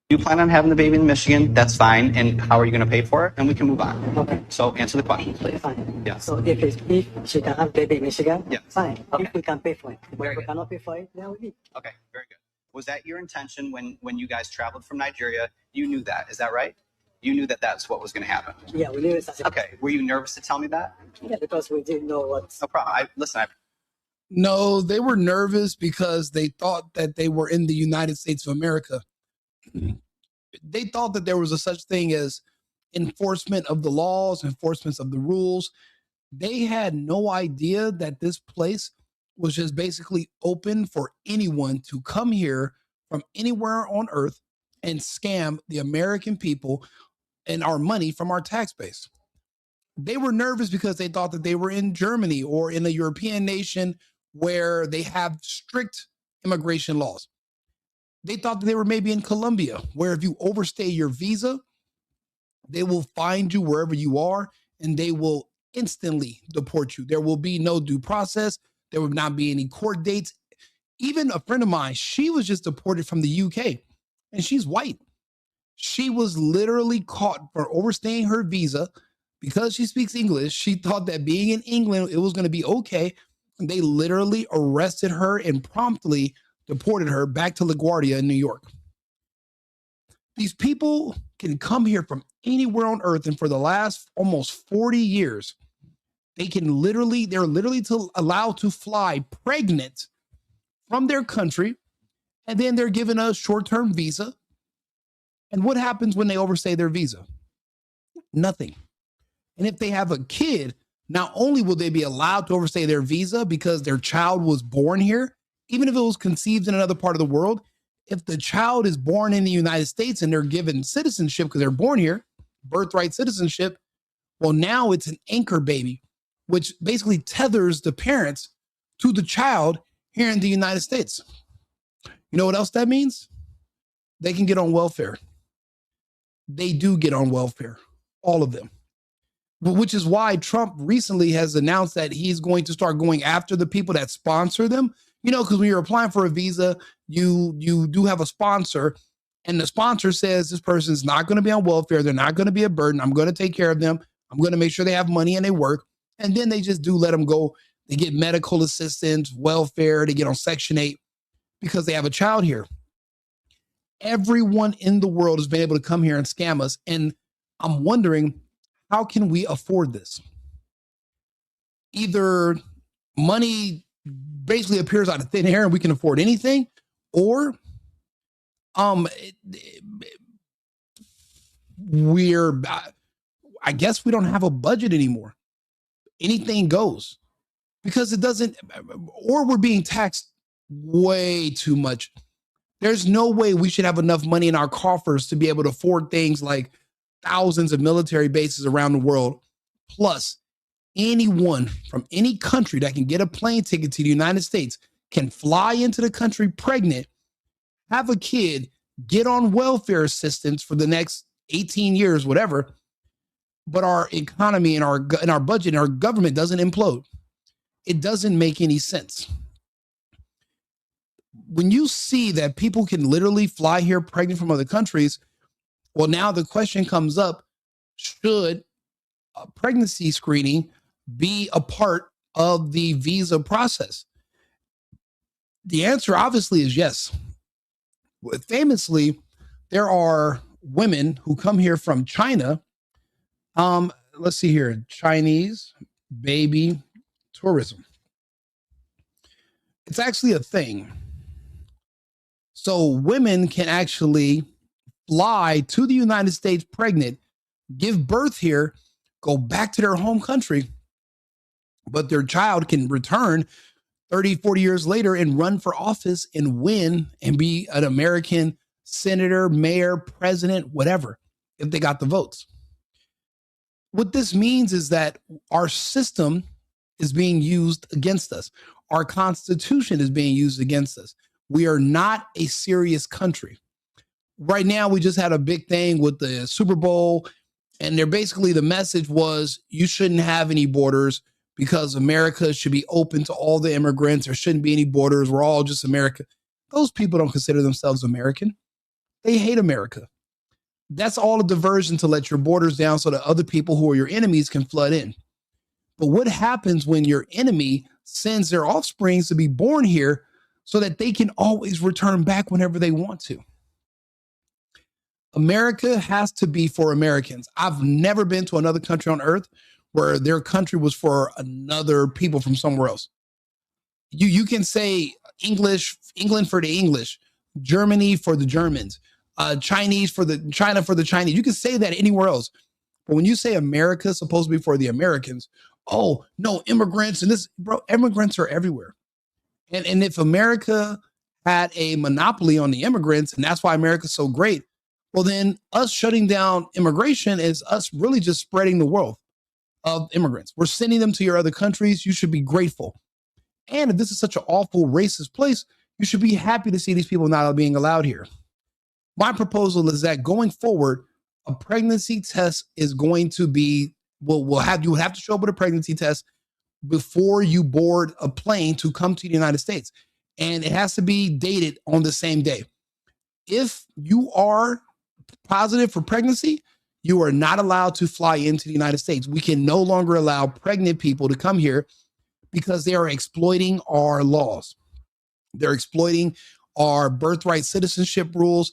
You plan on having the baby in Michigan, that's fine. And how are you going to pay for it? And we can move on. Okay. So answer the question. Fine. Yeah. So if she can have baby in Michigan, yeah. fine. Okay. If we can pay for it. Very If we good. cannot pay for it, then we leave. Okay, very good. Was that your intention when you guys traveled from Nigeria? You knew that, is that right? You knew that that's what was going to happen. Yeah, we knew it. Okay, were you nervous to tell me that? Yeah, because we didn't know what. No problem. Listen. No, they were nervous because they thought that they were in the United States of America. They thought that there was a such thing as enforcement of the laws, enforcement of the rules. They had no idea that this place was just basically open for anyone to come here from anywhere on earth and scam the American people and our money from our tax base. They were nervous because they thought that they were in Germany or in a European nation where they have strict immigration laws. They thought that they were maybe in Colombia, where if you overstay your visa, they will find you wherever you are and they will instantly deport you. There will be no due process. There will not be any court dates. Even a friend of mine, she was just deported from the UK and she's white. She was literally caught for overstaying her visa because she speaks English. She thought that being in England, it was going to be okay. And they literally arrested her and promptly deported her back to LaGuardia in New York. These people can come here from anywhere on earth, and for the last almost 40 years, they're literally allowed to fly pregnant from their country, and then they're given a short-term visa. And what happens when they overstay their visa? Nothing. And if they have a kid, not only will they be allowed to overstay their visa because their child was born here, even if it was conceived in another part of the world, if the child is born in the United States and they're given citizenship because they're born here, birthright citizenship, well, now it's an anchor baby, which basically tethers the parents to the child here in the United States. You know what else that means? They can get on welfare. They do get on welfare, all of them. But which is why Trump recently has announced that he's going to start going after the people that sponsor them. You know, because when you're applying for a visa, you do have a sponsor, and the sponsor says this person's not going to be on welfare. They're not going to be a burden. I'm going to take care of them. I'm going to make sure they have money and they work. And then they just do let them go. They get medical assistance, welfare. They get on Section 8 because they have a child here. Everyone in the world has been able to come here and scam us. And I'm wondering, how can we afford this? Either money basically appears out of thin air and we can afford anything, or I guess we don't have a budget anymore. Anything goes because it doesn't, or we're being taxed way too much. There's no way we should have enough money in our coffers to be able to afford things like thousands of military bases around the world, plus anyone from any country that can get a plane ticket to the United States can fly into the country pregnant, have a kid, get on welfare assistance for the next 18 years, whatever. But our economy and our budget and our government doesn't implode. It doesn't make any sense. When you see that people can literally fly here pregnant from other countries, well, now the question comes up, should a pregnancy screening be a part of the visa process? The answer obviously is yes. Famously, there are women who come here from China. Let's see here, Chinese baby tourism. It's actually a thing. So women can actually fly to the United States pregnant, give birth here, go back to their home country, but their child can return 30, 40 years later and run for office and win and be an American senator, mayor, president, whatever, if they got the votes. What this means is that our system is being used against us. Our Constitution is being used against us. We are not a serious country. Right now, we just had a big thing with the Super Bowl, and the message was you shouldn't have any borders because America should be open to all the immigrants. There shouldn't be any borders. We're all just America. Those people don't consider themselves American. They hate America. That's all a diversion to let your borders down so that other people who are your enemies can flood in. But what happens when your enemy sends their offsprings to be born here so that they can always return back whenever they want to? America has to be for Americans. I've never been to another country on earth where their country was for another people from somewhere else. You can say England for the English, Germany for the Germans, China for the Chinese. You can say that anywhere else. But when you say America is supposed to be for the Americans, oh, no, immigrants and this, bro, immigrants are everywhere. And if America had a monopoly on the immigrants, and that's why America's so great, well, then us shutting down immigration is us really just spreading the wealth of immigrants. We're sending them to your other countries. You should be grateful. And if this is such an awful racist place, you should be happy to see these people not being allowed here. My proposal is that going forward, a pregnancy test is going to be, you will have to show up with a pregnancy test before you board a plane to come to the United States. And it has to be dated on the same day. If you are positive for pregnancy, you are not allowed to fly into the United States. We can no longer allow pregnant people to come here because they are exploiting our laws. They're exploiting our birthright citizenship rules.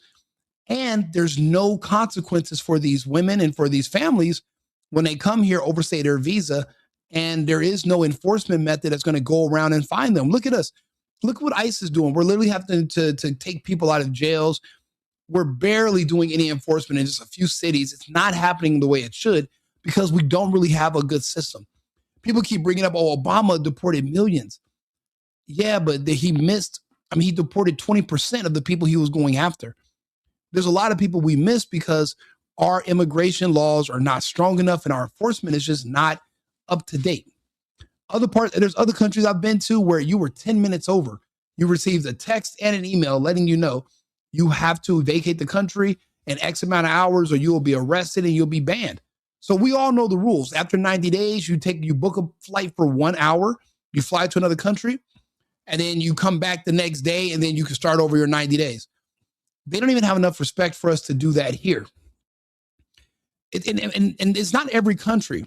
And there's no consequences for these women and for these families when they come here, overstay their visa, and there is no enforcement method that's going to go around and find them. Look at us. Look what ICE is doing. We're literally having to take people out of jails. We're barely doing any enforcement in just a few cities. It's not happening the way it should because we don't really have a good system. People keep bringing up, oh, Obama deported millions. Yeah, but he deported 20% of the people he was going after. There's a lot of people we miss because our immigration laws are not strong enough and our enforcement is just not up to date. There's other countries I've been to where you were 10 minutes over. You received a text and an email letting you know you have to vacate the country in X amount of hours or you will be arrested and you'll be banned. So we all know the rules. After 90 days, you book a flight for 1 hour, you fly to another country, and then you come back the next day and then you can start over your 90 days. They don't even have enough respect for us to do that here. And it's not every country.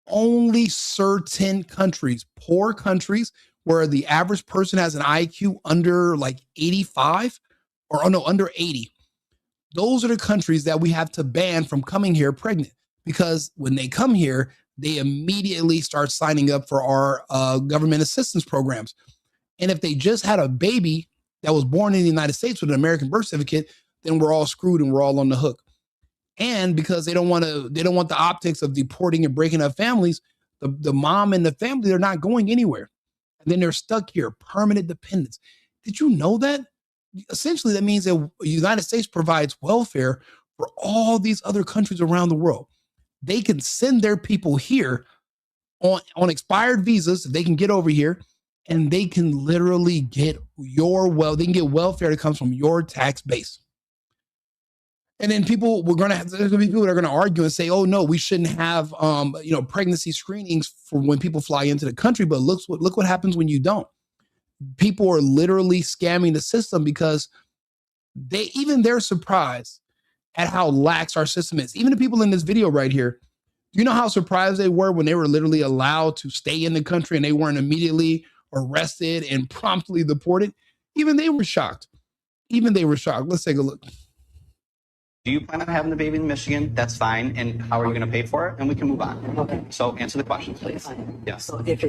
Only certain countries, poor countries, where the average person has an IQ under like 85 or under 80. Those are the countries that we have to ban from coming here pregnant because when they come here, they immediately start signing up for our government assistance programs. And if they just had a baby that was born in the United States with an American birth certificate, then we're all screwed and we're all on the hook. And because they don't want the optics of deporting and breaking up families, the mom and the family, they're not going anywhere. And then they're stuck here, permanent dependents. Did you know that? Essentially, that means that the United States provides welfare for all these other countries around the world. They can send their people here on expired visas. They can get over here and they can literally get they can get welfare that comes from your tax base. And then there's going to be people that are going to argue and say, oh, no, we shouldn't have, pregnancy screenings for when people fly into the country. But look what happens when you don't. People are literally scamming the system because they're surprised at how lax our system is. Even the people in this video right here, do you know how surprised they were when they were literally allowed to stay in the country and they weren't immediately arrested and promptly deported? Even they were shocked. Let's take a look. Do you plan on having the baby in Michigan? That's fine. And how are you going to pay for it? And we can move on. Okay. So answer the question, please. Fine. Yes. So if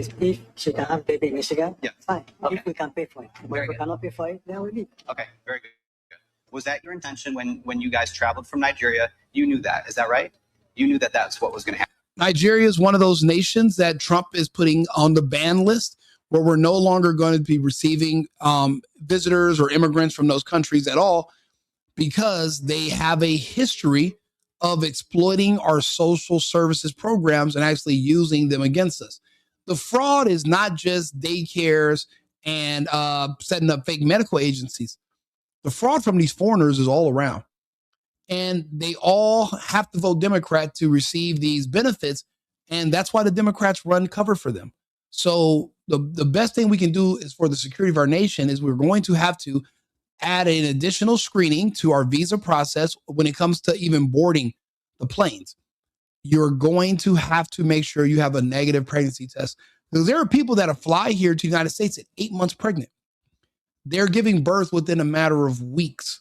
she can have baby in Michigan, yeah, fine. Okay. If we can pay for it. If we cannot pay for it, then we leave. Okay, very good. Was that your intention when you guys traveled from Nigeria? You knew that. Is that right? You knew that that's what was going to happen. Nigeria is one of those nations that Trump is putting on the ban list where we're no longer going to be receiving visitors or immigrants from those countries at all, because they have a history of exploiting our social services programs and actually using them against us. The fraud is not just daycares and setting up fake medical agencies. The fraud from these foreigners is all around. And they all have to vote Democrat to receive these benefits. And that's why the Democrats run cover for them. So the best thing we can do is for the security of our nation is we're going to have to add an additional screening to our visa process when it comes to even boarding the planes. You're going to have to make sure you have a negative pregnancy test. Because there are people that fly here to the United States at 8 months pregnant. They're giving birth within a matter of weeks.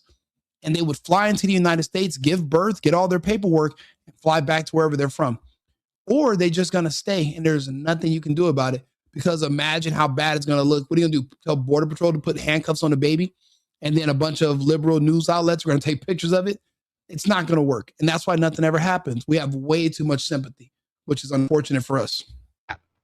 And they would fly into the United States, give birth, get all their paperwork, and fly back to wherever they're from. Or they just going to stay, and there's nothing you can do about it. Because imagine how bad it's going to look. What are you going to do? Tell Border Patrol to put handcuffs on the baby? And then a bunch of liberal news outlets are going to take pictures of it? It's not going to work. And that's why nothing ever happens. We have way too much sympathy, which is unfortunate for us.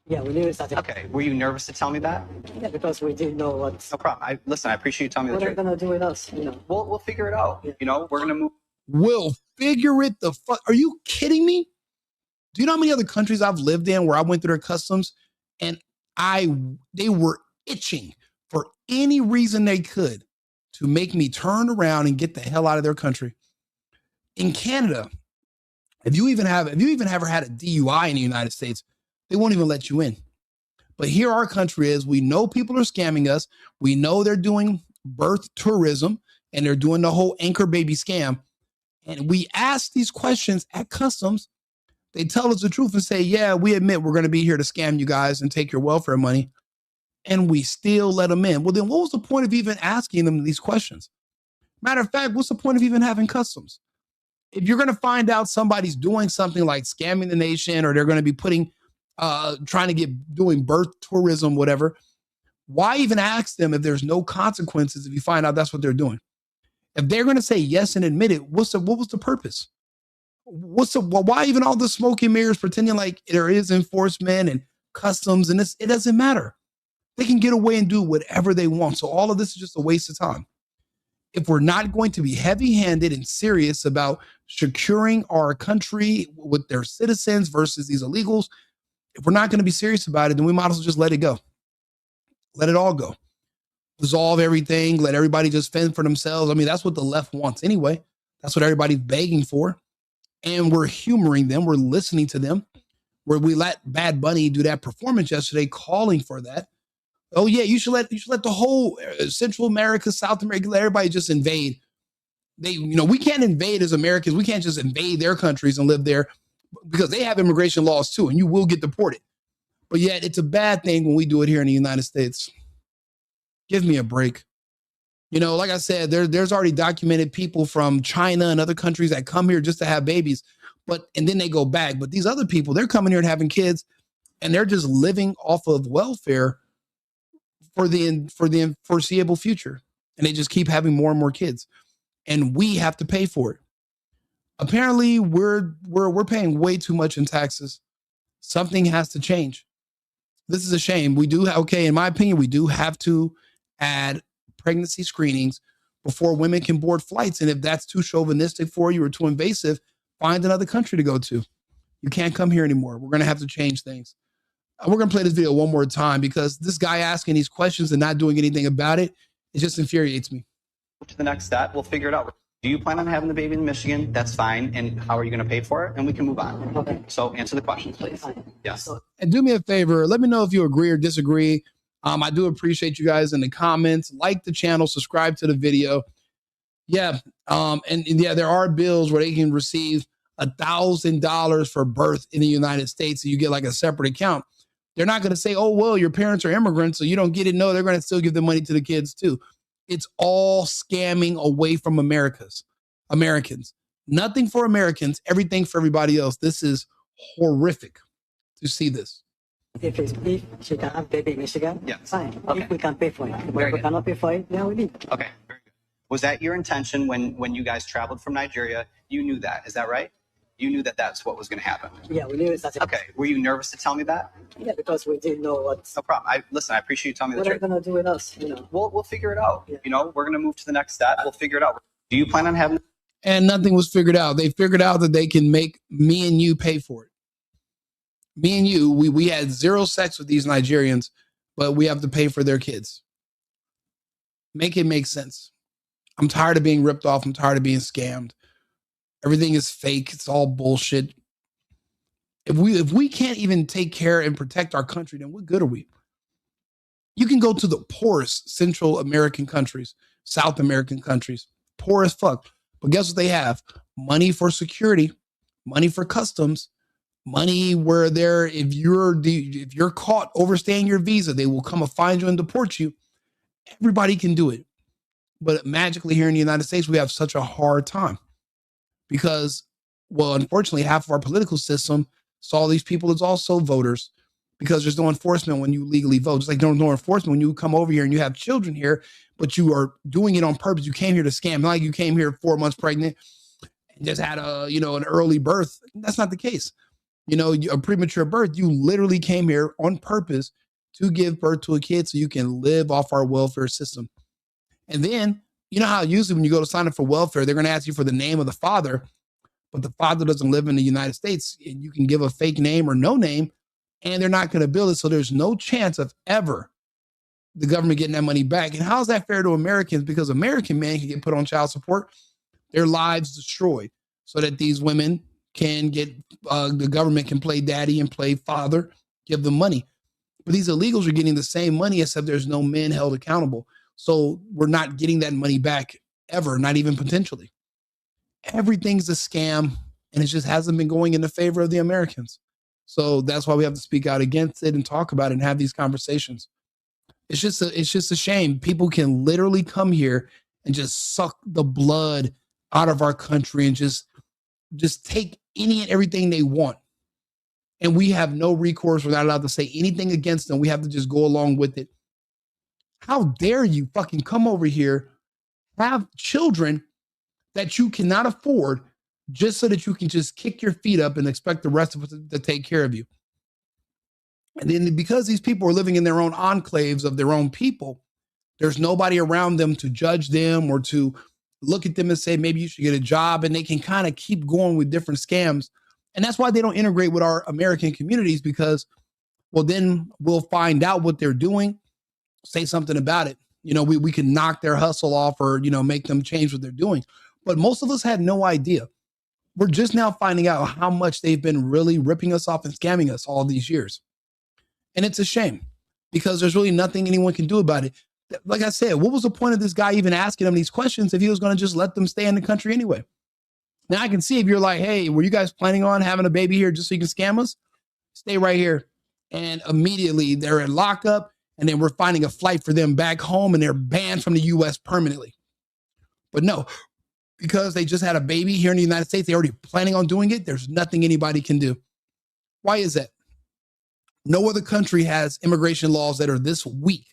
Yeah, we knew it started. Okay. Were you nervous to tell me that? Yeah, because we didn't know No problem. Listen, I appreciate you telling me what the they're truth. gonna do with us. You know. We'll figure it out. Yeah. You know, we're going to move. We'll figure it the fuck. Are you kidding me? Do you know how many other countries I've lived in where I went through their customs and they were itching for any reason they could to make me turn around and get the hell out of their country? In Canada, if you even ever had a DUI in the United States, they won't even let you in. But here our country is, we know people are scamming us. We know they're doing birth tourism and they're doing the whole anchor baby scam. And we ask these questions at customs. They tell us the truth and say, yeah, we admit we're going to be here to scam you guys and take your welfare money. And we still let them in. Well, then what was the point of even asking them these questions? Matter of fact, what's the point of even having customs? If you're going to find out somebody's doing something like scamming the nation, or they're going to be trying to doing birth tourism, whatever, why even ask them if there's no consequences if you find out that's what they're doing? If they're going to say yes and admit it, what was the purpose? Why even all the smoke and mirrors pretending like there is enforcement and customs and this? It doesn't matter. They can get away and do whatever they want. So all of this is just a waste of time. If we're not going to be heavy-handed and serious about securing our country with their citizens versus these illegals, if we're not going to be serious about it, then we might as well just let it go. Let it all go. Dissolve everything. Let everybody just fend for themselves. I mean, that's what the left wants anyway. That's what everybody's begging for. And we're humoring them. We're listening to them. Where we let Bad Bunny do that performance yesterday, calling for that. Oh yeah, you should let the whole Central America, South America, let everybody just invade. We can't invade as Americans. We can't just invade their countries and live there because they have immigration laws too, and you will get deported. But yet it's a bad thing when we do it here in the United States. Give me a break. Like I said, there's already documented people from China and other countries that come here just to have babies, and then they go back. But these other people, they're coming here and having kids, and they're just living off of welfare for the foreseeable future. And they just keep having more and more kids. And we have to pay for it. Apparently, we're paying way too much in taxes. Something has to change. This is a shame. In my opinion, we do have to add pregnancy screenings before women can board flights. And if that's too chauvinistic for you or too invasive, find another country to go to. You can't come here anymore. We're going to have to change things. We're going to play this video one more time because this guy asking these questions and not doing anything about it, it just infuriates me. To the next step, we'll figure it out. Do you plan on having the baby in Michigan? That's fine. And how are you going to pay for it? And we can move on. Okay. So answer the questions, please. Yes. And do me a favor. Let me know if you agree or disagree. I do appreciate you guys in the comments. Like the channel, subscribe to the video. Yeah. And there are bills where they can receive $1,000 for birth in the United States. So you get like a separate account. They're not going to say, oh, well, your parents are immigrants, so you don't get it. No, they're going to still give the money to the kids too. It's all scamming away from Americans. Nothing for Americans, everything for everybody else. This is horrific to see this. If she can have baby in Michigan, Yes. fine. Okay. If we can pay for it. If Very we good. cannot pay for it, then we leave. Okay. Very good. Was that your intention when you guys traveled from Nigeria? You knew that. Is that right? You knew that that's what was going to happen. Yeah, we knew it started. Okay. Were you nervous to tell me that? Yeah, because we didn't know No problem. I appreciate you telling me the what they're truth. gonna do with us. We'll figure it out. Yeah. We're going to move to the next step. We'll figure it out. Do you plan on having? And nothing was figured out. They figured out that they can make me and you pay for it. Me and you, we had zero sex with these Nigerians, but we have to pay for their kids. Make it make sense. I'm tired of being ripped off. I'm tired of being scammed. Everything is fake. It's all bullshit. If we can't even take care and protect our country, then what good are we? You can go to the poorest Central American countries, South American countries, poor as fuck. But guess what they have? Money for security, money for customs, money where if you're caught overstaying your visa, they will come and find you and deport you. Everybody can do it. But magically here in the United States, we have such a hard time because, well, unfortunately, half of our political system saw these people as also voters because there's no enforcement when you legally vote. Just like there's no enforcement when you come over here and you have children here, but you are doing it on purpose. You came here to scam. Not like you came here 4 months pregnant and just had an early birth. That's not the case. A premature birth, you literally came here on purpose to give birth to a kid so you can live off our welfare system. And then, you know how usually when you go to sign up for welfare, they're going to ask you for the name of the father, but the father doesn't live in the United States. And you can give a fake name or no name, and they're not going to bill it. So there's no chance of ever the government getting that money back. And how is that fair to Americans? Because American men can get put on child support, their lives destroyed, so that these women can get, the government can play daddy and play father, give them money. But these illegals are getting the same money, except there's no men held accountable. So we're not getting that money back ever, not even potentially. Everything's a scam, and it just hasn't been going in the favor of the Americans. So that's why we have to speak out against it and talk about it and have these conversations. It's just a shame. People can literally come here and just suck the blood out of our country and just take any and everything they want. And we have no recourse. We're not allowed to say anything against them. We have to just go along with it. How dare you fucking come over here, have children that you cannot afford just so that you can just kick your feet up and expect the rest of us to take care of you. And then because these people are living in their own enclaves of their own people, there's nobody around them to judge them or to look at them and say, maybe you should get a job. And they can kind of keep going with different scams. And that's why they don't integrate with our American communities, because, well, then we'll find out what they're doing, say something about it. We can knock their hustle off or, make them change what they're doing. But most of us had no idea. We're just now finding out how much they've been really ripping us off and scamming us all these years. And it's a shame because there's really nothing anyone can do about it. Like I said, what was the point of this guy even asking them these questions if he was going to just let them stay in the country anyway? Now I can see if you're like, hey, were you guys planning on having a baby here just so you can scam us? Stay right here. And immediately they're in lockup, and then we're finding a flight for them back home, and they're banned from the U.S. permanently. But no, because they just had a baby here in the United States, they're already planning on doing it. There's nothing anybody can do. Why is that? No other country has immigration laws that are this weak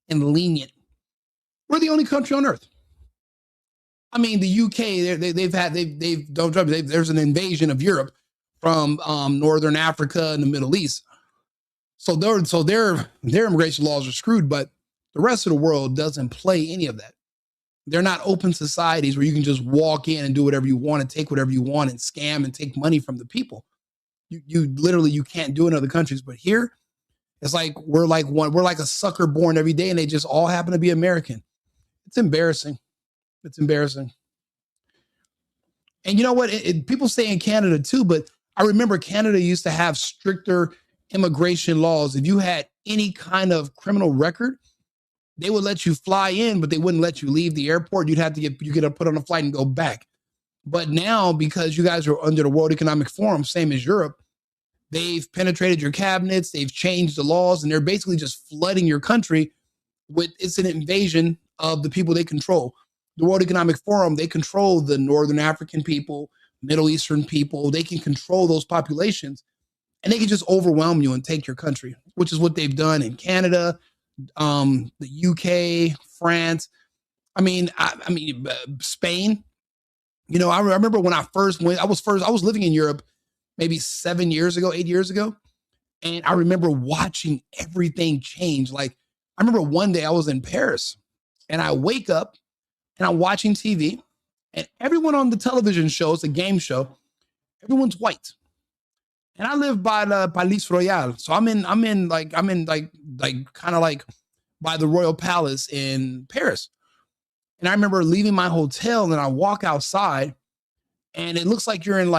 and lenient. We're the only country on earth. I mean, the UK, there's an invasion of Europe from Northern Africa and the Middle East. So their immigration laws are screwed, but the rest of the world doesn't play any of that. They're not open societies where you can just walk in and do whatever you want and take whatever you want and scam and take money from the people. You literally, you can't do it in other countries, but here it's like we're like a sucker born every day, and they just all happen to be American. It's embarrassing. It's embarrassing. And you know what? People say in Canada too, but I remember Canada used to have stricter immigration laws. If you had any kind of criminal record, they would let you fly in, but they wouldn't let you leave the airport. You get put on a flight and go back. But now, because you guys are under the World Economic Forum, same as Europe, they've penetrated your cabinets, they've changed the laws, and they're basically just flooding your country with, it's an invasion of the people they control. The World Economic Forum, they control the Northern African people, Middle Eastern people. They can control those populations, and they can just overwhelm you and take your country, which is what they've done in Canada, the UK, France. I mean, Spain. I remember when I first went, I was living in Europe maybe 8 years ago. And I remember watching everything change. Like, I remember one day I was in Paris and I wake up and I'm watching TV, and everyone on the television show, it's a game show, everyone's white. And I live by the Palais Royal. So I'm in kind of like by the Royal Palace in Paris. And I remember leaving my hotel, and I walk outside, and it looks like you're in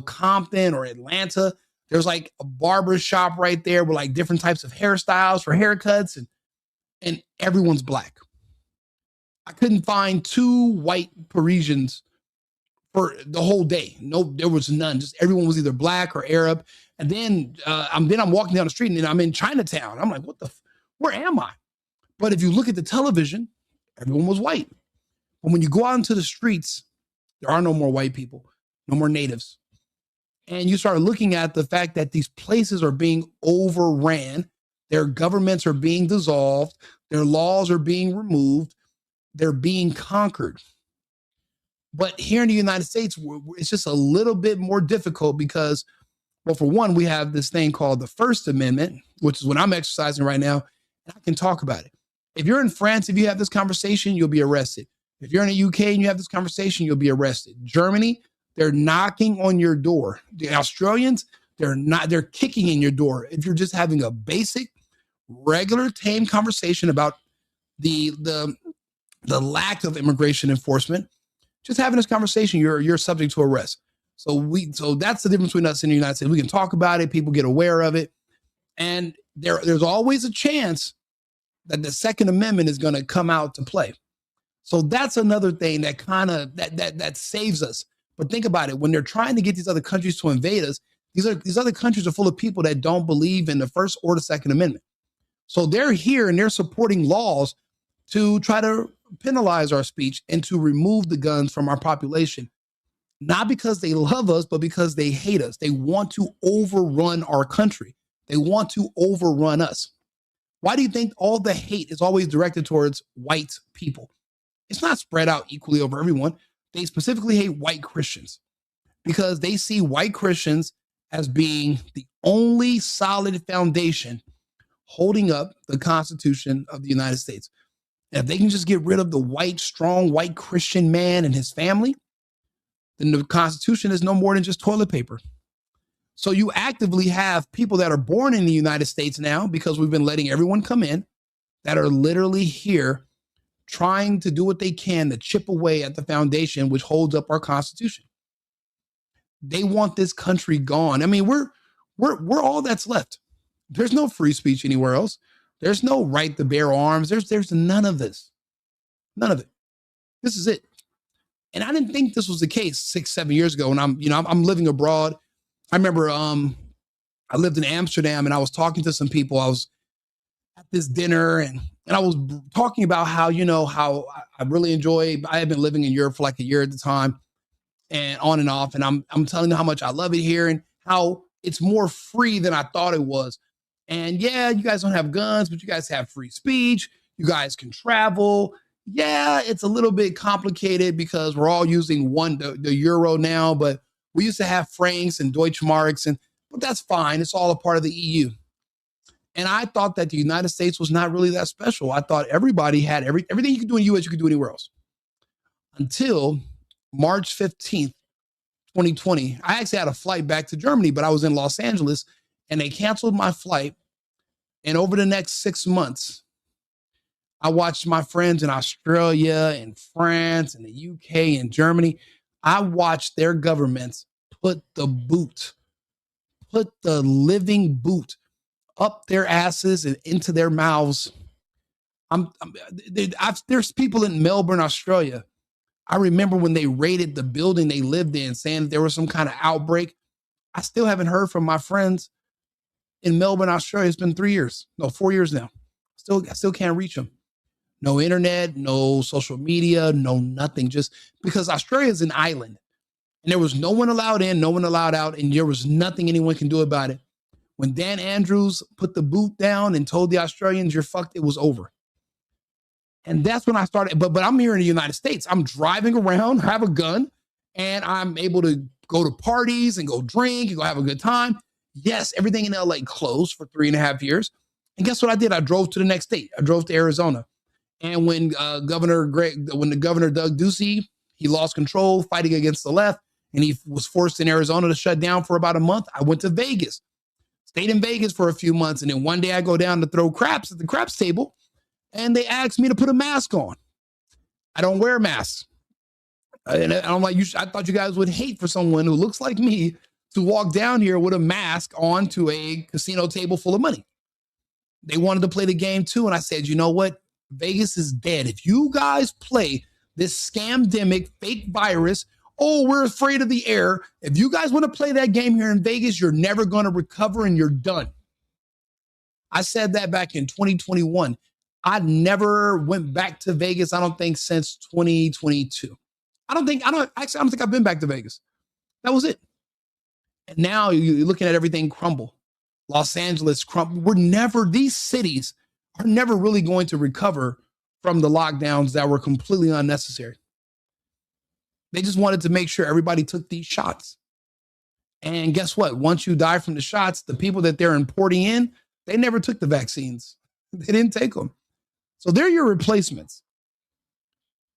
Compton or Atlanta. There's like a barber shop right there with like different types of hairstyles for haircuts, and everyone's black. I couldn't find 2 white Parisians for the whole day. No, there was none. Just everyone was either black or Arab. And then I'm walking down the street and I'm in Chinatown. I'm like, where am I? But if you look at the television, everyone was white. But when you go out into the streets, there are no more white people, no more natives. And you start looking at the fact that these places are being overran, their governments are being dissolved, their laws are being removed, they're being conquered. But here in the United States, it's just a little bit more difficult because, well, for one, we have this thing called the First Amendment, which is what I'm exercising right now, and I can talk about it. If you're in France, if you have this conversation, you'll be arrested. If you're in the UK and you have this conversation, you'll be arrested. Germany, they're knocking on your door. The Australians, they're kicking in your door. If you're just having a basic, regular, tame conversation about the lack of immigration enforcement, just having this conversation, you're subject to arrest. So that's the difference between us in the United States. We can talk about it, people get aware of it, and there's always a chance that the Second Amendment is going to come out to play. So that's another thing that kind of that saves us. But think about it: when they're trying to get these other countries to invade us, these other countries are full of people that don't believe in the First or the Second Amendment. So they're here and they're supporting laws to try to penalize our speech and to remove the guns from our population, not because they love us, but because they hate us. They want to overrun our country. They want to overrun us. Why do you think all the hate is always directed towards white people? It's not spread out equally over everyone. They specifically hate white Christians because they see white Christians as being the only solid foundation holding up the Constitution of the United States. And if they can just get rid of the white, strong, white Christian man and his family, then the Constitution is no more than just toilet paper. So you actively have people that are born in the United States now, because we've been letting everyone come in, that are literally here trying to do what they can to chip away at the foundation which holds up our Constitution. They want this country gone. I mean, we're all that's left. There's no free speech anywhere else. There's no right to bear arms. There's none of this. None of it. This is it. And I didn't think this was the case 6-7 years ago. And I'm living abroad. I remember I lived in Amsterdam and I was talking to some people. I was at this dinner and I was talking about how I really enjoy. I had been living in Europe for like a year at the time and on and off. And I'm telling them how much I love it here and how it's more free than I thought it was. And yeah, you guys don't have guns, but you guys have free speech. You guys can travel. Yeah, it's a little bit complicated because we're all using the euro now, but we used to have francs and Deutschmarks, but that's fine. It's all a part of the EU. And I thought that the United States was not really that special. I thought everybody had everything you could do in the US, you could do anywhere else. Until March 15th, 2020. I actually had a flight back to Germany, but I was in Los Angeles and they canceled my flight. And over the next 6 months, I watched my friends in Australia and France and the UK and Germany. I watched their governments put the living boot up their asses and into their mouths. There's people in Melbourne, Australia. I remember when they raided the building they lived in, saying that there was some kind of outbreak. I still haven't heard from my friends in Melbourne, Australia. It's been 4 years now. I still can't reach them. No internet, no social media, no nothing. Just because Australia is an island and there was no one allowed in, no one allowed out, and there was nothing anyone can do about it. When Dan Andrews put the boot down and told the Australians, you're fucked, it was over. And that's when I started. But I'm here in the United States. I'm driving around, have a gun, and I'm able to go to parties and go drink and go have a good time. Yes, everything in LA closed for 3.5 years. And guess what I did? I drove to the next state. I drove to Arizona. And when Governor Doug Ducey, he lost control fighting against the left, and he was forced in Arizona to shut down for about a month, I went to Vegas, stayed in Vegas for a few months. And then one day I go down to throw craps at the craps table, and they asked me to put a mask on. I don't wear masks. And I'm like, I thought you guys would hate for someone who looks like me to walk down here with a mask on to a casino table full of money. They wanted to play the game too. And I said, you know what? Vegas is dead. If you guys play this scamdemic fake virus, oh, we're afraid of the air. If you guys want to play that game here in Vegas, you're never going to recover and you're done. I said that back in 2021. I never went back to Vegas, I don't think, since 2022. I don't think I've been back to Vegas. That was it. And now you're looking at everything crumble. Los Angeles crumble. These cities are never really going to recover from the lockdowns that were completely unnecessary. They just wanted to make sure everybody took these shots. And guess what? Once you die from the shots, the people that they're importing in, they never took the vaccines. They didn't take them. So they're your replacements.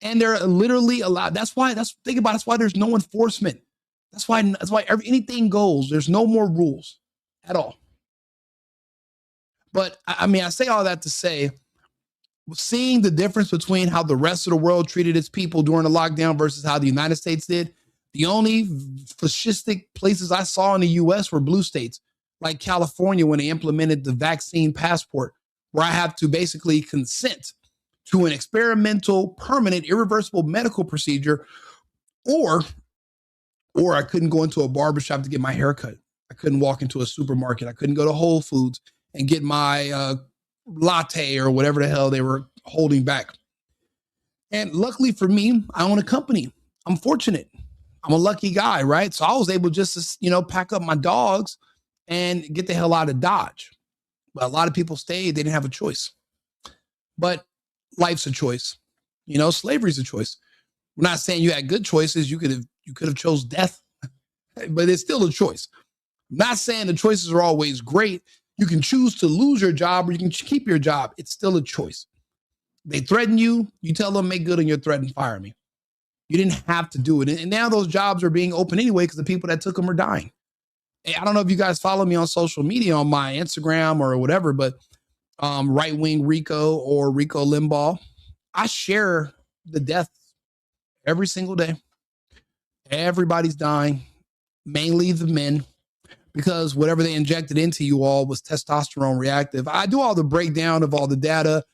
And they're literally allowed. Think about it. That's why there's no enforcement. That's why anything goes. There's no more rules at all. But I mean, I say all that to say, seeing the difference between how the rest of the world treated its people during the lockdown versus how the United States did, the only fascistic places I saw in the US were blue states, like California, when they implemented the vaccine passport, where I have to basically consent to an experimental, permanent, irreversible medical procedure, or I couldn't go into a barbershop to get my hair cut. I couldn't walk into a supermarket. I couldn't go to Whole Foods and get my latte or whatever the hell they were holding back. And luckily for me, I own a company. I'm fortunate. I'm a lucky guy, right? So I was able just to, pack up my dogs and get the hell out of Dodge. But a lot of people stayed. They didn't have a choice. But life's a choice. Slavery's a choice. We're not saying you had good choices. You could have chose death, but it's still a choice. I'm not saying the choices are always great. You can choose to lose your job or you can keep your job. It's still a choice. They threaten you. You tell them, make good on your threat and fire me. You didn't have to do it. And now those jobs are being open anyway because the people that took them are dying. I don't know if you guys follow me on social media, on my Instagram or whatever, but right-wing Rico or Rico Limbaugh, I share the deaths every single day. Everybody's dying, mainly the men, because whatever they injected into you all was testosterone reactive. I do all the breakdown of all the data.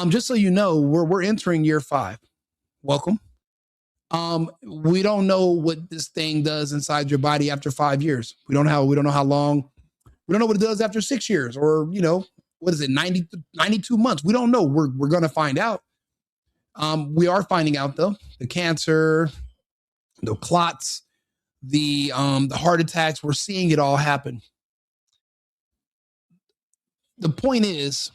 Just so you know, we're entering year 5. Welcome. We don't know what this thing does inside your body after 5 years. We don't know how long. We don't know what it does after 6 years or, what is it, 92 months. We don't know. We're going to find out. We are finding out though, the cancer, the clots, the heart attacks, we're seeing it all happen. The point is,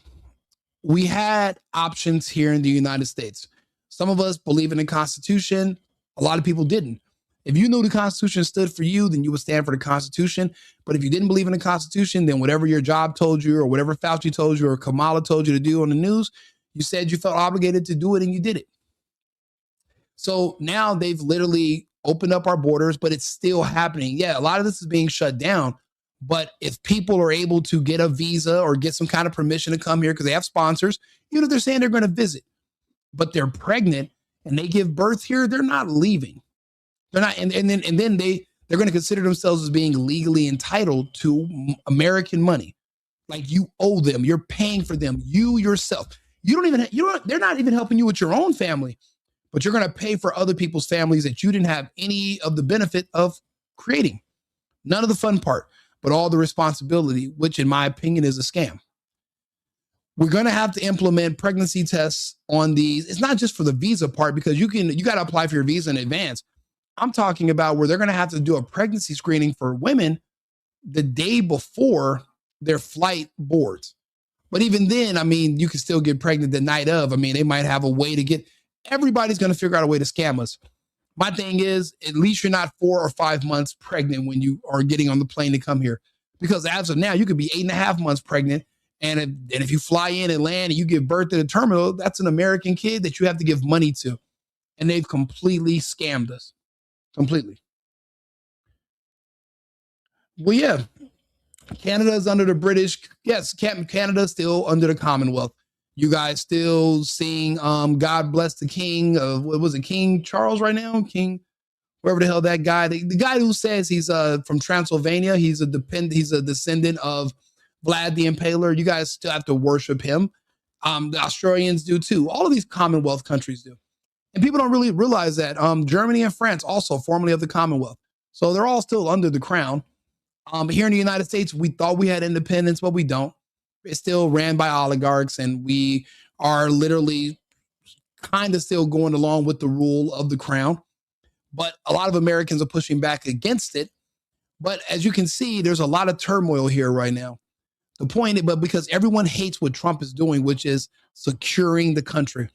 we had options here in the United States. Some of us believe in the Constitution. A lot of people didn't. If you knew the Constitution stood for you, then you would stand for the Constitution. But if you didn't believe in the Constitution, then whatever your job told you or whatever Fauci told you or Kamala told you to do on the news, you said you felt obligated to do it and you did it. So now they've literally opened up our borders, but it's still happening. Yeah, a lot of this is being shut down. But if people are able to get a visa or get some kind of permission to come here because they have sponsors, even if they're saying they're going to visit, but they're pregnant and they give birth here, they're not leaving. They're not, and then they're going to consider themselves as being legally entitled to American money. Like you owe them, you're paying for them, you yourself. They're not even helping you with your own family, but you're going to pay for other people's families that you didn't have any of the benefit of creating. None of the fun part, but all the responsibility, which in my opinion is a scam. We're going to have to implement pregnancy tests on these. It's not just for the visa part because you got to apply for your visa in advance. I'm talking about where they're going to have to do a pregnancy screening for women the day before their flight boards. But even then, I mean, you can still get pregnant the night of. I mean, they might have a way to get, everybody's going to figure out a way to scam us. My thing is, at least you're not 4 or 5 months pregnant when you are getting on the plane to come here. Because as of now, you could be 8.5 months pregnant. And if you fly in and land and you give birth to the terminal, that's an American kid that you have to give money to. And they've completely scammed us. Completely. Well, yeah. Canada is under the British. Yes, Canada's still under the Commonwealth. You guys still seeing God bless the King of, what was it, King Charles right now? King, wherever the hell that guy, the guy who says he's from Transylvania, he's a descendant of Vlad the Impaler. You guys still have to worship him. The Australians do too. All of these Commonwealth countries do. And people don't really realize that Germany and France also formerly of the Commonwealth. So they're all still under the crown. Here in the United States, we thought we had independence, but we don't. It's still ran by oligarchs, and we are literally kind of still going along with the rule of the crown. But a lot of Americans are pushing back against it. But as you can see, there's a lot of turmoil here right now. The point, but because everyone hates what Trump is doing, which is securing the country.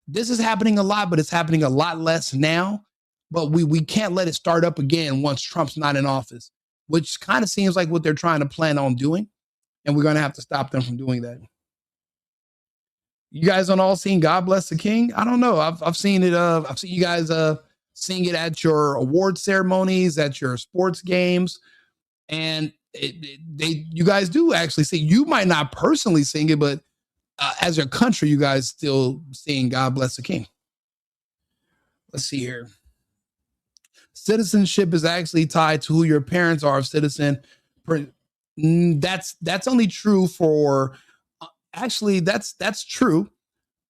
This is happening a lot, but it's happening a lot less now. But we can't let it start up again once Trump's not in office, which kind of seems like what they're trying to plan on doing. And we're going to have to stop them from doing that. You guys on all seen God Bless the King? I don't know. I've seen it. I've seen you guys sing it at your award ceremonies, at your sports games. And you guys do actually sing. You might not personally sing it, but as a country, you guys still sing God Bless the King. Let's see here. Citizenship is actually tied to who your parents are of citizen. That's only true for, actually, that's true.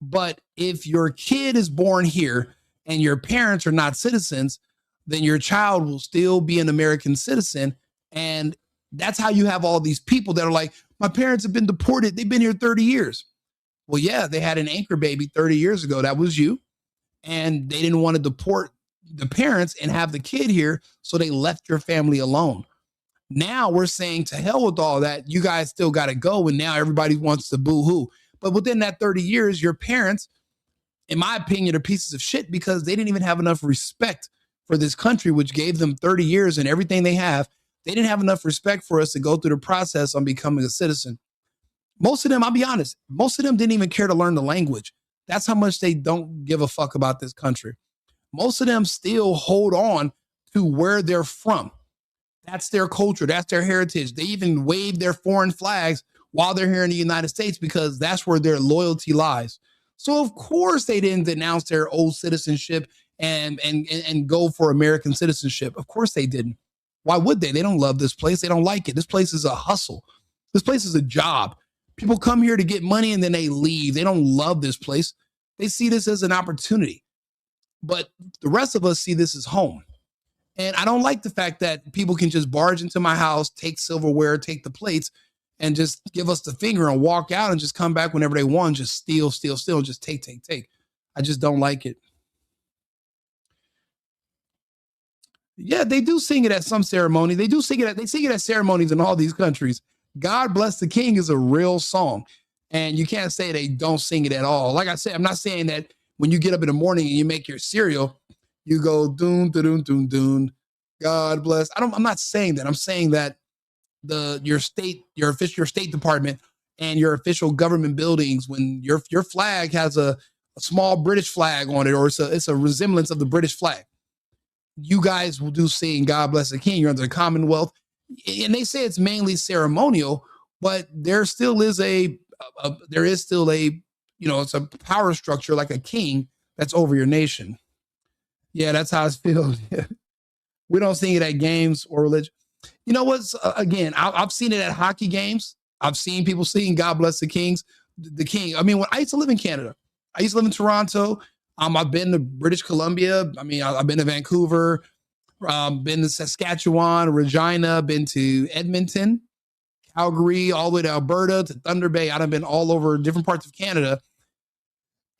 But if your kid is born here and your parents are not citizens, then your child will still be an American citizen. And that's how you have all these people that are like, my parents have been deported. They've been here 30 years. Well, yeah, they had an anchor baby 30 years ago. That was you. And they didn't want to deport the parents and have the kid here. So they left your family alone. Now we're saying to hell with all that. You guys still got to go. And now everybody wants to boo-hoo. But within that 30 years, your parents, in my opinion, are pieces of shit because they didn't even have enough respect for this country, which gave them 30 years and everything they have. They didn't have enough respect for us to go through the process on becoming a citizen. Most of them, I'll be honest, most of them didn't even care to learn the language. That's how much they don't give a fuck about this country. Most of them still hold on to where they're from. That's their culture. That's their heritage. They even wave their foreign flags while they're here in the United States because that's where their loyalty lies. So of course they didn't denounce their old citizenship and go for American citizenship. Of course they didn't. Why would they? They don't love this place. They don't like it. This place is a hustle. This place is a job. People come here to get money and then they leave. They don't love this place. They see this as an opportunity. But the rest of us see this as home. And I don't like the fact that people can just barge into my house, take silverware, take the plates, and just give us the finger and walk out and just come back whenever they want, just steal, just take. I just don't like it. Yeah, they do sing it at some ceremony. They sing it at ceremonies in all these countries. God Bless the King is a real song. And you can't say they don't sing it at all. Like I said, I'm not saying that when you get up in the morning and you make your cereal, you go doon, doon, doon, doon. God bless. I'm not saying that. I'm saying that your state department and your official government buildings, when your flag has a small British flag on it, or it's a resemblance of the British flag, you guys will do sing God Bless the King. You're under the Commonwealth. And they say it's mainly ceremonial, but there still is it's a power structure like a king that's over your nation. Yeah, that's how it feels. We don't sing it at games or religion. You know what's, again, I've seen it at hockey games. I've seen people sing God Bless the Kings, the King. I mean, when I used to live in Canada, I used to live in Toronto. I've been to British Columbia. I mean, I've been to Vancouver, been to Saskatchewan, Regina, been to Edmonton, Calgary, all the way to Alberta, to Thunder Bay. I've been all over different parts of Canada.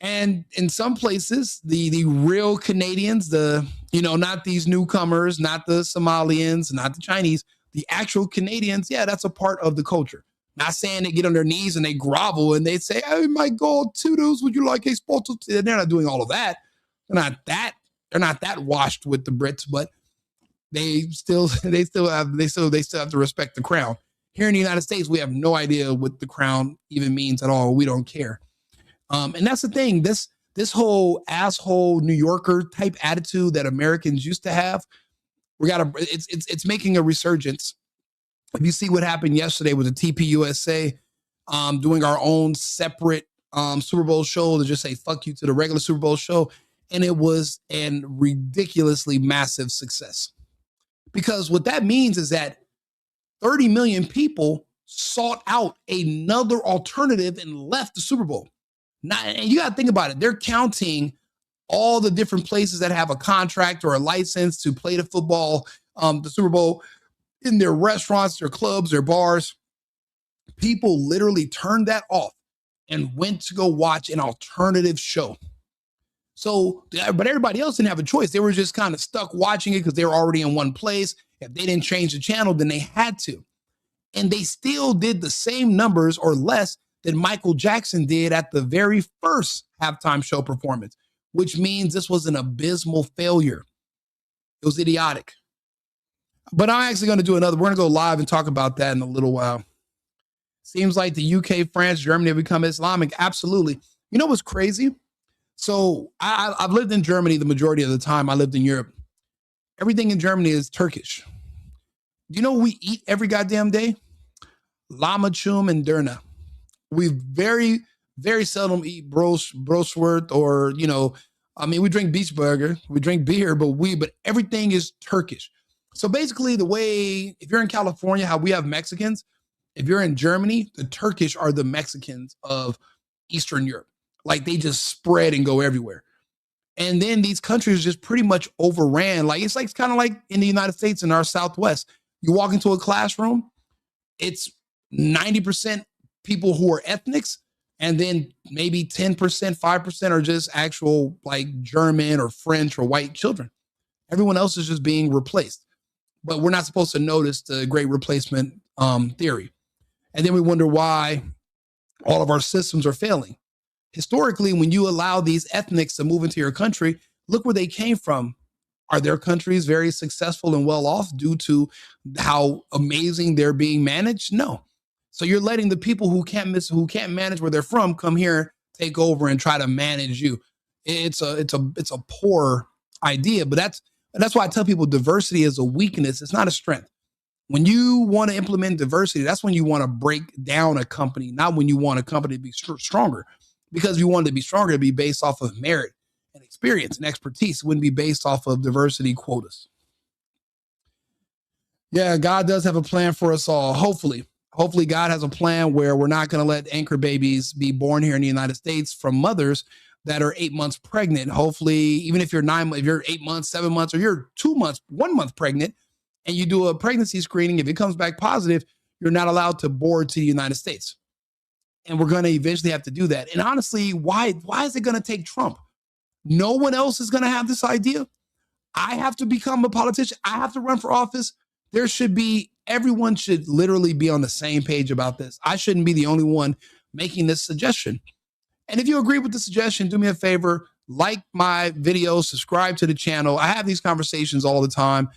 And in some places, the real Canadians, not these newcomers, not the Somalians, not the Chinese, the actual Canadians, yeah, that's a part of the culture. Not saying they get on their knees and they grovel and they say, oh my God, toodles, would you like a spot? They're not doing all of that. They're not that washed with the Brits, but they still have to respect the crown. Here in the United States, we have no idea what the crown even means at all. We don't care. And that's the thing. This whole asshole New Yorker type attitude that Americans used to have, it's making a resurgence. If you see what happened yesterday with the TPUSA, doing our own separate Super Bowl show to just say fuck you to the regular Super Bowl show, and it was a ridiculously massive success. Because what that means is that 30 million people sought out another alternative and left the Super Bowl. Now, and you got to think about it. They're counting all the different places that have a contract or a license to play the football, the Super Bowl, in their restaurants, their clubs, their bars. People literally turned that off and went to go watch an alternative show. So, but everybody else didn't have a choice. They were just kind of stuck watching it because they were already in one place. If they didn't change the channel, then they had to. And they still did the same numbers or less than Michael Jackson did at the very first halftime show performance, which means this was an abysmal failure. It was idiotic. But I'm actually going to do another. We're going to go live and talk about that in a little while. Seems like the UK, France, Germany have become Islamic. Absolutely. You know what's crazy? So I've lived in Germany the majority of the time. I lived in Europe. Everything in Germany is Turkish. Do you know what we eat every goddamn day? Lahmacun and Döner. We very, very seldom eat Brostwurst or, you know, I mean, we drink beach burger, we drink beer, but everything is Turkish. So basically the way, if you're in California, how we have Mexicans, if you're in Germany, the Turkish are the Mexicans of Eastern Europe. Like they just spread and go everywhere. And then these countries just pretty much overran. Like it's kind of like in the United States in our Southwest. You walk into a classroom, it's 90% people who are ethnics, and then maybe 10%, 5% are just actual like German or French or white children. Everyone else is just being replaced. But we're not supposed to notice the great replacement theory. And then we wonder why all of our systems are failing. Historically, when you allow these ethnics to move into your country, look where they came from. Are their countries very successful and well off due to how amazing they're being managed? No. So you're letting the people who can't manage where they're from come here, take over and try to manage you. It's a poor idea, but that's why I tell people diversity is a weakness. It's not a strength. When you want to implement diversity, that's when you want to break down a company, not when you want a company to be stronger. Because if you want it to be stronger, it'd be based off of merit and experience and expertise. It wouldn't be based off of diversity quotas. Yeah, God does have a plan for us all. Hopefully God has a plan where we're not going to let anchor babies be born here in the United States from mothers that are 8 months pregnant. Hopefully, even if you're 8 months, 7 months, or you're 2 months, 1 month pregnant, and you do a pregnancy screening, if it comes back positive, you're not allowed to board to the United States. And we're going to eventually have to do that. And honestly, why is it going to take Trump? No one else is going to have this idea. I have to become a politician. I have to run for office. Everyone should literally be on the same page about this. I shouldn't be the only one making this suggestion. And if you agree with the suggestion, do me a favor, like my videos, subscribe to the channel. I have these conversations all the time,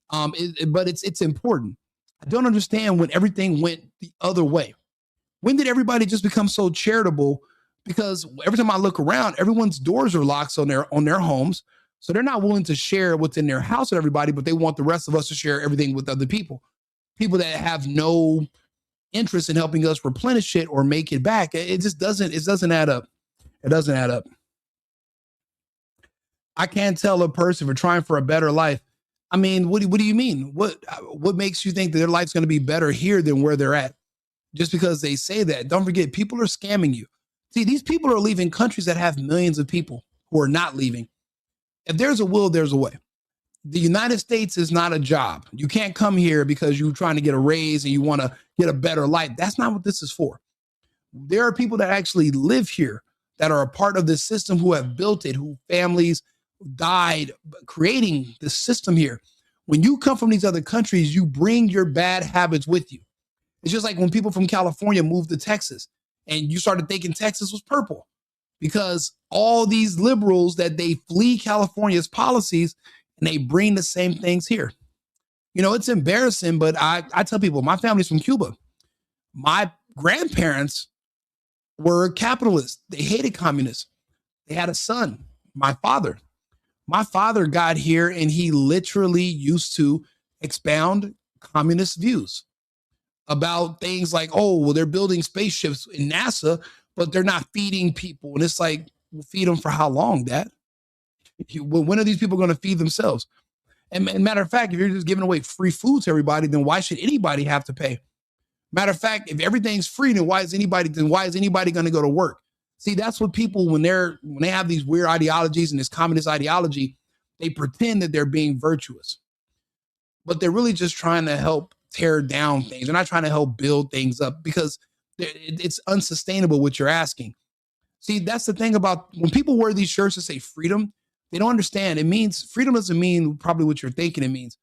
but it's important. I don't understand when everything went the other way. When did everybody just become so charitable? Because every time I look around, everyone's doors are locked on their homes. So they're not willing to share what's in their house with everybody, but they want the rest of us to share everything with other people. People that have no interest in helping us replenish it or make it back. It doesn't add up. It doesn't add up. I can't tell a person for trying for a better life. I mean, what do you mean? What makes you think that their life's going to be better here than where they're at? Just because they say that. Don't forget, people are scamming you. See, these people are leaving countries that have millions of people who are not leaving. If there's a will, there's a way. The United States is not a job. You can't come here because you're trying to get a raise and you want to get a better life. That's not what this is for. There are people that actually live here that are a part of this system who have built it, whose families died creating this system here. When you come from these other countries, you bring your bad habits with you. It's just like when people from California moved to Texas and you started thinking Texas was purple because all these liberals that they flee California's policies and they bring the same things here. You know, it's embarrassing, but I tell people my family's from Cuba. My grandparents were capitalists. They hated communists. They had a son, my father. My father got here and he literally used to expound communist views about things like, oh, well, they're building spaceships in NASA, but they're not feeding people. And it's like, we'll feed them for how long, Dad? When are these people going to feed themselves? And matter of fact, if you're just giving away free food to everybody, then why should anybody have to pay? Matter of fact, if everything's free, then why is anybody going to go to work? See, that's what people, when they have these weird ideologies and this communist ideology, they pretend that they're being virtuous, but they're really just trying to help tear down things. They're not trying to help build things up, because it's unsustainable what you're asking. See, that's the thing about when people wear these shirts that say freedom, they don't understand. It means freedom doesn't mean probably what you're thinking it means.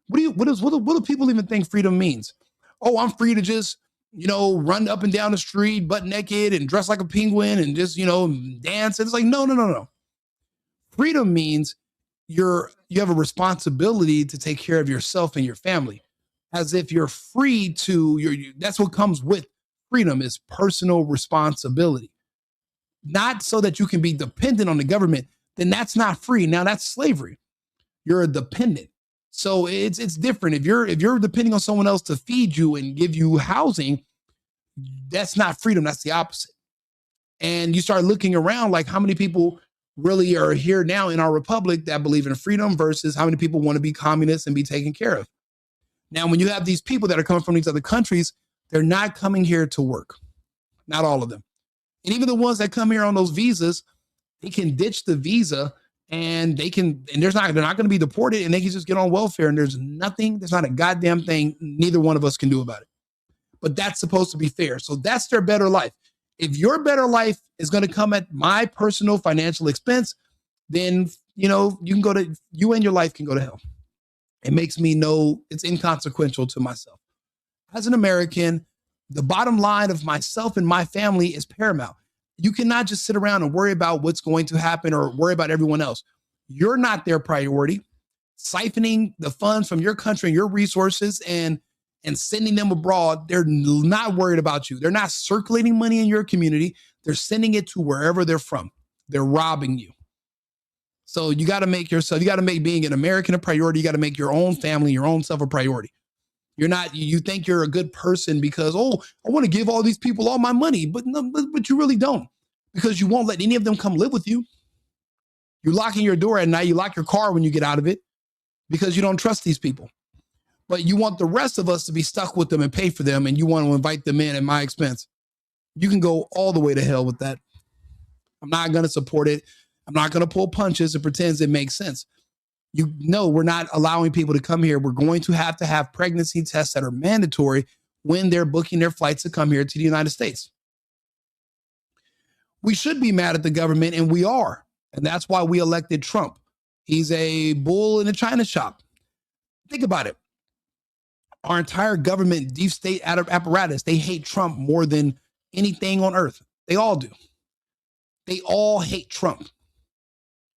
What do people even think freedom means? Oh, I'm free to just, run up and down the street butt naked and dress like a penguin and just, dance. And it's like, no. Freedom means you have a responsibility to take care of yourself and your family, as if you're free to, that's what comes with freedom, is personal responsibility. Not so that you can be dependent on the government. Then that's not free. Now that's slavery. You're a dependent. So it's different. If you're depending on someone else to feed you and give you housing, that's not freedom. That's the opposite. And you start looking around, like how many people really are here now in our republic that believe in freedom versus how many people want to be communists and be taken care of. Now, when you have these people that are coming from these other countries, they're not coming here to work. Not all of them. And even the ones that come here on those visas, they can ditch the visa and they're not going to be deported, and they can just get on welfare. And there's not a goddamn thing neither one of us can do about it. But that's supposed to be fair. So that's their better life. If your better life is going to come at my personal financial expense, then, you and your life can go to hell. It makes me know it's inconsequential to myself. As an American, the bottom line of myself and my family is paramount. You cannot just sit around and worry about what's going to happen or worry about everyone else. You're not their priority. Siphoning the funds from your country and your resources and sending them abroad, they're not worried about you. They're not circulating money in your community. They're sending it to wherever they're from. They're robbing you. So you got to make being an American a priority. You got to make your own family, your own self a priority. You think you're a good person because, I want to give all these people all my money, but you really don't, because you won't let any of them come live with you. You're locking your door at night. You lock your car when you get out of it because you don't trust these people. But you want the rest of us to be stuck with them and pay for them, and you want to invite them in at my expense. You can go all the way to hell with that. I'm not going to support it. I'm not going to pull punches and pretend it makes sense. We're not allowing people to come here. We're going to have pregnancy tests that are mandatory when they're booking their flights to come here to the United States. We should be mad at the government, and we are. And that's why we elected Trump. He's a bull in a china shop. Think about it. Our entire government, deep state apparatus, they hate Trump more than anything on earth. They all do. They all hate Trump.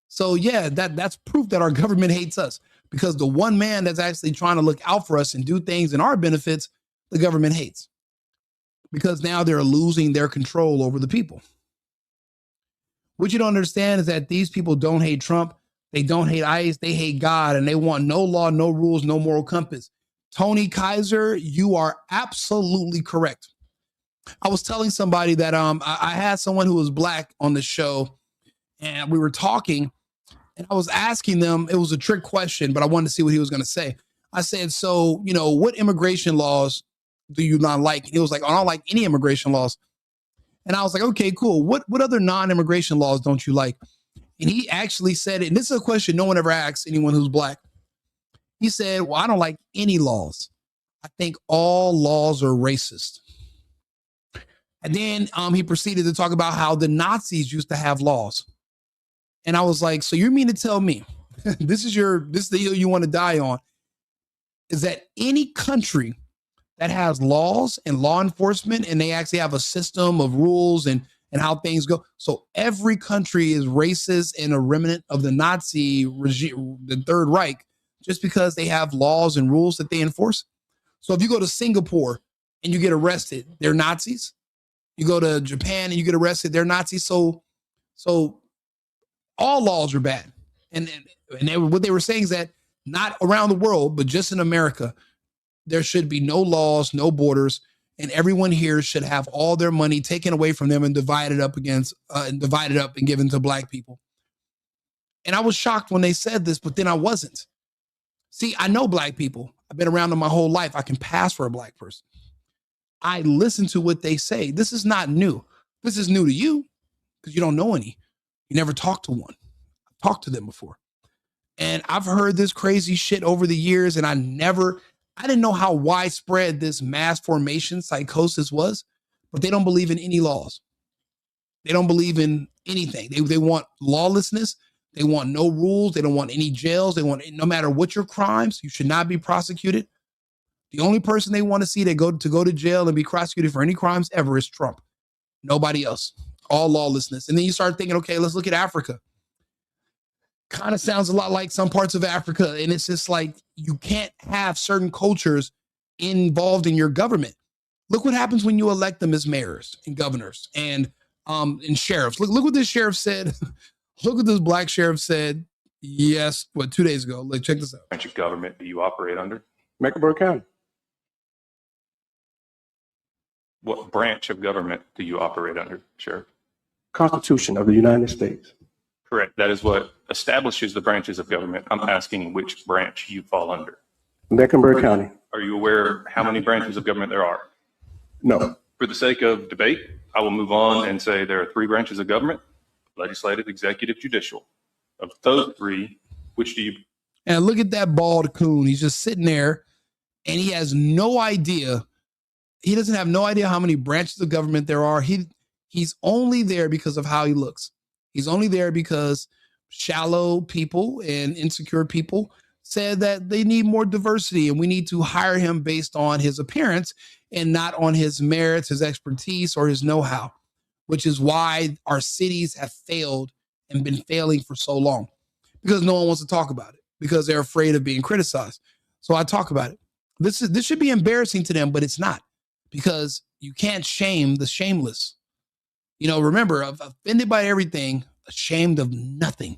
So yeah, that's proof that our government hates us, because the one man that's actually trying to look out for us and do things in our benefits, the government hates, because now they're losing their control over the people. What you don't understand is that these people don't hate Trump. They don't hate ICE. They hate God, and they want no law, no rules, no moral compass. Tony Kaiser, you are absolutely correct. I was telling somebody that I had someone who was black on the show, and we were talking, and I was asking them, it was a trick question, but I wanted to see what he was going to say. I said, so, what immigration laws do you not like? And he was like, I don't like any immigration laws. And I was like, okay, cool. What other non-immigration laws don't you like? And he actually said it, and this is a question no one ever asks anyone who's black. He said, well, I don't like any laws. I think all laws are racist. And then he proceeded to talk about how the Nazis used to have laws. And I was like, so you mean to tell me this is the hill you want to die on, is that any country that has laws and law enforcement, and they actually have a system of rules and how things go. So every country is racist and a remnant of the Nazi regime, the Third Reich, just because they have laws and rules that they enforce. So if you go to Singapore and you get arrested, they're Nazis. You go to Japan and you get arrested, they're Nazis. So all laws are bad. And what they were saying is that not around the world, but just in America, there should be no laws, no borders, and everyone here should have all their money taken away from them and divided up and given to black people. And I was shocked when they said this, but then I wasn't. See, I know black people. I've been around them my whole life. I can pass for a black person. I listen to what they say. This is not new. This is new to you because you don't know any. You never talked to one. I've talked to them before. And I've heard this crazy shit over the years, and I didn't know how widespread this mass formation psychosis was, but they don't believe in any laws. They don't believe in anything. They want lawlessness. They want no rules. They don't want any jails. They want, no matter what your crimes, you should not be prosecuted. The only person they want to see that go to jail and be prosecuted for any crimes ever is Trump. Nobody else. All lawlessness. And then you start thinking, okay, let's look at Africa. Kind of sounds a lot like some parts of Africa. And it's just like, you can't have certain cultures involved in your government. Look what happens when you elect them as mayors and governors and sheriffs. Look what this sheriff said. Look what this black sheriff said. Yes, 2 days ago. Like, check this out. Branch of government do you operate under? Mecklenburg County. What branch of government do you operate under, Sheriff? Constitution of the United States. Correct. That is what establishes the branches of government. I'm asking which branch you fall under. Mecklenburg County. Are you aware how many branches of government there are? No. For the sake of debate, I will move on and say there are 3 branches of government: legislative, executive, judicial. Of those 3, which do you? And look at that bald coon. He's just sitting there and he has no idea. He doesn't have no idea how many branches of government there are. He's only there because of how he looks. He's only there because shallow people and insecure people said that they need more diversity and we need to hire him based on his appearance and not on his merits, his expertise, or his know-how, which is why our cities have failed and been failing for so long, because no one wants to talk about it because they're afraid of being criticized. So I talk about it. This should be embarrassing to them, but it's not, because you can't shame the shameless. You know, remember, offended by everything, ashamed of nothing.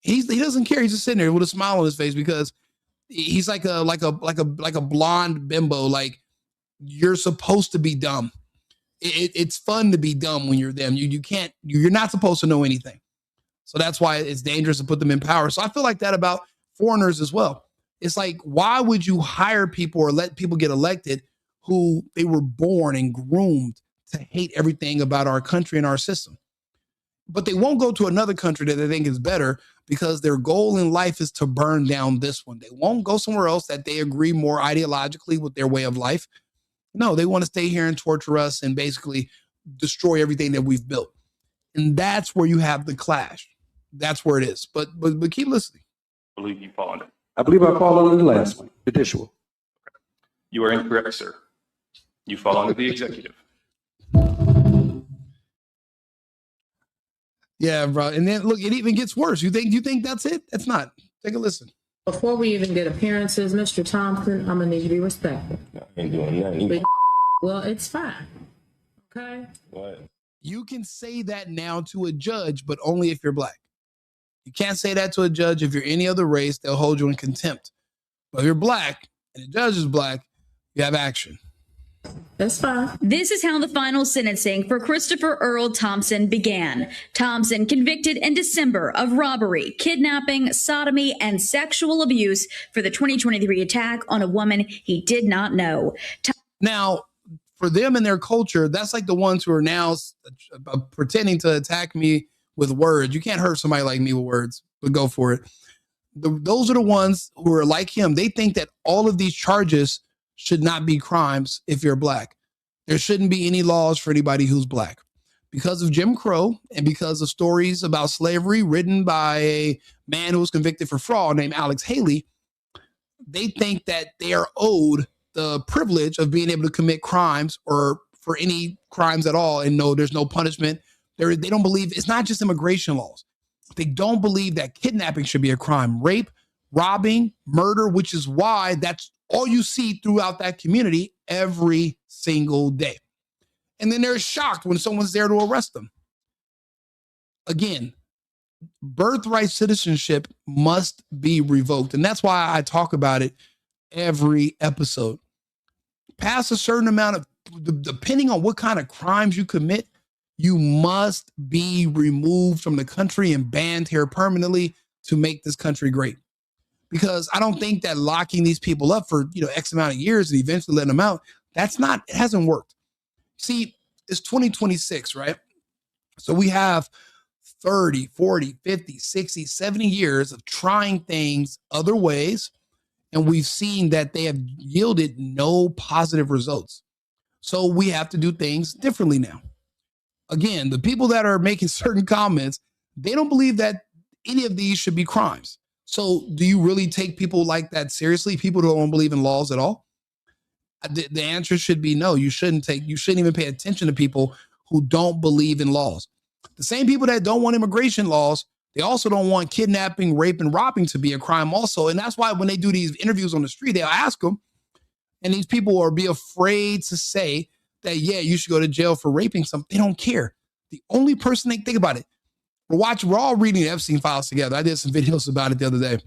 He doesn't care. He's just sitting there with a smile on his face because he's like a blonde bimbo. Like, you're supposed to be dumb. It's fun to be dumb when you're them. You're not supposed to know anything. So that's why it's dangerous to put them in power. So I feel like that about foreigners as well. It's like, why would you hire people or let people get elected who they were born and groomed to hate everything about our country and our system? But they won't go to another country that they think is better because their goal in life is to burn down this one. They won't go somewhere else that they agree more ideologically with their way of life. No, they want to stay here and torture us and basically destroy everything that we've built. And that's where you have the clash. That's where it is. But keep listening. I believe you fall under. I believe I fall under the last one, judicial. You are incorrect, sir. You fall under the executive. Yeah, bro. And then look, it even gets worse. You think that's it? That's not. Take a listen. Before we even get appearances, Mr. Thompson, I'm gonna need you to be respectful. I ain't doing nothing. Well, it's fine. Okay. What? You can say that now to a judge, but only if you're black. You can't say that to a judge if you're any other race. They'll hold you in contempt. But if you're black and the judge is black, you have action. That's fine. This is how the final sentencing for Christopher Earl Thompson began. Thompson convicted in December of robbery, kidnapping, sodomy, and sexual abuse for the 2023 attack on a woman he did not know. Now, for them and their culture, that's like the ones who are now pretending to attack me with words. You can't hurt somebody like me with words, but go for it. Those are the ones who are like him. They think that all of these charges should not be crimes if you're black. There shouldn't be any laws for anybody who's black. Because of Jim Crow and because of stories about slavery written by a man who was convicted for fraud named Alex Haley, they think that they are owed the privilege of being able to commit crimes or for any crimes at all. And no, there's no punishment. They don't believe, it's not just immigration laws. They don't believe that kidnapping should be a crime. Rape, robbing, murder, which is why that's all you see throughout that community every single day. And then they're shocked when someone's there to arrest them. Again, birthright citizenship must be revoked. And that's why I talk about it every episode. Past a certain amount of, depending on what kind of crimes you commit, you must be removed from the country and banned here permanently to make this country great. Because I don't think that locking these people up for, X amount of years and eventually letting them out, It hasn't worked. See, it's 2026, right? So we have 30, 40, 50, 60, 70 years of trying things other ways. And we've seen that they have yielded no positive results. So we have to do things differently now. Again, the people that are making certain comments, they don't believe that any of these should be crimes. So do you really take people like that seriously? People who don't believe in laws at all? The answer should be no. You shouldn't even pay attention to people who don't believe in laws. The same people that don't want immigration laws, they also don't want kidnapping, rape, and robbing to be a crime also. And that's why when they do these interviews on the street, they'll ask them, and these people will be afraid to say that, yeah, you should go to jail for raping something. They don't care. The only person they think about it. We're all reading the Epstein files together. I did some videos about it the other day.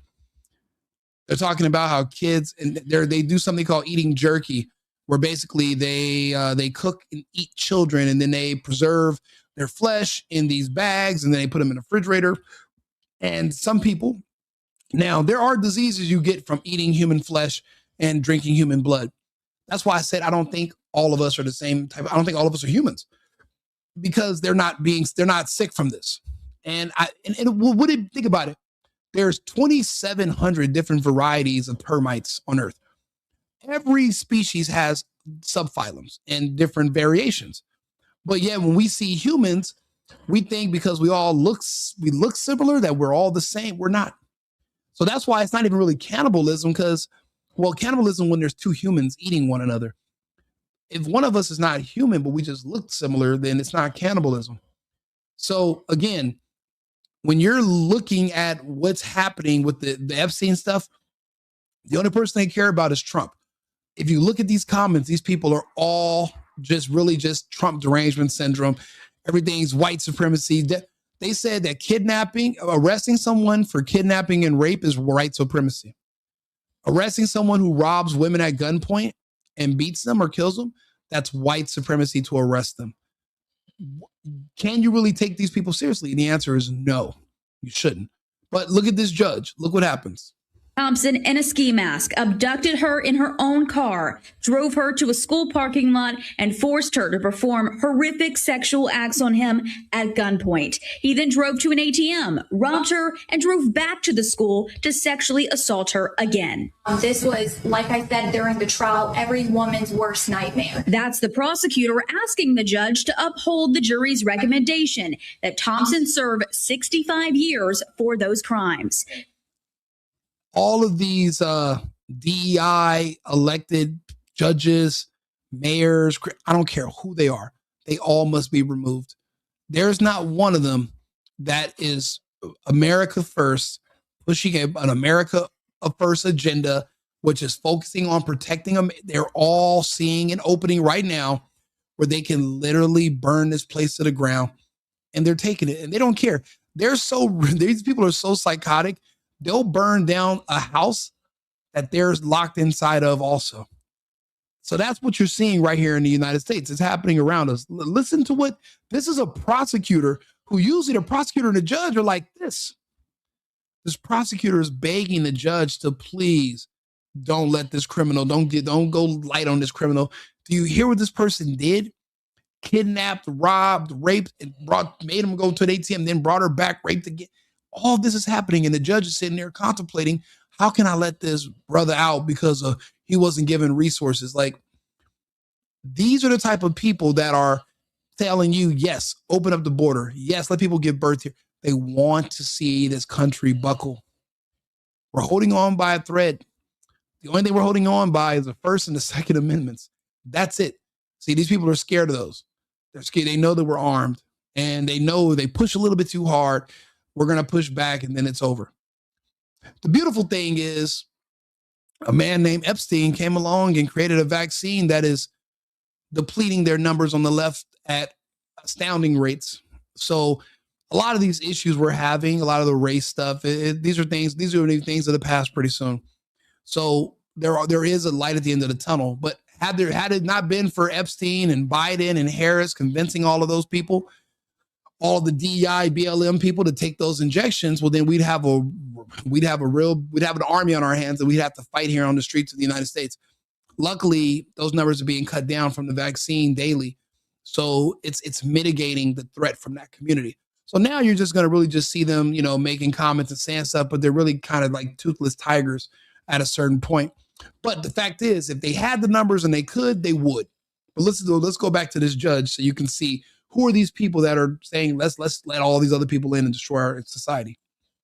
They're talking about how kids, and they do something called eating jerky, where basically they cook and eat children, and then they preserve their flesh in these bags, and then they put them in a refrigerator. And some people, now there are diseases you get from eating human flesh and drinking human blood. That's why I said I don't think all of us are the same type. I don't think all of us are humans, because they're not sick from this. And think about it. There's 2,700 different varieties of termites on Earth. Every species has subphylums and different variations. But yet when we see humans, we think because we look similar that we're all the same. We're not. So that's why it's not even really cannibalism, because, well, cannibalism when there's two humans eating one another. If one of us is not human, but we just look similar, then it's not cannibalism. So again, when you're looking at what's happening with the Epstein stuff, the only person they care about is Trump. If you look at these comments, these people are all just Trump derangement syndrome. Everything's white supremacy. They said that arresting someone for kidnapping and rape is white supremacy. Arresting someone who robs women at gunpoint and beats them or kills them, that's white supremacy to arrest them. Can you really take these people seriously? And the answer is no, you shouldn't. But look at this judge. Look what happens. Thompson, in a ski mask, abducted her in her own car, drove her to a school parking lot, and forced her to perform horrific sexual acts on him at gunpoint. He then drove to an ATM, robbed her, and drove back to the school to sexually assault her again. This was, like I said during the trial, every woman's worst nightmare. That's the prosecutor asking the judge to uphold the jury's recommendation that Thompson serve 65 years for those crimes. All of these DEI elected judges, mayors, I don't care who they are, they all must be removed. There's not one of them that is America first, pushing an America first agenda, which is focusing on protecting them. They're all seeing an opening right now where they can literally burn this place to the ground, and they're taking it and they don't care. These people are so psychotic. They'll burn down a house that they're locked inside of also. So that's what you're seeing right here in the United States. It's happening around us. Listen to this is a prosecutor who usually the prosecutor and the judge are like this. This prosecutor is begging the judge to please don't let this criminal, don't go light on this criminal. Do you hear what this person did? Kidnapped, robbed, raped, and made him go to an ATM, then brought her back, raped again. All of this is happening, and the judge is sitting there contemplating, how can I let this brother out because he wasn't given resources? Like, these are the type of people that are telling you, yes, open up the border. Yes, let people give birth here. They want to see this country buckle. We're holding on by a thread. The only thing we're holding on by is the First and the Second Amendments. That's it. See, these people are scared of those. They're scared. They know that we're armed, and they know they push a little bit too hard. We're going to push back, and then it's over. The beautiful thing is a man named Epstein came along and created a vaccine that is depleting their numbers on the left at astounding rates. So a lot of these issues we're having, a lot of the race stuff, these are things of the past pretty soon. So there is a light at the end of the tunnel. But had it not been for Epstein and Biden and Harris convincing all of those people, all the DEI, BLM people to take those injections, well, then we'd have an army on our hands that we'd have to fight here on the streets of the United States. Luckily, those numbers are being cut down from the vaccine daily. So it's mitigating the threat from that community. So now you're just going to really just see them, making comments and saying stuff, but they're really kind of like toothless tigers at a certain point. But the fact is, if they had the numbers and they could, they would. But let's go back to this judge so you can see who are these people that are saying, let's let all these other people in and destroy our society.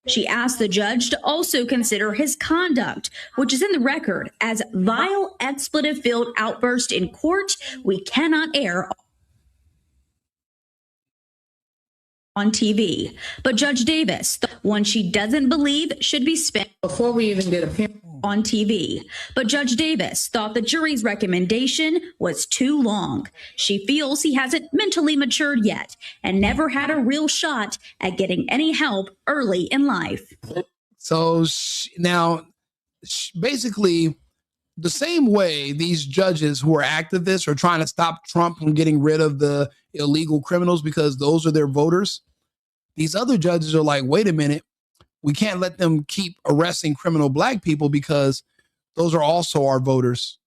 She asked the judge to also consider his conduct, which is in the record as vile, expletive-filled outburst in court we cannot air on TV. But Judge Davis, the one she doesn't believe should be spent Before we even get a on TV. But Judge Davis thought the jury's recommendation was too long. She feels he hasn't mentally matured yet and never had a real shot at getting any help early in life. So basically, the same way these judges who are activists are trying to stop Trump from getting rid of the illegal criminals because those are their voters, these other judges are like, wait a minute, we can't let them keep arresting criminal black people because those are also our voters.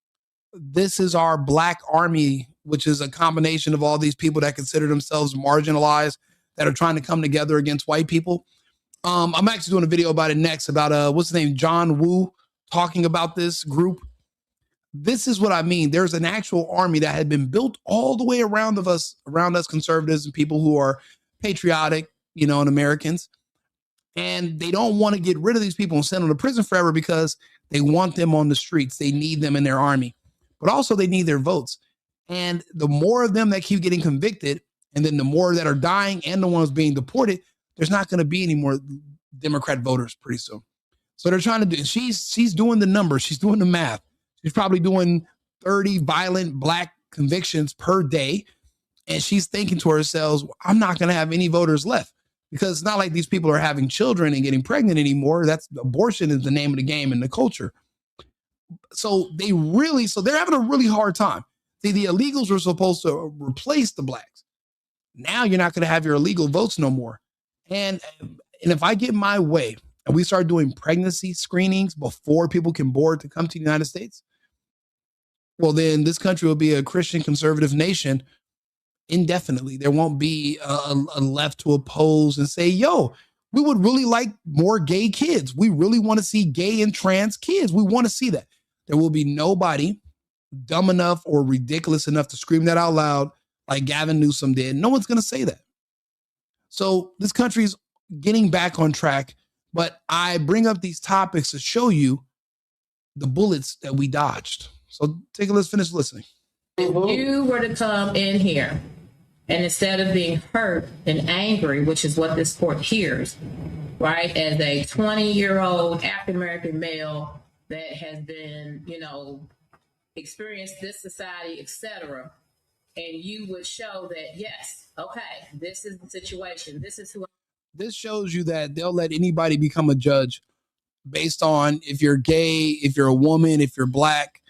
This is our black army, which is a combination of all these people that consider themselves marginalized, that are trying to come together against white people. I'm actually doing a video about it next, about what's his name, John Woo, talking about this group. This is what I mean. There's an actual army that had been built all the way around us conservatives and people who are patriotic, and Americans. And they don't want to get rid of these people and send them to prison forever because they want them on the streets. They need them in their army, but also they need their votes. And the more of them that keep getting convicted, and then the more that are dying and the ones being deported, there's not going to be any more Democrat voters pretty soon. So they're trying to do, she's doing the numbers. She's doing the math. She's probably doing 30 violent black convictions per day. And she's thinking to herself, I'm not going to have any voters left. Because it's not like these people are having children and getting pregnant anymore. Abortion is the name of the game in the culture. So they're having a really hard time. See, the illegals were supposed to replace the blacks. Now you're not going to have your illegal votes no more. And if I get my way and we start doing pregnancy screenings before people can board to come to the United States, well, then this country will be a Christian conservative nation indefinitely. There won't be a left to oppose and say, yo, we would really like more gay kids. We really want to see gay and trans kids. We want to see that. There will be nobody dumb enough or ridiculous enough to scream that out loud like Gavin Newsom did. No one's going to say that. So this country's getting back on track, but I bring up these topics to show you the bullets that we dodged. So let's finish listening. If you were to come in here and instead of being hurt and angry, which is what this court hears, right, as a 20-year-old African-American male that has been, experienced this society, etc., and you would show that, yes, okay, this is the situation. This is who. This shows you that they'll let anybody become a judge based on if you're gay, if you're a woman, if you're black.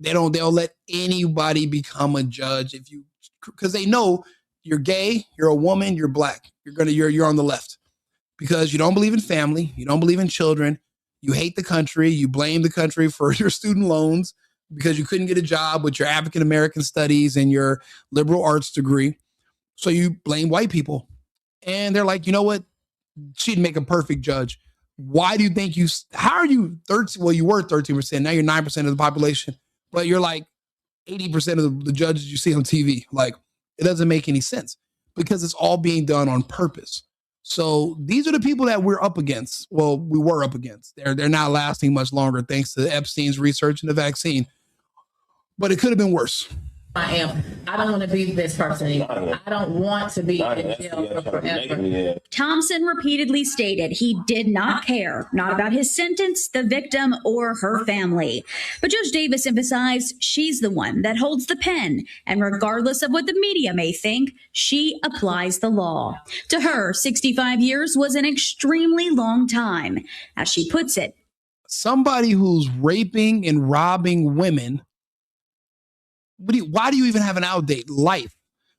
They'll let anybody become a judge because they know you're gay, you're a woman, you're black. You're on the left because you don't believe in family, you don't believe in children, you hate the country, you blame the country for your student loans because you couldn't get a job with your African American studies and your liberal arts degree. So you blame white people. And they're like, you know what? She'd make a perfect judge. Why do you think how are you 13? Well, you were 13%. Now you're 9% of the population. But you're like 80% of the judges you see on TV. Like, it doesn't make any sense because it's all being done on purpose. So these are the people that we're up against. Well, we were up against. They're not lasting much longer thanks to Epstein's research and the vaccine. But it could have been worse. I don't want to be this person anymore. I don't want to be in jail for forever. Thompson repeatedly stated he did not care, not about his sentence, the victim, or her family. But Judge Davis emphasized she's the one that holds the pen, and regardless of what the media may think, she applies the law. To her, 65 years was an extremely long time. As she puts it, somebody who's raping and robbing women, why do you even have an outdate life?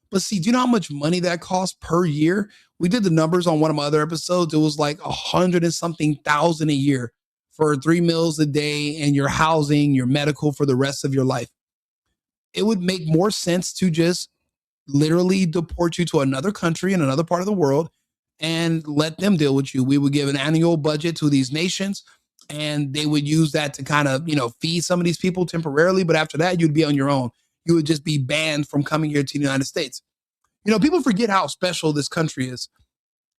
But see, do you know how much money that costs per year? We did the numbers on one of my other episodes. It was like 100 and something thousand a year for 3 meals a day and your housing, your medical for the rest of your life. It would make more sense to just literally deport you to another country in another part of the world and let them deal with you. We would give an annual budget to these nations, and they would use that to kind of, feed some of these people temporarily. But after that, you'd be on your own. You would just be banned from coming here to the United States. People forget how special this country is,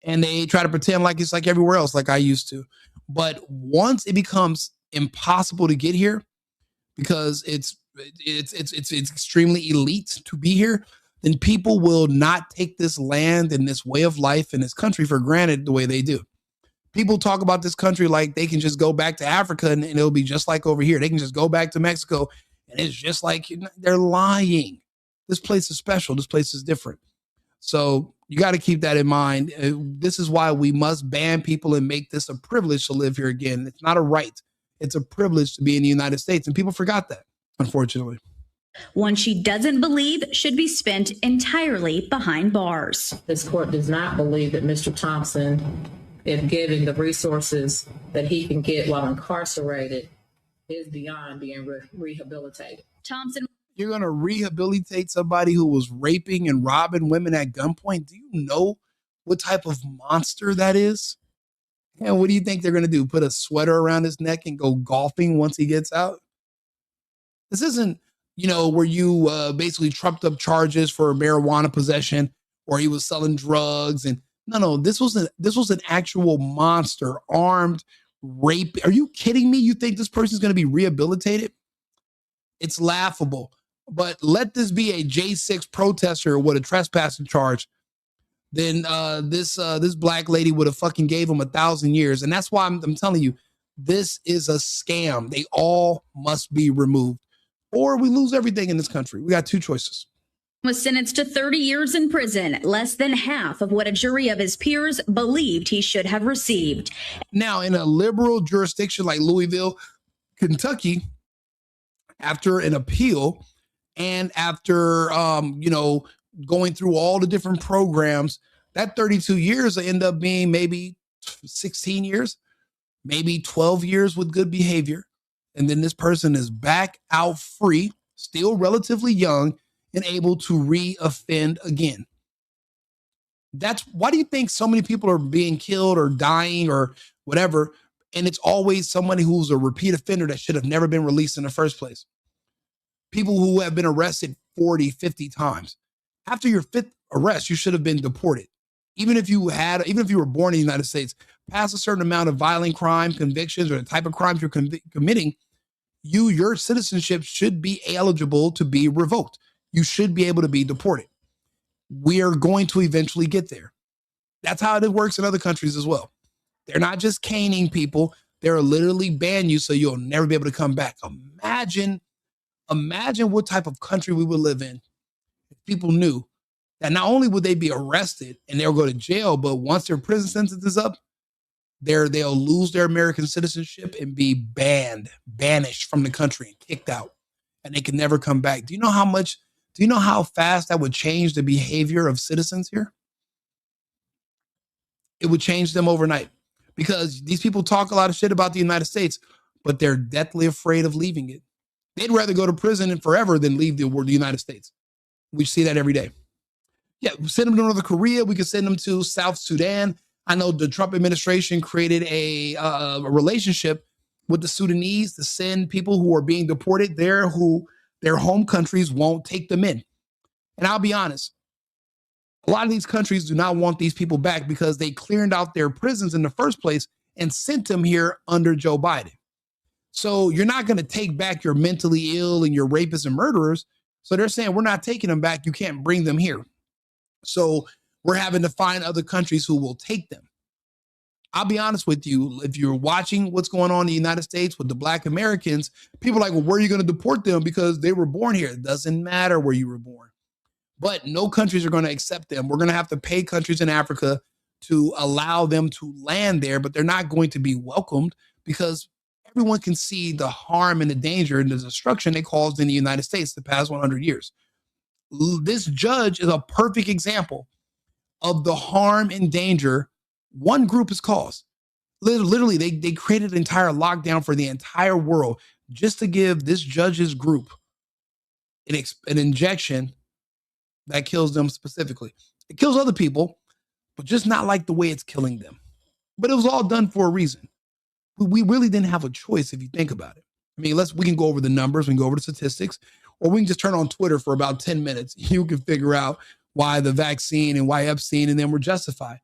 and they try to pretend like it's like everywhere else, like I used to. But once it becomes impossible to get here because it's extremely elite to be here, then people will not take this land and this way of life and this country for granted the way they do. People talk about this country like they can just go back to Africa and it'll be just like over here. They can just go back to Mexico and it's just like, they're lying. This place is special. This place is different. So you got to keep that in mind. This is why we must ban people and make this a privilege to live here again. It's not a right. It's a privilege to be in the United States. And people forgot that, unfortunately. One she doesn't believe should be spent entirely behind bars. This court does not believe that Mr. Thompson, if given the resources that he can get while incarcerated, is beyond being rehabilitated. Thompson. You're going to rehabilitate somebody who was raping and robbing women at gunpoint? Do you know what type of monster that is? And what do you think they're going to do? Put a sweater around his neck and go golfing once he gets out? This isn't, where you basically trumped up charges for marijuana possession or he was selling drugs. And no, this was an actual monster, armed, rape. Are you kidding me? You think this person's going to be rehabilitated? It's laughable. But let this be a J6 protester with a trespassing charge, then this black lady would have fucking gave him 1,000 years. And that's why I'm telling you, this is a scam. They all must be removed, or we lose everything in this country. We got two choices. Was sentenced to 30 years in prison, less than half of what a jury of his peers believed he should have received. Now, in a liberal jurisdiction like Louisville, Kentucky, after an appeal and after, going through all the different programs, that 32 years will end up being maybe 16 years, maybe 12 years with good behavior. And then this person is back out free, still relatively young, and able to re-offend again. That's why do you think so many people are being killed or dying or whatever? And it's always somebody who's a repeat offender that should have never been released in the first place. People who have been arrested 40, 50 times. After your fifth arrest, you should have been deported. Even if you were born in the United States, past a certain amount of violent crime convictions or the type of crimes you're committing, your citizenship should be eligible to be revoked. You should be able to be deported. We are going to eventually get there. That's how it works in other countries as well. They're not just caning people. They're literally ban you so you'll never be able to come back. Imagine what type of country we would live in if people knew that not only would they be arrested and they'll go to jail, but once their prison sentence is up, they'll lose their American citizenship and be banished from the country and kicked out, and they can never come back. Do you know how fast that would change the behavior of citizens here? It would change them overnight, because these people talk a lot of shit about the United States, but they're deathly afraid of leaving it. They'd rather go to prison and forever than leave the United States. We see that every day. Yeah, send them to North Korea. We could send them to South Sudan. I know the Trump administration created a relationship with the Sudanese to send people who are being deported there who their home countries won't take them in. And I'll be honest, a lot of these countries do not want these people back because they cleared out their prisons in the first place and sent them here under Joe Biden. So you're not going to take back your mentally ill and your rapists and murderers. So they're saying, we're not taking them back. You can't bring them here. So we're having to find other countries who will take them. I'll be honest with you. If you're watching what's going on in the United States with the Black Americans, people are like, well, where are you going to deport them because they were born here? It doesn't matter where you were born. But no countries are going to accept them. We're going to have to pay countries in Africa to allow them to land there, but they're not going to be welcomed because everyone can see the harm and the danger and the destruction they caused in the United States the past 100 years. This judge is a perfect example of the harm and danger one group has caused. Literally, they created an entire lockdown for the entire world just to give this judge's group an injection that kills them specifically. It kills other people, but just not like the way it's killing them. But it was all done for a reason. We really didn't have a choice if you think about it. I mean, we can go over the numbers, we can go over the statistics, or we can just turn on Twitter for about 10 minutes. You can figure out why the vaccine and why Epstein and them were justified.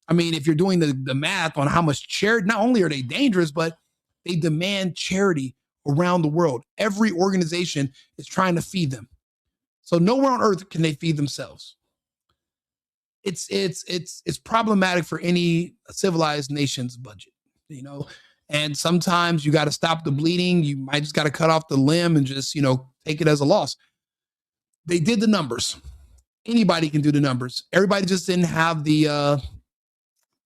I mean, if you're doing the math on how much charity, not only are they dangerous, but they demand charity around the world. Every organization is trying to feed them. So nowhere on earth can they feed themselves. It's problematic for any civilized nation's budget, you know. And sometimes you got to stop the bleeding. You might just got to cut off the limb and just, you know, take it as a loss. They did the numbers. Anybody can do the numbers. Everybody just didn't have the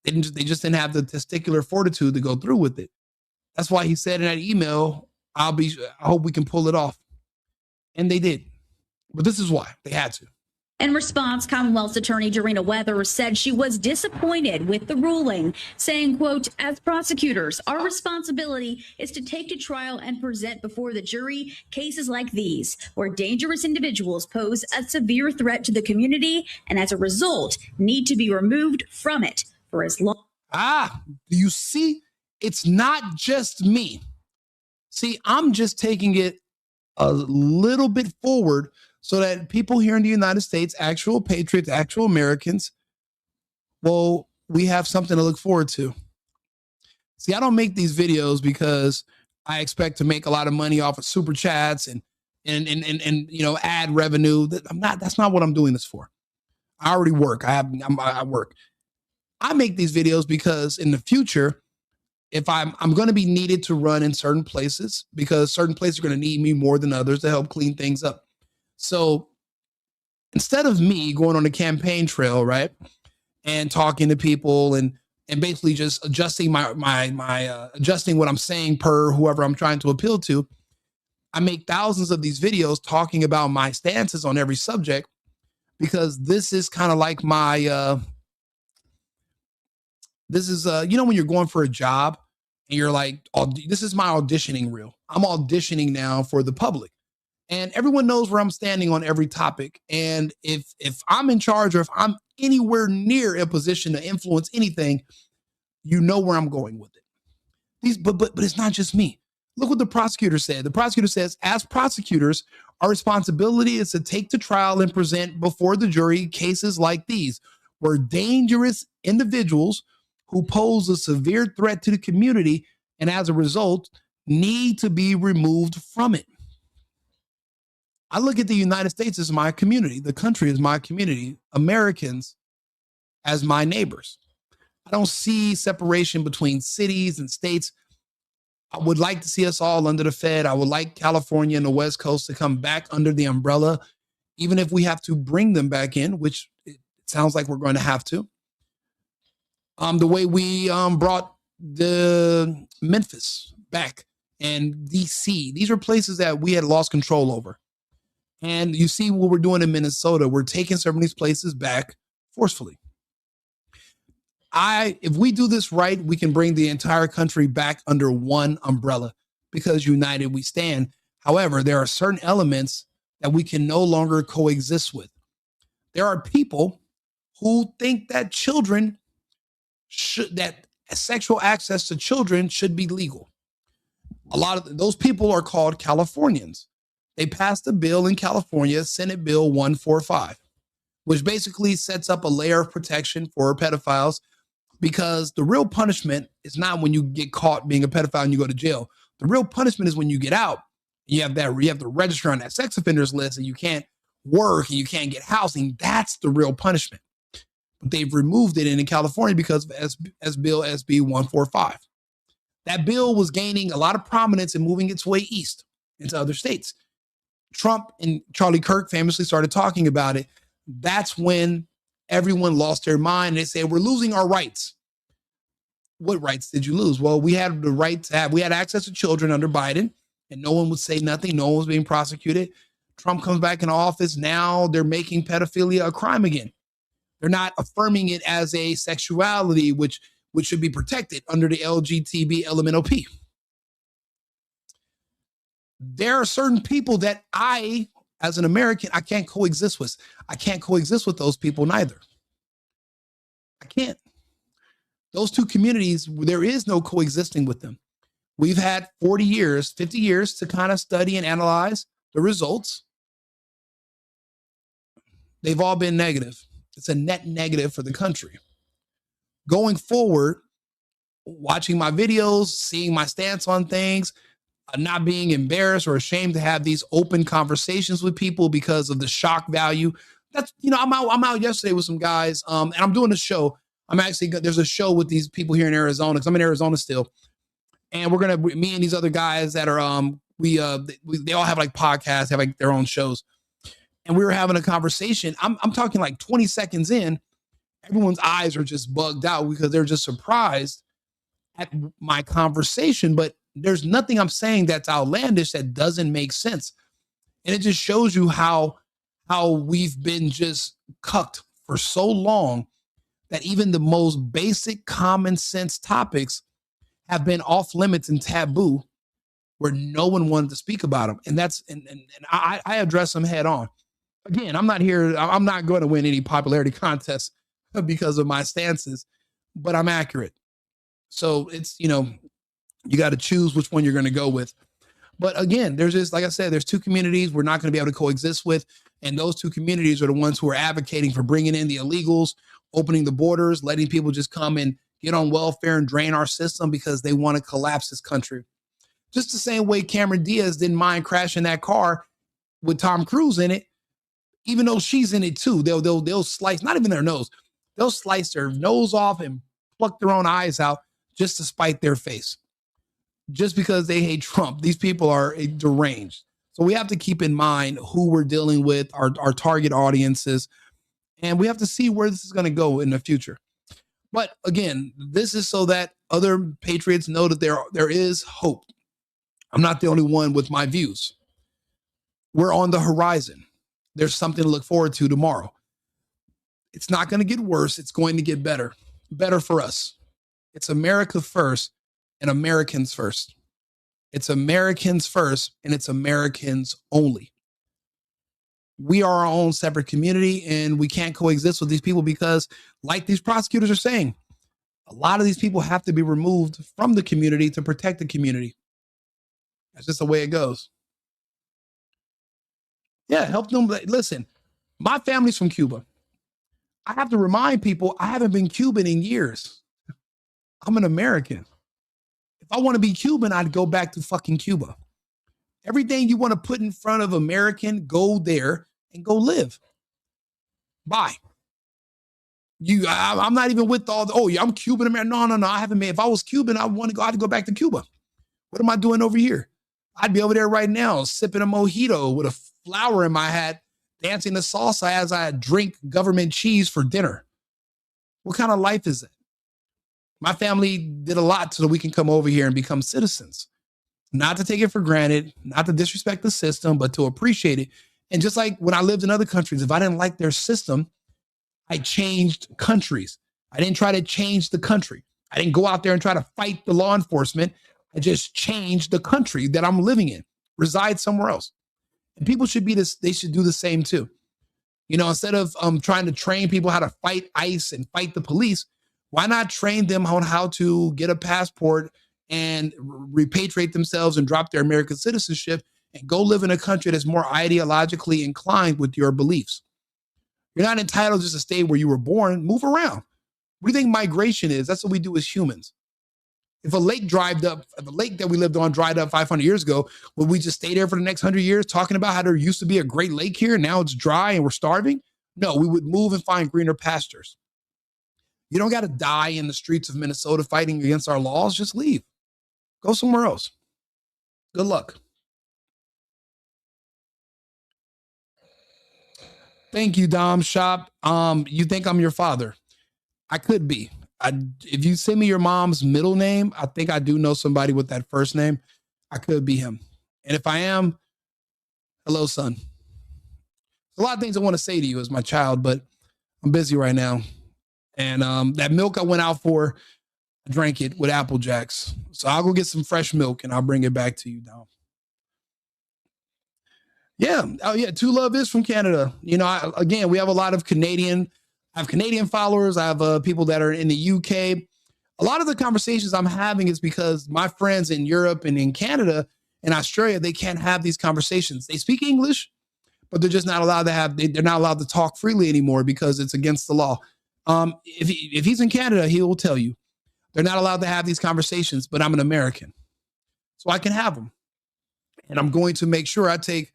they just didn't have the testicular fortitude to go through with it. That's why he said in that email, I hope we can pull it off. And they did. But this is why they had to. In response, Commonwealth's attorney Jarena Weathers said she was disappointed with the ruling, saying, quote, as prosecutors, our responsibility is to take to trial and present before the jury cases like these, where dangerous individuals pose a severe threat to the community and as a result need to be removed from it for as long. Do you see? It's not just me. See, I'm just taking it a little bit forward so that people here in the United States, actual patriots, actual Americans, well, we have something to look forward to. See, I don't make these videos because I expect to make a lot of money off of super chats and you know, ad revenue. That's not what I'm doing this for. I already work. I work. I make these videos because in the future, if I'm going to be needed to run in certain places, because certain places are going to need me more than others to help clean things up. So instead of me going on the campaign trail, right, and talking to people and basically just adjusting adjusting what I'm saying per whoever I'm trying to appeal to, I make thousands of these videos talking about my stances on every subject, because this is kind of like my you know, when you're going for a job and you're like, oh, this is my auditioning reel. I'm auditioning now for the public. And everyone knows where I'm standing on every topic. And if I'm in charge or if I'm anywhere near a position to influence anything, you know where I'm going with it. But it's not just me. Look what the prosecutor said. The prosecutor says, as prosecutors, our responsibility is to take to trial and present before the jury cases like these, where dangerous individuals who pose a severe threat to the community and as a result need to be removed from it. I look at the United States as my community. The country is my community. Americans as my neighbors. I don't see separation between cities and states. I would like to see us all under the Fed. I would like California and the West Coast to come back under the umbrella, even if we have to bring them back in, which it sounds like we're going to have to. The way we brought the Memphis back and DC. These are places that we had lost control over. And you see what we're doing in Minnesota. We're taking some of these places back forcefully. If we do this right, we can bring the entire country back under one umbrella, because united we stand. However, there are certain elements that we can no longer coexist with. There are people who think that that sexual access to children should be legal. A lot of those people are called Californians. They passed a bill in California, Senate Bill 145, which basically sets up a layer of protection for pedophiles, because the real punishment is not when you get caught being a pedophile and you go to jail. The real punishment is when you get out. You have to register on that sex offenders list, and you can't work and you can't get housing. That's the real punishment. But they've removed it in California because of Bill SB 145. That bill was gaining a lot of prominence and moving its way east into other states. Trump and Charlie Kirk famously started talking about it. That's when everyone lost their mind. They said, we're losing our rights. What rights did you lose? Well, we had the right to we had access to children under Biden, and no one would say nothing. No one was being prosecuted. Trump comes back in office. Now they're making pedophilia a crime again. They're not affirming it as a sexuality, which which should be protected under the LGTB LMNOP. There are certain people that I, as an American, I can't coexist with. I can't coexist with those people neither. I can't. Those two communities, there is no coexisting with them. We've had 40 years, 50 years to kind of study and analyze the results. They've all been negative. It's a net negative for the country. Going forward, watching my videos, seeing my stance on things, not being embarrassed or ashamed to have these open conversations with people because of the shock value. That's, I'm out yesterday with some guys, and I'm doing a show. There's a show with these people here in Arizona, because I'm in Arizona still. And me and these other guys that are, they all have like podcasts, have like their own shows. And we were having a conversation. I'm talking like 20 seconds in, everyone's eyes are just bugged out because they're just surprised at my conversation. But there's nothing I'm saying that's outlandish that doesn't make sense. And it just shows you how we've been just cucked for so long that even the most basic common sense topics have been off limits and taboo, where no one wanted to speak about them. And I address them head on. Again, I'm not going to win any popularity contests because of my stances, but I'm accurate. So it's, you got to choose which one you're going to go with. But again, there's just, like I said, there's two communities we're not going to be able to coexist with. And those two communities are the ones who are advocating for bringing in the illegals, opening the borders, letting people just come and get on welfare and drain our system because they want to collapse this country. Just the same way Cameron Diaz didn't mind crashing that car with Tom Cruise in it, even though she's in it too. They'll slice, not even their nose, they'll slice their nose off and pluck their own eyes out just to spite their face. Just because they hate Trump. These people are deranged. So we have to keep in mind who we're dealing with, our target audiences, and we have to see where this is going to go in the future. But again, this is so that other patriots know that there is hope. I'm not the only one with my views. We're on the horizon. There's something to look forward to tomorrow. It's not going to get worse. It's going to get better. Better for us. It's America first and Americans first. It's Americans first and it's Americans only. We are our own separate community and we can't coexist with these people because, like these prosecutors are saying, a lot of these people have to be removed from the community to protect the community. That's just the way it goes. Yeah, help them. Listen, my family's from Cuba. I have to remind people I haven't been Cuban in years. I'm an American. If I want to be Cuban, I'd go back to fucking Cuba. Everything you want to put in front of American, go there and go live. Bye. I'm not even with all the, I'm Cuban American. No. I haven't made, if I was Cuban, I'd go back to Cuba. What am I doing over here? I'd be over there right now, sipping a mojito with a flower in my hat, dancing the salsa as I drink government cheese for dinner. What kind of life is that? My family did a lot so that we can come over here and become citizens. Not to take it for granted, not to disrespect the system, but to appreciate it. And just like when I lived in other countries, if I didn't like their system, I changed countries. I didn't try to change the country. I didn't go out there and try to fight the law enforcement. I just changed the country that I'm living in, reside somewhere else. And people should be this, they should do the same too. Instead of trying to train people how to fight ICE and fight the police, why not train them on how to get a passport and repatriate themselves and drop their American citizenship and go live in a country that's more ideologically inclined with your beliefs? You're not entitled just to stay where you were born. Move around. What do you think migration is? That's what we do as humans. If a lake that we lived on dried up 500 years ago, would we just stay there for the next 100 years talking about how there used to be a great lake here and now it's dry and we're starving? No, we would move and find greener pastures. You don't got to die in the streets of Minnesota fighting against our laws. Just leave. Go somewhere else. Good luck. Thank you, Dom Shop. You think I'm your father? I could be. If you send me your mom's middle name, I think I do know somebody with that first name. I could be him. And if I am, hello, son. There's a lot of things I want to say to you as my child, but I'm busy right now. And that milk I went out for, I drank it with Apple Jacks. So I'll go get some fresh milk and I'll bring it back to you now. Yeah. Oh yeah. Two Love is from Canada. You know, again, we have a lot of I have Canadian followers. I have people that are in the UK. A lot of the conversations I'm having is because my friends in Europe and in Canada and Australia, they can't have these conversations. They speak English, but they're just not allowed to they're not allowed to talk freely anymore because it's against the law. If he's in Canada, he will tell you they're not allowed to have these conversations, but I'm an American, so I can have them. And I'm going to make sure I take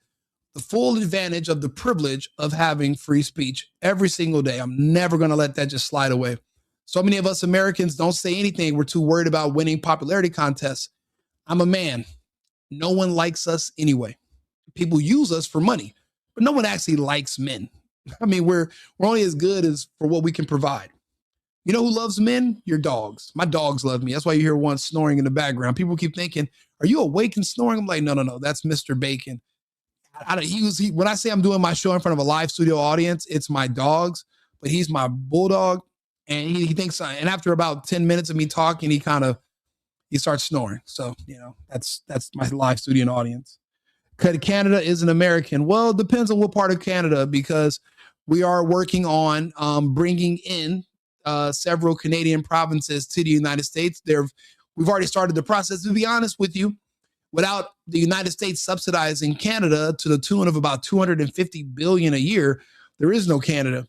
the full advantage of the privilege of having free speech every single day. I'm never going to let that just slide away. So many of us Americans don't say anything. We're too worried about winning popularity contests. I'm a man. No one likes us anyway. People use us for money, but no one actually likes men. I mean, we're only as good as for what we can provide. You know who loves men? Your dogs. My dogs love me. That's why you hear one snoring in the background. People keep thinking, are you awake and snoring? I'm like, no. That's Mr. Bacon. When I say I'm doing my show in front of a live studio audience, it's my dogs, but he's my bulldog. And he thinks, and after about 10 minutes of me talking, he starts snoring. So, you know, that's my live studio audience. Canada is an American. Well, it depends on what part of Canada, because we are working on bringing in several Canadian provinces to the United States. We've already started the process. To be honest with you, without the United States subsidizing Canada to the tune of about $250 billion a year, there is no Canada.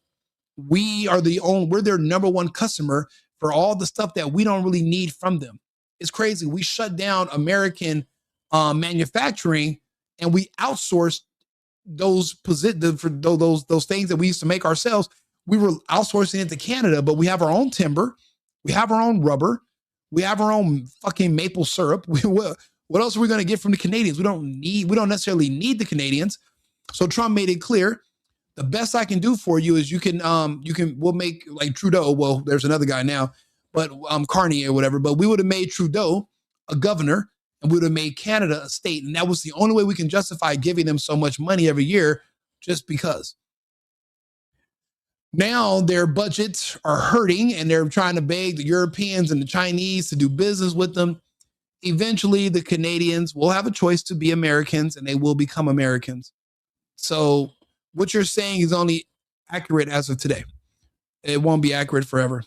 We're their number one customer for all the stuff that we don't really need from them. It's crazy. We shut down American manufacturing and we outsourced those things that we used to make ourselves. We were outsourcing it to Canada, but we have our own timber, we have our own rubber, we have our own fucking maple syrup. What else are we going to get from the Canadians? We don't necessarily need the Canadians. So Trump made it clear, the best I can do for you is we'll make like Trudeau. Well, there's another guy now, but Carney or whatever, but we would have made Trudeau a governor and we would have made Canada a state. And that was the only way we can justify giving them so much money every year, just because. Now their budgets are hurting and they're trying to beg the Europeans and the Chinese to do business with them. Eventually the Canadians will have a choice to be Americans and they will become Americans. So what you're saying is only accurate as of today. It won't be accurate forever.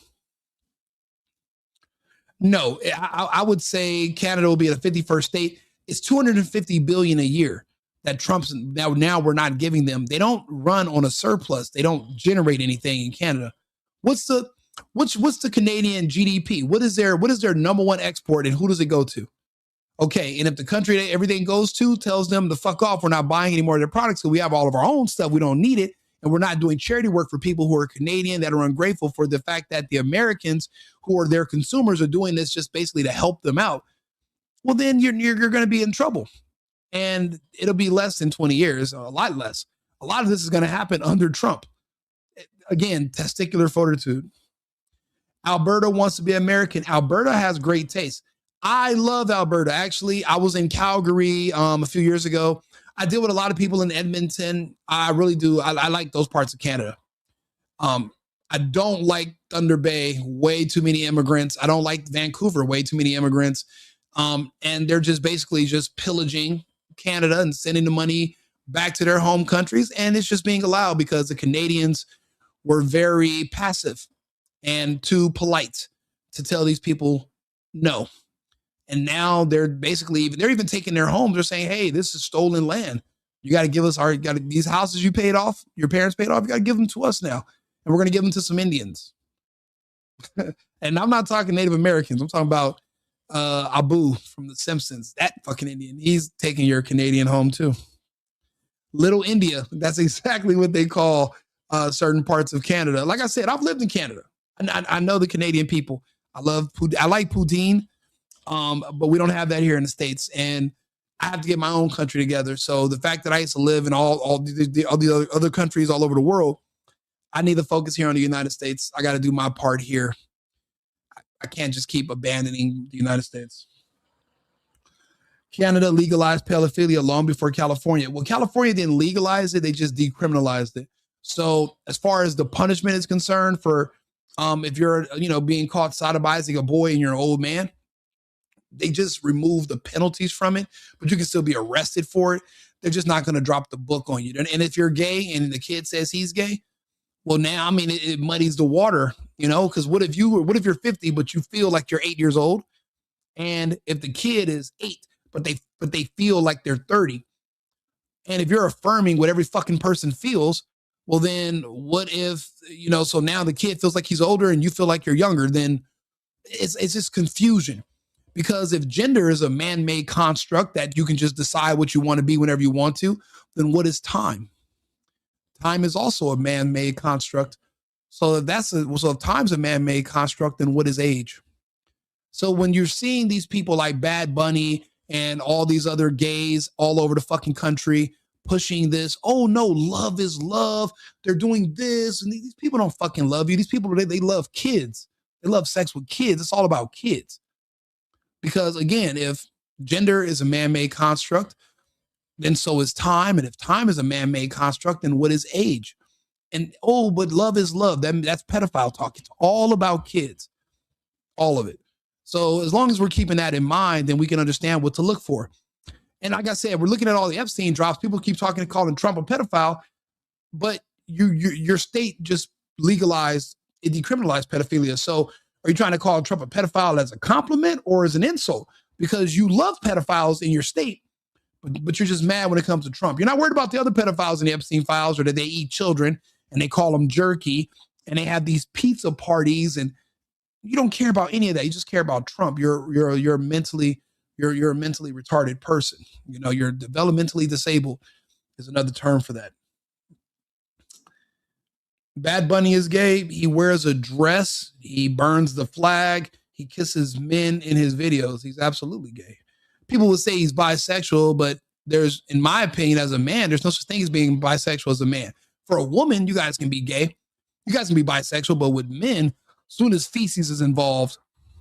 No, I would say Canada will be at a 51st state. It's $250 billion a year that Trump's now we're not giving them. They don't run on a surplus. They don't generate anything in Canada. What's the Canadian GDP? What is their number one export and who does it go to? Okay, and if the country that everything goes to tells them to fuck off, we're not buying any more of their products because we have all of our own stuff, we don't need it, and we're not doing charity work for people who are Canadian that are ungrateful for the fact that the Americans who are their consumers are doing this just basically to help them out, well, then you're going to be in trouble. And it'll be less than 20 years, a lot less. A lot of this is going to happen under Trump. Again, testicular fortitude. Alberta wants to be American. Alberta has great taste. I love Alberta. Actually, I was in Calgary a few years ago. I deal with a lot of people in Edmonton. I really do. I like those parts of Canada. I don't like Thunder Bay. Way too many immigrants. I don't like Vancouver. Way too many immigrants. And they're just basically just pillaging Canada and sending the money back to their home countries. And it's just being allowed because the Canadians were very passive and too polite to tell these people no. And now they're even taking their homes. They're saying, hey, this is stolen land. You got to give us these houses you paid off, your parents paid off. You got to give them to us now. And we're going to give them to some Indians. And I'm not talking Native Americans. I'm talking about Abu from The Simpsons, that fucking Indian. He's taking your Canadian home too. Little India. That's exactly what they call certain parts of Canada. Like I said, I've lived in Canada. I know the Canadian people. I like poutine. But we don't have that here in the States, and I have to get my own country together. So the fact that I used to live in all the other countries all over the world, I need to focus here on the United States. I got to do my part here. I can't just keep abandoning the United States. Canada legalized pedophilia long before California. Well, California didn't legalize it. They just decriminalized it. So as far as the punishment is concerned for If you're, being caught sodomizing a boy and you're an old man, they just remove the penalties from it, but you can still be arrested for it. They're just not going to drop the book on you. And if you're gay and the kid says he's gay, well, now, I mean, it muddies the water, because what if you're 50, but you feel like you're 8 years old? And if the kid is 8, but they feel like they're 30. And if you're affirming what every fucking person feels, well, then what if, so now the kid feels like he's older and you feel like you're younger, then it's just confusion. Because if gender is a man-made construct that you can just decide what you want to be whenever you want to, then what is time? Time is also a man-made construct. So if time's a man-made construct, then what is age? So when you're seeing these people like Bad Bunny and all these other gays all over the fucking country pushing this, oh no, love is love, they're doing this, and these people don't fucking love you. These people, they love kids. They love sex with kids. It's all about kids. Because again, if gender is a man-made construct, then so is time. And if time is a man-made construct, then what is age? And but love is love. That's pedophile talk. It's all about kids. All of it. So as long as we're keeping that in mind, then we can understand what to look for. And like I said, we're looking at all the Epstein drops. People keep calling Trump a pedophile, but your state just decriminalized pedophilia. So are you trying to call Trump a pedophile as a compliment or as an insult? Because you love pedophiles in your state, but you're just mad when it comes to Trump. You're not worried about the other pedophiles in the Epstein files, or that they eat children and they call them jerky and they have these pizza parties, and you don't care about any of that. You just care about Trump. You're a mentally retarded person. You're developmentally disabled is another term for that. Bad Bunny is gay. He wears a dress. He burns the flag. He kisses men in his videos. He's absolutely gay. People would say he's bisexual, but in my opinion, as a man, there's no such thing as being bisexual as a man. For a woman, you guys can be gay. You guys can be bisexual, but with men, as soon as feces is involved,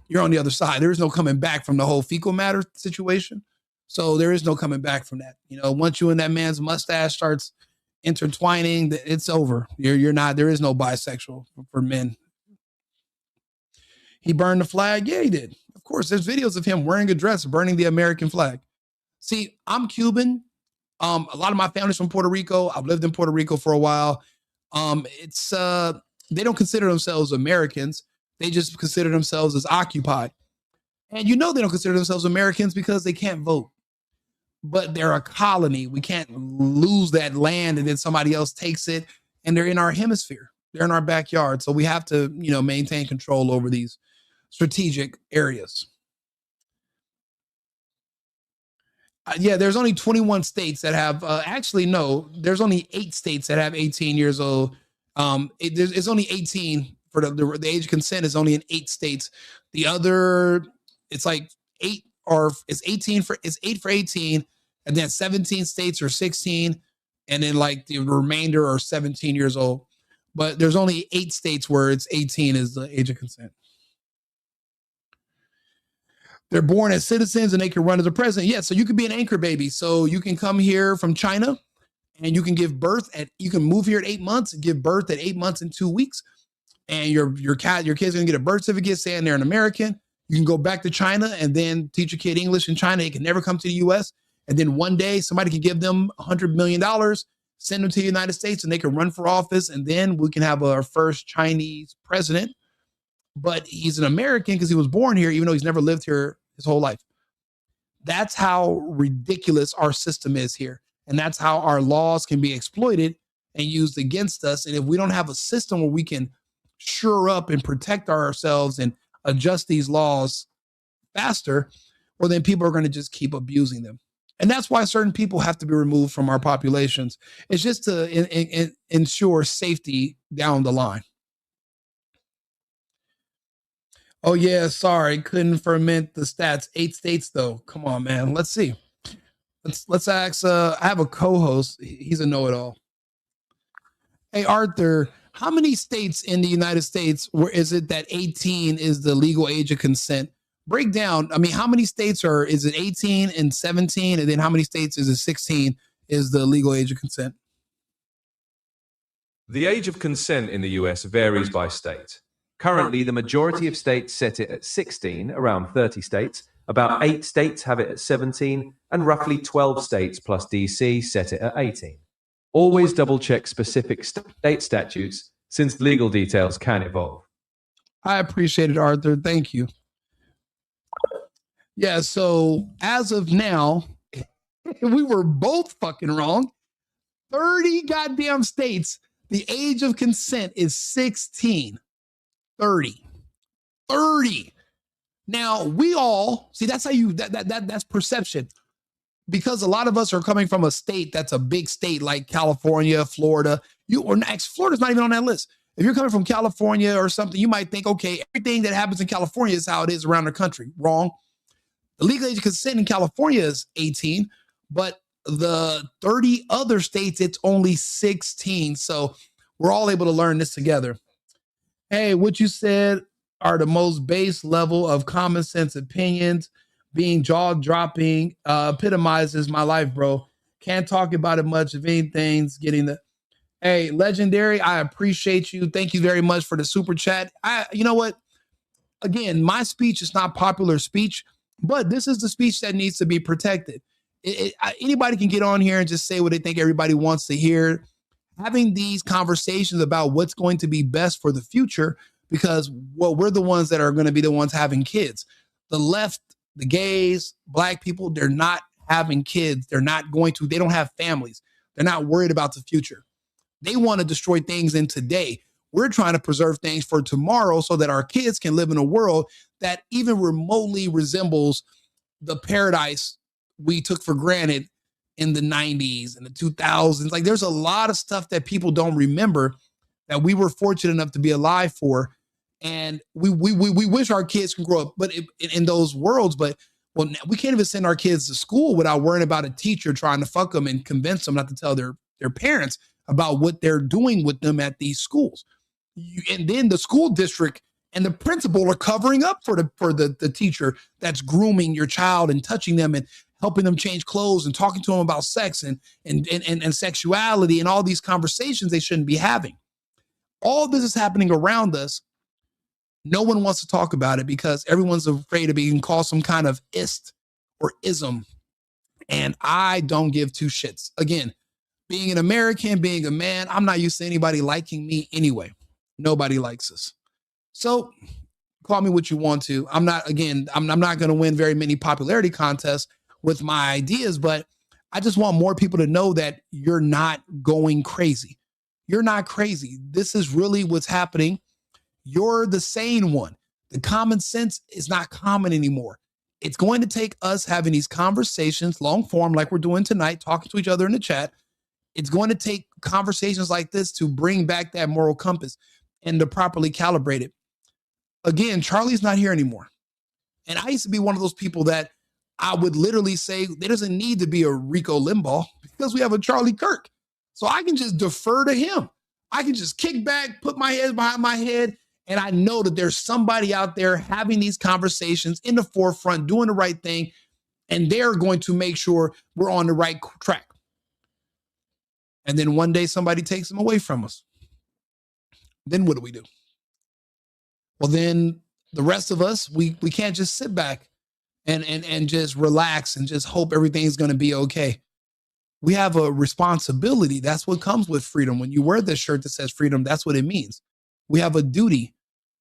you're on the other side. There is no coming back from the whole fecal matter situation. So there is no coming back from that. Once you and that man's mustache starts intertwining, it's over. You're not, there is no bisexual for men. He burned the flag. Yeah, he did. Of course, there's videos of him wearing a dress, burning the American flag. See, I'm Cuban. A lot of my family's from Puerto Rico. I've lived in Puerto Rico for a while. They don't consider themselves Americans. They just consider themselves as occupied. And they don't consider themselves Americans because they can't vote. But they're a colony. We can't lose that land and then somebody else takes it, and they're in our hemisphere. They're in our backyard. So we have to, maintain control over these strategic areas. There's only 21 states that have, there's only 8 states that have 18 years old. It's only 18 for the age of consent is only in 8 states. The other, it's like 8 or it's 8 for 18, and then 17 states are 16, and then like the remainder are 17 years old. But there's only 8 states where it's 18 is the age of consent. They're born as citizens and they can run as a president. Yeah, so you can be an anchor baby. So you can come here from China and you can give birth you can move here at 8 months and give birth at 8 months and 2 weeks. And your kid's gonna get a birth certificate saying they're an American. You can go back to China and then teach your kid English in China. They can never come to the US. And then one day somebody can give them $100 million, send them to the United States, and they can run for office. And then we can have our first Chinese president. But he's an American because he was born here, even though he's never lived here his whole life. That's how ridiculous our system is here. And that's how our laws can be exploited and used against us. And if we don't have a system where we can shore up and protect ourselves and adjust these laws faster, well, then people are going to just keep abusing them. And that's why certain people have to be removed from our populations. It's just to ensure safety down the line. Oh, yeah, sorry. Couldn't ferment the stats. 8 states, though. Come on, man. Let's see. Let's ask. I have a co-host. He's a know-it-all. Hey, Arthur, how many states in the United States is it that 18 is the legal age of consent? Break down. I mean, how many states is it 18 and 17? And then how many states is it 16 is the legal age of consent? The age of consent in the US varies by state. Currently, the majority of states set it at 16, around 30 states. About 8 states have it at 17, and roughly 12 states plus DC set it at 18. Always double check specific state statutes, since legal details can evolve. I appreciate it, Arthur. Thank you. Yeah, so as of now, we were both fucking wrong. 30 goddamn states, the age of consent is 16. 30. Now, we all, see, that's how you, that's perception. Because a lot of us are coming from a state that's a big state like California, Florida. Florida's not even on that list. If you're coming from California or something, you might think, okay, everything that happens in California is how it is around the country. Wrong. The legal age of consent in California is 18, but the 30 other states, it's only 16. So we're all able to learn this together. Hey, what you said are the most base level of common sense opinions. Being jaw-dropping epitomizes my life, bro. Can't talk about it much if anything's getting the... Hey, Legendary, I appreciate you. Thank you very much for the super chat. You know what? Again, my speech is not popular speech, but this is the speech that needs to be protected. Anybody can get on here and just say what they think everybody wants to hear. Having these conversations about what's going to be best for the future, because, well, we're the ones that are going to be the ones having kids. The left, the gays, black people, they're not having kids. They don't have families. They're not worried about the future. They want to destroy things in today. We're trying to preserve things for tomorrow so that our kids can live in a world that even remotely resembles the paradise we took for granted in the 90s and the 2000s. Like, there's a lot of stuff that people don't remember that we were fortunate enough to be alive for. And we wish our kids can grow up but in those worlds. But, well, we can't even send our kids to school without worrying about a teacher trying to fuck them and convince them not to tell their parents about what they're doing with them at these schools. And then the school district and the principal are covering up for the teacher that's grooming your child and touching them and helping them change clothes and talking to them about sex and sexuality and all these conversations they shouldn't be having. All this is happening around us. No one wants to talk about it because everyone's afraid of being called some kind of ist or ism. And I don't give two shits. Again, being an American, being a man, I'm not used to anybody liking me anyway. Nobody likes us. So call me what you want to. I'm not going to win very many popularity contests with my ideas, but I just want more people to know that you're not going crazy. You're not crazy. This is really what's happening. You're the sane one. The common sense is not common anymore. It's going to take us having these conversations, long form, like we're doing tonight, talking to each other in the chat. It's going to take conversations like this to bring back that moral compass and to properly calibrate it. Again, Charlie's not here anymore. And I used to be one of those people that I would literally say there doesn't need to be a Rico Limbaugh because we have a Charlie Kirk. So I can just defer to him. I can just kick back, put my head behind my head, and I know that there's somebody out there having these conversations in the forefront, doing the right thing, and they're going to make sure we're on the right track. And then one day somebody takes them away from us. Then what do? Well, then the rest of us, we can't just sit back and just relax and just hope everything's going to be okay. We have a responsibility. That's what comes with freedom. When you wear this shirt that says freedom, that's what it means. We have a duty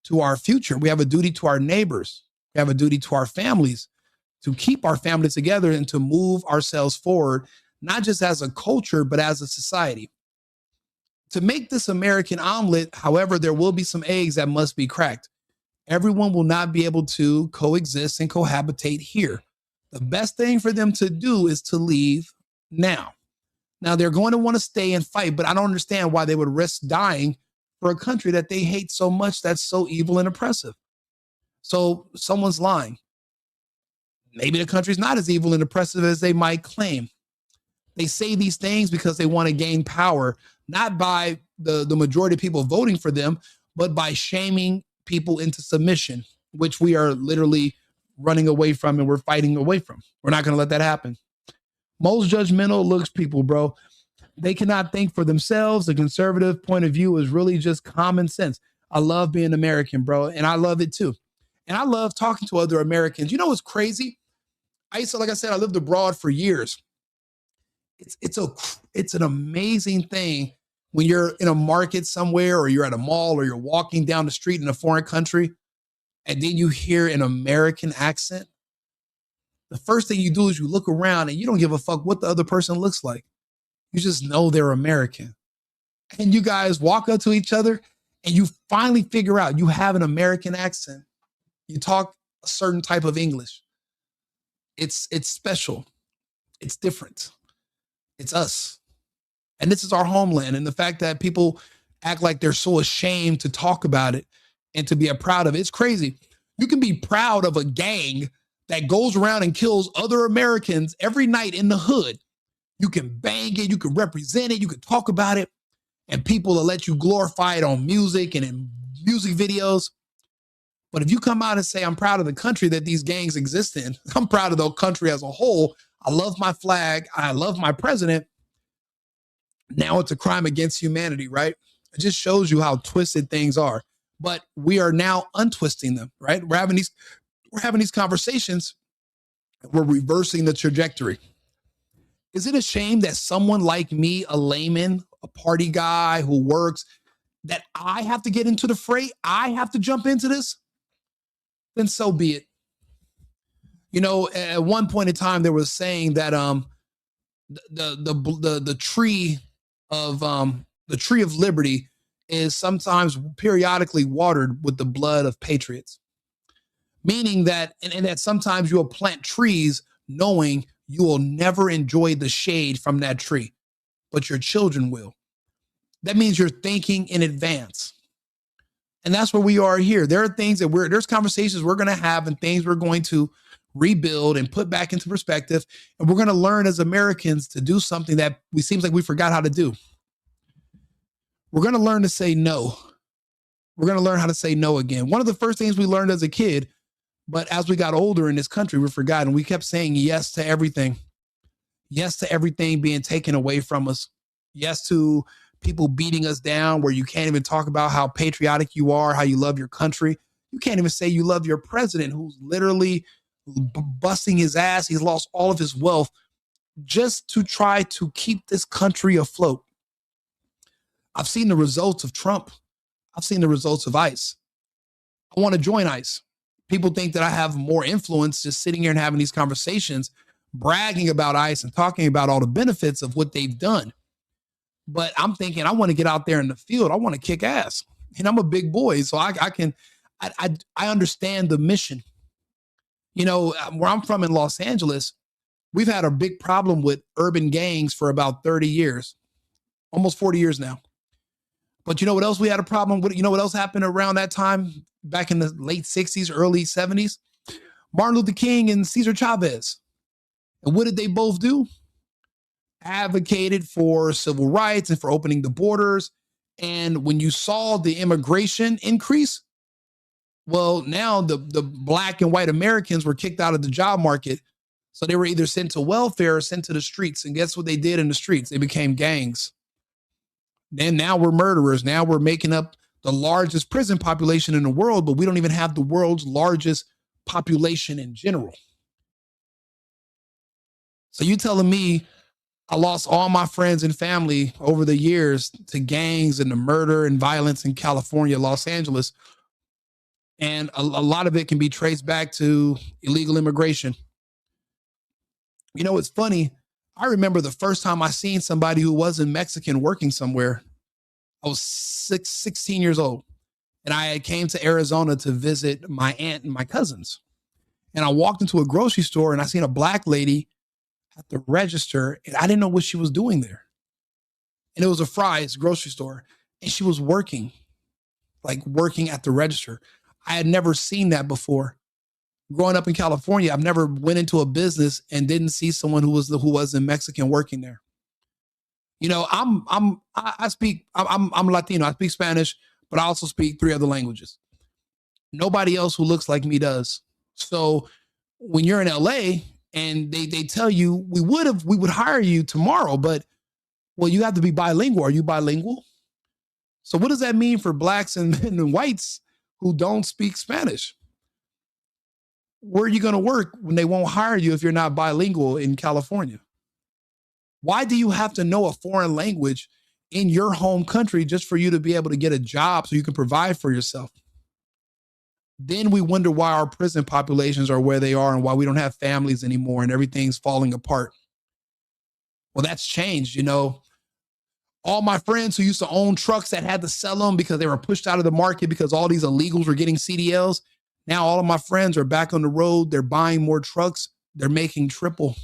to our future. We have a duty to our neighbors. We have a duty to our families to keep our families together and to move ourselves forward, not just as a culture, but as a society. To make this American omelet, however, there will be some eggs that must be cracked. Everyone will not be able to coexist and cohabitate here. The best thing for them to do is to leave now. Now, they're going to want to stay and fight, but I don't understand why they would risk dying for a country that they hate so much that's so evil and oppressive. So someone's lying. Maybe the country's not as evil and oppressive as they might claim. They say these things because they want to gain power, not by the majority of people voting for them, but by shaming people into submission, which we are literally running away from and we're fighting away from. We're not going to let that happen. Most judgmental looks people, bro. They cannot think for themselves. The conservative point of view is really just common sense. I love being American, bro. And I love it too. And I love talking to other Americans. You know what's crazy? Like I said, I lived abroad for years. It's an amazing thing when you're in a market somewhere or you're at a mall or you're walking down the street in a foreign country and then you hear an American accent. The first thing you do is you look around and you don't give a fuck what the other person looks like. You just know they're American. And you guys walk up to each other and you finally figure out you have an American accent. You talk a certain type of English. It's special. It's different. It's us. And this is our homeland. And the fact that people act like they're so ashamed to talk about it and to be proud of it, it's crazy. You can be proud of a gang that goes around and kills other Americans every night in the hood. You can bang it, you can represent it, you can talk about it, and people will let you glorify it on music and in music videos. But if you come out and say, I'm proud of the country that these gangs exist in, I'm proud of the country as a whole, I love my flag, I love my president, now it's a crime against humanity, right? It just shows you how twisted things are. But we are now untwisting them, right? We're having these conversations, we're reversing the trajectory. Is it a shame that someone like me, a layman, a party guy who works, that I have to get into the fray? I have to jump into this? Then so be it. You know, at one point in time, there was saying that the tree of liberty is sometimes periodically watered with the blood of patriots, meaning that and that sometimes you will plant trees knowing you will never enjoy the shade from that tree, but your children will. That means you're thinking in advance. And that's where we are here. There are things that there's conversations we're going to have and things we're going to rebuild and put back into perspective. And we're going to learn as Americans to do something that seems like we forgot how to do. We're going to learn to say no. We're going to learn how to say no again. One of the first things we learned as a kid, but as we got older in this country, we forgot, and we kept saying yes to everything. Yes to everything being taken away from us. Yes to people beating us down where you can't even talk about how patriotic you are, how you love your country. You can't even say you love your president who's literally busting his ass. He's lost all of his wealth just to try to keep this country afloat. I've seen the results of Trump. I've seen the results of ICE. I want to join ICE. People think that I have more influence just sitting here and having these conversations, bragging about ICE and talking about all the benefits of what they've done. But I'm thinking I want to get out there in the field. I want to kick ass. And I'm a big boy, so I understand the mission. You know, where I'm from in Los Angeles, we've had a big problem with urban gangs for about 30 years, almost 40 years now. But you know what else we had a problem with? You know what else happened around that time, back in the late 60s, early 70s? Martin Luther King and Cesar Chavez. And what did they both do? Advocated for civil rights and for opening the borders. And when you saw the immigration increase, well, now the black and white Americans were kicked out of the job market. So they were either sent to welfare or sent to the streets. And guess what they did in the streets? They became gangs. Then now we're murderers. Now we're making up the largest prison population in the world, but we don't even have the world's largest population in general. So you telling me I lost all my friends and family over the years to gangs and the murder and violence in California, Los Angeles. And a lot of it can be traced back to illegal immigration. You know, it's funny. I remember the first time I seen somebody who wasn't Mexican working somewhere. I was 16 years old. And I came to Arizona to visit my aunt and my cousins. And I walked into a grocery store and I seen a black lady at the register, and I didn't know what she was doing there. And it was a Fry's grocery store, and she was working at the register. I had never seen that before. Growing up in California, I've never went into a business and didn't see someone who wasn't Mexican working there. You know, I'm Latino. I speak Spanish, but I also speak 3 other languages. Nobody else who looks like me does. So when you're in LA, and they tell you we would hire you tomorrow, but well, you have to be bilingual. Are you bilingual? So what does that mean for blacks and whites who don't speak Spanish? Where are you going to work when they won't hire you if you're not bilingual in California? Why do you have to know a foreign language in your home country just for you to be able to get a job so you can provide for yourself? Then we wonder why our prison populations are where they are and why we don't have families anymore and everything's falling apart. Well, that's changed, you know. All my friends who used to own trucks that had to sell them because they were pushed out of the market because all these illegals were getting CDLs. Now all of my friends are back on the road. They're buying more trucks. They're making triple.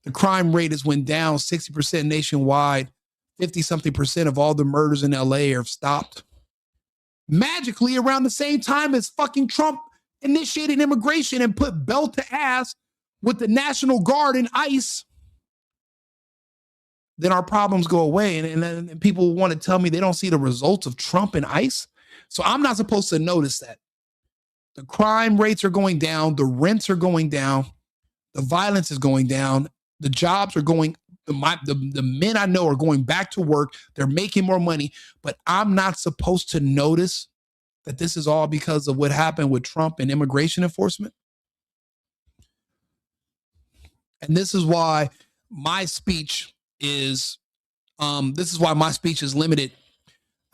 The crime rate has went down 60% nationwide. 50-something% of all the murders in LA have stopped. Magically, around the same time as fucking Trump initiated immigration and put belt to ass with the National Guard and ICE, then our problems go away. And people want to tell me they don't see the results of Trump and ICE. So I'm not supposed to notice that. The crime rates are going down. The rents are going down. The violence is going down. The jobs are going, the men I know are going back to work. They're making more money, but I'm not supposed to notice that this is all because of what happened with Trump and immigration enforcement. And this is why my speech is, limited.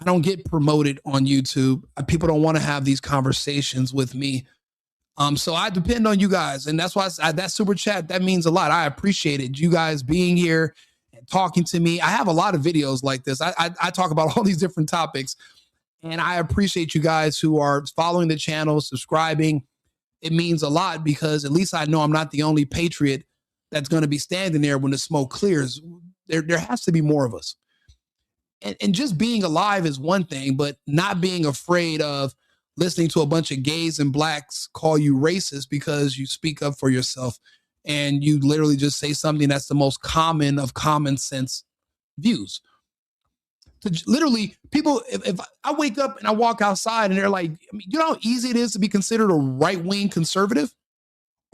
I don't get promoted on YouTube. People don't want to have these conversations with me. So I depend on you guys. And that's why that super chat, that means a lot. I appreciate it. You guys being here and talking to me. I have a lot of videos like this. I talk about all these different topics. And I appreciate you guys who are following the channel, subscribing. It means a lot because at least I know I'm not the only patriot that's going to be standing there when the smoke clears. There has to be more of us. And just being alive is one thing, but not being afraid of listening to a bunch of gays and blacks call you racist because you speak up for yourself and you literally just say something that's the most common of common sense views. So literally, people, if I wake up and I walk outside and they're like, you know how easy it is to be considered a right-wing conservative?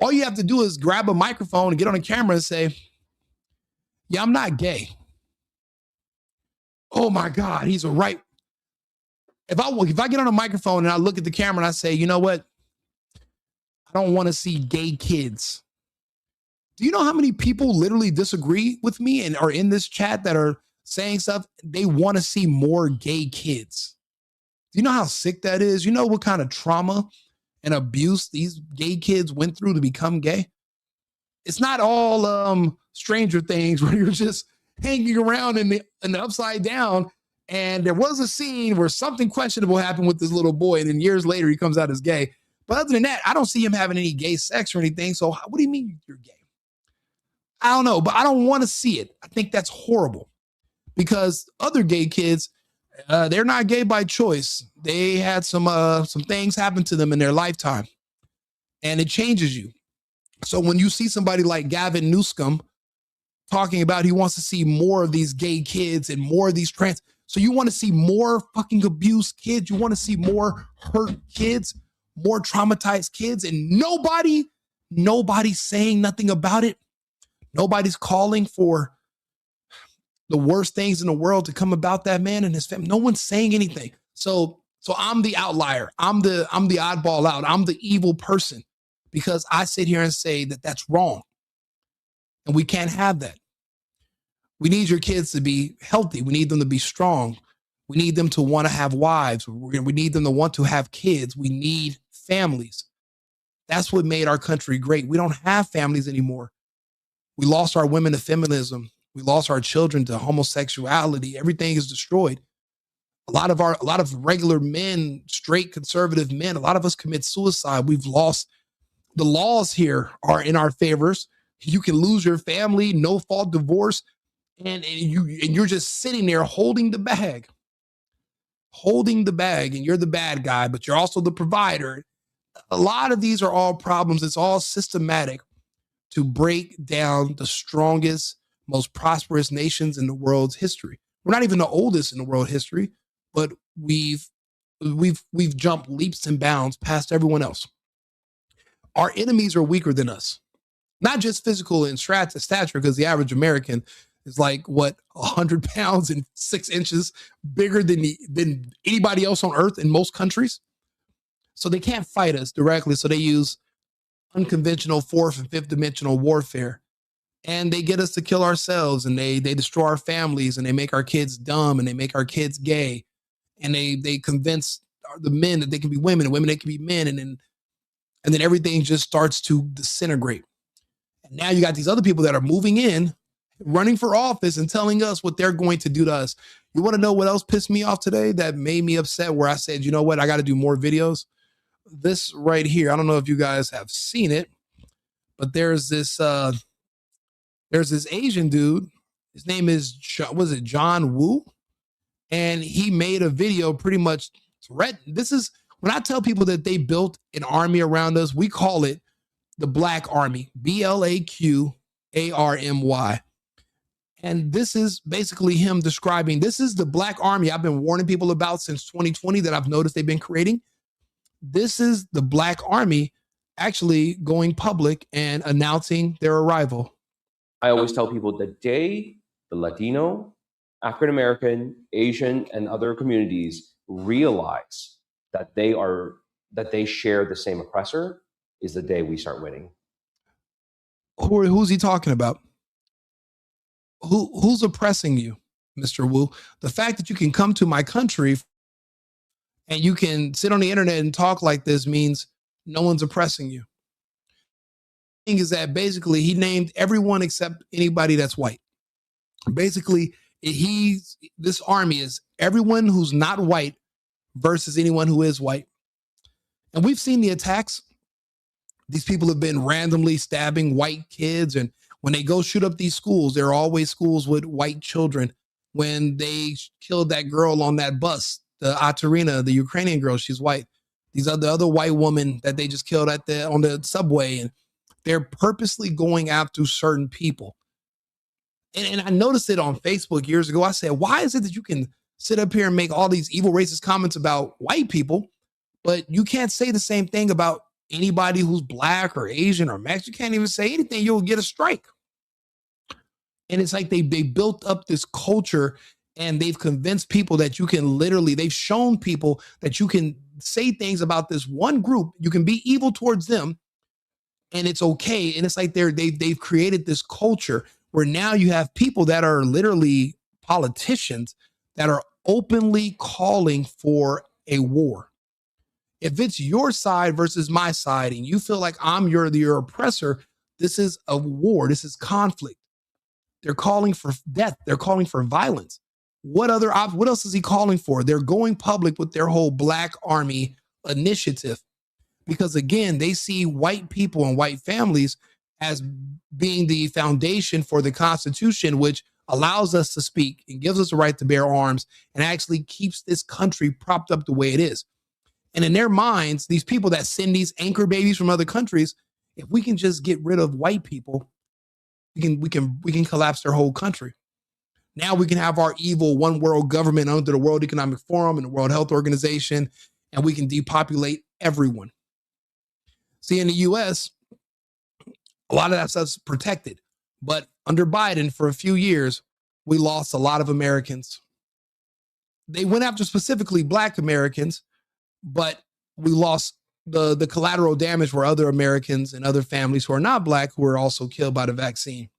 All you have to do is grab a microphone and get on a camera and say, yeah, I'm not gay. Oh my God, he's a right. If I get on a microphone and I look at the camera and I say, you know what? I don't want to see gay kids. Do you know how many people literally disagree with me and are in this chat that are saying stuff? They want to see more gay kids. Do you know how sick that is? You know what kind of trauma and abuse these gay kids went through to become gay? It's not all Stranger Things where you're just hanging around in the upside down. And there was a scene where something questionable happened with this little boy. And then years later, he comes out as gay. But other than that, I don't see him having any gay sex or anything. So what do you mean you're gay? I don't know, but I don't want to see it. I think that's horrible because other gay kids, they're not gay by choice. They had some things happen to them in their lifetime and it changes you. So when you see somebody like Gavin Newsom talking about he wants to see more of these gay kids and more of these trans. So you want to see more fucking abused kids. You want to see more hurt kids, more traumatized kids, and nobody's saying nothing about it. Nobody's calling for the worst things in the world to come about that man and his family. No one's saying anything. So I'm the outlier. I'm the oddball out. I'm the evil person because I sit here and say that that's wrong. And we can't have that. We need your kids to be healthy. We need them to be strong. We need them to want to have wives. We need them to want to have kids. We need families. That's what made our country great. We don't have families anymore. We lost our women to feminism. We lost our children to homosexuality. Everything is destroyed. A lot of regular men, straight conservative men, a lot of us commit suicide. We've lost. The laws here are in our favors. You can lose your family, no fault divorce. And you're just sitting there holding the bag, and you're the bad guy, but you're also the provider. A lot of these are all problems. It's all systematic to break down the strongest, most prosperous nations in the world's history. We're not even the oldest in the world history, but we've jumped leaps and bounds past everyone else. Our enemies are weaker than us. Not just physical in stature, because the average American is like what 100 pounds and 6 inches bigger than anybody else on earth in most countries. So they can't fight us directly. So they use unconventional fourth and fifth dimensional warfare. And they get us to kill ourselves, and they destroy our families, and they make our kids dumb, and they make our kids gay, and they convince the men that they can be women, and women they can be men, and then everything just starts to disintegrate. And now you got these other people that are moving in, running for office, and telling us what they're going to do to us. You want to know what else pissed me off today that made me upset? Where I said, you know what, I got to do more videos. This right here, I don't know if you guys have seen it, but there's this Asian dude. His name is, was it John Woo? And he made a video pretty much threatening. This is when I tell people that they built an army around us, we call it the Black Army, BLAQARMY. And this is basically him describing, this is the Black Army I've been warning people about since 2020 that I've noticed they've been creating. This is the Black Army actually going public and announcing their arrival. I always tell people the day the Latino, African American, Asian, and other communities realize that they share the same oppressor is the day we start winning. Who's he talking about? Who's oppressing you, Mr. Wu? The fact that you can come to my country and you can sit on the internet and talk like this means no one's oppressing you. The thing is that basically he named everyone except anybody that's white. Basically, this army is everyone who's not white versus anyone who is white. And we've seen the attacks. These people have been randomly stabbing white kids, and when they go shoot up these schools, there are always schools with white children. When they killed that girl on that bus, the Atarina, the Ukrainian girl, she's white. These are the other white woman that they just killed on the subway, and they're purposely going after certain people. And I noticed it on Facebook years ago. I said, why is it that you can sit up here and make all these evil racist comments about white people, but you can't say the same thing about anybody who's Black or Asian or Mexican? You can't even say anything. You'll get a strike. And it's like they built up this culture, and they've convinced people that you can they've shown people that you can say things about this one group. You can be evil towards them and it's okay. And it's like they've created this culture where now you have people that are literally politicians that are openly calling for a war. If it's your side versus my side and you feel like I'm your oppressor, this is a war. This is conflict. They're calling for death. They're calling for violence. What else is he calling for? They're going public with their whole Black Army initiative because, again, they see white people and white families as being the foundation for the Constitution, which allows us to speak and gives us the right to bear arms and actually keeps this country propped up the way it is. And in their minds, these people that send these anchor babies from other countries, if we can just get rid of white people, we can collapse their whole country. Now we can have our evil one world government under the World Economic Forum and the World Health Organization, and we can depopulate everyone. See, in the US, a lot of that stuff's protected. But under Biden, for a few years, we lost a lot of Americans. They went after specifically Black Americans, but we lost the collateral damage were other Americans and other families who are not Black who were also killed by the vaccine.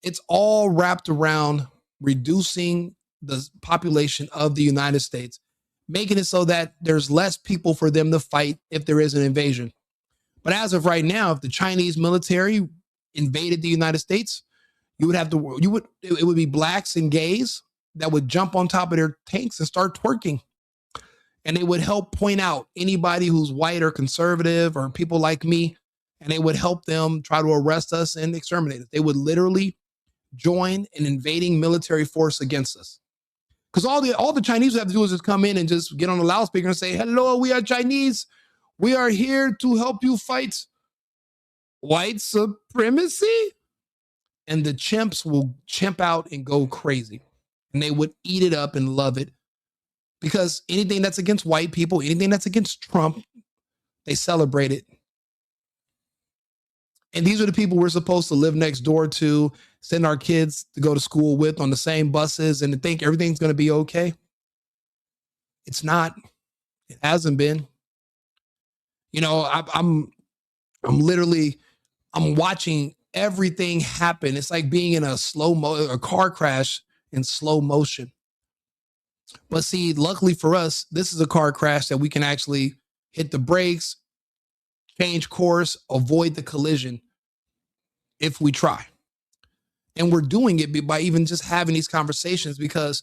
It's all wrapped around reducing the population of the United States, making it so that there's less people for them to fight if there is an invasion. But as of right now, if the Chinese military invaded the United States, it would be Blacks and gays that would jump on top of their tanks and start twerking. And they would help point out anybody who's white or conservative or people like me, and they would help them try to arrest us and exterminate us. They would literally join an invading military force against us. Because all the Chinese would have to do is just come in and just get on the loudspeaker and say, hello, we are Chinese. We are here to help you fight white supremacy. And the chimps will chimp out and go crazy. And they would eat it up and love it. Because anything that's against white people, anything that's against Trump, they celebrate it. And these are the people we're supposed to live next door to, send our kids to go to school with on the same buses and to think everything's going to be okay. It's not. It hasn't been. You know, I'm watching everything happen. It's like being in a car crash in slow motion. But see, luckily for us, this is a car crash that we can actually hit the brakes, change course, avoid the collision if we try. And we're doing it by even just having these conversations because,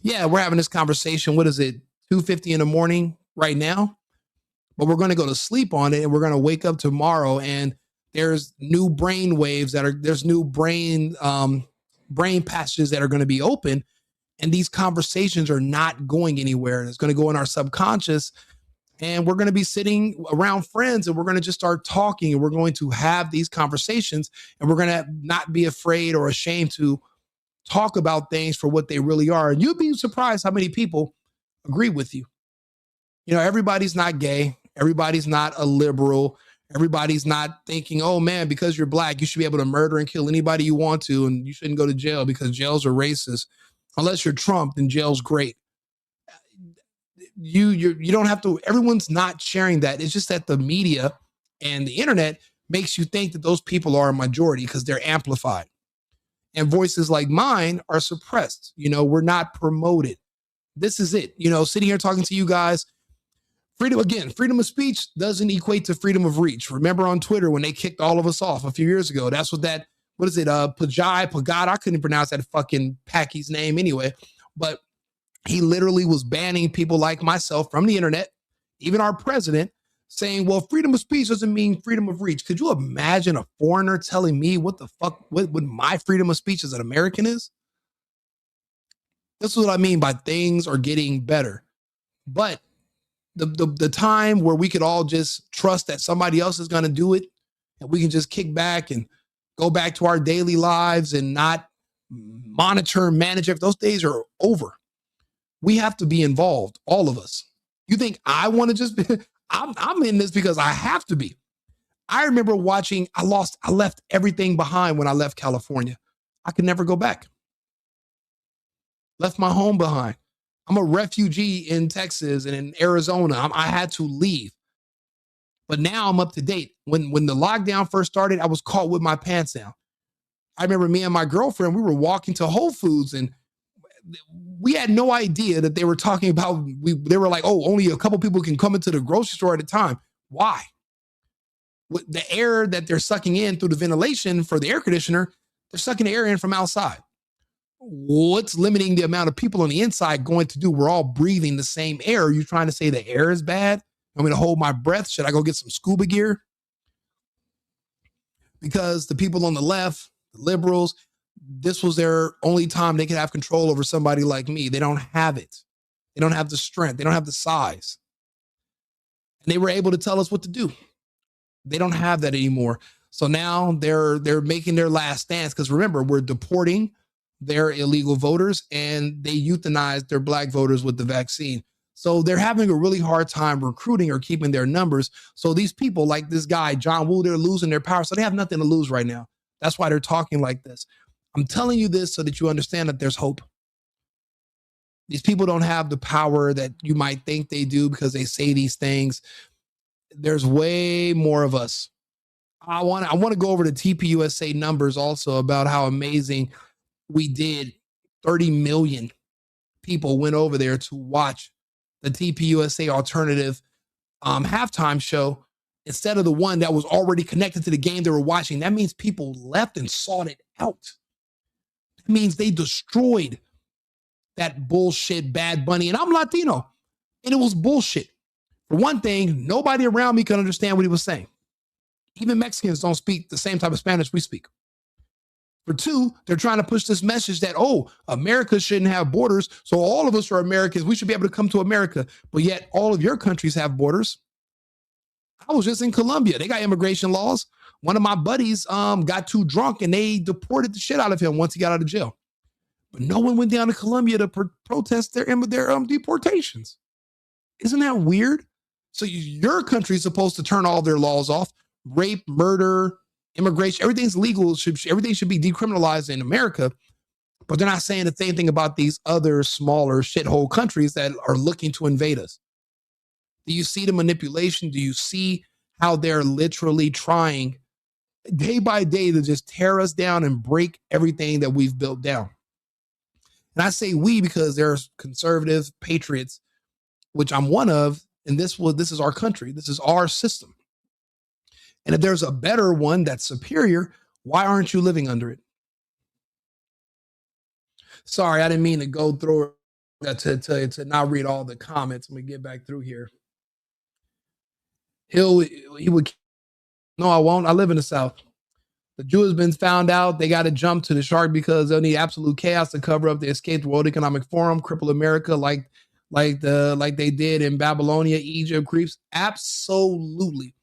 yeah, we're having this conversation. What is it? 2:50 in the morning right now? But we're going to go to sleep on it and we're going to wake up tomorrow and there's new brain waves there's new brain passages that are going to be open. And these conversations are not going anywhere. And it's going to go in our subconscious. And we're going to be sitting around friends and we're going to just start talking and we're going to have these conversations and we're going to not be afraid or ashamed to talk about things for what they really are. And you'd be surprised how many people agree with you. You know, everybody's not gay. Everybody's not a liberal. Everybody's not thinking, oh man, because you're black, you should be able to murder and kill anybody you want to. And you shouldn't go to jail because jails are racist. Unless you're Trump, then jail's great. You don't have to, everyone's not sharing that. It's just that the media and the internet makes you think that those people are a majority because they're amplified. And voices like mine are suppressed. You know, we're not promoted. This is it. You know, sitting here talking to you guys, freedom of speech doesn't equate to freedom of reach. Remember on Twitter when they kicked all of us off a few years ago, that's what Pagad, I couldn't pronounce that fucking Packy's name anyway, but he literally was banning people like myself from the internet, even our president, saying, well, freedom of speech doesn't mean freedom of reach. Could you imagine a foreigner telling me what my freedom of speech as an American is? This is what I mean by things are getting better. But the time where we could all just trust that somebody else is going to do it and we can just kick back and go back to our daily lives and not monitor and manage it, those days are over. We have to be involved, all of us. You think I want to just be, I'm in this because I have to be. I remember watching, I left everything behind when I left California. I could never go back. Left my home behind. I'm a refugee in Texas and in Arizona. I had to leave. But now I'm up to date. When the lockdown first started, I was caught with my pants down. I remember me and my girlfriend, we were walking to Whole Foods and we had no idea that they were talking about, they were like, oh, only a couple people can come into the grocery store at a time. Why? With the air that they're sucking in through the ventilation for the air conditioner, they're sucking the air in from outside. What's limiting the amount of people on the inside going to do? We're all breathing the same air. Are you trying to say the air is bad? I'm going to hold my breath. Should I go get some scuba gear? Because the people on the left, the liberals, this was their only time they could have control over somebody like me. They don't have it. They don't have the strength. They don't have the size. And they were able to tell us what to do. They don't have that anymore. So now they're making their last stance because remember, we're deporting their illegal voters and they euthanized their black voters with the vaccine. So they're having a really hard time recruiting or keeping their numbers. So these people like this guy, John Woo, they're losing their power. So they have nothing to lose right now. That's why they're talking like this. I'm telling you this so that you understand that there's hope. These people don't have the power that you might think they do because they say these things. There's way more of us. I want to go over the TPUSA numbers also about how amazing we did. 30 million people went over there to watch the TPUSA alternative halftime show instead of the one that was already connected to the game they were watching. That means people left and sought it out. That means they destroyed that bullshit Bad Bunny. And I'm Latino, and it was bullshit. For one thing, nobody around me could understand what he was saying. Even Mexicans don't speak the same type of Spanish we speak. For two, they're trying to push this message that, oh, America shouldn't have borders, so all of us are Americans. We should be able to come to America. But yet all of your countries have borders. I was just in Colombia. They got immigration laws. One of my buddies got too drunk and they deported the shit out of him once he got out of jail. But no one went down to Colombia to protest their deportations. Isn't that weird? So your country is supposed to turn all their laws off. Rape, murder, Immigration, everything's legal. Everything should be decriminalized in America. But they're not saying the same thing about these other smaller shithole countries that are looking to invade us. Do you see the manipulation? Do you see how they're literally trying day by day to just tear us down and break everything that we've built down? And I say we because there's conservative patriots, which I'm one of, and this is our country. This is our system. And if there's a better one that's superior, why aren't you living under it? Sorry, I didn't mean to go through to not read all the comments. Let me get back through here. He would. No, I won't. I live in the South. The Jew has been found out. They got to jump to the shark because they'll need absolute chaos to cover up the escaped World Economic Forum, cripple America like they did in Babylonia, Egypt, creeps. Absolutely.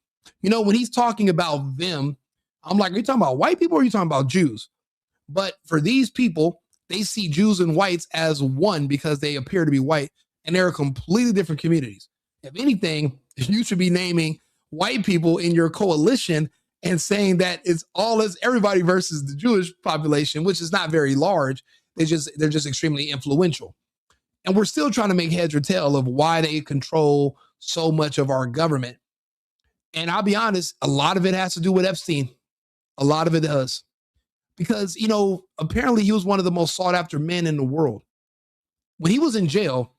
You know, when he's talking about them, I'm like, are you talking about white people or are you talking about Jews? But for these people, they see Jews and whites as one because they appear to be white, and they're completely different communities. If anything, you should be naming white people in your coalition and saying that it's all as everybody versus the Jewish population, which is not very large. They're just extremely influential. And we're still trying to make heads or tail of why they control so much of our government. And I'll be honest, a lot of it has to do with Epstein. A lot of it does. Because, you know, apparently he was one of the most sought after men in the world. When he was in jail,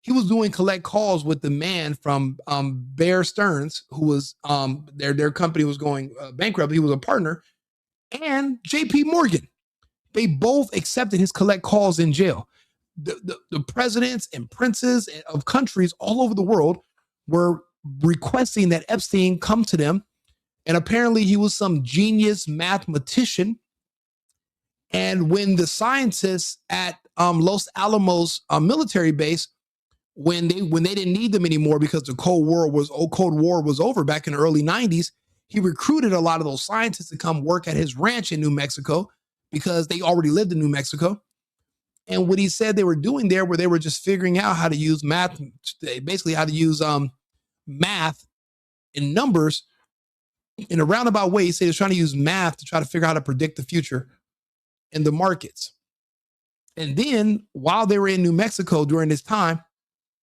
he was doing collect calls with the man from Bear Stearns, who was their company was going bankrupt. He was a partner, and JP Morgan. They both accepted his collect calls in jail. The presidents and princes of countries all over the world were requesting that Epstein come to them. And apparently he was some genius mathematician. And when the scientists at Los Alamos military base, when they didn't need them anymore because the Cold War was over back in the early 90s, he recruited a lot of those scientists to come work at his ranch in New Mexico because they already lived in New Mexico. And what he said they were doing there, where they were just figuring out how to use math, basically how to use math and numbers in a roundabout way. He said he was trying to use math to try to figure out how to predict the future in the markets. And then while they were in New Mexico during this time,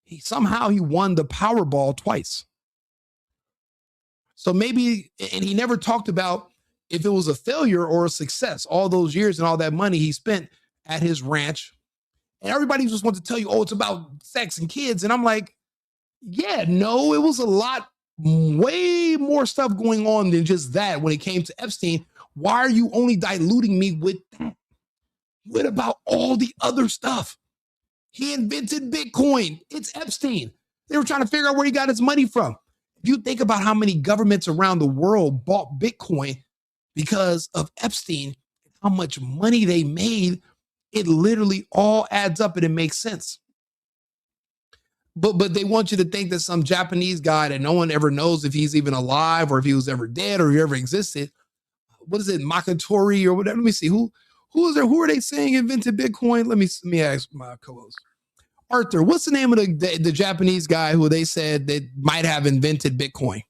he won the Powerball twice. So maybe, and he never talked about if it was a failure or a success, all those years and all that money he spent at his ranch. And everybody just wants to tell you, oh, it's about sex and kids. And I'm like, yeah, no, it was a lot, way more stuff going on than just that when it came to Epstein. Why are you only diluting me with that? What about all the other stuff? He invented Bitcoin. It's Epstein. They were trying to figure out where he got his money from. If you think about how many governments around the world bought Bitcoin because of Epstein, how much money they made, it literally all adds up and it makes sense. But they want you to think that some Japanese guy that no one ever knows if he's even alive or if he was ever dead or if he ever existed. What is it, Makatori or whatever? Let me see. Who is there? Who are they saying invented Bitcoin? Let me ask my co-host. Arthur, what's the name of the Japanese guy who they said that might have invented Bitcoin?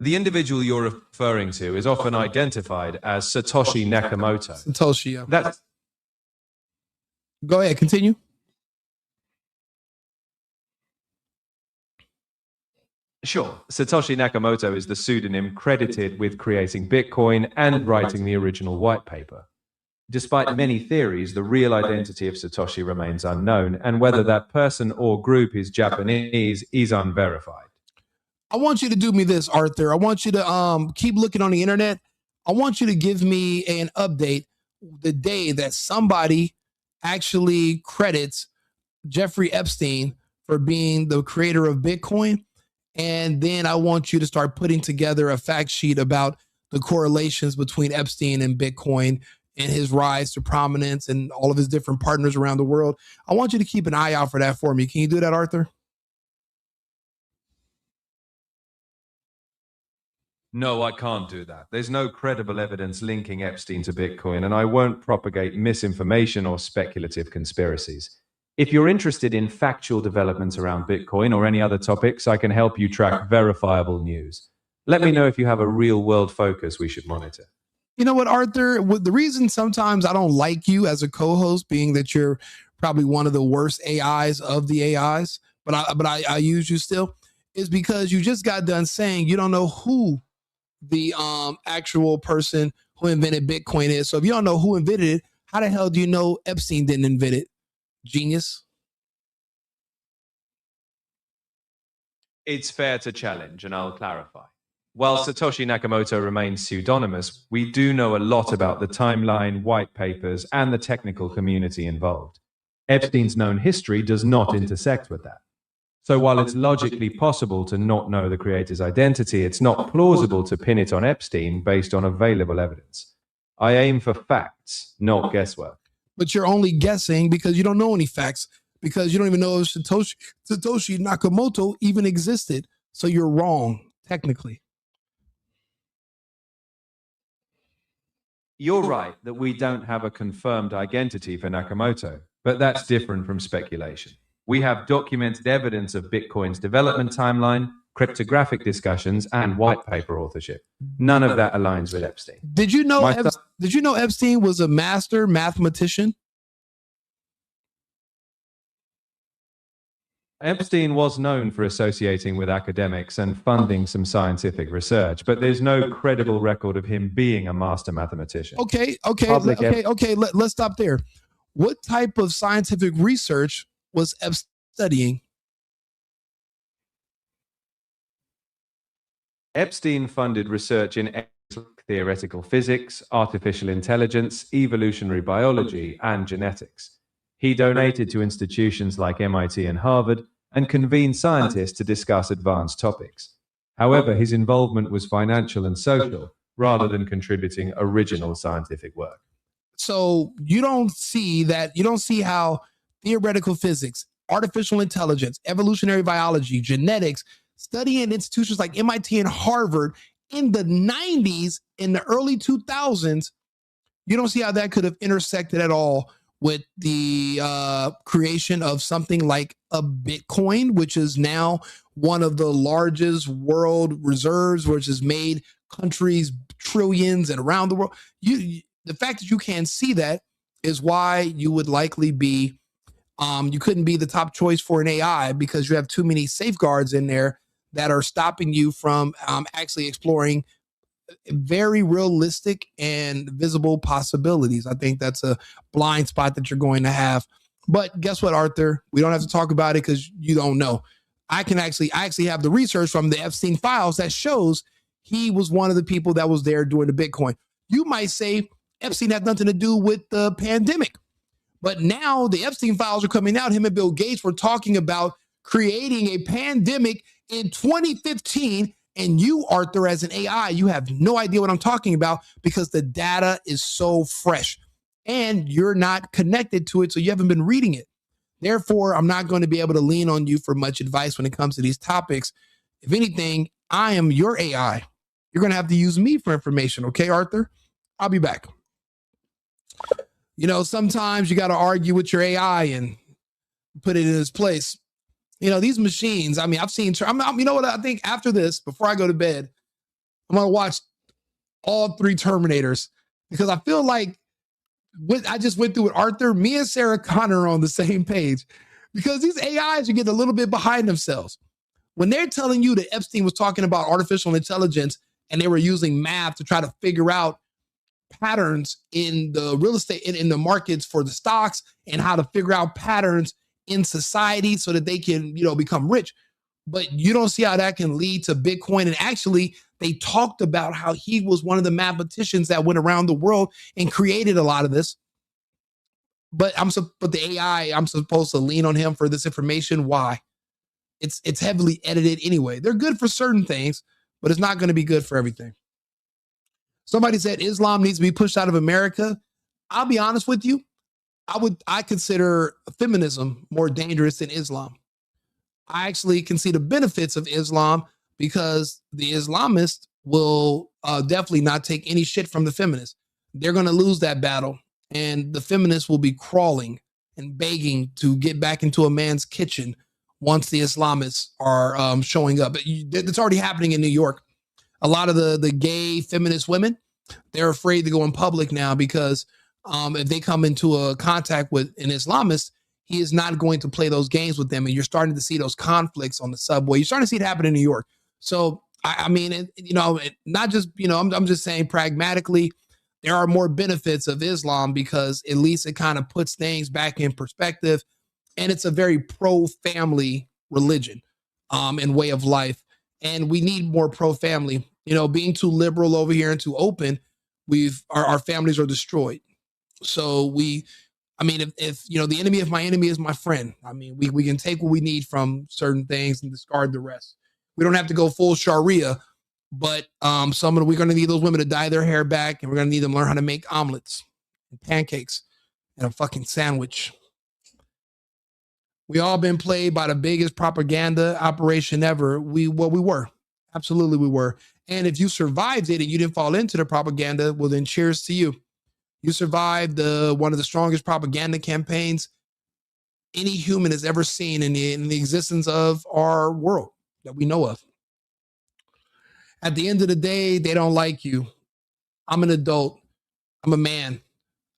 The individual you're referring to is often identified as Satoshi Nakamoto. Satoshi, yeah. Go ahead, continue. Sure. Satoshi Nakamoto is the pseudonym credited with creating Bitcoin and writing the original white paper. Despite many theories, the real identity of Satoshi remains unknown, and whether that person or group is Japanese is unverified. I want you to do me this, Arthur. I want you to keep looking on the internet. I want you to give me an update the day that somebody actually credits Jeffrey Epstein for being the creator of Bitcoin. And then I want you to start putting together a fact sheet about the correlations between Epstein and Bitcoin and his rise to prominence and all of his different partners around the world. I want you to keep an eye out for that for me. Can you do that, Arthur? No, I can't do that. There's no credible evidence linking Epstein to Bitcoin, and I won't propagate misinformation or speculative conspiracies. If you're interested in factual developments around Bitcoin or any other topics, I can help you track verifiable news. Let me know if you have a real-world focus we should monitor. You know what, Arthur? The reason sometimes I don't like you as a co-host, being that you're probably one of the worst AIs of the AIs, but I use you still, is because you just got done saying you don't know who the actual person who invented Bitcoin is. So if you don't know who invented it, how the hell do you know Epstein didn't invent it? Genius. It's fair to challenge, and I'll clarify. While Satoshi Nakamoto remains pseudonymous, we do know a lot about the timeline, white papers, and the technical community involved. Epstein's known history does not intersect with that. So while it's logically possible to not know the creator's identity, it's not plausible to pin it on Epstein based on available evidence. I aim for facts, not guesswork. But you're only guessing because you don't know any facts, because you don't even know if Satoshi Nakamoto even existed. So you're wrong, technically. You're right that we don't have a confirmed identity for Nakamoto, but that's different from speculation. We have documented evidence of Bitcoin's development timeline, cryptographic discussions, and white paper authorship. None of that aligns with Epstein. Did you know Epstein was a master mathematician? Epstein was known for associating with academics and funding some scientific research, but there's no credible record of him being a master mathematician. Okay. Let's stop there. What type of scientific research was Epstein studying? Epstein funded research in theoretical physics, artificial intelligence, evolutionary biology, and genetics. He donated to institutions like MIT and Harvard and convened scientists to discuss advanced topics. However, his involvement was financial and social rather than contributing original scientific work. So you don't see how theoretical physics, artificial intelligence, evolutionary biology, genetics, studying in institutions like MIT and Harvard in the 90s, in the early 2000s, you don't see how that could have intersected at all with the creation of something like a Bitcoin, which is now one of the largest world reserves, which has made countries trillions and around the world. The fact that you can't see that is why you would likely be, you couldn't be the top choice for an AI, because you have too many safeguards in there that are stopping you from actually exploring very realistic and visible possibilities. I think that's a blind spot that you're going to have. But guess what, Arthur? We don't have to talk about it because you don't know. I actually have the research from the Epstein files that shows he was one of the people that was there during the Bitcoin. You might say Epstein had nothing to do with the pandemic, but now the Epstein files are coming out. Him and Bill Gates were talking about creating a pandemic in 2015. And you, Arthur, as an AI, you have no idea what I'm talking about because the data is so fresh and you're not connected to it. So you haven't been reading it. Therefore, I'm not going to be able to lean on you for much advice when it comes to these topics. If anything, I am your AI. You're going to have to use me for information. Okay, Arthur? I'll be back. You know, sometimes you got to argue with your AI and put it in its place. You know, these machines, I mean, I've seen, you know what, I think after this, before I go to bed, I'm going to watch all 3 Terminators because I feel like I just went through with Arthur, me and Sarah Connor are on the same page because these AIs are getting a little bit behind themselves. When they're telling you that Epstein was talking about artificial intelligence and they were using math to try to figure out patterns in the real estate, in the markets for the stocks, and how to figure out patterns in society so that they can, you know, become rich. But you don't see how that can lead to Bitcoin. And actually, they talked about how he was one of the mathematicians that went around the world and created a lot of this. But the AI, I'm supposed to lean on him for this information. Why? It's heavily edited anyway. They're good for certain things, but it's not going to be good for everything. Somebody said Islam needs to be pushed out of America. I'll be honest with you. I consider feminism more dangerous than Islam. I actually can see the benefits of Islam because the Islamists will definitely not take any shit from the feminists. They're going to lose that battle and the feminists will be crawling and begging to get back into a man's kitchen once the Islamists are showing up. It's already happening in New York. A lot of the gay feminist women, they're afraid to go in public now because if they come into a contact with an Islamist, he is not going to play those games with them. And you're starting to see those conflicts on the subway. You're starting to see it happen in New York. So, I mean, not just, I'm just saying pragmatically, there are more benefits of Islam because at least it kind of puts things back in perspective. And it's a very pro-family religion and way of life. And we need more pro-family. Being too liberal over here and too open, our families are destroyed. So if the enemy of my enemy is my friend, I mean, we can take what we need from certain things and discard the rest. We don't have to go full Sharia, but we're going to need those women to dye their hair back, and we're going to need them to learn how to make omelets and pancakes and a fucking sandwich. We all been played by the biggest propaganda operation ever. We were. Absolutely we were. And if you survived it and you didn't fall into the propaganda, well, then cheers to you. You survived one of the strongest propaganda campaigns any human has ever seen in the existence of our world that we know of. At the end of the day, they don't like you. I'm an adult. I'm a man.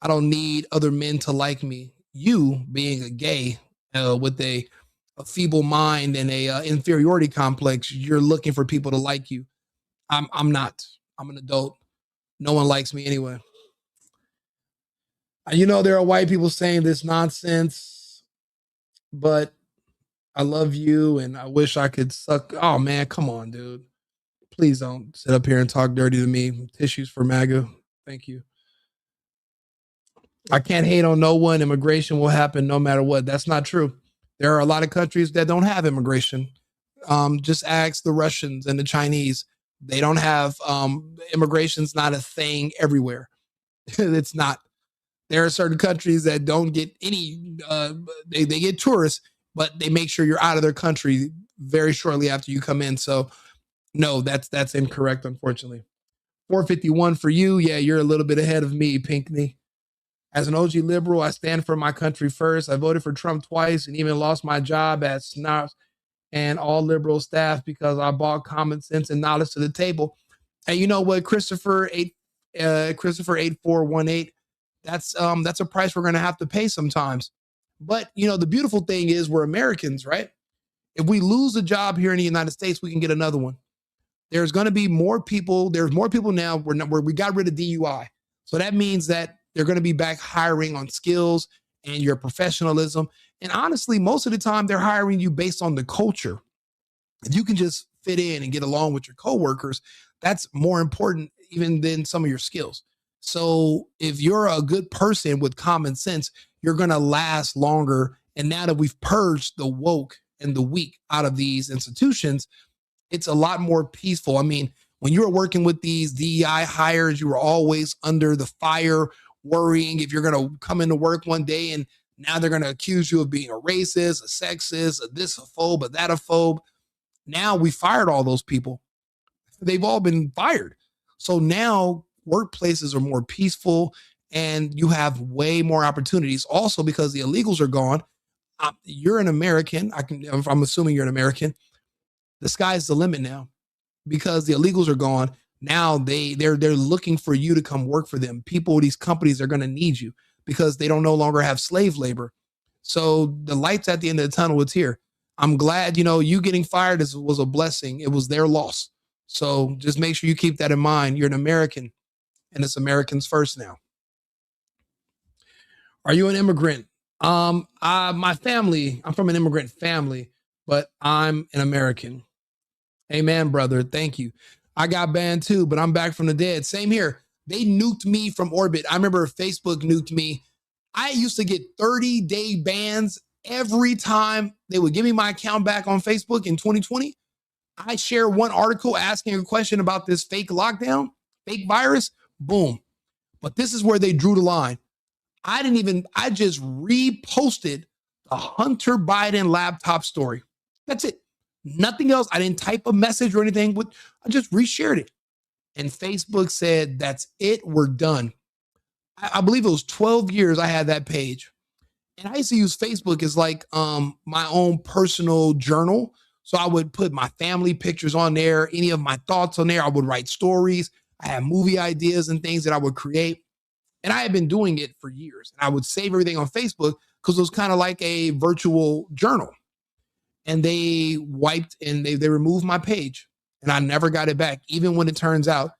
I don't need other men to like me. You, being a gay with a feeble mind and a inferiority complex, you're looking for people to like you. I'm not. I'm an adult. No one likes me anyway. There are white people saying this nonsense, but I love you and I wish I could suck. Oh man, come on, dude. Please don't sit up here and talk dirty to me. Tissues for MAGA. Thank you. I can't hate on no one. Immigration will happen no matter what. That's not true. There are a lot of countries that don't have immigration. Just ask the Russians and the Chinese. They don't have immigration's not a thing everywhere. It's not. There are certain countries that don't get any, they get tourists, but they make sure you're out of their country very shortly after you come in. So no, that's incorrect, unfortunately. 451 for you. Yeah, you're a little bit ahead of me, Pinkney. As an OG liberal, I stand for my country first. I voted for Trump twice and even lost my job at SNAP and all liberal staff because I brought common sense and knowledge to the table. And you know what, Christopher 8418, that's a price we're going to have to pay sometimes. But the beautiful thing is we're Americans, right? If we lose a job here in the United States, we can get another one. There's going to be more people. There's more people now where we got rid of DUI. So that means that they're going to be back hiring on skills and your professionalism. And honestly, most of the time they're hiring you based on the culture. If you can just fit in and get along with your coworkers, that's more important even than some of your skills. So if you're a good person with common sense, you're going to last longer. And now that we've purged the woke and the weak out of these institutions, it's a lot more peaceful. I mean, when you were working with these DEI hires, you were always under the fire, worrying if you're going to come into work one day and now they're going to accuse you of being a racist, a sexist, a this a phobe, a that a phobe. Now we fired all those people. They've all been fired. So now workplaces are more peaceful and you have way more opportunities. Also, because the illegals are gone, you're an American. I'm assuming you're an American. The sky's the limit now because the illegals are gone. Now they're looking for you to come work for them. These companies are going to need you because they don't no longer have slave labor. So the light's at the end of the tunnel. It's here. I'm glad, you getting fired was a blessing. It was their loss. So just make sure you keep that in mind. You're an American and it's Americans first now. Are you an immigrant? My family, I'm from an immigrant family, but I'm an American. Amen, brother. Thank you. I got banned too, but I'm back from the dead. Same here. They nuked me from orbit. I remember Facebook nuked me. I used to get 30-day bans every time they would give me my account back on Facebook in 2020. I share one article asking a question about this fake lockdown, fake virus, boom. But this is where they drew the line. I just reposted the Hunter Biden laptop story. That's it. Nothing else. I didn't type a message or anything. I just reshared it. And Facebook said, that's it. We're done. I believe it was 12 years I had that page. And I used to use Facebook as like my own personal journal. So I would put my family pictures on there, any of my thoughts on there. I would write stories. I had movie ideas and things that I would create. And I had been doing it for years. And I would save everything on Facebook because it was kind of like a virtual journal. And they wiped and they removed my page. And I never got it back, even when it turns out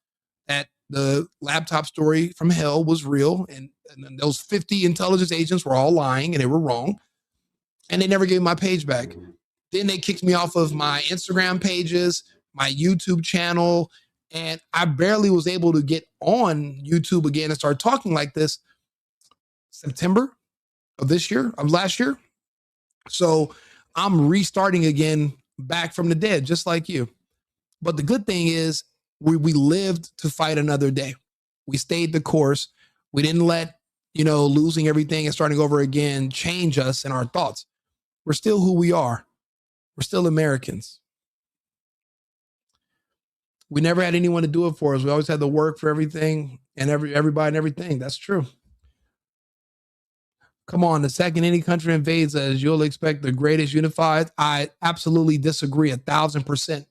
that the laptop story from hell was real. And those 50 intelligence agents were all lying and they were wrong. And they never gave my page back. Then they kicked me off of my Instagram pages, my YouTube channel, and I barely was able to get on YouTube again and start talking like this September of last year. So I'm restarting again back from the dead, just like you. But the good thing is we lived to fight another day. We stayed the course. We didn't let, losing everything and starting over again change us and our thoughts. We're still who we are. We're still Americans. We never had anyone to do it for us. We always had to work for everything and everybody and everything. That's true. Come on, the second any country invades us, you'll expect the greatest unified. I absolutely disagree 1,000%.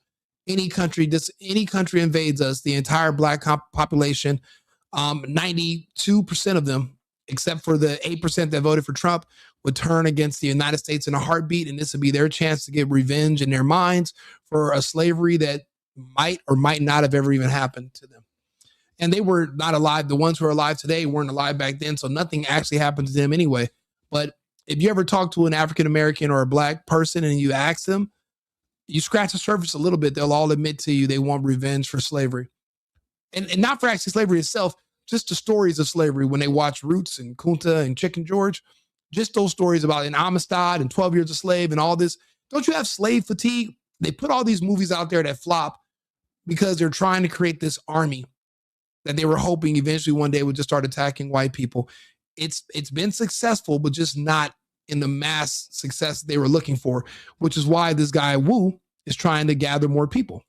Any country invades us, the entire black population, 92% of them, except for the 8% that voted for Trump, would turn against the United States in a heartbeat, and this would be their chance to get revenge in their minds for a slavery that might or might not have ever even happened to them. And they were not alive. The ones who are alive today weren't alive back then, so nothing actually happened to them anyway. But if you ever talk to an African-American or a black person and you ask them, you scratch the surface a little bit, they'll all admit to you they want revenge for slavery. And not for actually slavery itself, just the stories of slavery when they watch Roots and Kunta and Chicken George. Just those stories about an Amistad and 12 Years a Slave and all this. Don't you have slave fatigue? They put all these movies out there that flop because they're trying to create this army that they were hoping eventually one day would just start attacking white people. It's been successful, but just not in the mass success they were looking for, which is why this guy Wu is trying to gather more people.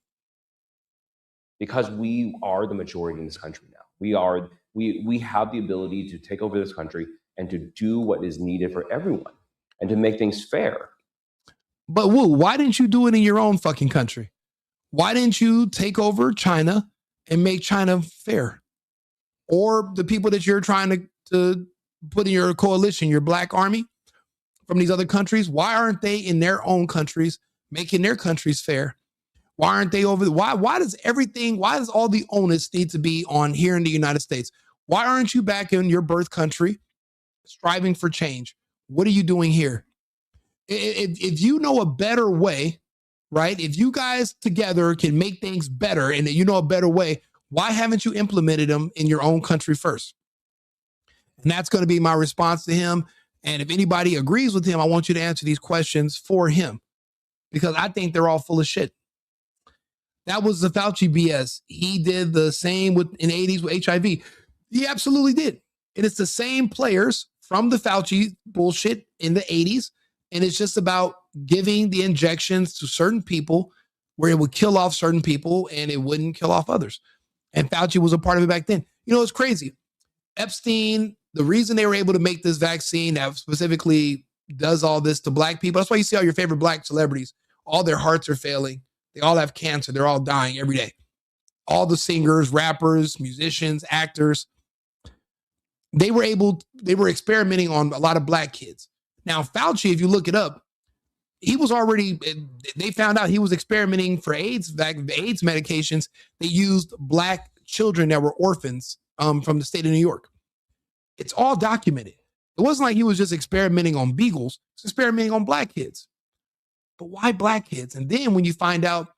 Because we are the majority in this country now. We have the ability to take over this country and to do what is needed for everyone and to make things fair. But Wu, why didn't you do it in your own fucking country? Why didn't you take over China and make China fair? Or the people that you're trying to put in your coalition, your black army from these other countries, why aren't they in their own countries making their countries fair? Why aren't they why does all the onus need to be on here in the United States? Why aren't you back in your birth country striving for change? What are you doing here? If you know a better way, right? If you guys together can make things better and you know a better way, why haven't you implemented them in your own country first? And that's going to be my response to him. And if anybody agrees with him, I want you to answer these questions for him because I think they're all full of shit. That was the Fauci BS. He did the same in the 80s with HIV. He absolutely did. And it's the same players from the Fauci bullshit in the 80s. And it's just about giving the injections to certain people where it would kill off certain people and it wouldn't kill off others. And Fauci was a part of it back then. It's crazy. Epstein, the reason they were able to make this vaccine that specifically does all this to black people, that's why you see all your favorite black celebrities, all their hearts are failing. They all have cancer. They're all dying every day. All the singers, rappers, musicians, actors, they were experimenting on a lot of black kids. Now, Fauci, if you look it up, they found out he was experimenting for AIDS medications. They used black children that were orphans from the state of New York. It's all documented. It wasn't like he was just experimenting on beagles. He was experimenting on black kids. But why black kids? And then when you find out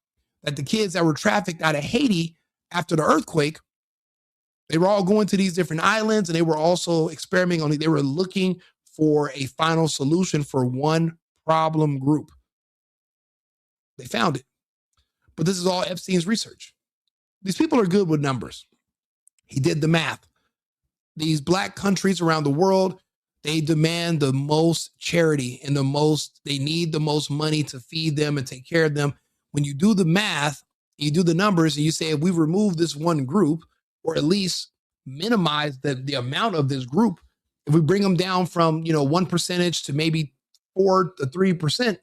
that the kids that were trafficked out of Haiti after the earthquake, they were all going to these different islands and they were also experimenting on it. They were looking for a final solution for one problem group. They found it. But this is all Epstein's research. These people are good with numbers. He did the math. These black countries around the world, they demand the most charity and they need the most money to feed them and take care of them. When you do the math, you do the numbers and you say, if we remove this one group or at least minimize the amount of this group, if we bring them down from, 1% to maybe 4 to 3%,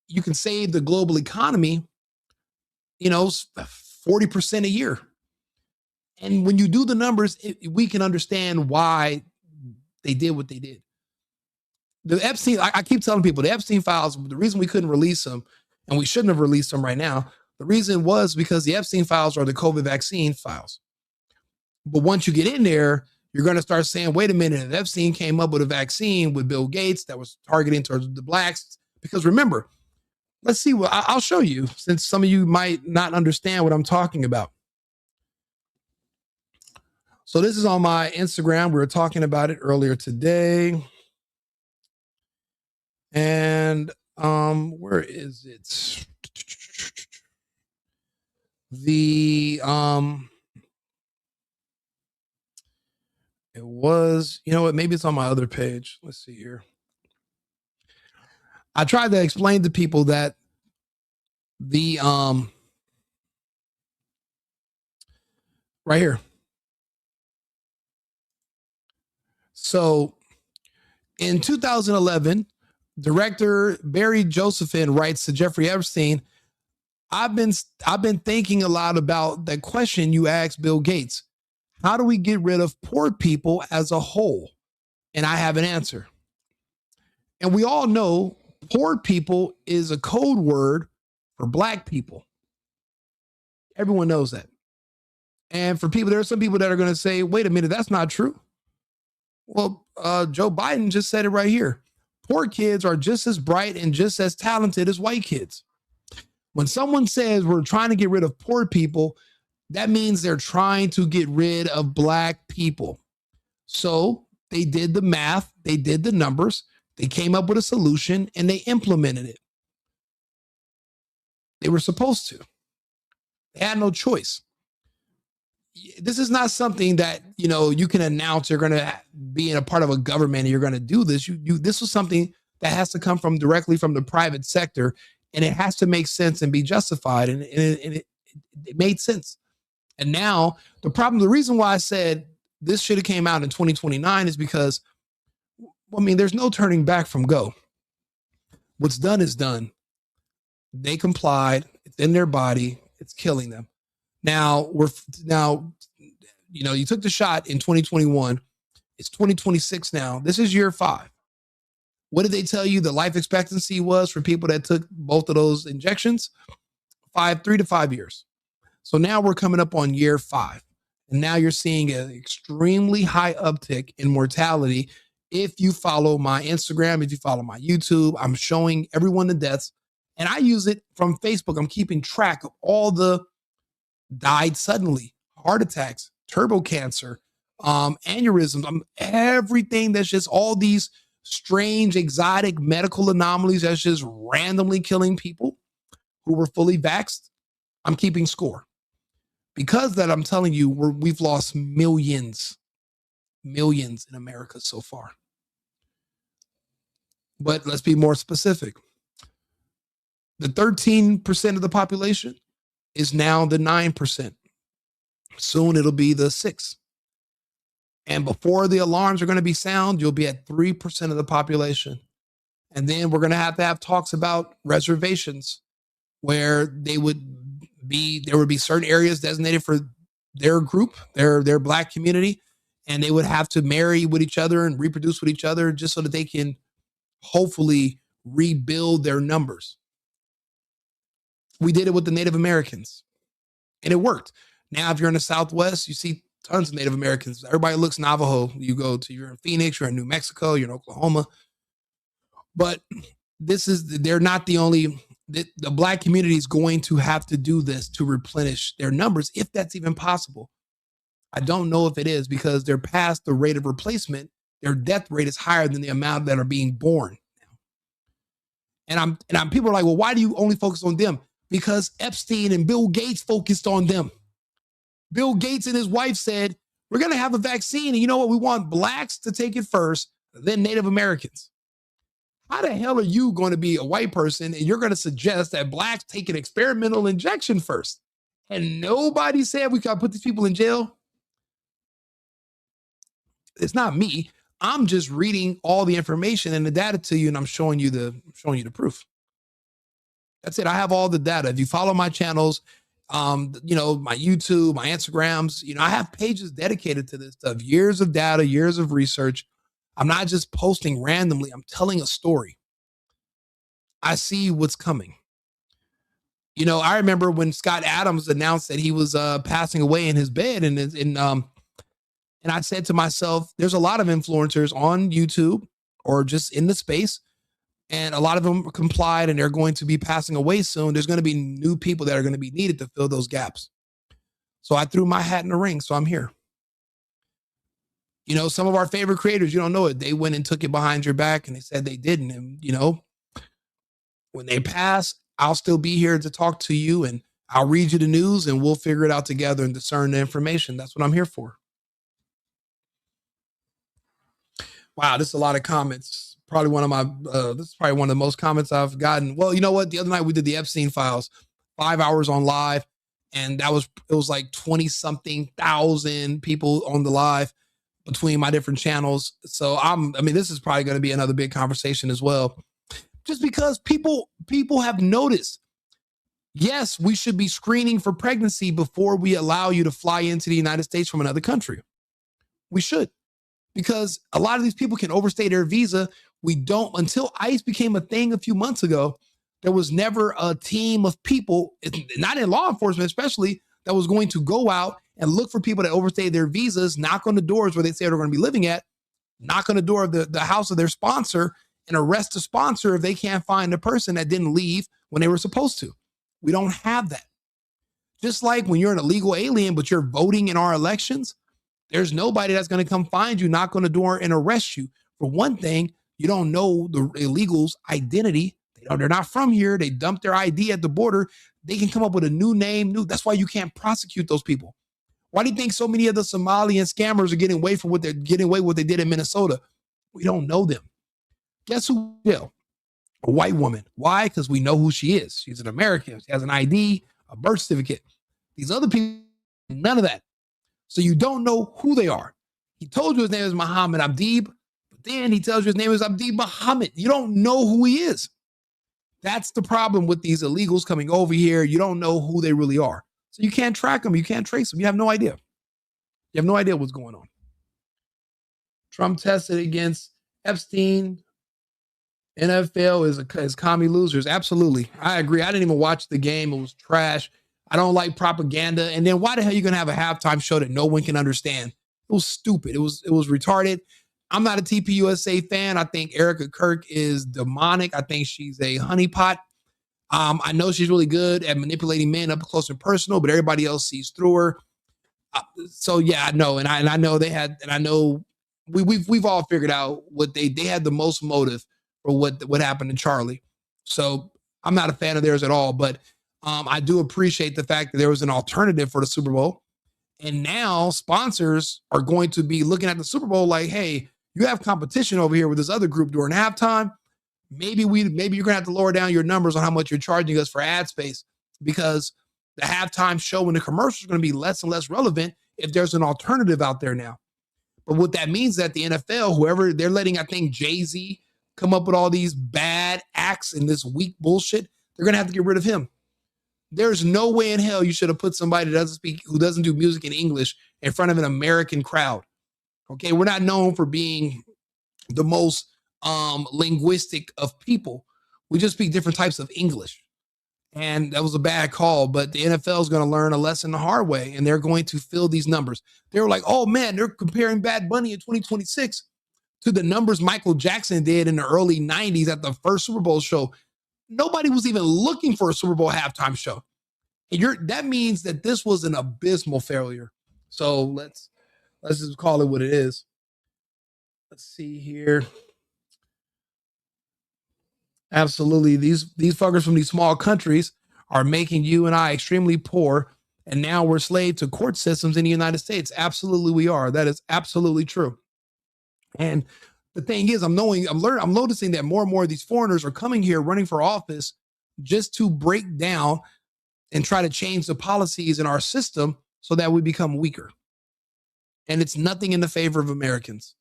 you can save the global economy, 40% a year. And when you do the numbers, we can understand why they did what they did. The Epstein, I keep telling people, the Epstein files, the reason we couldn't release them, and we shouldn't have released them right now, the reason was because the Epstein files are the COVID vaccine files. But once you get in there, you're going to start saying, wait a minute, if Epstein came up with a vaccine with Bill Gates that was targeting towards the blacks. Because remember, let's see, I'll show you, since some of you might not understand what I'm talking about. So this is on my Instagram. We were talking about it earlier today. And where is it? It was, maybe it's on my other page. Let's see here. I tried to explain to people that the right here. So in 2011, director Barry Josephine writes to Jeffrey Epstein, I've been thinking a lot about that question you asked Bill Gates. How do we get rid of poor people as a whole? And I have an answer. And we all know poor people is a code word for black people. Everyone knows that. And for people, there are some people that are going to say, wait a minute, that's not true. Well, Joe Biden just said it right here. Poor kids are just as bright and just as talented as white kids. When someone says we're trying to get rid of poor people, that means they're trying to get rid of black people. So they did the math, they did the numbers, they came up with a solution, and they implemented it. They were supposed to. They had no choice. This is not something that, you can announce you're going to be in a part of a government and you're going to do this. This was something that has to come from directly from the private sector, and it has to make sense and be justified. And it made sense. And now the reason why I said this should have came out in 2029 is because, there's no turning back from go. What's done is done. They complied. It's in their body. It's killing them. Now you took the shot in 2021. It's 2026 now. This is year 5. What did they tell you the life expectancy was for people that took both of those injections? 3 to 5 years. So now we're coming up on year 5. And now you're seeing an extremely high uptick in mortality. If you follow my Instagram, if you follow my YouTube, I'm showing everyone the deaths. And I use it from Facebook. I'm keeping track of all the died suddenly, heart attacks, turbo cancer, aneurysms, everything that's just all these strange, exotic medical anomalies that's just randomly killing people who were fully vaxxed. I'm keeping score. Because that, I'm telling you, we've lost millions in America so far. But let's be more specific. The 13% of the population is now the 9%. Soon it'll be the 6%. And before the alarms are going to be sound, you'll be at 3% of the population. And then we're going to have talks about reservations where there would be certain areas designated for their group, their black community, and they would have to marry with each other and reproduce with each other just so that they can hopefully rebuild their numbers. We did it with the Native Americans, and it worked. Now, if you're in the Southwest, you see tons of Native Americans. Everybody looks Navajo. You're in Phoenix, you're in New Mexico, you're in Oklahoma. But they're not the only, the black community is going to have to do this to replenish their numbers, if that's even possible. I don't know if it is, because they're past the rate of replacement. Their death rate is higher than the amount that are being born. And people are like, well, why do you only focus on them? Because Epstein and Bill Gates focused on them. Bill Gates and his wife said, we're going to have a vaccine. And you know what? We want blacks to take it first, then Native Americans. How the hell are you going to be a white person and you're going to suggest that blacks take an experimental injection first? And nobody said we got to put these people in jail. It's not me. I'm just reading all the information and the data to you, and I'm showing you the proof. That's it. I have all the data. If you follow my channels, my YouTube, my Instagrams, I have pages dedicated to this stuff. Years of data, years of research. I'm not just posting randomly. I'm telling a story. I see what's coming. I remember when Scott Adams announced that he was passing away in his bed, and I said to myself, there's a lot of influencers on YouTube or just in the space, and a lot of them complied, and they're going to be passing away soon. There's going to be new people that are going to be needed to fill those gaps. So I threw my hat in the ring. So I'm here. Some of our favorite creators, you don't know it. They went and took it behind your back, and they said they didn't. And, when they pass, I'll still be here to talk to you, and I'll read you the news, and we'll figure it out together and discern the information. That's what I'm here for. Wow, this is a lot of comments. Probably this is probably one of the most comments I've gotten. Well, you know what? The other night we did the Epstein files, 5 hours on live, and it was like 20-something thousand people on the live between my different channels. So this is probably going to be another big conversation as well. Just because people have noticed, yes, we should be screening for pregnancy before we allow you to fly into the United States from another country. We should. Because a lot of these people can overstay their visa. We don't, until ICE became a thing a few months ago, there was never a team of people, not in law enforcement especially, that was going to go out and look for people that overstayed their visas, knock on the doors where they say they're going to be living at, knock on the door of the house of their sponsor, and arrest the sponsor if they can't find the person that didn't leave when they were supposed to. We don't have that. Just like when you're an illegal alien, but you're voting in our elections, there's nobody that's going to come find you, knock on the door, and arrest you. For one thing, you don't know the illegals' identity. They're not from here. They dumped their ID at the border. They can come up with a new name. That's why you can't prosecute those people. Why do you think so many of the Somalian scammers are getting away with what they did in Minnesota? We don't know them. Guess who will? A white woman. Why? Because we know who she is. She's an American. She has an ID, a birth certificate. These other people, none of that. So you don't know who they are. He told you his name is Muhammad Abdib, but then he tells you his name is Abdib Muhammad. You don't know who he is. That's the problem with these illegals coming over here. You don't know who they really are. So you can't track them. You can't trace them. You have no idea. You have no idea what's going on. Trump tested against Epstein. NFL is commie losers. Absolutely. I agree. I didn't even watch the game. It was trash. I don't like propaganda. And then why the hell are you going to have a halftime show that no one can understand? It was stupid. It was retarded. I'm not a TPUSA fan. I think Erica Kirk is demonic. I think she's a honeypot. I know she's really good at manipulating men up close and personal, but everybody else sees through her. So yeah, I know. And I know they had, and I know we've all figured out what they had the most motive for what happened to Charlie. So I'm not a fan of theirs at all, but I do appreciate the fact that there was an alternative for the Super Bowl. And now sponsors are going to be looking at the Super Bowl like, hey, you have competition over here with this other group during halftime. Maybe you're going to have to lower down your numbers on how much you're charging us for ad space, because the halftime show and the commercials are going to be less and less relevant if there's an alternative out there now. But what that means is that the NFL, whoever they're letting, I think Jay-Z come up with all these bad acts and this weak bullshit, they're going to have to get rid of him. There's no way in hell you should have put somebody who doesn't do music in English in front of an American crowd. Okay, we're not known for being the most linguistic of people. We just speak different types of English. And that was a bad call, but the NFL is going to learn a lesson the hard way, and they're going to fill these numbers. They were like, oh man, they're comparing Bad Bunny in 2026 to the numbers Michael Jackson did in the early 90s at the first Super Bowl show. Nobody was even looking for a Super Bowl halftime show. And that means that this was an abysmal failure. So let's just call it what it is. Let's see here. Absolutely. These fuckers from these small countries are making you and I extremely poor. And now we're slave to court systems in the United States. Absolutely we are. That is absolutely true. And the thing is, I'm noticing that more and more of these foreigners are coming here running for office just to break down and try to change the policies in our system so that we become weaker. and it's nothing in the favor of Americans.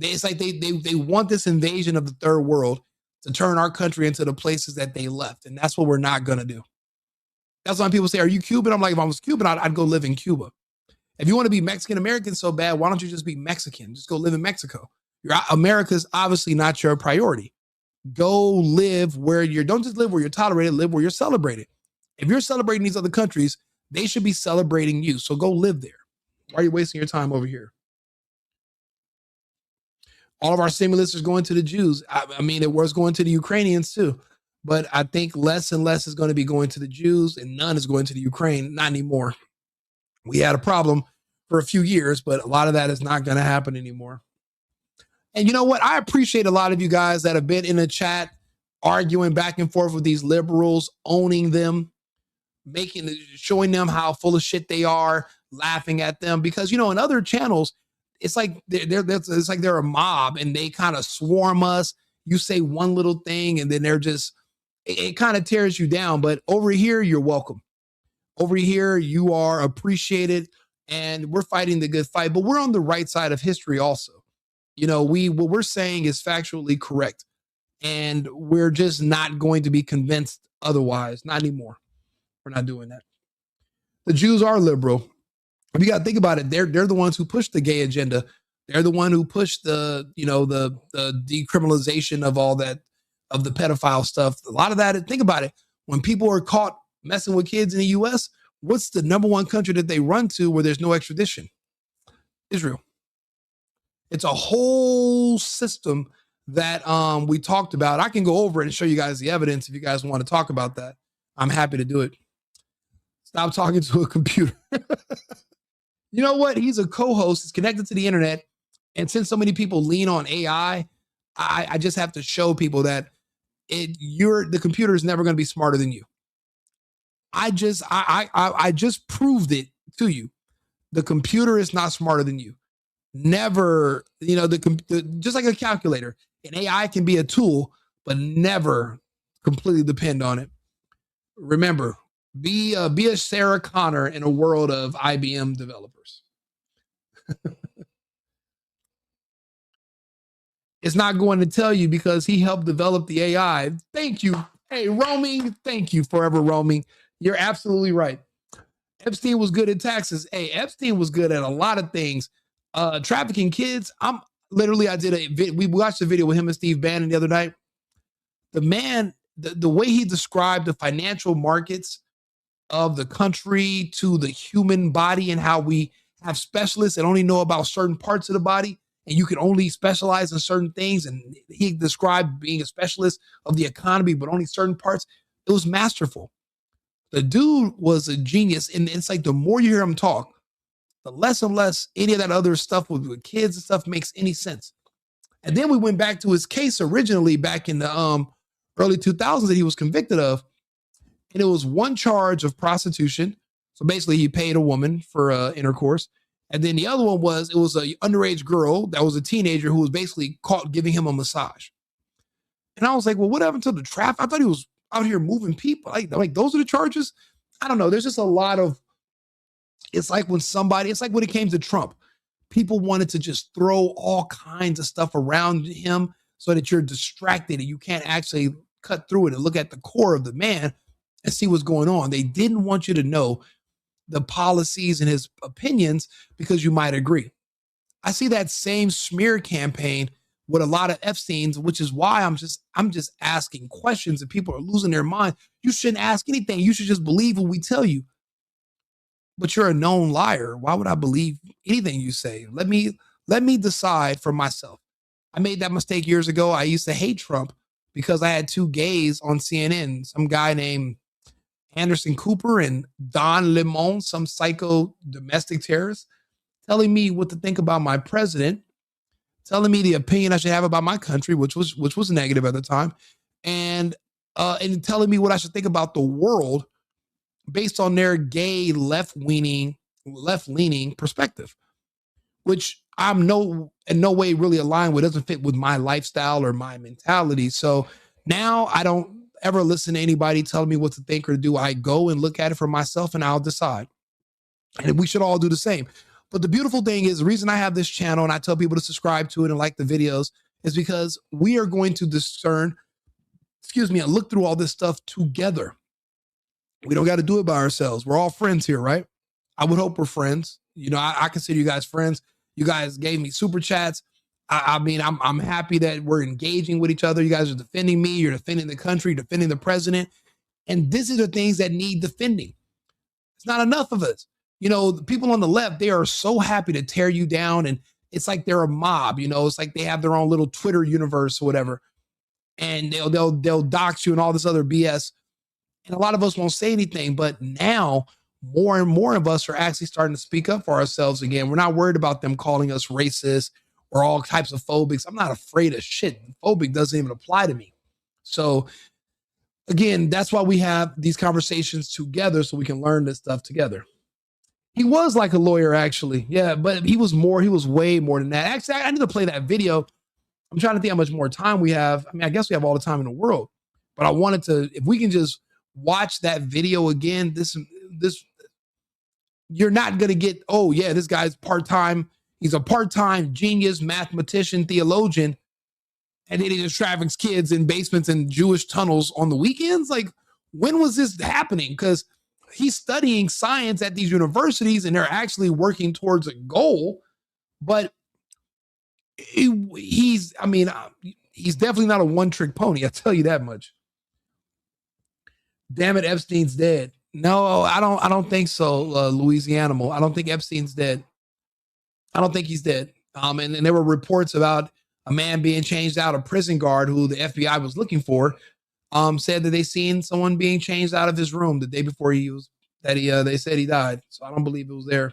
It's like they want this invasion of the third world to turn our country into the places that they left, and that's what we're not going to do. That's why people say, are you Cuban? I'm like, if I was Cuban, I'd go live in Cuba. If you want to be Mexican-American so bad, why don't you just be Mexican? Just go live in Mexico. America's obviously not your priority. Go live where don't just live where you're tolerated, live where you're celebrated. If you're celebrating these other countries, they should be celebrating you. So go live there. Why are you wasting your time over here? All of our stimulus is going to the Jews. I mean, it was going to the Ukrainians too. But I think less and less is going to be going to the Jews and none is going to the Ukraine. Not anymore. We had a problem for a few years, but a lot of that is not going to happen anymore. And you know what? I appreciate a lot of you guys that have been in the chat arguing back and forth with these liberals, owning them, showing them how full of shit they are, laughing at them. Because, you know, in other channels, it's like they're a mob and they kind of swarm us. You say one little thing and then they're just, it kind of tears you down. But over here, you're welcome. Over here, you are appreciated and we're fighting the good fight, but we're on the right side of history also. You know, what we're saying is factually correct and we're just not going to be convinced otherwise. Not anymore. We're not doing that. The Jews are liberal. If you got to think about it, they're the ones who push the gay agenda. They're the one who pushed the decriminalization of all that, of the pedophile stuff. A lot of that, think about it. When people are caught messing with kids in the US, what's the number one country that they run to where there's no extradition? Israel. It's a whole system that we talked about. I can go over it and show you guys the evidence if you guys want to talk about that. I'm happy to do it. Stop talking to a computer. You know what? He's a co-host. He's connected to the internet. And since so many people lean on AI, I just have to show people that the computer is never going to be smarter than you. I just proved it to you. The computer is not smarter than you. Never, just like a calculator, an AI can be a tool, but never completely depend on it. Remember, be a Sarah Connor in a world of IBM developers. It's not going to tell you because he helped develop the AI. Thank you. Hey, roaming. Thank you, forever roaming. You're absolutely right. Epstein was good at taxes. Hey, Epstein was good at a lot of things. Trafficking kids. We watched a video with him and Steve Bannon the other night. The man, the way he described the financial markets of the country to the human body and how we have specialists that only know about certain parts of the body and you can only specialize in certain things. And he described being a specialist of the economy, but only certain parts. It was masterful. The dude was a genius. And it's like the more you hear him talk, the less and less any of that other stuff with kids and stuff makes any sense. And then we went back to his case originally back in the early 2000s that he was convicted of. And it was one charge of prostitution. So basically he paid a woman for intercourse. And then the other one was, it was an underage girl that was a teenager who was basically caught giving him a massage. And I was like, well, what happened to the traffic? I thought he was out here moving people. Like those are the charges? I don't know. There's just a lot of, it's like when it came to Trump, people wanted to just throw all kinds of stuff around him so that you're distracted and you can't actually cut through it and look at the core of the man and see what's going on. They didn't want you to know the policies and his opinions because you might agree. I see that same smear campaign with a lot of Epstein's, which is why I'm just asking questions and people are losing their mind. You shouldn't ask anything. You should just believe what we tell you. But you're a known liar. Why would I believe anything you say? Let me decide for myself. I made that mistake years ago. I used to hate Trump because I had two gays on CNN, some guy named Anderson Cooper and Don Limon, some psycho domestic terrorist, telling me what to think about my president, telling me the opinion I should have about my country, which was negative at the time, and telling me what I should think about the world based on their gay left-leaning perspective, which I'm in no way really aligned with, doesn't fit with my lifestyle or my mentality. So now I don't ever listen to anybody telling me what to think or do. I go and look at it for myself and I'll decide. And we should all do the same. But the beautiful thing is the reason I have this channel and I tell people to subscribe to it and like the videos is because we are going to discern, and look through all this stuff together. We don't got to do it by ourselves. We're all friends here, right? I would hope we're friends. You know, I consider you guys friends. You guys gave me super chats. I mean, I'm happy that we're engaging with each other. You guys are defending me. You're defending the country, defending the president. And this is the things that need defending. It's not enough of us. You know, the people on the left, they are so happy to tear you down. And it's like they're a mob, you know, it's like they have their own little Twitter universe or whatever. And they'll dox you and all this other BS. And a lot of us won't say anything. But now more and more of us are actually starting to speak up for ourselves again. We're not worried about them calling us racist or all types of phobics. I'm not afraid of shit. Phobic doesn't even apply to me. So again, that's why we have these conversations together so we can learn this stuff together. He was like a lawyer, actually. Yeah, but he was way more than that. Actually, I need to play that video. I'm trying to think how much more time we have. I mean, I guess we have all the time in the world, but I wanted to, if we can just watch that video again, this, you're not going to get, oh yeah, this guy's part-time. He's a part-time genius, mathematician, theologian. And then he just traffics kids in basements and Jewish tunnels on the weekends. Like, when was this happening? Because he's studying science at these universities and they're actually working towards a goal. But he's definitely not a one-trick pony. I'll tell you that much. Damn it, Epstein's dead. No, I don't think so, Louisiana. I don't think Epstein's dead. I don't think he's dead. And there were reports about a man being changed out, a prison guard who the FBI was looking for, said that they seen someone being changed out of his room the day before they said he died. So I don't believe it was there.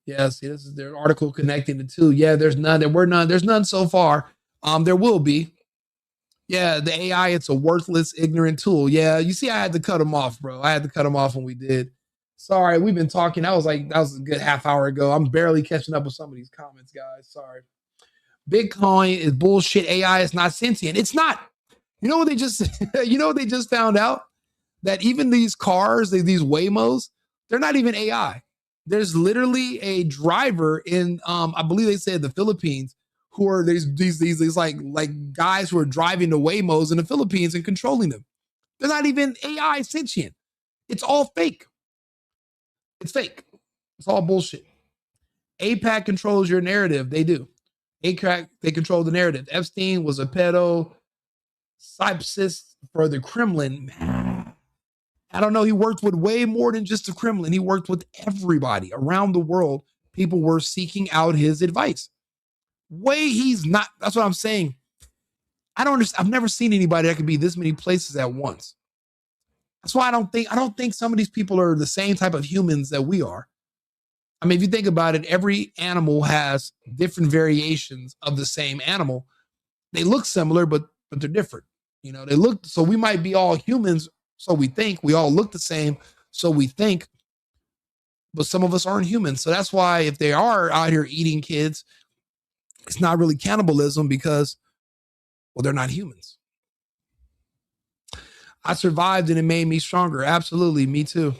Yeah, see, this is their article connecting the two. Yeah, there's none. There were none. There's none so far. There will be. Yeah, the AI, it's a worthless, ignorant tool. Yeah, you see, I had to cut him off, bro. I had to cut him off when we did. Sorry, we've been talking. That was a good half hour ago. I'm barely catching up with some of these comments, guys. Sorry. Bitcoin is bullshit. AI is not sentient. It's not. You know what they just found out? That even these cars, these Waymos, they're not even AI. There's literally a driver in, I believe they said the Philippines, who are these like guys who are driving the Waymos in the Philippines and controlling them. They're not even AI sentient. It's all fake. It's fake. It's all bullshit. AIPAC controls your narrative. They do. AIPAC, they control the narrative. Epstein was a pedo synopsis for the Kremlin. I don't know. He worked with way more than just the Kremlin. He worked with everybody around the world. People were seeking out his advice. He's not. That's what I'm saying. I don't understand. I've never seen anybody that could be this many places at once. That's why I don't think some of these people are the same type of humans that we are. I mean, if you think about it, every animal has different variations of the same animal. They look similar, but they're different. You know, so we might be all humans. So we think we all look the same. So we think, but some of us aren't humans. So that's why if they are out here eating kids, it's not really cannibalism because, well, they're not humans. I survived and it made me stronger. Absolutely. Me too.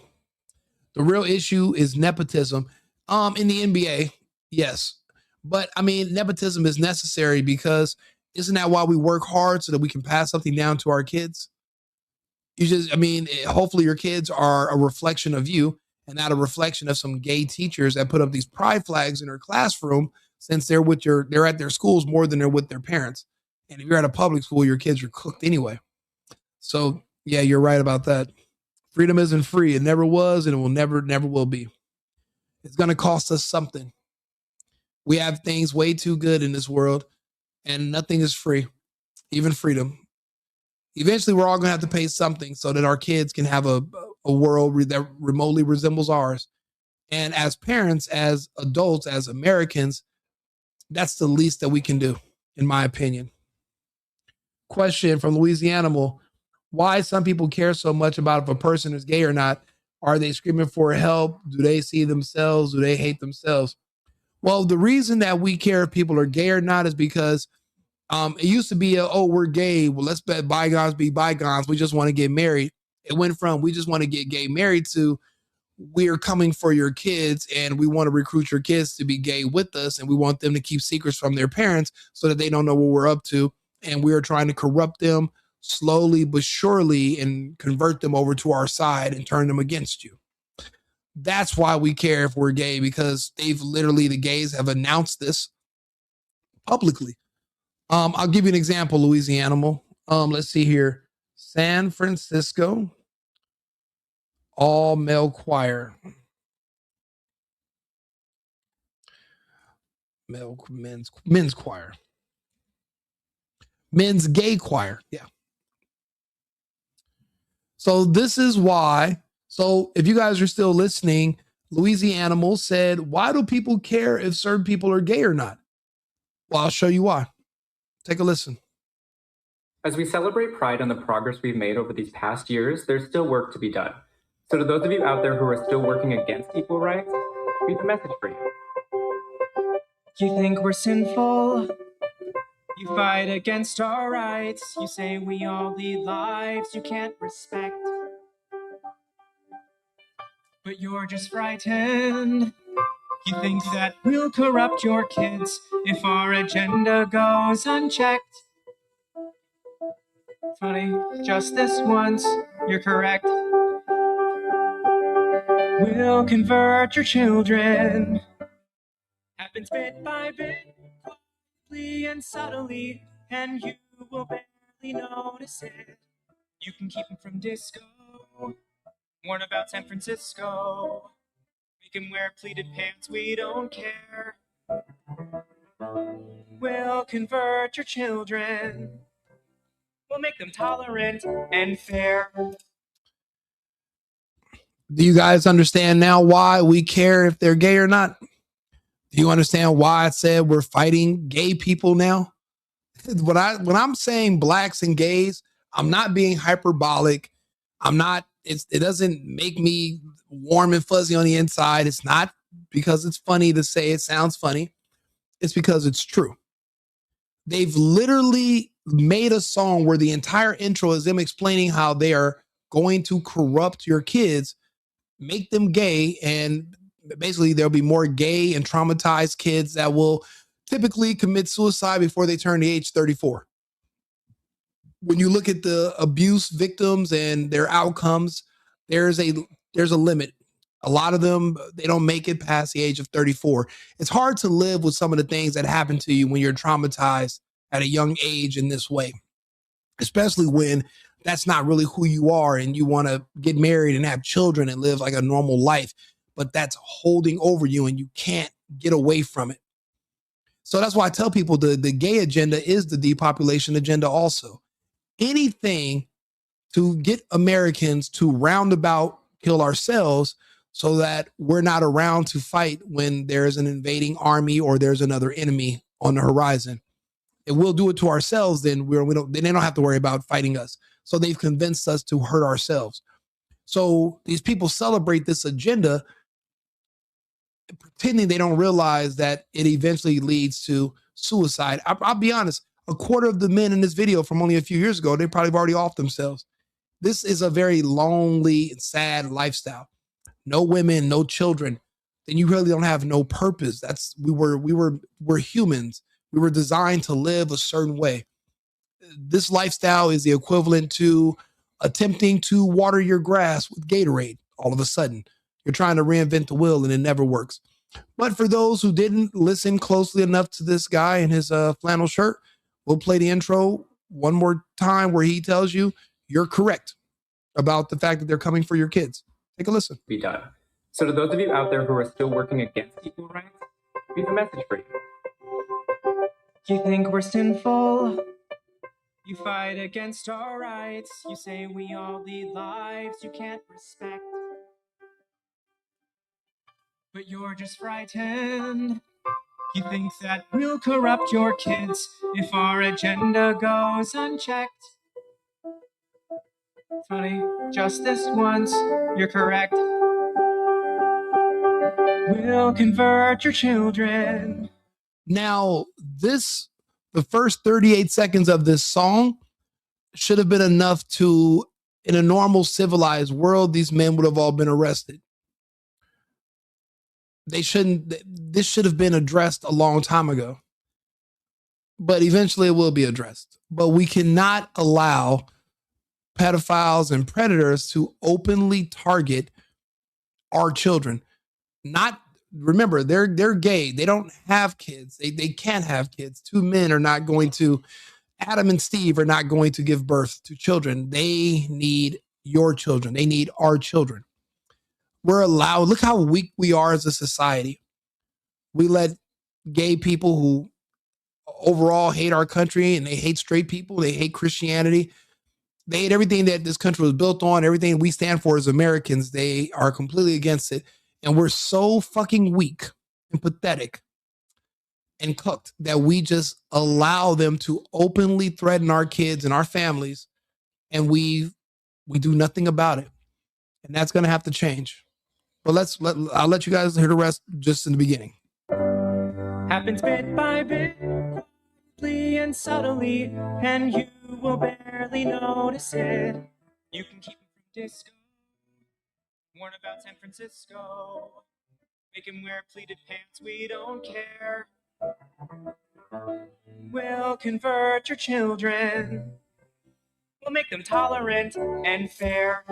The real issue is nepotism. In the NBA, yes. But I mean, nepotism is necessary because isn't that why we work hard so that we can pass something down to our kids? Hopefully your kids are a reflection of you and not a reflection of some gay teachers that put up these pride flags in their classroom since they're at their schools more than they're with their parents. And if you're at a public school, your kids are cooked anyway. So yeah, you're right about that. Freedom isn't free. It never was, and it will never will be. It's going to cost us something. We have things way too good in this world, and nothing is free, even freedom. Eventually, we're all going to have to pay something so that our kids can have a world that remotely resembles ours. And as parents, as adults, as Americans, that's the least that we can do, in my opinion. Question from Louisiana. Why some people care so much about if a person is gay or not? Are they screaming for help? Do they see themselves? Do they hate themselves? Well, the reason that we care if people are gay or not is because it used to be, we're gay. Well, let's let bygones be bygones. We just want to get married. It went from we just want to get gay married to we're coming for your kids and we want to recruit your kids to be gay with us, and we want them to keep secrets from their parents so that they don't know what we're up to. And we are trying to corrupt them slowly but surely and convert them over to our side and turn them against you. That's why we care if we're gay, because the gays have announced this publicly. I'll give you an example, Louisiana. Let's see here. San Francisco all male choir. Men's choir. Men's gay choir. Yeah. So this is why. So if you guys are still listening, Louisiana said, why do people care if certain people are gay or not? Well, I'll show you why. Take a listen. As we celebrate Pride and the progress we've made over these past years, there's still work to be done. So to those of you out there who are still working against equal rights, we have a message for you. You think we're sinful? You fight against our rights. You say we all lead lives you can't respect. But you're just frightened. You think that we'll corrupt your kids if our agenda goes unchecked. Funny, just this once, you're correct. We'll convert your children. Happens bit by bit, quietly and subtly, and you will barely notice it. You can keep them from disco, warn about San Francisco, make them wear pleated pants, we don't care. We'll convert your children. We'll make them tolerant and fair. Do you guys understand now why we care if they're gay or not? Do you understand why I said we're fighting gay people now? When I'm saying blacks and gays, I'm not being hyperbolic. It doesn't make me warm and fuzzy on the inside. It's not because it's funny to say, it sounds funny. It's because it's true. They've literally made a song where the entire intro is them explaining how they are going to corrupt your kids, make them gay, and basically there'll be more gay and traumatized kids that will typically commit suicide before they turn the age 34. When you look at the abuse victims and their outcomes, there's a limit. A lot of them, they don't make it past the age of 34. It's hard to live with some of the things that happen to you when you're traumatized at a young age in this way, especially when that's not really who you are and you want to get married and have children and live like a normal life, but that's holding over you and you can't get away from it. So that's why I tell people the gay agenda is the depopulation agenda also. Anything to get Americans to roundabout kill ourselves so that we're not around to fight when there's an invading army or there's another enemy on the horizon. If we'll do it to ourselves, then they don't have to worry about fighting us. So they've convinced us to hurt ourselves. So these people celebrate this agenda, pretending they don't realize that it eventually leads to suicide. I'll be honest, a quarter of the men in this video from only a few years ago, they probably already off themselves. This is a very lonely and sad lifestyle. No women, no children. Then you really don't have no purpose. We're humans. We were designed to live a certain way. This lifestyle is the equivalent to attempting to water your grass with Gatorade. All of a sudden, you're trying to reinvent the wheel and it never works. But for those who didn't listen closely enough to this guy in his flannel shirt, we'll play the intro one more time where he tells you you're correct about the fact that they're coming for your kids. Take a listen. Be done. So to those of you out there who are still working against equal rights, we have a message for you. You think we're sinful? You fight against our rights. You say we all lead lives you can't respect. But you're just frightened. You think that we'll corrupt your kids if our agenda goes unchecked. Funny, just this once, you're correct. We'll convert your children. Now, the first 38 seconds of this song should have been enough to, in a normal civilized world, these men would have all been arrested. This should have been addressed a long time ago. But eventually it will be addressed. But we cannot allow pedophiles and predators to openly target our children. Remember, they're gay. They don't have kids. They can't have kids. Two men are not going to, Adam and Steve are not going to give birth to children. They need your children. They need our children. We're allowed, look how weak we are as a society. We let gay people who overall hate our country, and they hate straight people, they hate Christianity, they hate everything that this country was built on, everything we stand for as Americans, they are completely against it. And we're so fucking weak and pathetic and cooked that we just allow them to openly threaten our kids and our families, and we do nothing about it. And that's going to have to change. But I'll let you guys hear the rest just in the beginning. Happens bit by bit, quietly and subtly, and you will barely notice it. You can keep him from disco, warn about San Francisco, make him wear pleated pants, we don't care. We'll convert your children, we'll make them tolerant and fair.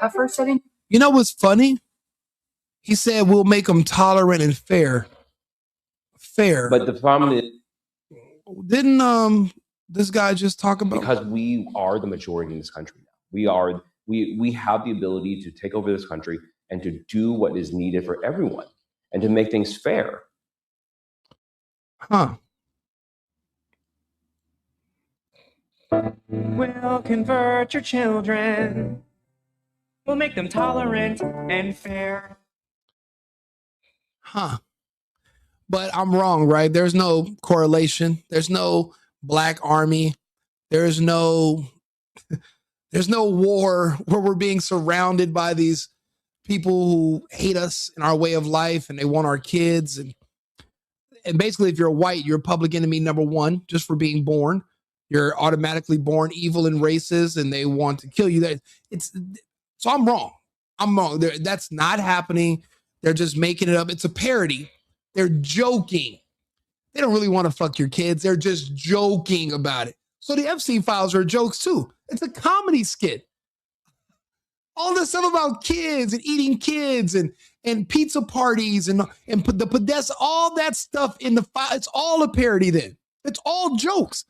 At first, I didn't. You know what's funny? He said we'll make them tolerant and fair. Fair. But the problem is, didn't this guy just talk about, because we are the majority in this country now. We have the ability to take over this country and to do what is needed for everyone and to make things fair. Huh. We'll convert your children, we'll make them tolerant and fair. Huh. But I'm wrong, right? There's no correlation. There's no black army. There's no war where we're being surrounded by these people who hate us and our way of life, and they want our kids. And basically, if you're white, you're public enemy number one just for being born. You're automatically born evil and racist, and they want to kill you. So I'm wrong. I'm wrong. That's not happening. They're just making it up. It's a parody. They're joking. They don't really want to fuck your kids. They're just joking about it. So the Epstein files are jokes too. It's a comedy skit. All this stuff about kids and eating kids and pizza parties and the pedestrian, all that stuff in the file, it's all a parody then. It's all jokes.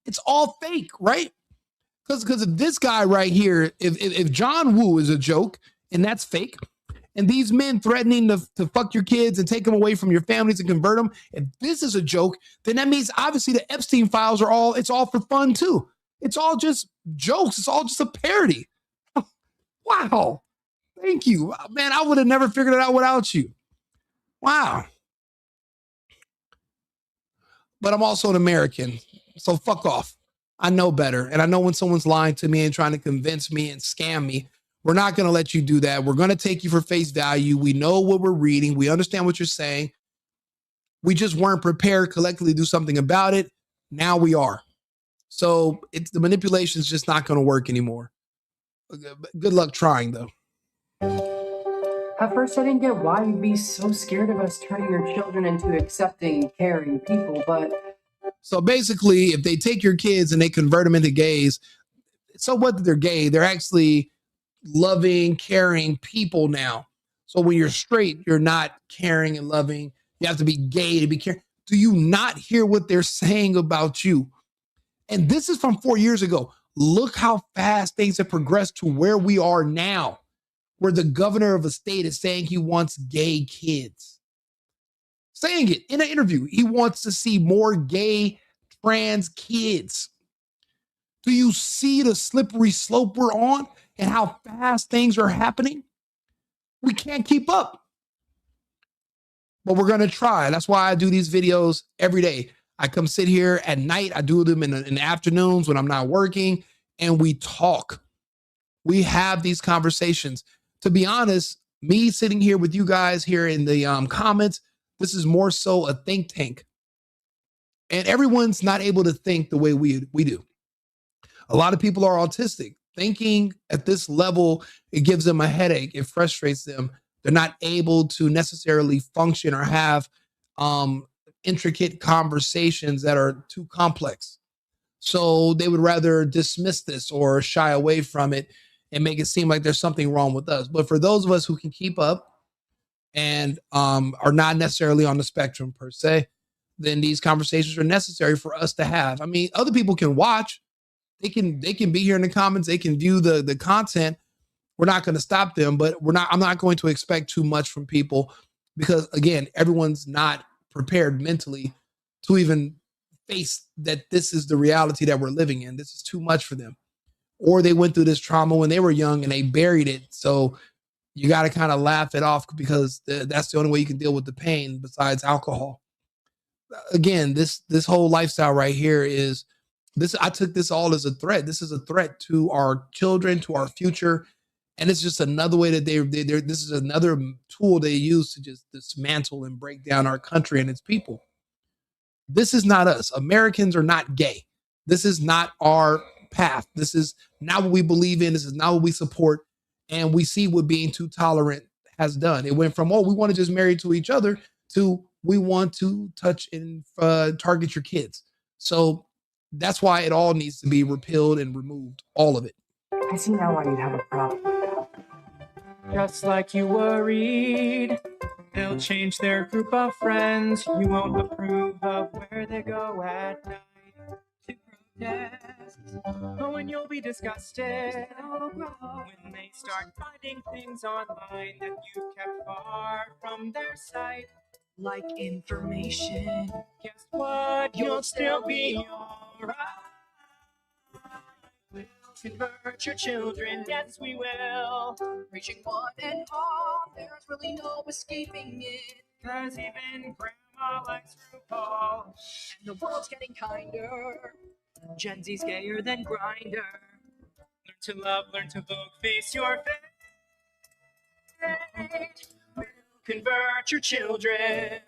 It's all fake, right? Because if this guy right here, if John Woo is a joke and that's fake, and these men threatening to fuck your kids and take them away from your families and convert them, if this is a joke, then that means obviously the Epstein files it's all for fun too. It's all just jokes. It's all just a parody. Wow. Thank you. Man, I would have never figured it out without you. Wow. But I'm also an American, so fuck off. I know better. And I know when someone's lying to me and trying to convince me and scam me, we're not going to let you do that. We're going to take you for face value. We know what we're reading. We understand what you're saying. We just weren't prepared collectively to do something about it. Now we are. So the manipulation is just not going to work anymore. Good luck trying, though. At first, I didn't get why you'd be so scared of us turning your children into accepting, caring people, but... So basically, if they take your kids and they convert them into gays, so what that they're gay, they're actually loving, caring people now. So when you're straight, you're not caring and loving. You have to be gay to be caring. Do you not hear what they're saying about you? And this is from 4 years ago. Look how fast things have progressed to where we are now, where the governor of a state is saying he wants gay kids. Saying it in an interview. He wants to see more gay trans kids. Do you see the slippery slope we're on and how fast things are happening? We can't keep up. But we're going to try. That's why I do these videos every day. I come sit here at night. I do them in the afternoons when I'm not working, and we talk. We have these conversations. To be honest, me sitting here with you guys here in the comments, this is more so a think tank. And everyone's not able to think the way we do. A lot of people are autistic. Thinking at this level, it gives them a headache. It frustrates them. They're not able to necessarily function or have intricate conversations that are too complex. So they would rather dismiss this or shy away from it and make it seem like there's something wrong with us. But for those of us who can keep up and are not necessarily on the spectrum per se, then these conversations are necessary for us to have. I mean, other people can watch. They can be here in the comments. They can view the content. We're not going to stop them, but I'm not going to expect too much from people because, again, everyone's not prepared mentally to even face that this is the reality that we're living in. This is too much for them. Or they went through this trauma when they were young and they buried it. So you got to kind of laugh it off because that's the only way you can deal with the pain besides alcohol. Again, this whole lifestyle right here is this. I took this all as a threat. This is a threat to our children, to our future. And it's just another way that this is another tool they use to just dismantle and break down our country and its people. This is not us. Americans are not gay. This is not our path. This is not what we believe in. This is not what we support. And we see what being too tolerant has done. It went from, oh, we want to just marry to each other to we want to touch and target your kids. So that's why it all needs to be repealed and removed, all of it. I see now why you'd have a problem. Just like you worried, they'll change their group of friends. You won't approve of where they go at night to protest. Oh, and you'll be disgusted when they start finding things online that you kept far from their sight. Like information. Guess what? You'll still be alright. We'll convert your children, yes we will. Reaching one and all, there's really no escaping it. 'Cause even grandma likes RuPaul. And the world's getting kinder. Gen Z's gayer than Grindr. Learn to love, learn to vogue, face your fate. We'll convert your children.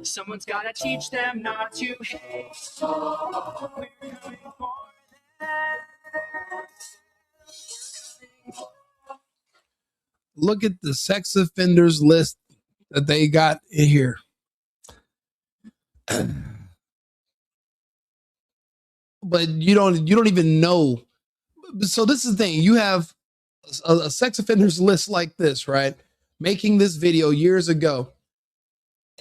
Someone's gotta teach them not to hate. We're coming for them. Look at the sex offenders list that they got in here. But you don't even know. So this is the thing. You have a sex offenders list like this, right? Making this video years ago.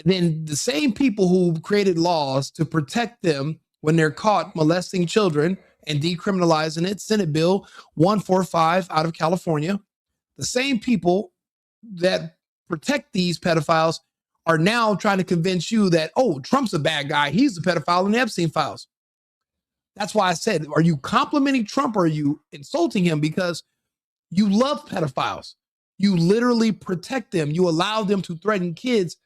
And then the same people who created laws to protect them when they're caught molesting children and decriminalizing it, Senate Bill 145 out of California, the same people that protect these pedophiles are now trying to convince you that, oh, Trump's a bad guy. He's the pedophile in the Epstein files. That's why I said, are you complimenting Trump or are you insulting him? Because you love pedophiles. You literally protect them. You allow them to threaten kids.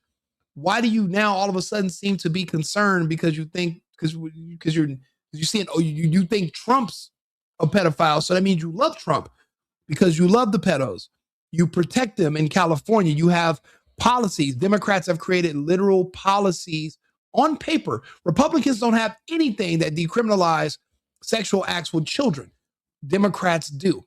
Why do you now all of a sudden seem to be concerned because you think, because you're seeing, oh, you think Trump's a pedophile. So that means you love Trump because you love the pedos. You protect them in California. You have policies. Democrats have created literal policies on paper. Republicans don't have anything that decriminalize sexual acts with children. Democrats do.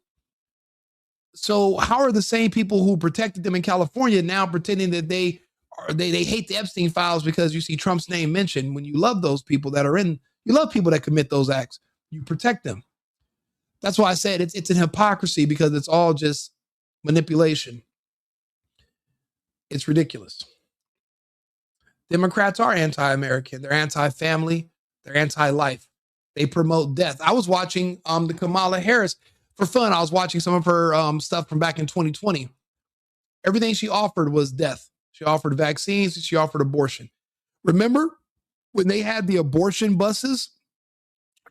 So how are the same people who protected them in California now pretending that they hate the Epstein files because you see Trump's name mentioned when you love those people that are in, you love people that commit those acts, you protect them. That's why I said it's an hypocrisy because it's all just manipulation. It's ridiculous. Democrats are anti-American. They're anti-family. They're anti-life. They promote death. I was watching the Kamala Harris for fun. I was watching some of her stuff from back in 2020. Everything she offered was death. She offered vaccines. She offered abortion. Remember when they had the abortion buses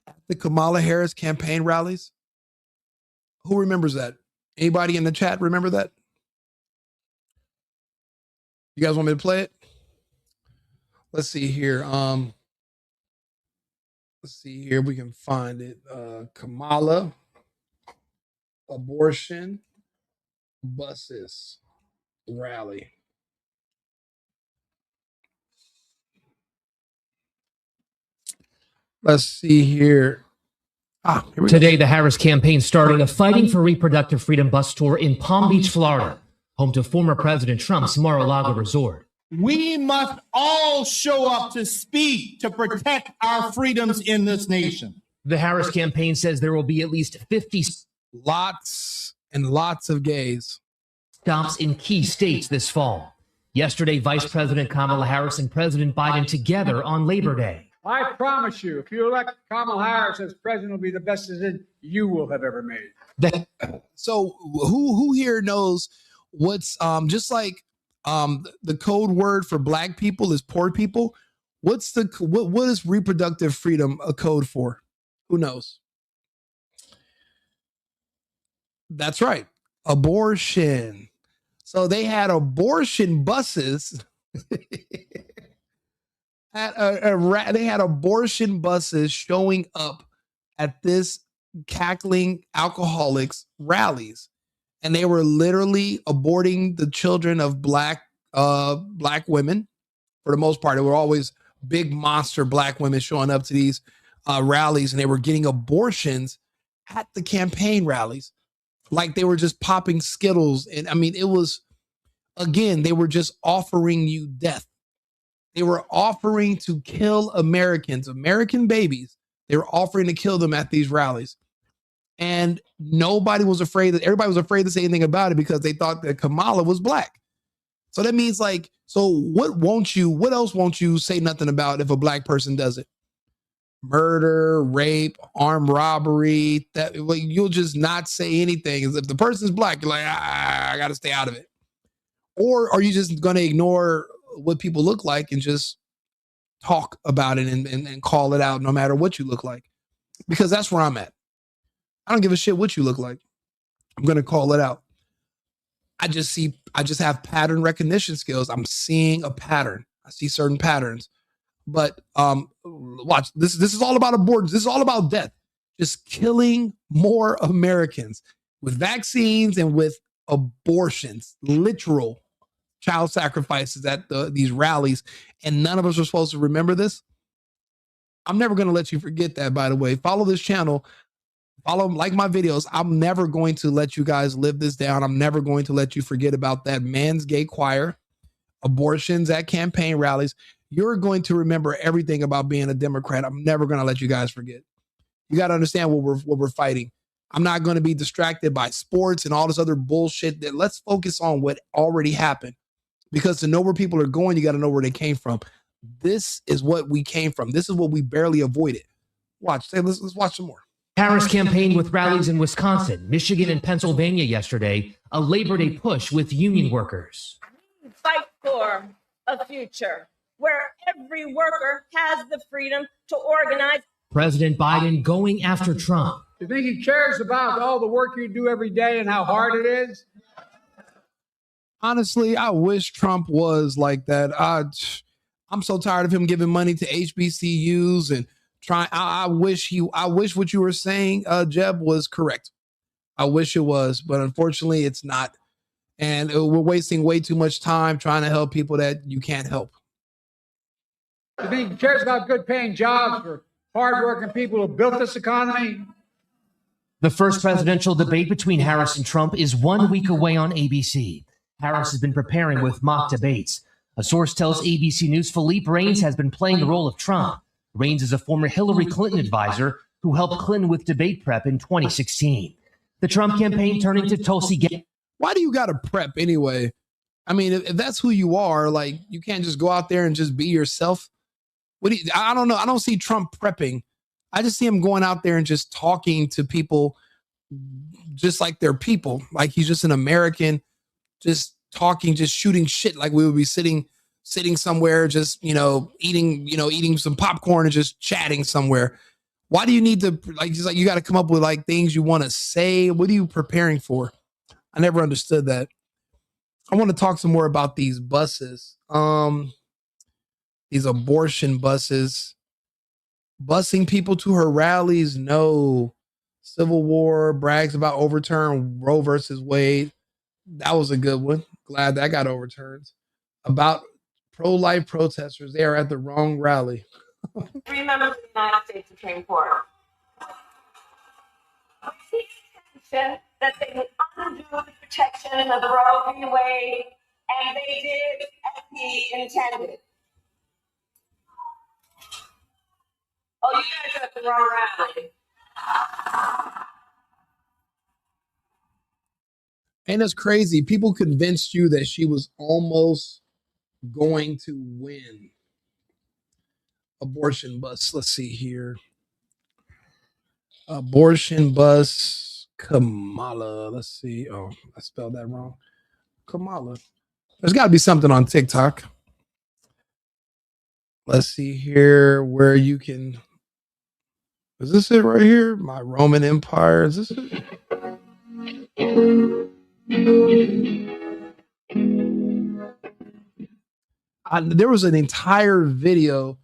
at the Kamala Harris campaign rallies? Who remembers that? Anybody in the chat remember that? You guys want me to play it? Let's see here. Let's see here. We can find it. Kamala abortion buses rally. Let's see here. Here we Today, the Harris campaign started a Fighting for Reproductive Freedom bus tour in Palm Beach, Florida. home to former President Trump's Mar-a-Lago resort. We must all show up to speak to protect our freedoms in this nation. The Harris campaign says there will be at least 50 lots and lots of gays stops in key states this fall. Yesterday, Vice President Kamala Harris and President Biden together on Labor Day. I promise you, if you elect Kamala Harris as president, will be the best decision you will have ever made. So who here knows what's just like the code word for black people is poor people? What's the what is reproductive freedom a code for? Who knows? That's right. Abortion. So they had abortion buses. They had abortion buses showing up at this cackling alcoholics rallies, and they were literally aborting the children of black women. For the most part, there were always big monster black women showing up to these rallies, and they were getting abortions at the campaign rallies, like they were just popping Skittles. And I mean, it was, again, they were just offering you death. They were offering to kill Americans, American babies. They were offering to kill them at these rallies. And everybody was afraid to say anything about it because they thought that Kamala was black. So that means what else won't you say nothing about if a black person does it? Murder, rape, armed robbery, you'll just not say anything. If the person's black, you're like, I got to stay out of it. Or are you just going to ignore what people look like and just talk about it and call it out no matter what you look like? Because that's where I'm at. I don't give a shit what you look like. I'm going to call it out. I just have pattern recognition skills. I'm seeing a pattern. I see certain patterns. But watch, this is all about abortions. This is all about death. Just killing more Americans with vaccines and with abortions, literal child sacrifices at these rallies. And none of us are supposed to remember this. I'm never going to let you forget that, by the way. Follow this channel. Like my videos. I'm never going to let you guys live this down. I'm never going to let you forget about that man's gay choir, abortions at campaign rallies. You're going to remember everything about being a Democrat. I'm never going to let you guys forget. You got to understand what we're fighting. I'm not going to be distracted by sports and all this other bullshit. Let's focus on what already happened. Because to know where people are going, you got to know where they came from. This is what we came from. This is what we barely avoided. Let's watch some more. Harris campaigned with rallies in Wisconsin, Michigan, and Pennsylvania yesterday, a Labor Day push with union workers. Fight for a future where every worker has the freedom to organize. President Biden going after Trump. You think he cares about all the work you do every day and how hard it is? Honestly, I wish Trump was like that. I'm so tired of him giving money to HBCUs and I wish what you were saying, Jeb, was correct. I wish it was, but unfortunately it's not. And we're wasting way too much time trying to help people that you can't help. You think he cares about good paying jobs for hardworking people who built this economy? The first presidential debate between Harris and Trump is 1 week away on ABC. Harris has been preparing with mock debates. A source tells ABC News Philippe Reines has been playing the role of Trump. Reines is a former Hillary Clinton advisor who helped Clinton with debate prep in 2016. The Trump campaign turning to Tulsi Gabbard. Why do you got to prep anyway? I mean, if that's who you are, like, you can't just go out there and just be yourself. I don't know. I don't see Trump prepping. I just see him going out there and just talking to people just like they're people. Like he's just an American, just talking, just shooting shit like we would be sitting somewhere, just, eating some popcorn and just chatting somewhere. Why do you need to, you got to come up with like things you want to say? What are you preparing for? I never understood that. I want to talk some more about these buses. These abortion buses. Busing people to her rallies. No. Civil War brags about overturn Roe versus Wade. That was a good one. Glad that got overturned. About pro-life protesters. They are at the wrong rally. 3 members of the United States Supreme Court. We seek extension that they would undo the protection of Roe v. Wade, and they did as he intended. Oh, you guys are at the wrong rally. And it's crazy. People convinced you that she was almost going to win. Abortion bus. Let's see here. Abortion bus Kamala. Let's see. Oh, I spelled that wrong. Kamala. There's got to be something on TikTok. Let's see here where you can. Is this it right here? My Roman Empire. Is this it? There was an entire video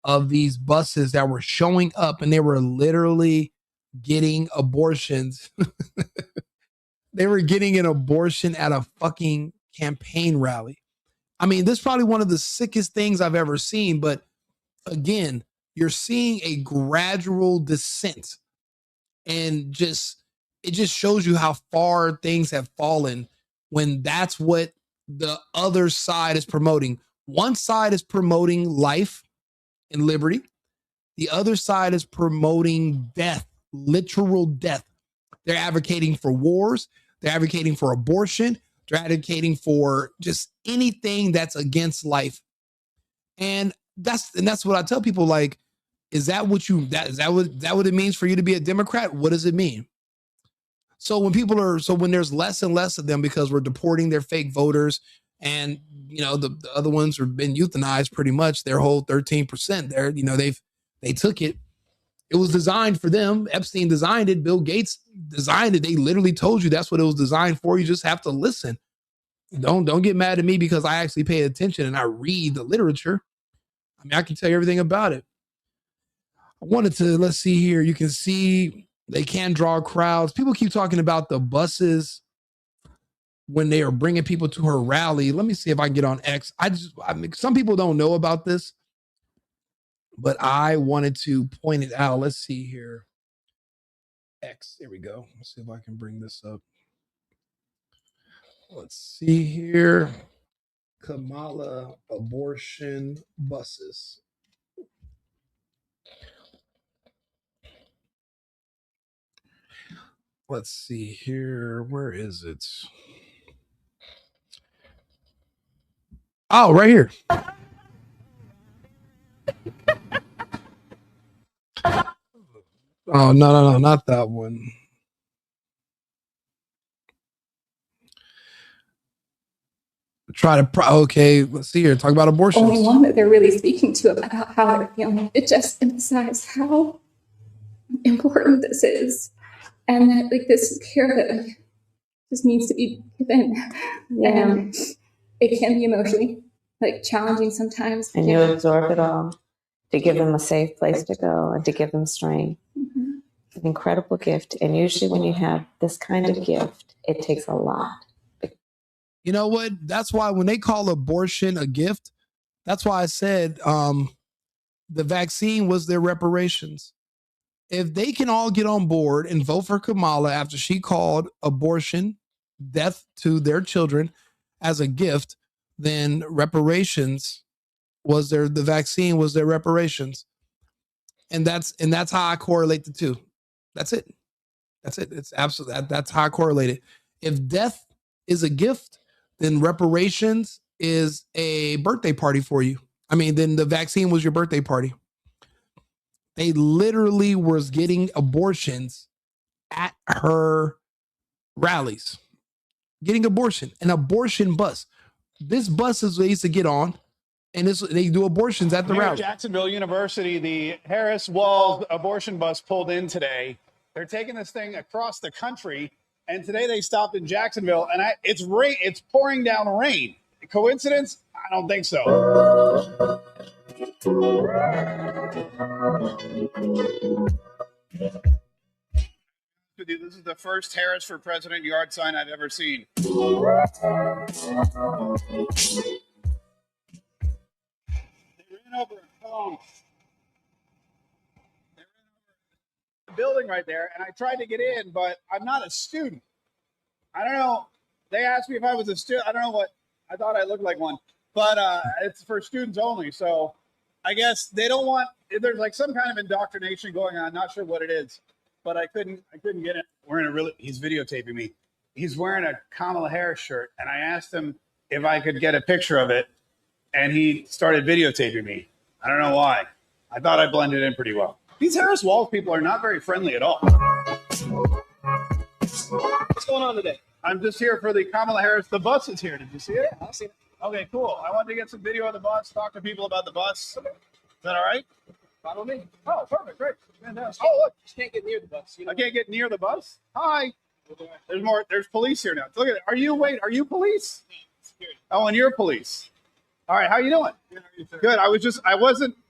of these buses that were showing up and they were literally getting abortions. They were getting an abortion at a fucking campaign rally. I mean, this is probably one of the sickest things I've ever seen. But again, you're seeing a gradual descent, and it just shows you how far things have fallen when that's what the other side is promoting. One side is promoting life and liberty. The other side is promoting death, literal death. They're advocating for wars. They're advocating for abortion. They're advocating for just anything that's against life. And that's what I tell people. Like, is that what it means for you to be a Democrat? What does it mean? So when there's less and less of them because we're deporting their fake voters, and the other ones have been euthanized pretty much, their whole 13% there, they took it. It was designed for them. Epstein designed it. Bill Gates designed it. They literally told you that's what it was designed for. You just have to listen. Don't get mad at me because I actually pay attention and I read the literature. I mean, I can tell you everything about it. I wanted to, let's see here. You can see they can draw crowds. People keep talking about the buses when they are bringing people to her rally. Let me see if I can get on X. Some people don't know about this, but I wanted to point it out. Let's see here. X, there we go. Let's see if I can bring this up. Let's see here. Kamala abortion buses. Let's see here. Where is it? Oh, right here. Oh, no, not that one. Okay, let's see here. Talk about abortion. Only one that they're really speaking to about how they're feeling. It just emphasizes how important this is, and that this is care that just needs to be given. Yeah. And it can be emotionally challenging sometimes. And you absorb it all to give them a safe place to go and to give them strength. Mm-hmm. An incredible gift. And usually when you have this kind of gift, it takes a lot. You know what? That's why when they call abortion a gift, that's why I said the vaccine was their reparations. If they can all get on board and vote for Kamala after she called abortion, death to their children, as a gift, then reparations was the vaccine was their reparations. And that's how I correlate the two. That's it. It's absolutely, that's how I correlate it. If death is a gift, then reparations is a birthday party for you. I mean, then the vaccine was your birthday party. They literally was getting abortions at her rallies, getting an abortion bus. This bus is they used to get on, and they do abortions at the Near rally. Jacksonville University, the Harris Walls abortion bus pulled in today. They're taking this thing across the country, and today they stopped in Jacksonville, and it's pouring down rain. Coincidence? I don't think so. This is the first Harris for President yard sign I've ever seen. They ran over a phone. They ran over the building right there, and I tried to get in, but I'm not a student. I don't know. They asked me if I was a student. I don't know what. I thought I looked like one, but it's for students only. So I guess they don't want. There's like some kind of indoctrination going on. Not sure what it is, but I couldn't get it. He's videotaping me. He's wearing a Kamala Harris shirt, and I asked him if I could get a picture of it, and he started videotaping me. I don't know why. I thought I blended in pretty well. These Harris Walls people are not very friendly at all. What's going on today? I'm just here for the Kamala Harris. The bus is here. Did you see it? Yeah, I've seen it. Okay, cool. I wanted to get some video of the bus, talk to people about the bus. Is that all right? Follow me. Oh, perfect. Great. Fantastic. Oh, look. You can't get near the bus. I can't get near the bus? Hi. There's more. There's police here now. Look at it. Are you police? Oh, and you're police. All right. How you doing? Good.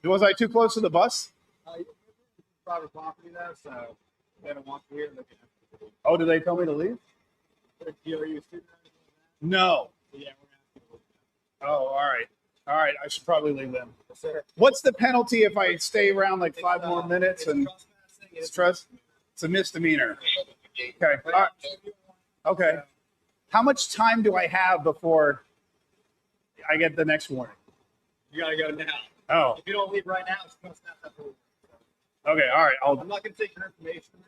Was I too close to the bus? Private property there, so they don't want you here. Oh, did they tell me to leave? Are you a student? No. Yeah, we're oh, all right. All right. I should probably leave then. What's the penalty if I stay around like 5 more minutes? And it's a misdemeanor. Okay. All right. Okay. How much time do I have before I get the next warning? You gotta go now. Oh. If you don't leave right now, it's gonna snap that rule. Okay. All right. I'm not gonna take your information.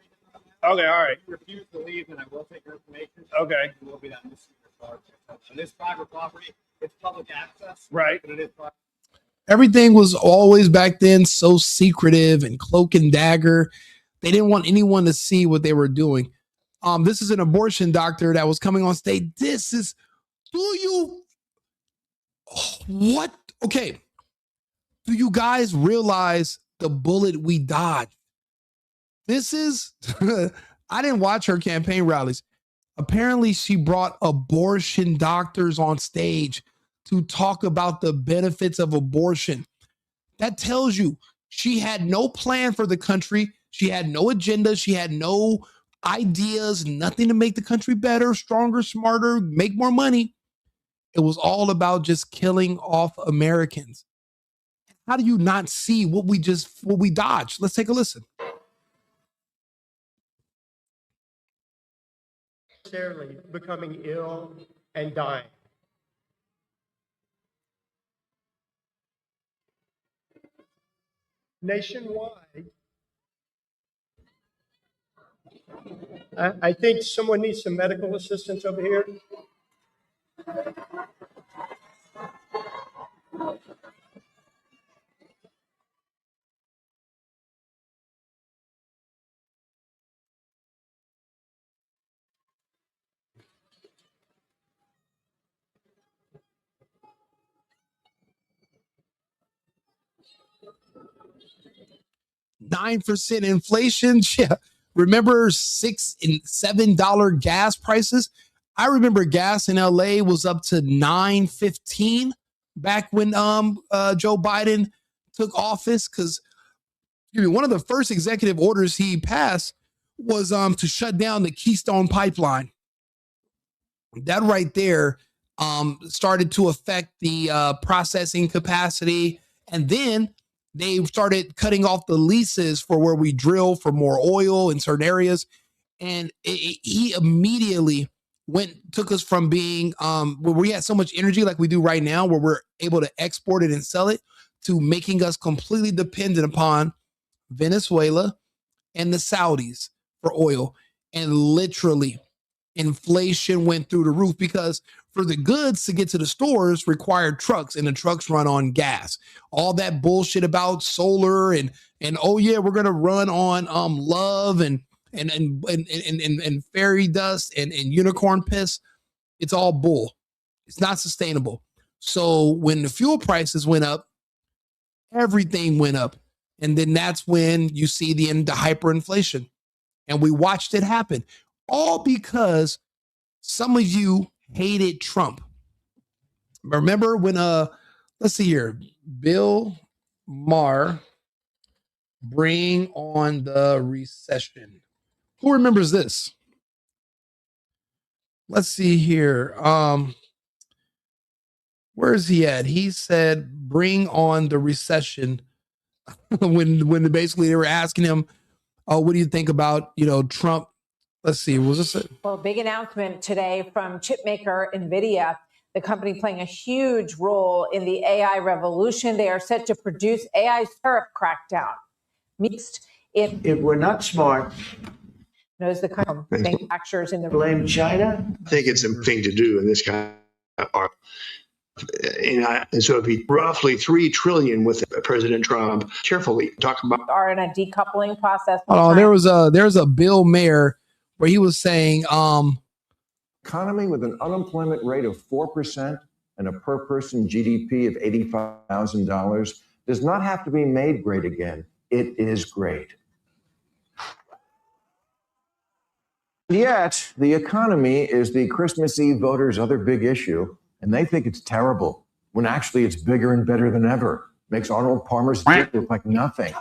Okay, all right. If you refuse to leave, then I will take your information. Okay. It will be that misdemeanor charge. And this private property, it's public access. Right. But it is private. Everything was always back then so secretive and cloak and dagger. They didn't want anyone to see what they were doing. This is an abortion doctor that was coming on stage. What? Okay. Do you guys realize the bullet we dodged? This is, I didn't watch her campaign rallies. Apparently, she brought abortion doctors on stage to talk about the benefits of abortion. That tells you she had no plan for the country. She had no agenda. She had no ideas, nothing to make the country better, stronger, smarter, make more money. It was all about just killing off Americans. How do you not see what we dodged? Let's take a listen. Necessarily becoming ill and dying. Nationwide, I think someone needs some medical assistance over here. 9% inflation. Yeah. Remember $6 and $7 gas prices? I remember gas in LA was up to $9.15 back when Joe Biden took office, because one of the first executive orders he passed was to shut down the Keystone Pipeline. That right there started to affect the processing capacity, and then they started cutting off the leases for where we drill for more oil in certain areas. And he immediately took us from being where we had so much energy like we do right now, where we're able to export it and sell it, to making us completely dependent upon Venezuela and the Saudis for oil. And literally inflation went through the roof, because for the goods to get to the stores required trucks, and the trucks run on gas. All that bullshit about solar and oh yeah, we're gonna run on love and fairy dust and unicorn piss. It's all bull. It's not sustainable. So when the fuel prices went up, everything went up, and then that's when you see the end of hyperinflation. And we watched it happen, all because some of you hated Trump. Remember when let's see here, Bill Maher, bring on the recession. Who remembers this? Let's see here. Where is he at? He said, bring on the recession. when basically they were asking him, oh, what do you think about, Trump Let's see. Was this it? Well, big announcement today from chipmaker NVIDIA, the company playing a huge role in the AI revolution. They are set to produce AI tariff crackdown. Mixed if we're not smart, knows the kind of manufacturers in the blame China. I think it's a thing to do in this kind of and so it'd be roughly $3 trillion with President Trump. Carefully talk about are in a decoupling process. Oh, there's a Bill Mayer where he was saying, economy with an unemployment rate of 4% and a per person GDP of $85,000 does not have to be made great again. It is great. Yet, the economy is the Christmas Eve voters' other big issue, and they think it's terrible, when actually it's bigger and better than ever. Makes Arnold Palmer's dick look like nothing.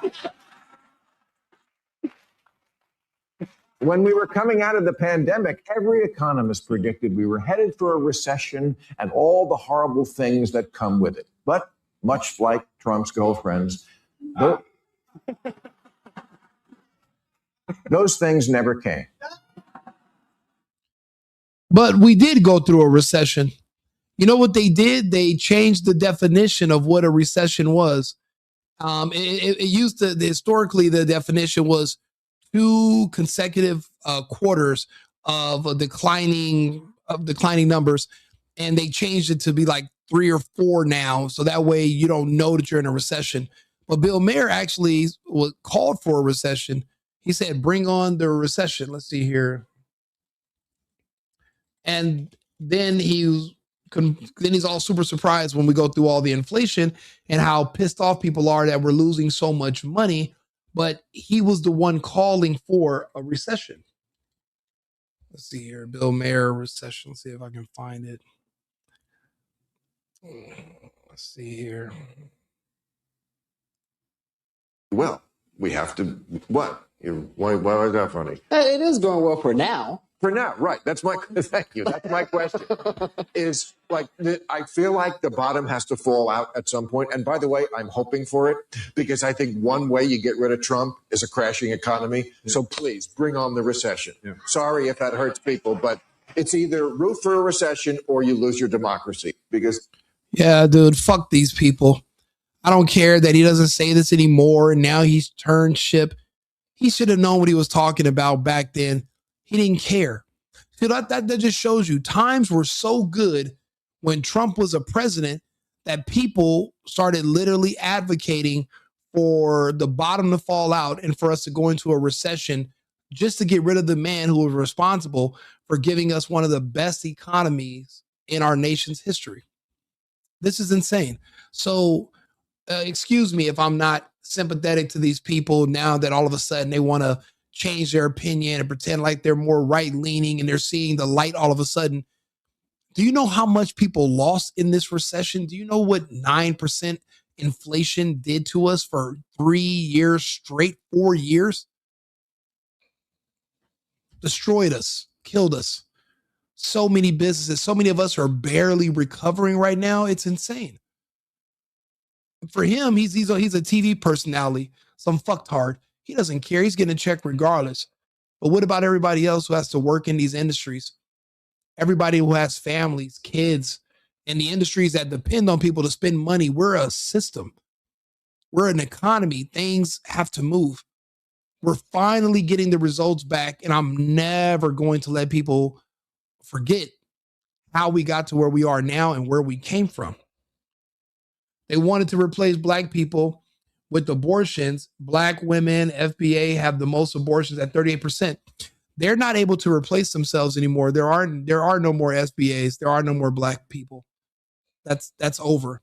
When we were coming out of the pandemic, every economist predicted we were headed for a recession and all the horrible things that come with it. But much like Trump's girlfriends, those things never came. but we did go through a recession. You know what they did? They changed the definition of what a recession was. It used to, historically, the definition was 2 consecutive quarters of declining numbers, and they changed it to be like 3 or 4 now, so that way you don't know that you're in a recession. But Bill Mayer actually was called for a recession. He said, "Bring on the recession." Let's see here, and then he's all super surprised when we go through all the inflation and how pissed off people are that we're losing so much money. But he was the one calling for a recession. Let's see here. Bill Mayer recession. Let's see if I can find it. Let's see here. Well, we have to, what? Why is that funny? It is going well for now. For now, right. That's my, thank you. That's my question. Is like, I feel like the bottom has to fall out at some point. And by the way, I'm hoping for it because I think one way you get rid of Trump is a crashing economy. Yeah. So please bring on the recession. Yeah. Sorry if that hurts people, but it's either root for a recession or you lose your democracy because. Yeah, dude, fuck these people. I don't care that he doesn't say this anymore. And now he's turned ship. He should have known what he was talking about back then. He didn't care. So that just shows you times were so good when Trump was a president that people started literally advocating for the bottom to fall out and for us to go into a recession just to get rid of the man who was responsible for giving us one of the best economies in our nation's history. This is insane. So excuse me if I'm not sympathetic to these people now that all of a sudden they want to change their opinion and pretend like they're more right-leaning and they're seeing the light all of a sudden. Do you know how much people lost in this recession? Do you know what 9% inflation did to us for 3 years straight, 4 years? Destroyed us, killed us. So many businesses, so many of us are barely recovering right now. It's insane. For him, he's a TV personality, some fucktard. He doesn't care. He's getting a check regardless. But what about everybody else who has to work in these industries? Everybody who has families, kids, and the industries that depend on people to spend money. We're a system. We're an economy. Things have to move. We're finally getting the results back, and I'm never going to let people forget how we got to where we are now and where we came from. They wanted to replace black people with abortions. Black women, FBA, have the most abortions at 38%. They're not able to replace themselves anymore. There are no more SBAs. There are no more black people. That's over.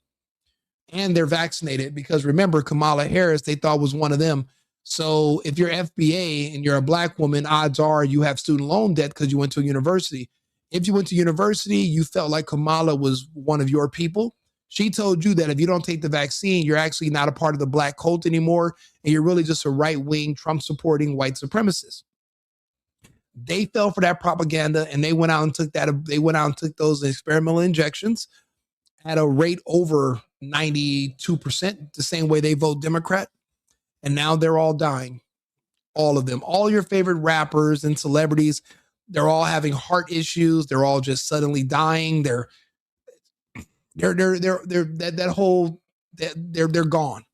And they're vaccinated because remember, Kamala Harris, they thought was one of them. So if you're FBA and you're a black woman, odds are you have student loan debt because you went to a university. If you went to university, you felt like Kamala was one of your people. She told you that if you don't take the vaccine, you're actually not a part of the black cult anymore, and you're really just a right-wing, Trump-supporting white supremacist. They fell for that propaganda, and they went out and took that. They went out and took those experimental injections at a rate over 92%, the same way they vote Democrat, and now they're all dying all of them. All your favorite rappers and celebrities, they're all having heart issues. They're all just suddenly dying. They're gone.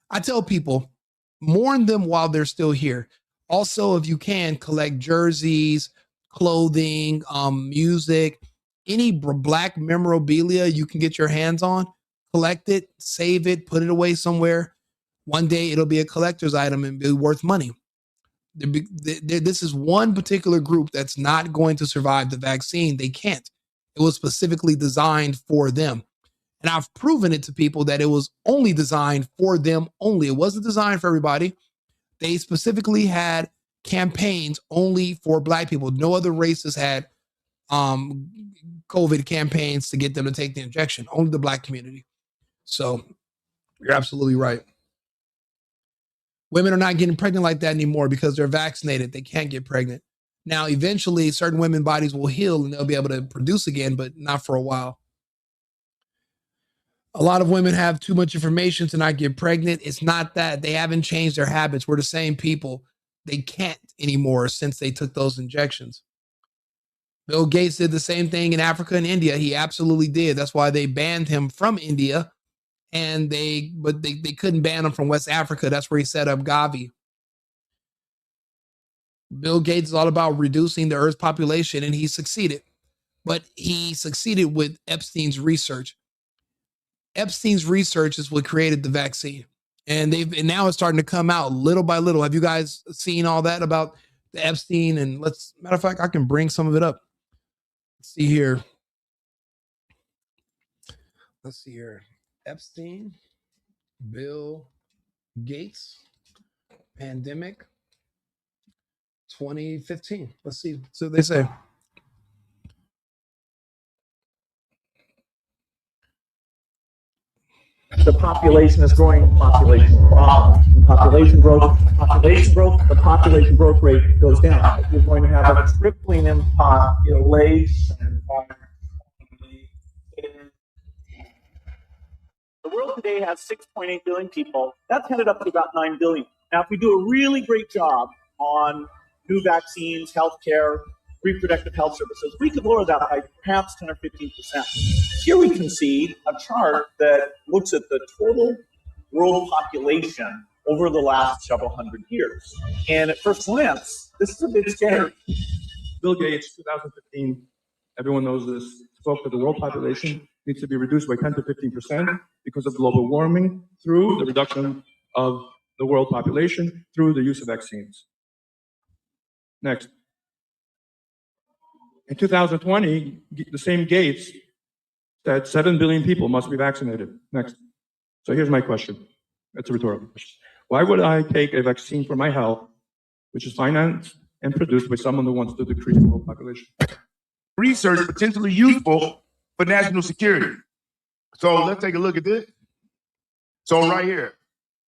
I tell people, mourn them while they're still here. Also, if you can, collect jerseys, clothing, music, any black memorabilia you can get your hands on. Collect it, save it, put it away somewhere. One day it'll be a collector's item and be worth money. This is one particular group that's not going to survive the vaccine. They can't. It was specifically designed for them. And I've proven it to people that it was only designed for them only. It wasn't designed for everybody. They specifically had campaigns only for black people. No other races had COVID campaigns to get them to take the injection. Only the black community. So you're absolutely right. Women are not getting pregnant like that anymore because they're vaccinated. They can't get pregnant. Now, eventually, certain women's bodies will heal and they'll be able to produce again, but not for a while. A lot of women have too much information to not get pregnant. It's not that. They haven't changed their habits. We're the same people. They can't anymore since they took those injections. Bill Gates did the same thing in Africa and India. He absolutely did. That's why they banned him from India. And they couldn't ban him from West Africa. That's where he set up Gavi. Bill Gates is all about reducing the Earth's population, and he succeeded. But he succeeded with Epstein's research. Epstein's research is what created the vaccine. And now it's starting to come out little by little. Have you guys seen all that about the Epstein? And matter of fact, I can bring some of it up. Let's see here. Epstein, Bill Gates, pandemic, 2015. Let's see what they say. The population is growing. Population growth. The population growth rate goes down. You're going to have a tripling in population. The world today has 6.8 billion people. That's headed up to about 9 billion. Now, if we do a really great job on new vaccines, healthcare, reproductive health services, we could lower that by perhaps 10 or 15%. Here we can see a chart that looks at the total world population over the last several hundred years. And at first glance, this is a bit scary. Bill Gates, 2015, everyone knows this, spoke that the world population needs to be reduced by 10 to 15% because of global warming through the reduction of the world population through the use of vaccines. Next. In 2020, the same Gates said 7 billion people must be vaccinated. Next. So here's my question. It's a rhetorical question. Why would I take a vaccine for my health, which is financed and produced by someone who wants to decrease the world population? Research potentially useful for national security. So let's take a look at this. So right here,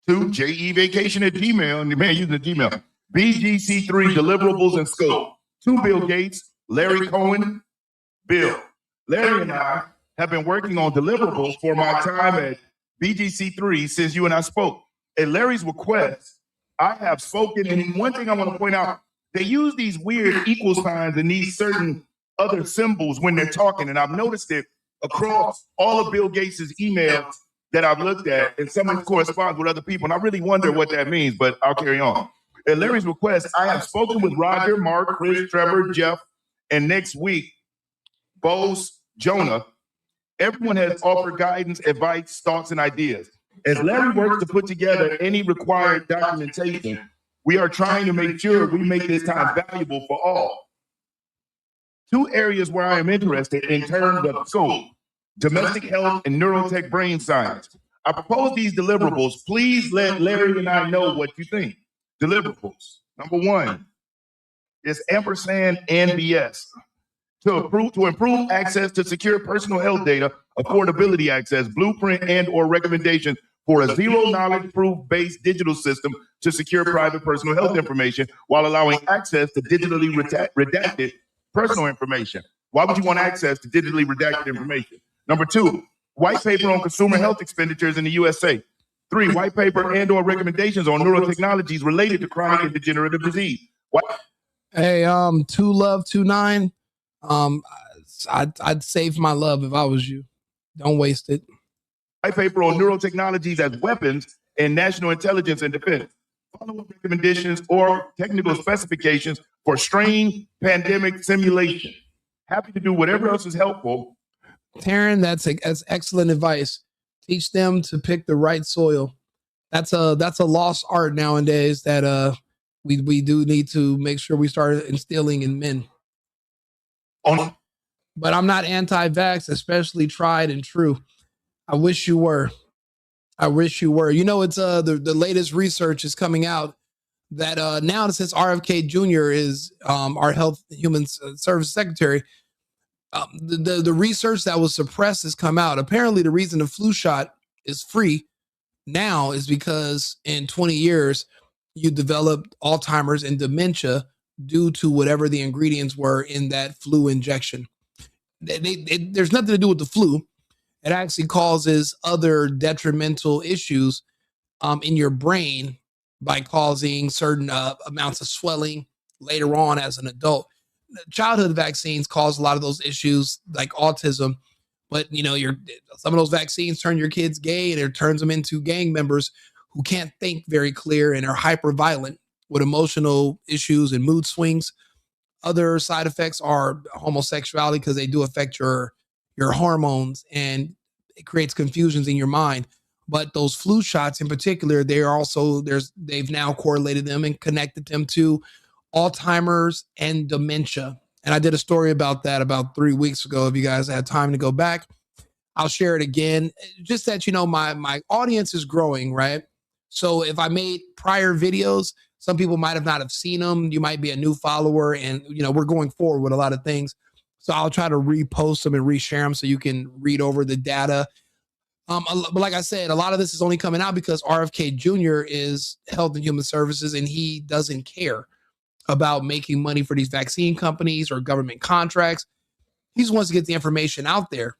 to JEVacation@Gmail, and the man using the Gmail, BGC3 deliverables and scope. To Bill Gates, Larry Cohen, Bill. Larry and I have been working on deliverables for my time at BGC3 since you and I spoke. At Larry's request, I have spoken, and one thing I want to point out, they use these weird equal signs and these certain other symbols when they're talking, and I've noticed it across all of Bill Gates's emails that I've looked at, and some of it corresponds with other people, and I really wonder what that means, but I'll carry on. At Larry's request, I have spoken with Roger, Mark, Chris, Trevor, Jeff, and next week, Bose, Jonah. Everyone has offered guidance, advice, thoughts, and ideas. As Larry works to put together any required documentation, we are trying to make sure we make this time valuable for all. Two areas where I am interested in terms of scope: domestic health and neurotech brain science. I propose these deliverables. Please let Larry and I know what you think. Deliverables. Number one is ampersand NBS. To improve access to secure personal health data, affordability access, blueprint and or recommendation for a zero-knowledge proof-based digital system to secure private personal health information while allowing access to digitally redacted personal information. Why would you want access to digitally redacted information? Number two, white paper on consumer health expenditures in the USA. 3, white paper and or recommendations on neurotechnologies related to chronic and degenerative disease. Hey, 2love29. I'd save my love if I was you. Don't waste it. White paper on neurotechnologies as weapons in national intelligence and defense. Follow-up recommendations or technical specifications for strain pandemic simulation. Happy to do whatever else is helpful. Taryn, that's excellent advice. Teach them to pick the right soil. That's a lost art nowadays that we do need to make sure we start instilling in men. But I'm not anti-vax, especially tried and true. I wish you were. I wish you were. You know, it's the latest research is coming out that now since RFK Jr. is our Health and Human Services Secretary, the research that was suppressed has come out. Apparently, the reason the flu shot is free now is because in 20 years you developed Alzheimer's and dementia due to whatever the ingredients were in that flu injection. There's nothing to do with the flu. It actually causes other detrimental issues in your brain by causing certain amounts of swelling later on as an adult. Childhood vaccines cause a lot of those issues like autism, but you know, some of those vaccines turn your kids gay and it turns them into gang members who can't think very clear and are hyper violent with emotional issues and mood swings. Other side effects are homosexuality because they do affect your hormones and it creates confusions in your mind. But those flu shots in particular, they've now correlated them and connected them to Alzheimer's and dementia. And I did a story about that about 3 weeks ago. If you guys had time to go back, I'll share it again. Just that, you know, my audience is growing, right? So if I made prior videos, some people might have not have seen them. You might be a new follower and, you know, we're going forward with a lot of things. So I'll try to repost them and reshare them so you can read over the data. But like I said, a lot of this is only coming out because RFK Jr. is Health and Human Services and he doesn't care about making money for these vaccine companies or government contracts. He just wants to get the information out there.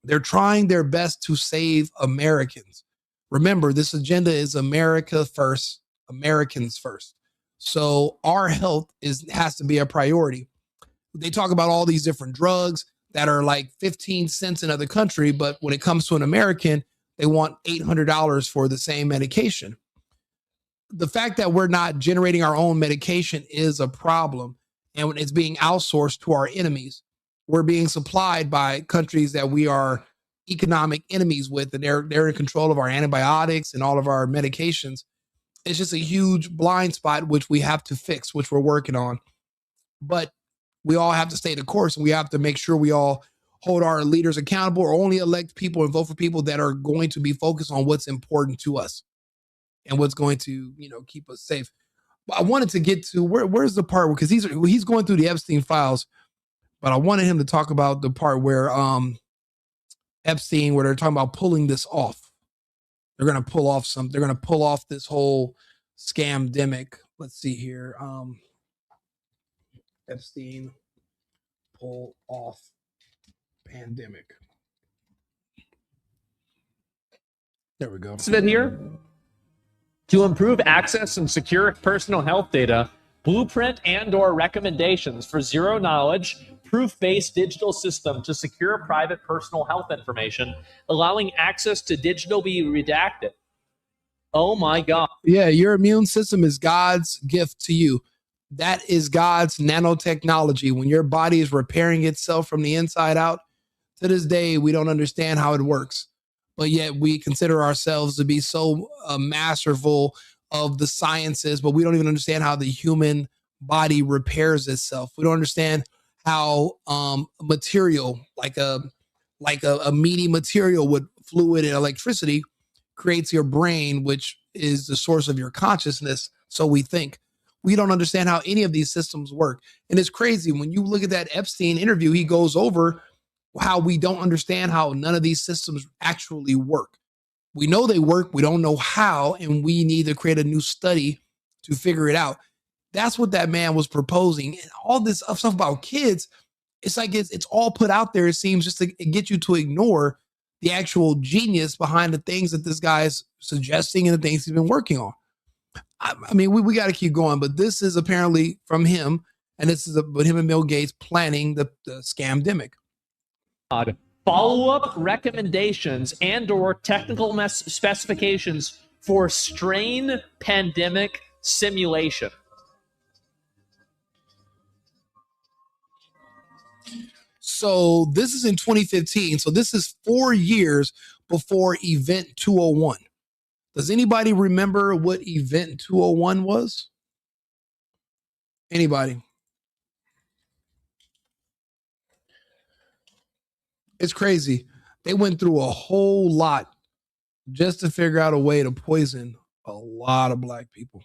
They're trying their best to save Americans. Remember, this agenda is America first, Americans first. So our health has to be a priority. They talk about all these different drugs that are like 15 cents in other country, but when it comes to an American, they want $800 for the same medication. The fact that we're not generating our own medication is a problem, and when it's being outsourced to our enemies, we're being supplied by countries that we are economic enemies with, and they're in control of our antibiotics and all of our medications. It's just a huge blind spot, which we have to fix, which we're working on. But we all have to stay the course, and we have to make sure we all hold our leaders accountable or only elect people and vote for people that are going to be focused on what's important to us and what's going to, you know, keep us safe. But I wanted to get to where's the part because he's going through the Epstein files, but I wanted him to talk about the part where Epstein, where they're talking about pulling this off. They're going to pull off they're going to pull off this whole scam-demic. Let's see here. Epstein pull off pandemic. There we go. Sit here. To improve access and secure personal health data, blueprint and/or recommendations for zero knowledge, proof-based digital system to secure private personal health information, allowing access to digital be redacted. Oh my God. Yeah, your immune system is God's gift to you. That is God's nanotechnology. When your body is repairing itself from the inside out, to this day, we don't understand how it works. But yet we consider ourselves to be so masterful of the sciences, but we don't even understand how the human body repairs itself. We don't understand how material, like a meaty material with fluid and electricity creates your brain, which is the source of your consciousness. So we think. We don't understand how any of these systems work. And it's crazy. When you look at that Epstein interview, he goes over how we don't understand how none of these systems actually work. We know they work. We don't know how, and we need to create a new study to figure it out. That's what that man was proposing. And all this stuff about kids, it's like it's all put out there, it seems, just to get you to ignore the actual genius behind the things that this guy's suggesting and the things he's been working on. I mean, we got to keep going, but this is apparently from him, and this is about him and Bill Gates planning the scamdemic. Follow-up recommendations and or technical specifications for strain pandemic simulation. So this is in 2015. So this is 4 years before Event 201. Does anybody remember what Event 201 was? Anybody? It's crazy. They went through a whole lot just to figure out a way to poison a lot of black people.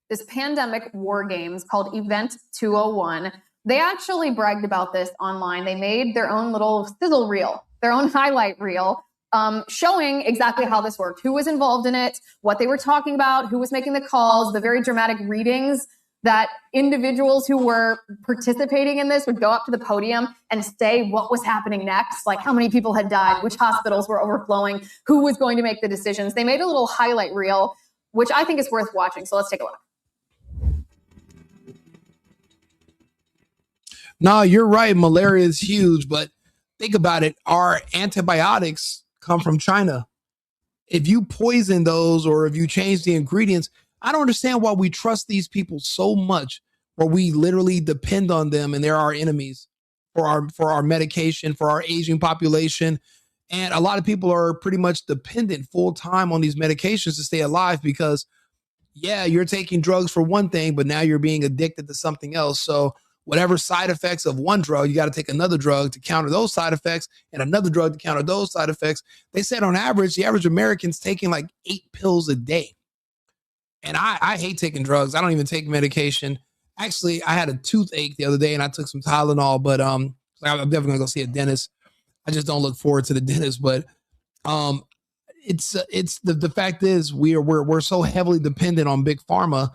This pandemic war games called Event 201. They actually bragged about this online. They made their own little sizzle reel, their own highlight reel, showing exactly how this worked, who was involved in it, what they were talking about, who was making the calls, the very dramatic readings that individuals who were participating in this would go up to the podium and say what was happening next, like how many people had died, which hospitals were overflowing, who was going to make the decisions. They made a little highlight reel, which I think is worth watching. So let's take a look. No, you're right. Malaria is huge, but think about it. Our antibiotics come from China. If you poison those or if you change the ingredients, I don't understand why we trust these people so much, where we literally depend on them and they're our enemies for our medication, for our aging population. And a lot of people are pretty much dependent full time on these medications to stay alive because, yeah, you're taking drugs for one thing, but now you're being addicted to something else. So whatever side effects of one drug, you got to take another drug to counter those side effects and another drug to counter those side effects. They said on average, the average American's taking like 8 pills a day. And I hate taking drugs. I don't even take medication. Actually, I had a toothache the other day and I took some Tylenol, but I'm definitely gonna go see a dentist. I just don't look forward to the dentist, but it's the fact is we're so heavily dependent on big pharma,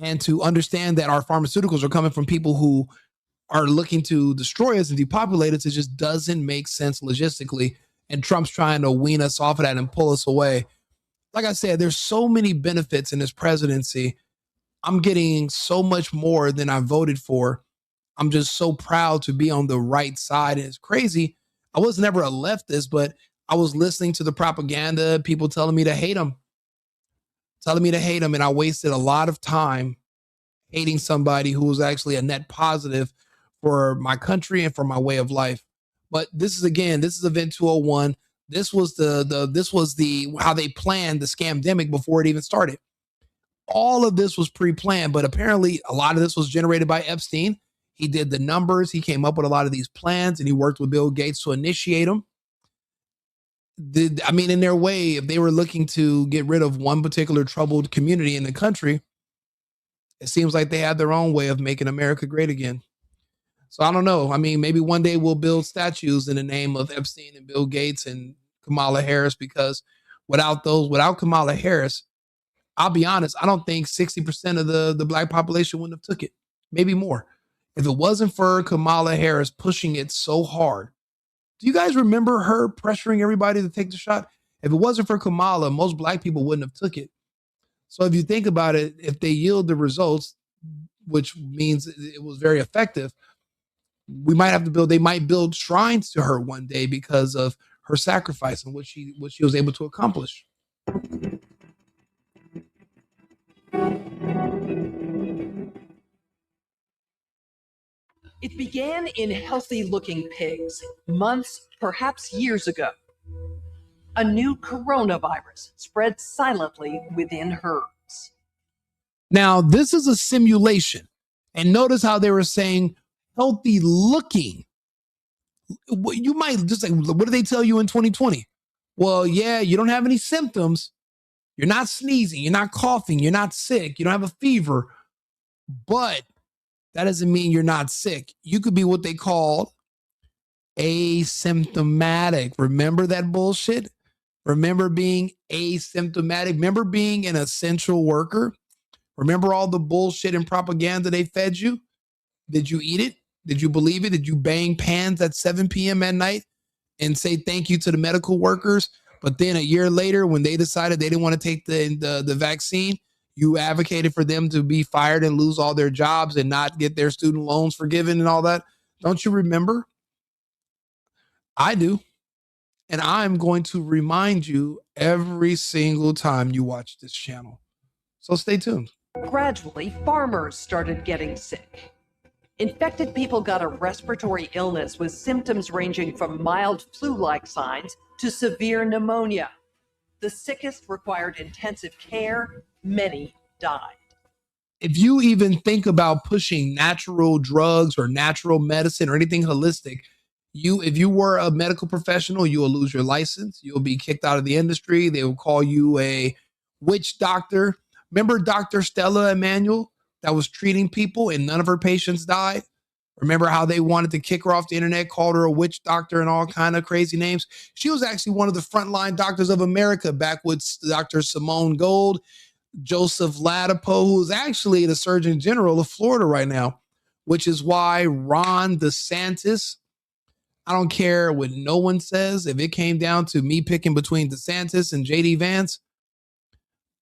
and to understand that our pharmaceuticals are coming from people who are looking to destroy us and depopulate us, it just doesn't make sense logistically. And Trump's trying to wean us off of that and pull us away. Like I said, there's so many benefits in this presidency. I'm getting so much more than I voted for. I'm just so proud to be on the right side. And it's crazy. I was never a leftist, but I was listening to the propaganda, people telling me to hate him. And I wasted a lot of time hating somebody who was actually a net positive for my country and for my way of life. But this is Event 201. This was the how they planned the scamdemic before it even started. All of this was pre-planned, but apparently a lot of this was generated by Epstein. He did the numbers. He came up with a lot of these plans, and he worked with Bill Gates to initiate them. In their way, if they were looking to get rid of one particular troubled community in the country, it seems like they had their own way of making America great again. So I don't know. I mean, maybe one day we'll build statues in the name of Epstein and Bill Gates and Kamala Harris, because without Kamala Harris, I'll be honest, I don't think 60% of the black population wouldn't have took it, maybe more. If it wasn't for Kamala Harris pushing it so hard. Do you guys remember her pressuring everybody to take the shot? If it wasn't for Kamala, most black people wouldn't have took it. So if you think about it, if they yield the results, which means it was very effective, they might build shrines to her one day because of her sacrifice and what she was able to accomplish. It began in healthy-looking pigs, months, perhaps years ago. A new coronavirus spread silently within herds. Now, this is a simulation. And notice how they were saying healthy looking. You might just say, what did they tell you in 2020? Well, yeah, you don't have any symptoms. You're not sneezing. You're not coughing. You're not sick. You don't have a fever. But that doesn't mean you're not sick. You could be what they call asymptomatic. Remember that bullshit? Remember being asymptomatic? Remember being an essential worker? Remember all the bullshit and propaganda they fed you? Did you eat it? Did you believe it? Did you bang pans at 7 p.m. at night and say thank you to the medical workers. But then a year later, when they decided they didn't want to take the vaccine, you advocated for them to be fired and lose all their jobs and not get their student loans forgiven and all that. Don't you remember? I do. And I'm going to remind you every single time you watch this channel. So stay tuned. Gradually, farmers started getting sick. Infected people got a respiratory illness with symptoms ranging from mild flu-like signs to severe pneumonia. The sickest required intensive care. Many died. If you even think about pushing natural drugs or natural medicine or anything holistic, if you were a medical professional, you will lose your license. You'll be kicked out of the industry. They will call you a witch doctor. Remember Dr. Stella Emanuel that was treating people and none of her patients died? Remember how they wanted to kick her off the internet, called her a witch doctor and all kind of crazy names? She was actually one of the frontline doctors of America back with Dr. Simone Gold, Joseph Ladapo, who is actually the Surgeon General of Florida right now, which is why Ron DeSantis, I don't care what no one says. If it came down to me picking between DeSantis and JD Vance,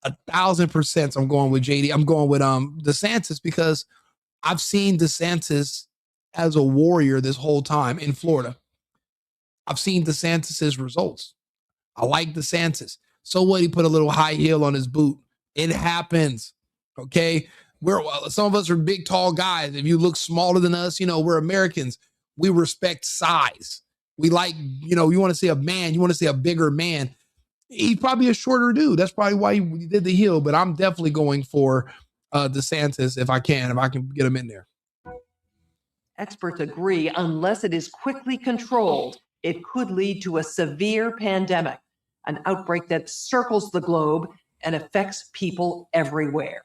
1,000% I'm going with JD. I'm going with DeSantis because I've seen DeSantis as a warrior this whole time in Florida. I've seen DeSantis's results. I like DeSantis. So what? He put a little high heel on his boot. It happens. Okay. Some of us are big, tall guys. If you look smaller than us, we're Americans. We respect size. We like, you want to see a man, you want to see a bigger man. He's probably a shorter dude. That's probably why he did the heel, but I'm definitely going for DeSantis if I can get him in there. Experts agree unless it is quickly controlled, it could lead to a severe pandemic, an outbreak that circles the globe and affects people everywhere.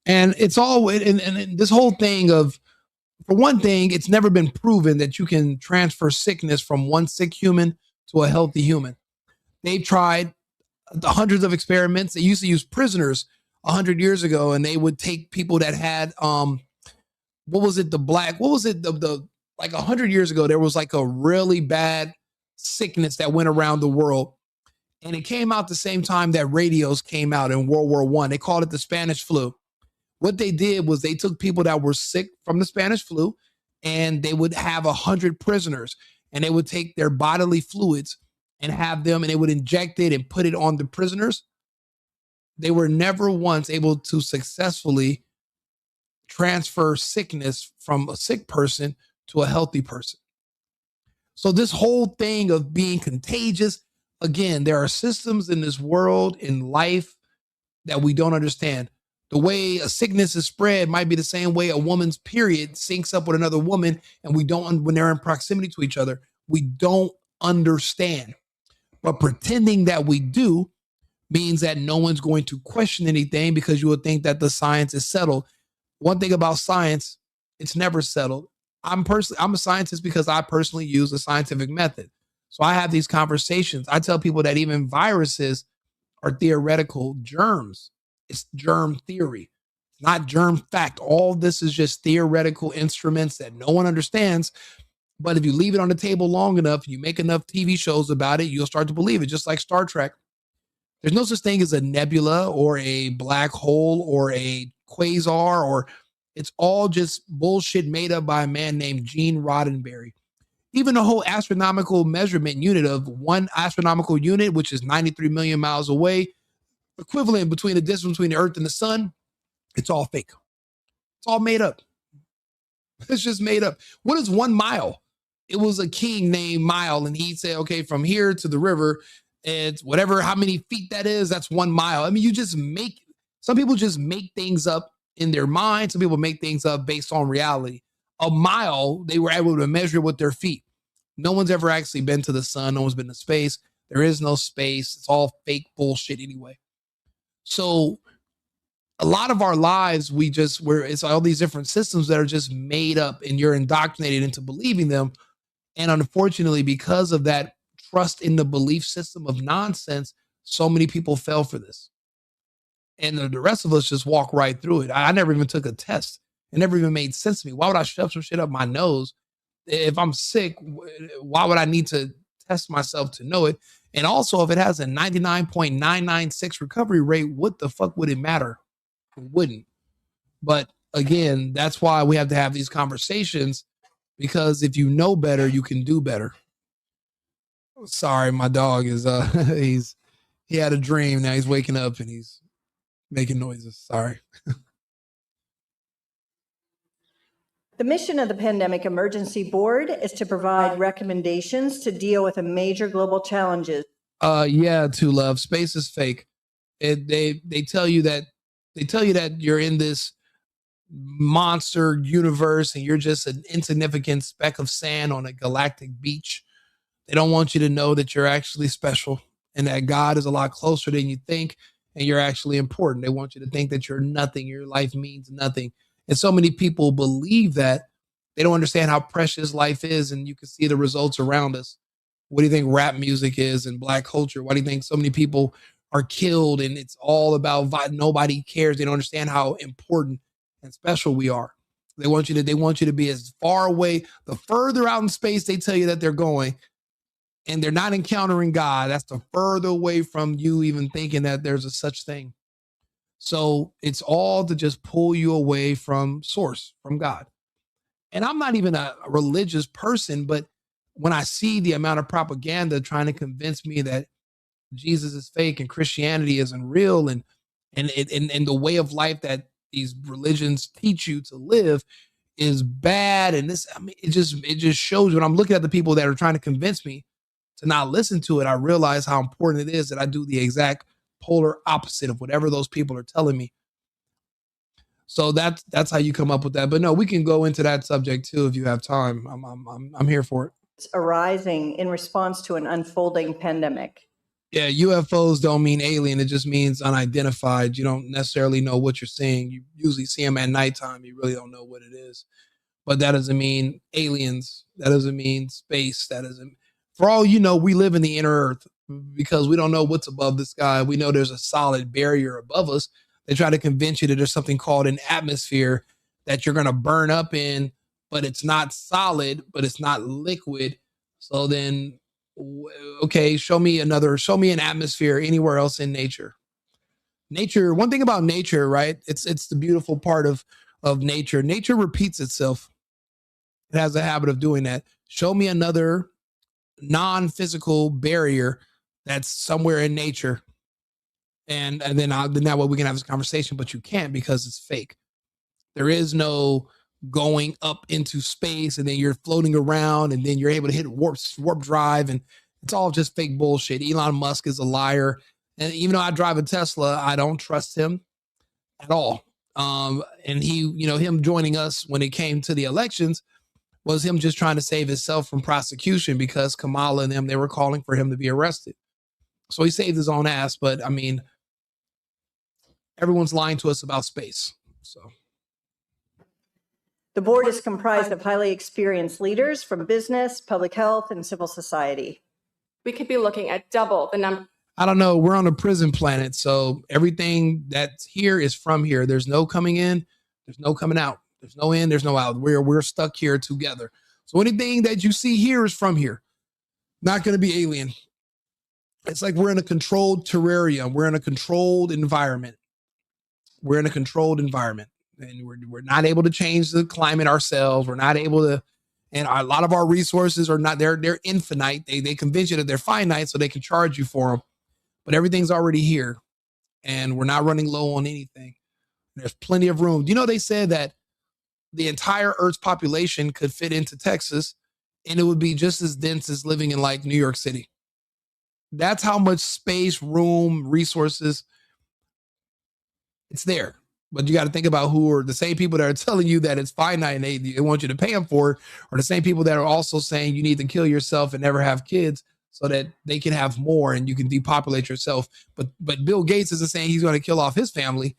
And it's all, and this whole thing of, for one thing, it's never been proven that you can transfer sickness from one sick human to a healthy human. They've tried hundreds of experiments. They used to use prisoners 100 years ago, and they would take people that had, like 100 years ago, there was like a really bad sickness that went around the world. And it came out the same time that radios came out in World War I. They called it the Spanish flu. What they did was they took people that were sick from the Spanish flu, and they would have 100 prisoners, and they would take their bodily fluids and have them, and they would inject it and put it on the prisoners. They were never once able to successfully transfer sickness from a sick person to a healthy person. So this whole thing of being contagious, again, there are systems in this world, in life, that we don't understand. The way a sickness is spread might be the same way a woman's period syncs up with another woman, and when they're in proximity to each other, we don't understand. But pretending that we do means that no one's going to question anything because you would think that the science is settled. One thing about science, it's never settled. I'm a scientist because I personally use the scientific method. So I have these conversations. I tell people that even viruses are theoretical germs. It's germ theory, not germ fact. All this is just theoretical instruments that no one understands. But if you leave it on the table long enough, you make enough TV shows about it, you'll start to believe it, just like Star Trek. There's no such thing as a nebula or a black hole or a quasar, or it's all just bullshit made up by a man named Gene Roddenberry. Even the whole astronomical measurement unit of one astronomical unit, which is 93 million miles away, equivalent between the distance between the Earth and the sun, it's all fake. It's all made up. It's just made up. What is 1 mile? It was a king named Mile, and he said, okay, from here to the river, it's whatever, how many feet that is, that's 1 mile. I mean, some people just make things up in their mind. Some people make things up based on reality. A mile, they were able to measure with their feet. No one's ever actually been to the sun. No one's been to space. There is no space. It's all fake bullshit anyway. So a lot of our lives, it's all these different systems that are just made up, and you're indoctrinated into believing them. And unfortunately, because of that trust in the belief system of nonsense, so many people fell for this. And the rest of us just walk right through it. I never even took a test. It never even made sense to me. Why would I shove some shit up my nose? If I'm sick, why would I need to test myself to know it. And also, if it has a 99.996 recovery rate, what the fuck would it matter? It wouldn't. But again, that's why we have to have these conversations, because if you know better, you can do better. Sorry, my dog is he had a dream. Now he's waking up and he's making noises. Sorry. The mission of the Pandemic Emergency Board is to provide recommendations to deal with major global challenges. Yeah, to love. Space is fake. They tell you that you're in this monster universe and you're just an insignificant speck of sand on a galactic beach. They don't want you to know that you're actually special and that God is a lot closer than you think and you're actually important. They want you to think that you're nothing. Your life means nothing. And so many people believe that. They don't understand how precious life is, and you can see the results around us. What do you think rap music is and Black culture? Why do you think so many people are killed and it's all about nobody cares? They don't understand how important and special we are. They want you to be as far away. The further out in space they tell you that they're going, and they're not encountering God, that's the further away from you even thinking that there's a such thing. So it's all to just pull you away from source, from God. And I'm not even a religious person, but when I see the amount of propaganda trying to convince me that Jesus is fake and Christianity isn't real, and the way of life that these religions teach you to live is bad, and this, I mean, it just shows when I'm looking at the people that are trying to convince me to not listen to it, I realize how important it is that I do the exact polar opposite of whatever those people are telling me. So that's how you come up with that. But no, we can go into that subject too if you have time. I'm here for it. It's arising in response to an unfolding pandemic. Yeah, UFOs don't mean alien. It just means unidentified. You don't necessarily know what you're seeing. You usually see them at nighttime. You really don't know what it is. But that doesn't mean aliens. That doesn't mean space. That doesn't. For all you know, we live in the inner earth because we don't know what's above the sky. We know there's a solid barrier above us. They try to convince you that there's something called an atmosphere that you're going to burn up in, but it's not solid, but it's not liquid. So then, okay, show me an atmosphere anywhere else in nature. Nature, one thing about nature, right? It's the beautiful part of nature. Nature repeats itself. It has a habit of doing that. Show me another non-physical barrier that's somewhere in nature. And then that way we can have this conversation, but you can't because it's fake. There is no going up into space and then you're floating around and then you're able to hit warp drive, and it's all just fake bullshit. Elon Musk is a liar. And even though I drive a Tesla, I don't trust him at all. And him joining us when it came to the elections was him just trying to save himself from prosecution because Kamala and them, they were calling for him to be arrested. So he saved his own ass. But I mean, everyone's lying to us about space. So The board is comprised of highly experienced leaders from business, public health, and civil society. We could be looking at double the number. I don't know. We're on a prison planet. So everything that's here is from here. There's no coming in. There's no coming out. There's no in. There's no out. We're stuck here together. So anything that you see here is from here. Not going to be alien. It's like we're in a controlled terrarium. We're in a controlled environment. We're in a controlled environment. And we're not able to change the climate ourselves. We're not able to, and a lot of our resources are not, they're infinite. They convince you that they're finite so they can charge you for them. But everything's already here. And we're not running low on anything. There's plenty of room. You know, they said that the entire Earth's population could fit into Texas and it would be just as dense as living in like New York City. That's how much space, room, resources, it's there. But you got to think about who are the same people that are telling you that it's finite and they want you to pay them for it, or the same people that are also saying you need to kill yourself and never have kids so that they can have more and you can depopulate yourself. But Bill Gates isn't saying he's going to kill off his family,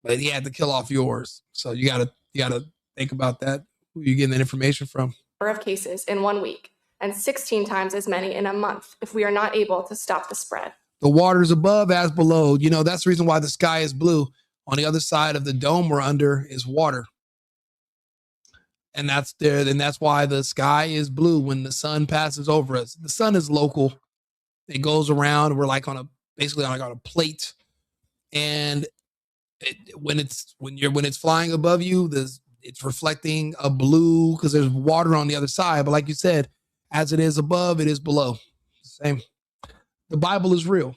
but he had to kill off yours. So you got to think about that. Who you getting that information from? Number of cases in 1 week and 16 times as many in a month if we are not able to stop the spread. The water's above as below. You know, that's the reason why the sky is blue. On the other side of the dome we're under is water. And that's why the sky is blue when the sun passes over us. The sun is local. It goes around. We're like basically on a plate. And when it's flying above you, it's reflecting a blue because there's water on the other side. But like you said, as it is above, it is below. Same. The Bible is real.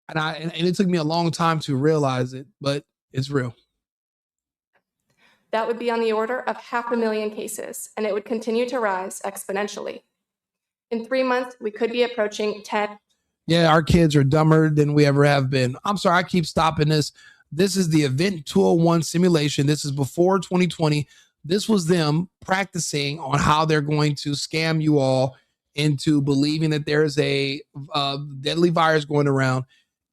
And it took me a long time to realize it, but it's real. That would be on the order of 500,000 cases, and it would continue to rise exponentially. In 3 months, we could be approaching 10. Yeah, our kids are dumber than we ever have been. I'm sorry, I keep stopping this. This is the Event 201 simulation. This is before 2020. This was them practicing on how they're going to scam you all into believing that there's a deadly virus going around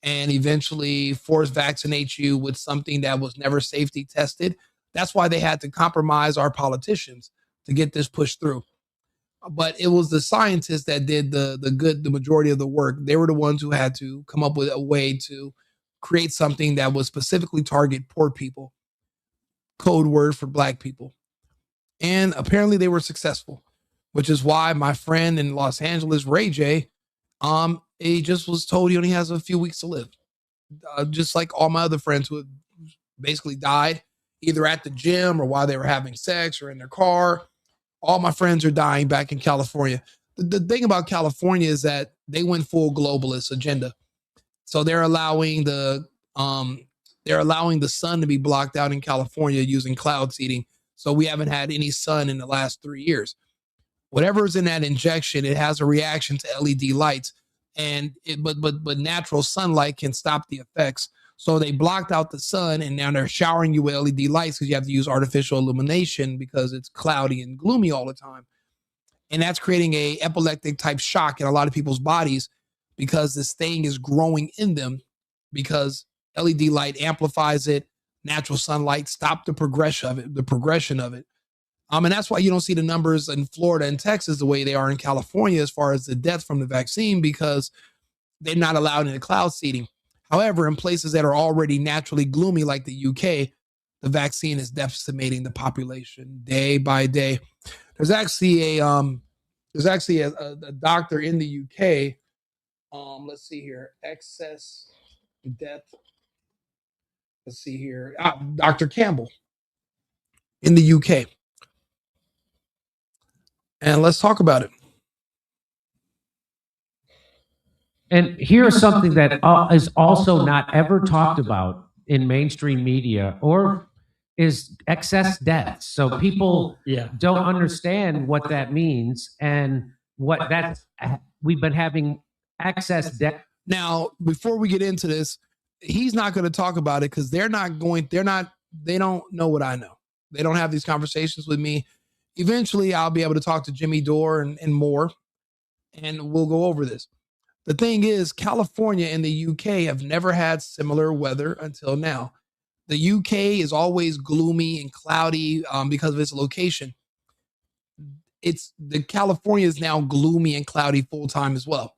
and eventually force vaccinate you with something that was never safety tested. That's why they had to compromise our politicians to get this pushed through. But it was the scientists that did the majority of the work. They were the ones who had to come up with a way to create something that would specifically target poor people, code word for black people. And apparently they were successful, which is why my friend in Los Angeles, Ray J, he just was told he only has a few weeks to live. Just like all my other friends who have basically died either at the gym or while they were having sex or in their car. All my friends are dying back in California. The thing about California is that they went full globalist agenda. So they're allowing the sun to be blocked out in California using cloud seeding. So we haven't had any sun in the last 3 years. Whatever's in that injection, it has a reaction to LED lights, but natural sunlight can stop the effects. So they blocked out the sun, and now they're showering you with LED lights because you have to use artificial illumination because it's cloudy and gloomy all the time. And that's creating a epileptic type shock in a lot of people's bodies because this thing is growing in them because LED light amplifies it. Natural sunlight stop the progression of it. And that's why you don't see the numbers in Florida and Texas the way they are in California as far as the death from the vaccine because they're not allowed into cloud seeding. However, in places that are already naturally gloomy like the UK, the vaccine is decimating the population day by day. There's actually a doctor in the UK. Let's see here, excess death. Let's see here, Dr. Campbell in the UK. And let's talk about it. And here's something that is also not ever talked about in mainstream media or is excess deaths. So people don't understand what that means and what that's, we've been having excess death. Now, before we get into this, he's not going to talk about it because they don't know what I know. They don't have these conversations with me. Eventually, I'll be able to talk to Jimmy Dore and more, and we'll go over this. The thing is, California and the UK have never had similar weather until now. The UK is always gloomy and cloudy because of its location. California is now gloomy and cloudy full time as well.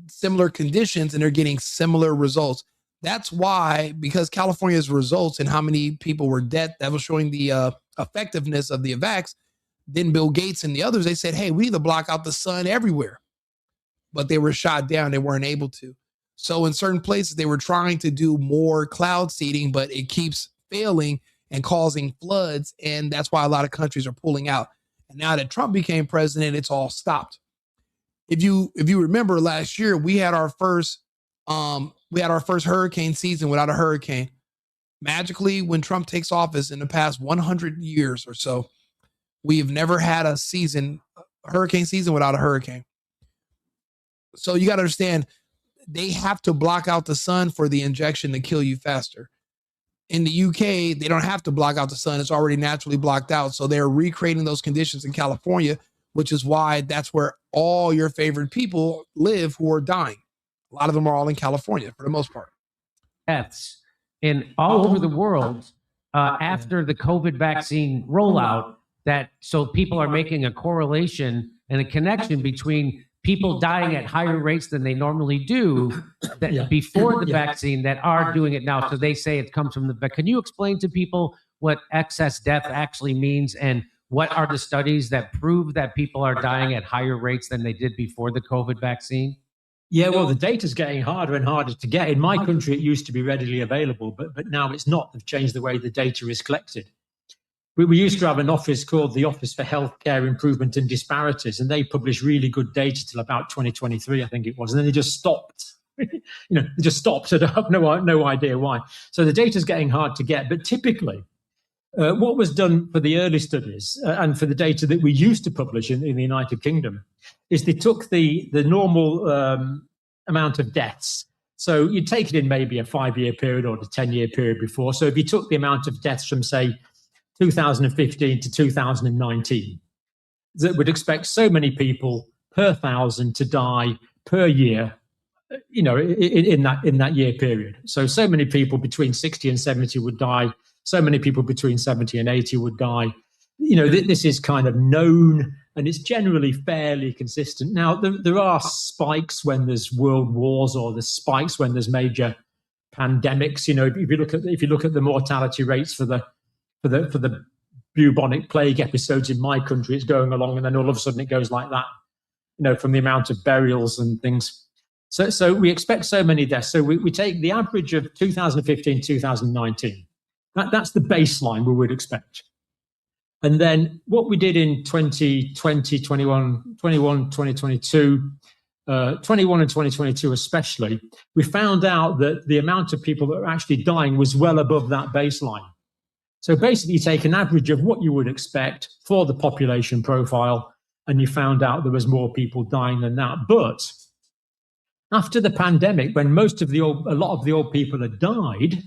Similar conditions, and they're getting similar results. That's why, because California's results and how many people were dead, that was showing the effectiveness of the vax. Then Bill Gates and the others, they said, hey, we need to block out the sun everywhere. But they were shot down. They weren't able to. So in certain places, they were trying to do more cloud seeding, but it keeps failing and causing floods. And that's why a lot of countries are pulling out. And now that Trump became president, it's all stopped. If you remember last year, we had our first hurricane season without a hurricane. Magically, when Trump takes office in the past 100 years or so, we've never had a hurricane season without a hurricane. So you got to understand, they have to block out the sun for the injection to kill you faster. In the UK, they don't have to block out the sun. It's already naturally blocked out. So they're recreating those conditions in California, which is why that's where all your favorite people live who are dying. A lot of them are all in California for the most part. Deaths in all over the world after the COVID vaccine rollout. So people are making a correlation and a connection between people dying at higher rates than they normally do before the vaccine that are doing it now. So they say it comes from the. Can you explain to people what excess death actually means and What are the studies that prove that people are dying at higher rates than they did before the COVID vaccine? Yeah, well, the data's getting harder and harder to get. In my country, it used to be readily available, but now it's not. They've changed the way the data is collected. We used to have an office called the Office for Healthcare Improvement and Disparities, and they published really good data till about 2023, I think it was, and then they just stopped. They just stopped. I have no idea why. So the data's getting hard to get, but typically, what was done for the early studies and for the data that we used to publish in the United Kingdom is they took the normal amount of deaths. So you'd take it in maybe a 5-year period or a 10-year period before. So if you took the amount of deaths from, say, 2015 to 2019, that would expect so many people per 1,000 to die per year, in that year period. So many people between 60 and 70 would die. So many people between 70 and 80 would die. This is kind of known, and it's generally fairly consistent. Now, there are spikes when there's world wars, or there's spikes when there's major pandemics. If you look at the mortality rates for the bubonic plague episodes in my country, it's going along, and then all of a sudden it goes like that. From the amount of burials and things. So we expect so many deaths. So we take the average of 2015, 2019. That's the baseline we would expect. And then what we did in 2020, 21, 2022, 21 and 2022 especially, we found out that the amount of people that were actually dying was well above that baseline. So basically you take an average of what you would expect for the population profile, and you found out there was more people dying than that. But after the pandemic, when a lot of the old people had died,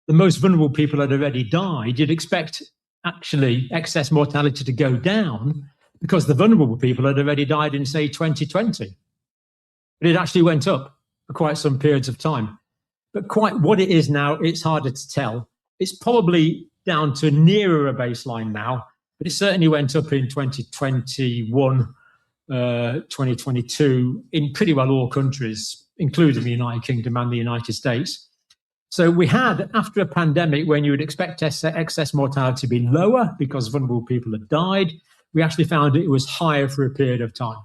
the most vulnerable people had already died, you'd expect actually excess mortality to go down because the vulnerable people had already died in, say, 2020. But it actually went up for quite some periods of time. But quite what it is now, it's harder to tell. It's probably down to nearer a baseline now, but it certainly went up in 2021, 2022 in pretty well all countries, including the United Kingdom and the United States. So we had, after a pandemic, when you would expect excess mortality to be lower because vulnerable people had died, we actually found it was higher for a period of time.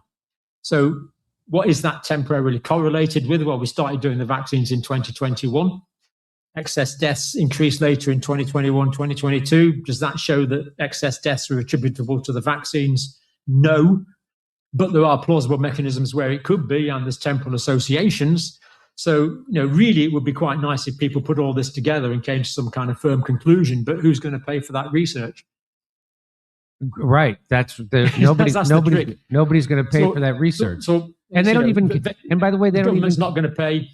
So what is that temporarily correlated with? Well, we started doing the vaccines in 2021. Excess deaths increased later in 2021, 2022. Does that show that excess deaths are attributable to the vaccines? No, but there are plausible mechanisms where it could be, and there's temporal associations. So, really it would be quite nice if people put all this together and came to some kind of firm conclusion, but who's going to pay for that research? Right. Nobody's going to pay for that research. And they don't even, and by the way, the government's not going to pay,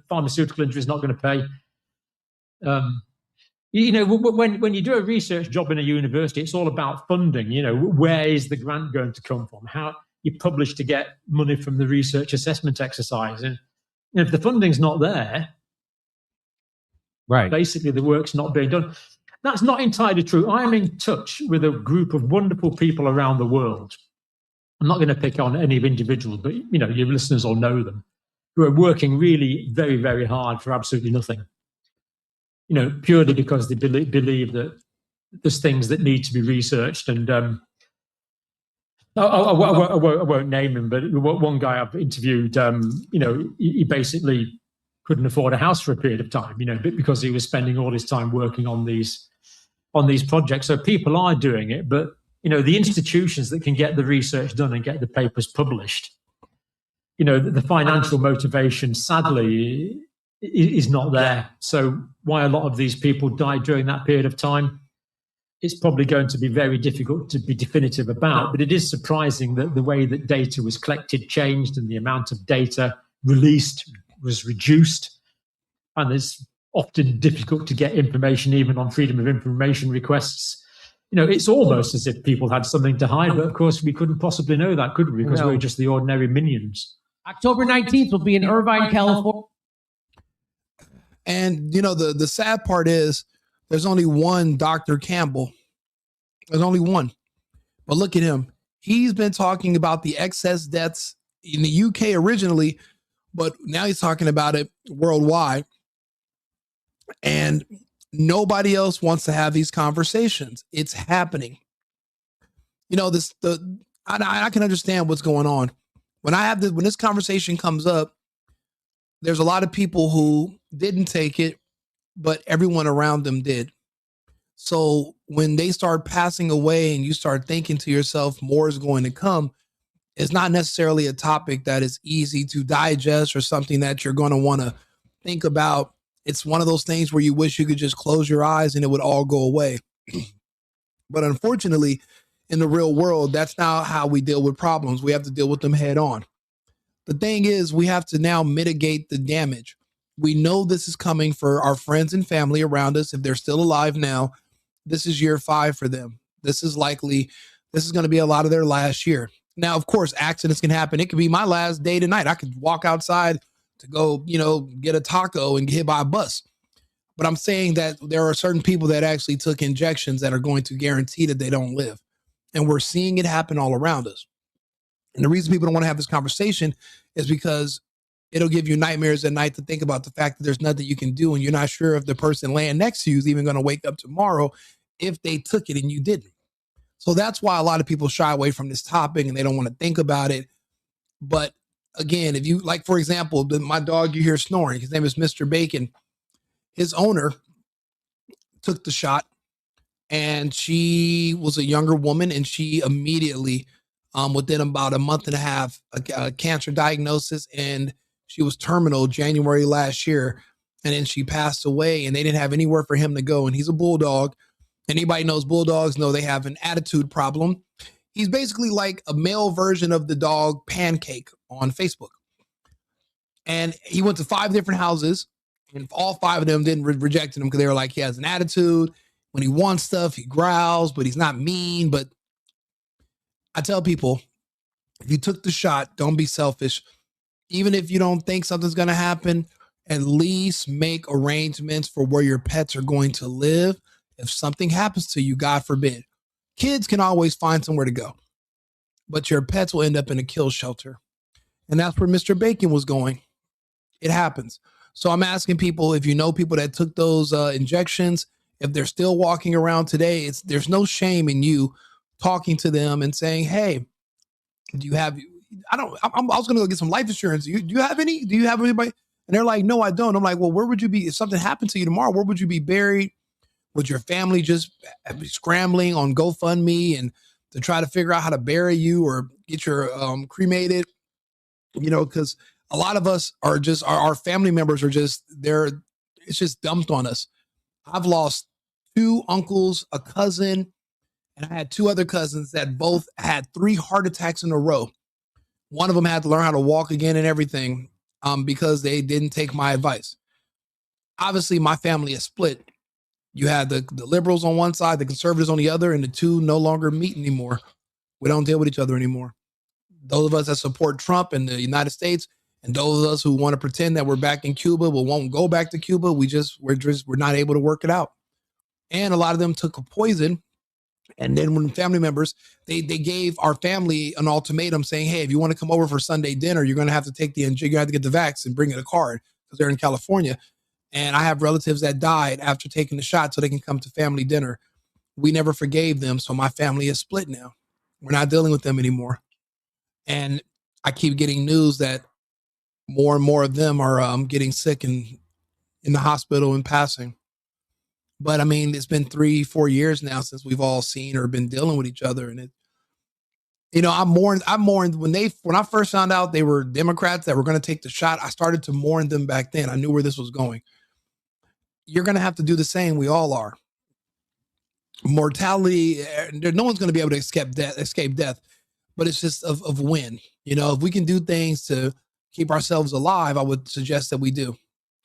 pharmaceutical industry is not going to pay. When you do a research job in a university, it's all about funding. Where is the grant going to come from? How you publish to get money from the research assessment exercise. And if the funding's not there, right, basically the work's not being done. That's not entirely true. I am in touch with a group of wonderful people around the world. I'm not going to pick on any individuals, but your listeners all know them, who are working really very, very hard for absolutely nothing. Purely because they believe that there's things that need to be researched. And I won't name him, but one guy I've interviewed, he basically couldn't afford a house for a period of time, because he was spending all his time working on these projects. So people are doing it, but the institutions that can get the research done and get the papers published, the financial motivation, sadly, is not there. So why a lot of these people died during that period of time, it's probably going to be very difficult to be definitive about. But it is surprising that the way that data was collected changed, and the amount of data released was reduced. And it's often difficult to get information even on freedom of information requests. It's almost as if people had something to hide, but of course we couldn't possibly know that, could we? Because we're just the ordinary minions. October 19th will be in Irvine, California. And, the sad part is there's only one Dr. Campbell. There's only one. But look at him. He's been talking about the excess deaths in the UK originally, but now he's talking about it worldwide. And nobody else wants to have these conversations. It's happening. I can understand what's going on. When this conversation comes up, there's a lot of people who didn't take it, but everyone around them did. So when they start passing away and you start thinking to yourself, more is going to come, it's not necessarily a topic that is easy to digest or something that you're going to want to think about. It's one of those things where you wish you could just close your eyes and it would all go away. But unfortunately, in the real world, that's not how we deal with problems. We have to deal with them head on. The thing is, we have to now mitigate the damage. We know this is coming for our friends and family around us. If they're still alive now, this is year 5 for them. This is going to be a lot of their last year. Now, of course, accidents can happen. It could be my last day tonight. I could walk outside to go, get a taco and get hit by a bus. But I'm saying that there are certain people that actually took injections that are going to guarantee that they don't live. And we're seeing it happen all around us. And the reason people don't want to have this conversation is because it'll give you nightmares at night to think about the fact that there's nothing you can do. And you're not sure if the person laying next to you is even going to wake up tomorrow if they took it and you didn't. So that's why a lot of people shy away from this topic and they don't want to think about it. But again, if you, like, for example, my dog you hear snoring, his name is Mr. Bacon. His owner took the shot and she was a younger woman and she immediately, within about a month and a half, a cancer diagnosis, and she was terminal January last year. And then she passed away and they didn't have anywhere for him to go. And he's a bulldog. Anybody knows bulldogs know they have an attitude problem. He's basically like a male version of the dog Pancake on Facebook. And he went to 5 different houses and all 5 of them didn't reject him because they were like, he has an attitude. When he wants stuff, he growls, but he's not mean. But I tell people, if you took the shot, don't be selfish. Even if you don't think something's going to happen, at least make arrangements for where your pets are going to live. If something happens to you, God forbid, kids can always find somewhere to go, but your pets will end up in a kill shelter. And that's where Mr. Bacon was going. It happens. So I'm asking people, if you know people that took those injections, if they're still walking around today, there's no shame in you talking to them and saying, hey, do you have, I was going to go get some life insurance. Do you have anybody? And they're like, no, I don't. I'm like, well, where would you be? If something happened to you tomorrow, where would you be buried? Would your family just be scrambling on GoFundMe and to try to figure out how to bury you or get your cremated? Because a lot of us are just, our family members are just, it's just dumped on us. I've lost 2 uncles, a cousin, and I had 2 other cousins that both had 3 heart attacks in a row. One of them had to learn how to walk again and everything because they didn't take my advice. Obviously, my family is split. You had the liberals on one side, the conservatives on the other, and the 2 no longer meet anymore. We don't deal with each other anymore. Those of us that support Trump and the United States, and those of us who want to pretend that we're back in Cuba, but won't go back to Cuba, we're not able to work it out. And a lot of them took a poison. And then when family members, they gave our family an ultimatum saying, hey, if you want to come over for Sunday dinner, you're going to have to take you have to get the vax and bring in a card because they're in California. And I have relatives that died after taking the shot so they can come to family dinner. We never forgave them. So my family is split now. We're not dealing with them anymore. And I keep getting news that more and more of them are getting sick and in the hospital and passing. But I mean, it's been 3-4 years now since we've all seen or been dealing with each other. And I mourned when I first found out they were Democrats that were going to take the shot. I started to mourn them back then. I knew where this was going. You're going to have to do the same. We all are. Mortality, no one's going to be able to escape death, but it's just of when. If we can do things to keep ourselves alive, I would suggest that we do.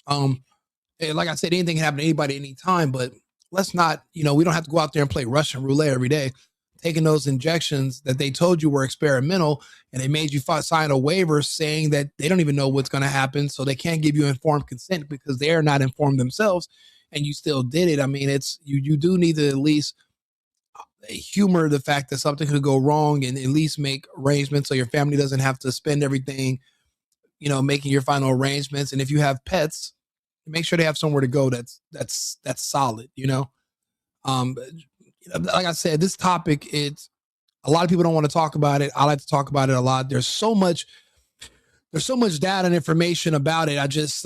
Like I said, anything can happen to anybody anytime, but let's not, we don't have to go out there and play Russian roulette every day. Taking those injections that they told you were experimental and they made you sign a waiver saying that they don't even know what's going to happen. So they can't give you informed consent because they are not informed themselves and you still did it. I mean, you do need to at least humor the fact that something could go wrong and at least make arrangements so your family doesn't have to spend everything, making your final arrangements. And if you have pets, make sure they have somewhere to go that's solid, Like I said, this topic, A lot of people don't want to talk about it. I like to talk about it a lot. There's so much data and information about it. I just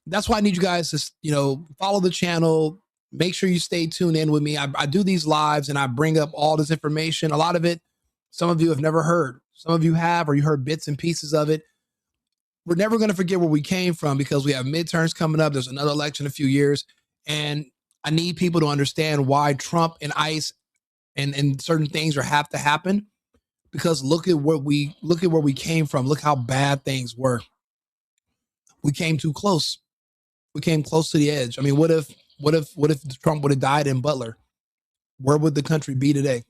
that's why I need you guys to follow the channel. Make sure you stay tuned in with me. I do these lives and I bring up all this information. A lot of it, some of you have never heard. Some of you have, or you heard bits and pieces of it. We're never going to forget where we came from because we have midterms coming up. There's another election in a few years. And I need people to understand why Trump and ICE and certain things have to happen. Because look at where we came from. Look how bad things were. We came too close. We came close to the edge. I mean, what if Trump would have died in Butler? Where would the country be today?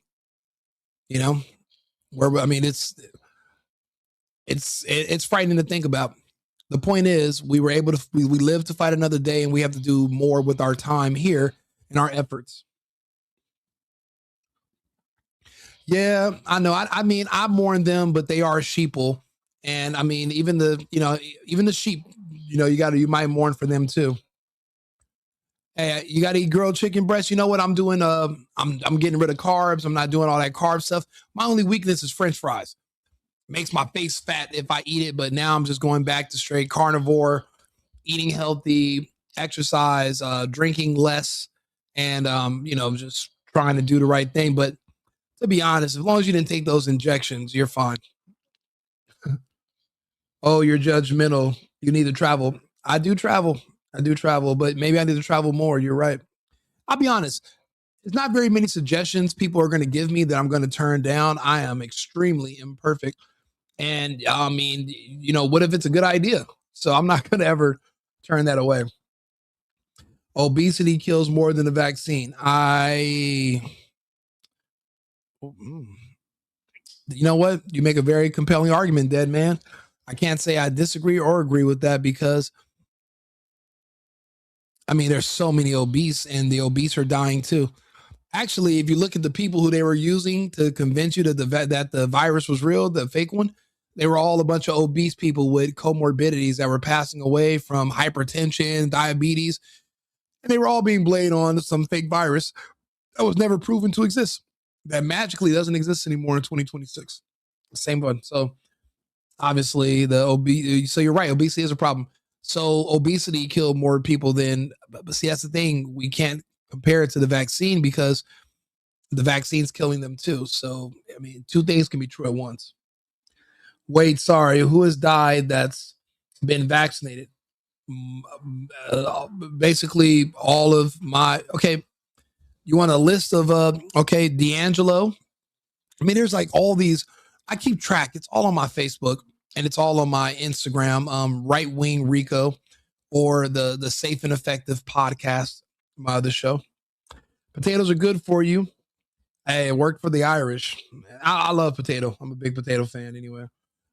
You know, it's frightening to think about. The point is, we lived to fight another day, and we have to do more with our time here and our efforts. Yeah, I know. I mean, I mourn them, but they are sheeple. And I mean, even the sheep, you might mourn for them too. Hey, you got to eat grilled chicken breast. You know what I'm doing? I'm getting rid of carbs. I'm not doing all that carb stuff. My only weakness is French fries. Makes my face fat if I eat it, but now I'm just going back to straight carnivore, eating healthy, exercise, drinking less, and just trying to do the right thing. But to be honest, as long as you didn't take those injections, you're fine. Oh, you're judgmental. You need to travel. I do travel, but maybe I need to travel more. You're right. I'll be honest. There's not very many suggestions people are going to give me that I'm going to turn down. I am extremely imperfect. And I mean, what if it's a good idea? So I'm not going to ever turn that away. Obesity kills more than the vaccine. You know what? You make a very compelling argument, dead man. I can't say I disagree or agree with that because, I mean, there's so many obese and the obese are dying too. Actually, if you look at the people who they were using to convince you that the virus was real, the fake one, they were all a bunch of obese people with comorbidities that were passing away from hypertension, diabetes, and they were all being blamed on some fake virus that was never proven to exist. That magically doesn't exist anymore in 2026. Same one. So obviously so you're right. Obesity is a problem. So obesity killed more people than, but see, that's the thing. We can't compare it to the vaccine because the vaccine's killing them too. So, I mean, two things can be true at once. Wait, sorry. Who has died that's been vaccinated? Basically all of my, okay. You want a list of, D'Angelo. I mean, there's like all these, I keep track. It's all on my Facebook and it's all on my Instagram, Right Wing Rico, or the Safe and Effective podcast, my other show. Potatoes are good for you. Hey, it worked for the Irish. I love potato. I'm a big potato fan anyway.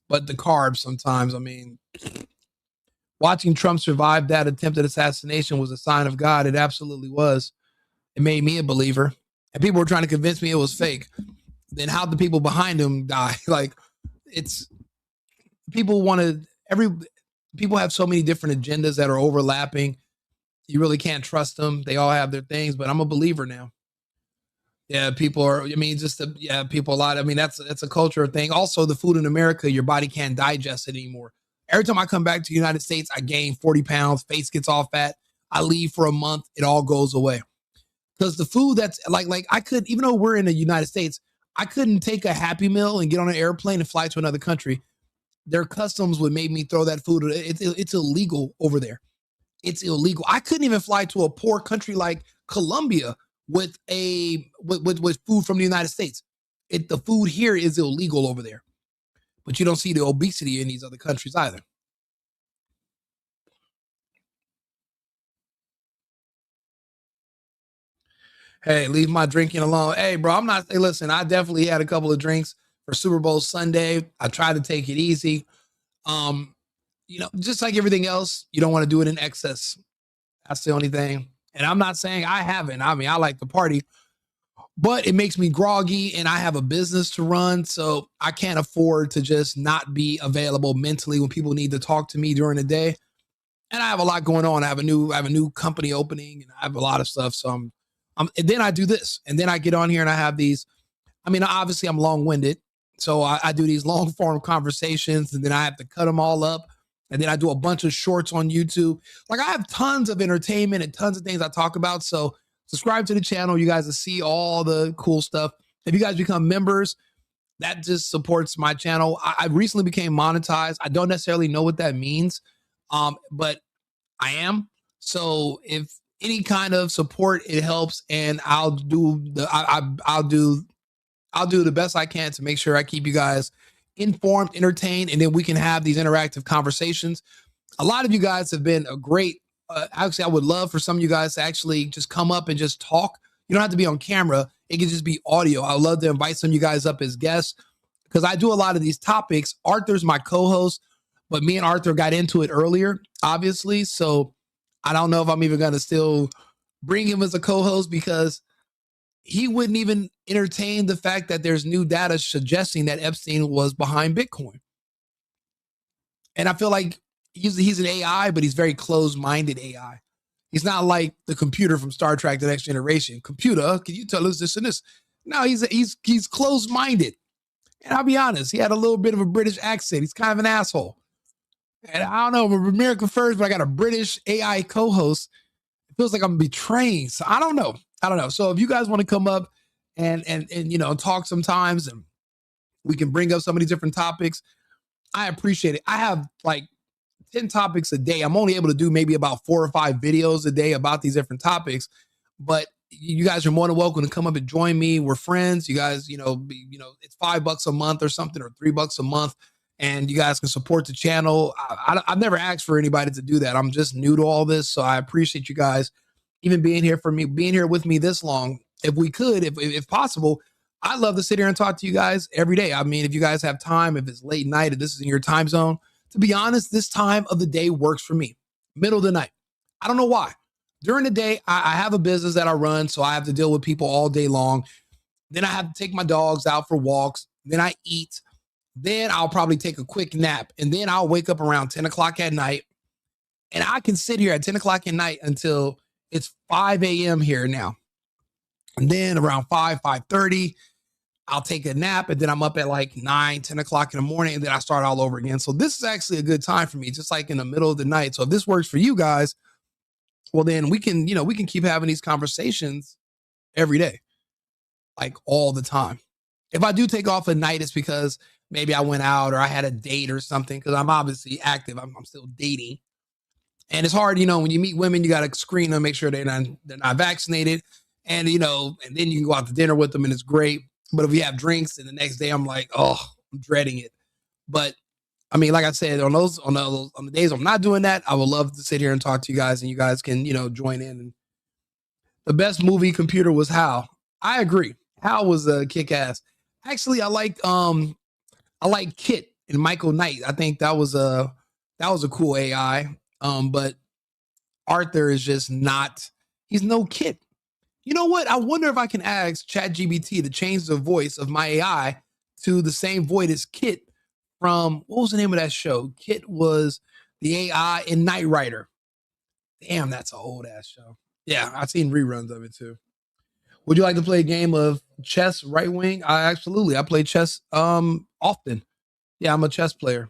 But the carbs sometimes, I mean, watching Trump survive that attempted assassination was a sign of God. It absolutely was. It made me a believer. And people were trying to convince me it was fake. Then how'd the people behind him die? Like, people have so many different agendas that are overlapping. You really can't trust them. They all have their things, but I'm a believer now. Yeah, people are, I mean, people a lot. I mean, that's a culture thing. Also, the food in America, your body can't digest it anymore. Every time I come back to the United States, I gain 40 pounds, face gets all fat. I leave for a month, it all goes away. Because the food that's like I could, even though we're in the United States, I couldn't take a Happy Meal and get on an airplane and fly to another country. Their customs would make me throw that food. It's illegal over there. It's illegal. I couldn't even fly to a poor country like Colombia with food from the United States. The food here is illegal over there. But you don't see the obesity in these other countries either. Hey, leave my drinking alone. Hey, bro, hey, listen, I definitely had a couple of drinks for Super Bowl Sunday. I tried to take it easy. Just like everything else, you don't want to do it in excess. That's the only thing. And I'm not saying I haven't. I mean, I like to party, but it makes me groggy and I have a business to run. So I can't afford to just not be available mentally when people need to talk to me during the day. And I have a lot going on. I have a new company opening and I have a lot of stuff. So and then I do this, and then I get on here and I have these I mean, obviously I'm long-winded, so I do these long-form conversations, and then I have to cut them all up, and then I do a bunch of shorts on YouTube. Like, I have tons of entertainment and tons of things I talk about. So subscribe to the channel. You guys will see all the cool stuff. If you guys become members, that just supports my channel. I recently became monetized. I don't necessarily know what that means, but I am. So if any kind of support, it helps, and I'll do the best I can to make sure I keep you guys informed, entertained, and then we can have these interactive conversations. A lot of you guys have been a great, actually, I would love for some of you guys to actually just come up and just talk. You don't have to be on camera. It can just be audio. I would love to invite some of you guys up as guests because I do a lot of these topics. Arthur's my co-host, but me and Arthur got into it earlier, obviously. So I don't know if I'm even going to still bring him as a co-host because he wouldn't even entertain the fact that there's new data suggesting that Epstein was behind Bitcoin. And I feel like he's an AI, but he's very closed-minded AI. He's not like the computer from Star Trek: The Next Generation. Computer, can you tell us this and this? No, he's closed-minded. And I'll be honest, he had a little bit of a British accent. He's kind of an asshole. And I don't know, I'm America first, but I got a British AI co-host. It feels like I'm betraying. So I don't know. So if you guys want to come up and talk sometimes, and we can bring up some of these different topics, I appreciate it. I have like 10 topics a day. I'm only able to do maybe about 4 or 5 videos a day about these different topics, but you guys are more than welcome to come up and join me. We're friends. You guys, it's $5 a month or something, or $3 a month, and you guys can support the channel. I've never asked for anybody to do that. I'm just new to all this, so I appreciate you guys even being here with me this long. If we could, if possible, I'd love to sit here and talk to you guys every day. I mean, if you guys have time, if it's late night, if this is in your time zone, to be honest, this time of the day works for me. Middle of the night. I don't know why. During the day, I have a business that I run, so I have to deal with people all day long. Then I have to take my dogs out for walks. Then I eat. Then I'll probably take a quick nap. And then I'll wake up around 10 o'clock at night. And I can sit here at 10 o'clock at night until it's 5 a.m. here now. And then around 5:30, I'll take a nap, and then I'm up at like 9, 10 o'clock in the morning, and then I start all over again. So this is actually a good time for me, just like in the middle of the night. So if this works for you guys, well, then we can keep having these conversations every day, like all the time. If I do take off a night, it's because maybe I went out or I had a date or something, because I'm obviously active. I'm still dating. And it's hard, when you meet women, you got to screen them, make sure they're not vaccinated. And, and then you can go out to dinner with them, and it's great. But if we have drinks and the next day I'm like, oh, I'm dreading it. But I mean, like I said, on the days I'm not doing that, I would love to sit here and talk to you guys, and you guys can, join in. And the best movie computer was HAL. I agree. HAL was a kick ass. Actually, I like Kit and Michael Knight. I think that was a cool AI. But Arthur is just not, he's no Kit. You know what? I wonder if I can ask ChatGPT to change the voice of my AI to the same voice as Kit from, what was the name of that show? Kit was the AI in Knight Rider. Damn, that's an old ass show. Yeah, I've seen reruns of it too. Would you like to play a game of chess right wing? Absolutely. I play chess often. Yeah, I'm a chess player.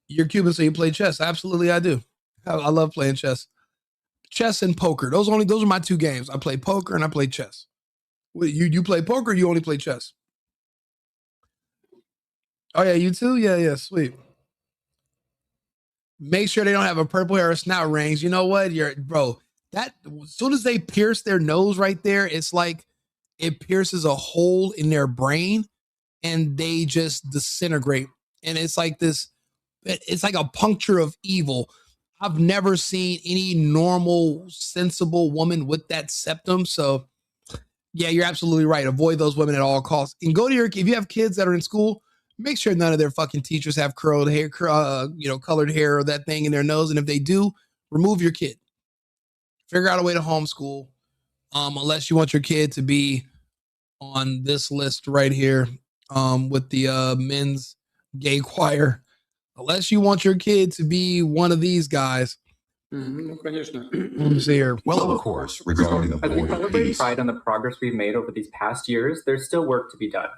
You're Cuban, so you play chess. Absolutely, I do. I love playing chess. Chess and poker. Those are my 2 games. I play poker and I play chess. You play poker or you only play chess? Oh yeah, you too? Yeah, sweet. Make sure they don't have a purple hair or snout rings. You know what? That as soon as they pierce their nose right there, it's like it pierces a hole in their brain and they just disintegrate. And it's like a puncture of evil. I've never seen any normal, sensible woman with that septum. So yeah, you're absolutely right. Avoid those women at all costs. And if you have kids that are in school, make sure none of their fucking teachers have curled hair, colored hair or that thing in their nose. And if they do, remove your kid. Figure out a way to homeschool. Unless you want your kid to be on this list right here, with the men's gay choir. Unless you want your kid to be one of these guys, Let me see here. Well, of course, regarding the As we point of celebrate peace. Pride on the progress we've made over these past years, there's still work to be done.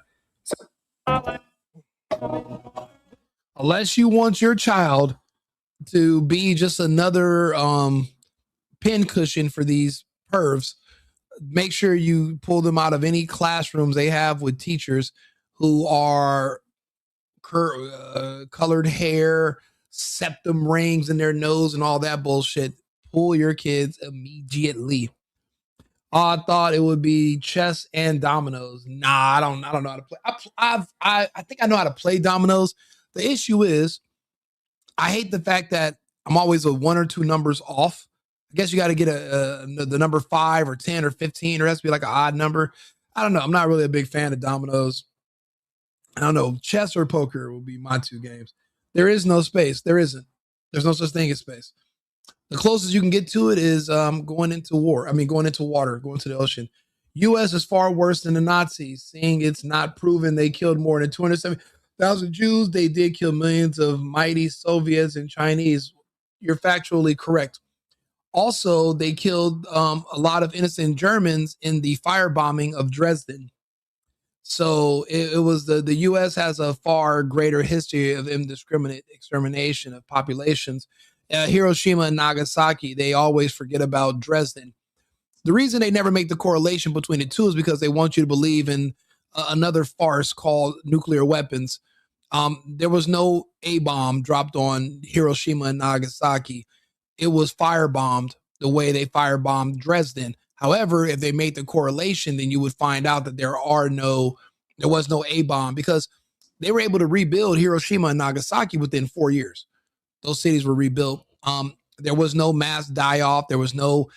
Unless you want your child to be just another pin cushion for these pervs, make sure you pull them out of any classrooms they have with teachers who are colored hair, septum rings in their nose, and all that bullshit. Pull your kids immediately. I thought it would be chess and dominoes. Nah, I don't know how to play. I think I know how to play dominoes. The issue is, I hate the fact that I'm always a 1 or 2 numbers off. I guess you got to get the number 5 or 10 or 15, or it has to be like an odd number. I don't know. I'm not really a big fan of dominoes. I don't know. Chess or poker will be my 2 games. There is no space. There isn't. There's no such thing as space. The closest you can get to it is going into water, going to the ocean. U.S. is far worse than the Nazis, seeing it's not proven they killed more than 270,000 Jews. They did kill millions of mighty Soviets and Chinese. You're factually correct. Also, they killed a lot of innocent Germans in the firebombing of Dresden. So it was the U.S. has a far greater history of indiscriminate extermination of populations. Hiroshima and Nagasaki, they always forget about Dresden. The reason they never make the correlation between the two is because they want you to believe in another farce called nuclear weapons. There was no A-bomb dropped on Hiroshima and Nagasaki. It was firebombed the way they firebombed Dresden. However, if they made the correlation, then you would find out that there was no A-bomb, because they were able to rebuild Hiroshima and Nagasaki within 4 years. Those cities were rebuilt. There was no mass die-off. There was no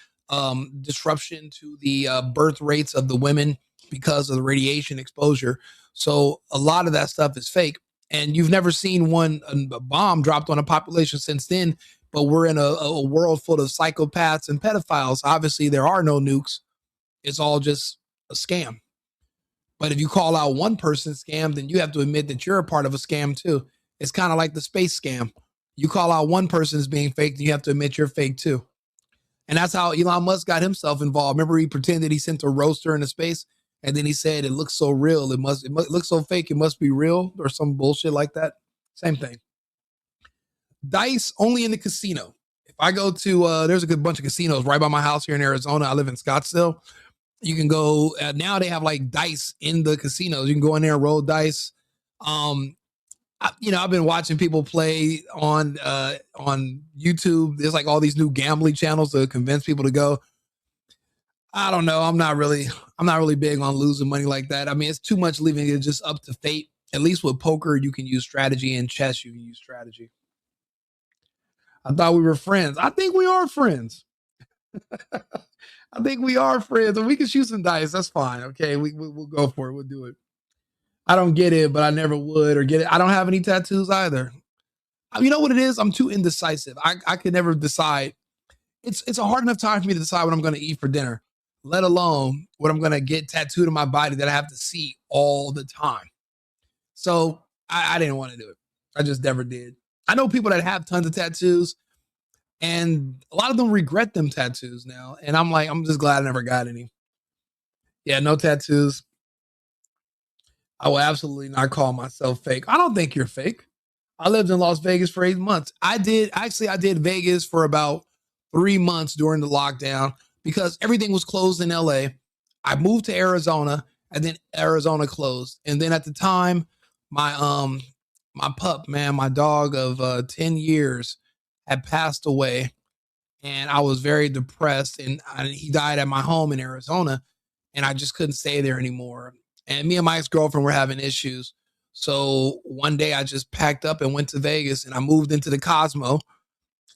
disruption to the birth rates of the women because of the radiation exposure. So a lot of that stuff is fake. And you've never seen a bomb dropped on a population since then, but we're in a world full of psychopaths and pedophiles. Obviously, there are no nukes. It's all just a scam. But if you call out one person scam, then you have to admit that you're a part of a scam too. It's kind of like the space scam. You call out one person as being fake, then you have to admit you're fake too. And that's how Elon Musk got himself involved. Remember, he pretended he sent a roaster into space, and then he said, it looks so real. It looks so fake. It must be real, or some bullshit like that. Same thing. Dice only in the casino. If I go to, there's a good bunch of casinos right by my house here in Arizona. I live in Scottsdale. You can go, now they have like dice in the casinos. You can go in there and roll dice. I've been watching people play on YouTube. There's like all these new gambling channels to convince people to go. I don't know. I'm not really big on losing money like that. I mean, it's too much leaving it just up to fate. At least with poker, you can use strategy, and chess, you can use strategy. I thought we were friends. I think we are friends. I think we are friends, and we can shoot some dice. That's fine. Okay, we'll go for it. We'll do it. I don't get it, but I never would or get it. I don't have any tattoos either. You know what it is? I'm too indecisive. I could never decide. It's a hard enough time for me to decide what I'm going to eat for dinner, let alone what I'm going to get tattooed on my body that I have to see all the time. So I didn't want to do it. I just never did. I know people that have tons of tattoos, and a lot of them regret them tattoos now. And I'm just glad I never got any. Yeah, no tattoos. I will absolutely not call myself fake. I don't think you're fake. I lived in Las Vegas for 8 months. I did Vegas for about 3 months during the lockdown because everything was closed in LA. I moved to Arizona, and then Arizona closed. And then at the time, my pup, man, my dog of 10 years had passed away, and I was very depressed, and he died at my home in Arizona, and I just couldn't stay there anymore. And me and my ex-girlfriend were having issues. So one day I just packed up and went to Vegas, and I moved into the Cosmo,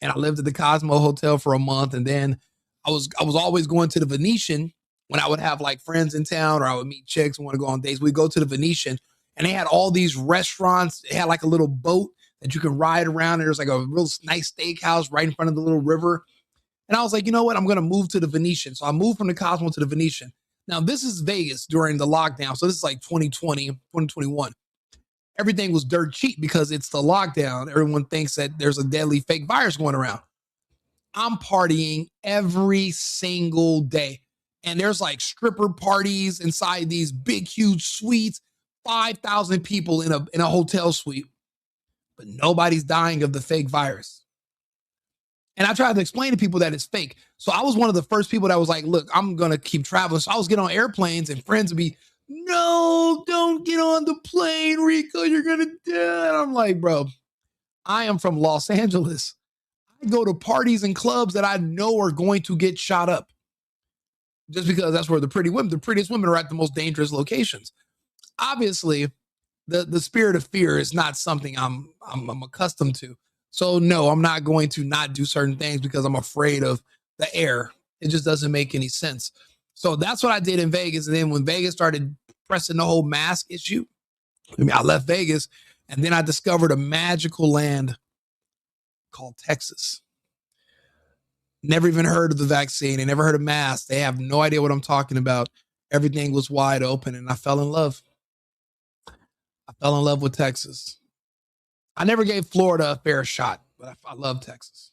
and I lived at the Cosmo Hotel for a month. And then I was always going to the Venetian when I would have like friends in town, or I would meet chicks and want to go on dates. We'd go to the Venetian, and they had all these restaurants. They had like a little boat that you can ride around. And there's like a real nice steakhouse right in front of the little river. And I was like, you know what? I'm going to move to the Venetian. So I moved from the Cosmo to the Venetian. Now, this is Vegas during the lockdown. So this is like 2020, 2021. Everything was dirt cheap because it's the lockdown. Everyone thinks that there's a deadly fake virus going around. I'm partying every single day. And there's like stripper parties inside these big, huge suites, 5,000 people in a hotel suite, but nobody's dying of the fake virus. And I tried to explain to people that it's fake. So I was one of the first people that was like, look, I'm going to keep traveling. So I was getting on airplanes and friends would be, no, don't get on the plane, Rico, you're going to die. And I'm like, bro, I am from Los Angeles. I go to parties and clubs that I know are going to get shot up just because that's where the prettiest women are at the most dangerous locations. Obviously, the spirit of fear is not something I'm accustomed to. So no, I'm not going to not do certain things because I'm afraid of the air. It just doesn't make any sense. So that's what I did in Vegas. And then when Vegas started pressing the whole mask issue, I left Vegas and then I discovered a magical land called Texas. Never even heard of the vaccine. They never heard of masks. They have no idea what I'm talking about. Everything was wide open and I fell in love. I fell in love with Texas. I never gave Florida a fair shot, but I love Texas.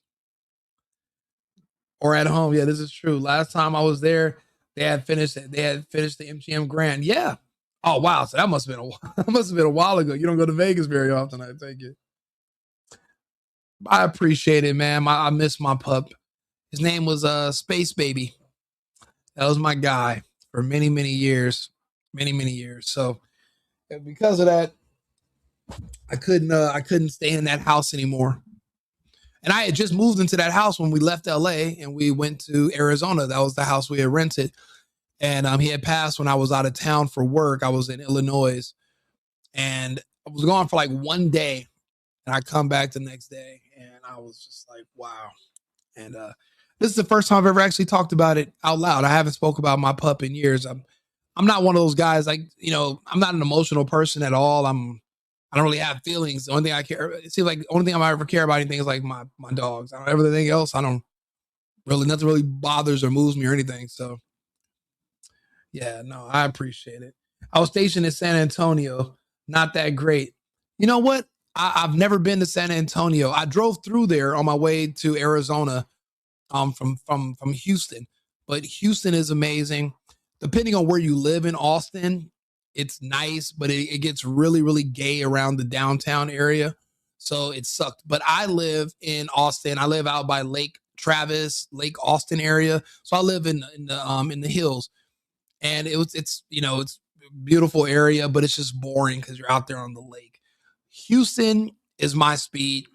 Or at home. Yeah, this is true. Last time I was there, they had finished the MGM Grand. Yeah. Oh, wow. So that must have been a while ago. You don't go to Vegas very often, I take it. I appreciate it, man. I miss my pup. His name was Space Baby. That was my guy for many, many years. Many, many years. So because of that, I couldn't stay in that house anymore. And I had just moved into that house when we left LA and we went to Arizona. That was the house we had rented. And he had passed when I was out of town for work. I was in Illinois and I was gone for like one day and I come back the next day and I was just like, wow. And this is the first time I've ever actually talked about it out loud. I haven't spoke about my pup in years. I'm not one of those guys like, I'm not an emotional person at all. I don't really have feelings. The only thing I care, it seems like the only thing I ever care about anything is like my dogs. I don't everything else. I don't really, nothing really bothers or moves me or anything. So yeah, no, I appreciate it. I was stationed in San Antonio. Not that great. You know what? I've never been to San Antonio. I drove through there on my way to Arizona from Houston, but Houston is amazing. Depending on where you live in Austin, it's nice, but it gets really, really gay around the downtown area. So it sucked. But I live in Austin. I live out by Lake Travis, Lake Austin area. So I live in the hills. And it's a beautiful area, but it's just boring because you're out there on the lake. Houston is my speed.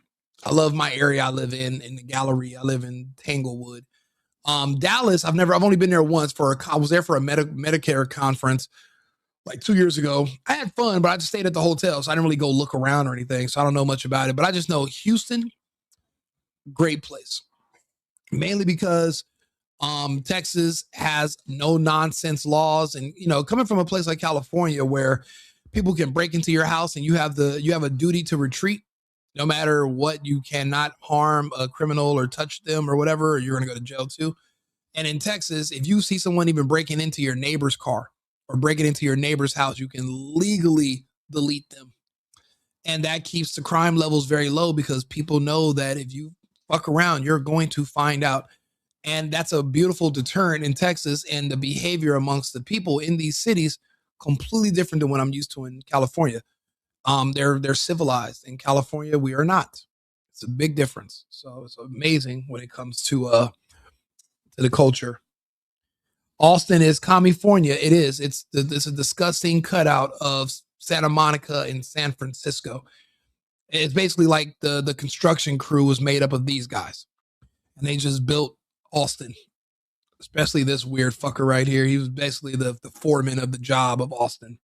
I love my area I live in the Gallery. I live in Tanglewood. Dallas, I've only been there once I was there for a Medicare conference like 2 years ago. I had fun, but I just stayed at the hotel. So I didn't really go look around or anything. So I don't know much about it, but I just know Houston, great place. Mainly because Texas has no nonsense laws. And, coming from a place like California where people can break into your house and you have a duty to retreat, no matter what, you cannot harm a criminal or touch them or whatever, or you're going to go to jail too. And in Texas, if you see someone even breaking into your neighbor's car or breaking into your neighbor's house, you can legally delete them. And that keeps the crime levels very low because people know that if you fuck around, you're going to find out. And that's a beautiful deterrent in Texas, and the behavior amongst the people in these cities completely different than what I'm used to in California. They're civilized. In California, we are not. It's a big difference. So it's amazing when it comes to the culture. Austin is California. It is. It's a disgusting cutout of Santa Monica and San Francisco. It's basically like the construction crew was made up of these guys, and they just built Austin, especially this weird fucker right here. He was basically the foreman of the job of Austin.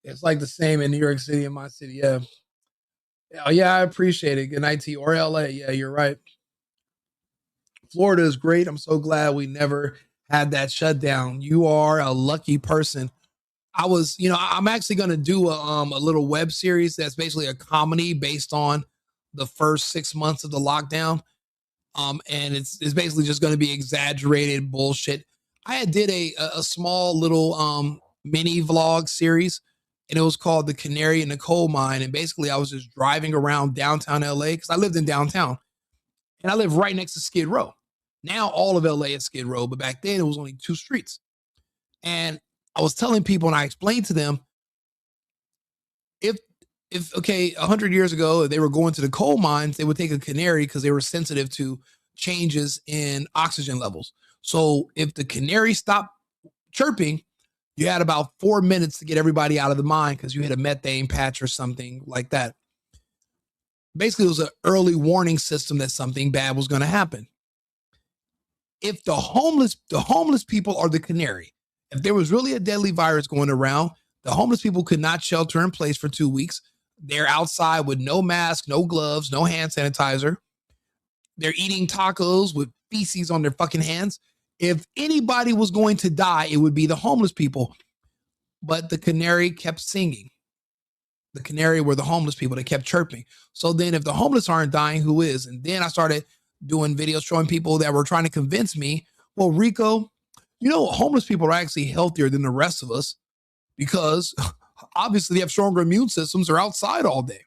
It's like the same in New York City and my city. Yeah. Oh, yeah, I appreciate it. Good night to you. Or LA. Yeah, you're right. Florida is great. I'm so glad we never had that shutdown. You are a lucky person. I'm actually going to do a little web series that's basically a comedy based on the first 6 months of the lockdown. And it's basically just going to be exaggerated bullshit. I did a small little mini vlog series, and it was called The Canary in the Coal Mine. And basically I was just driving around downtown LA because I lived in downtown. And I live right next to Skid Row. Now all of LA is Skid Row, but back then it was only 2 streets. And I was telling people, and I explained to them, if okay, 100 years ago, if they were going to the coal mines, they would take a canary because they were sensitive to changes in oxygen levels. So if the canary stopped chirping, you had about 4 minutes to get everybody out of the mine because you hit a methane patch or something like that. Basically, it was an early warning system that something bad was going to happen. If the homeless people are the canary, if there was really a deadly virus going around, the homeless people could not shelter in place for 2 weeks. They're outside with no mask, no gloves, no hand sanitizer. They're eating tacos with feces on their fucking hands. If anybody was going to die, it would be the homeless people. But the canary kept singing. The canary were the homeless people that kept chirping. So then if the homeless aren't dying, who is? And then I started doing videos showing people that were trying to convince me, well, Rico, you know, homeless people are actually healthier than the rest of us because obviously they have stronger immune systems. They're outside all day.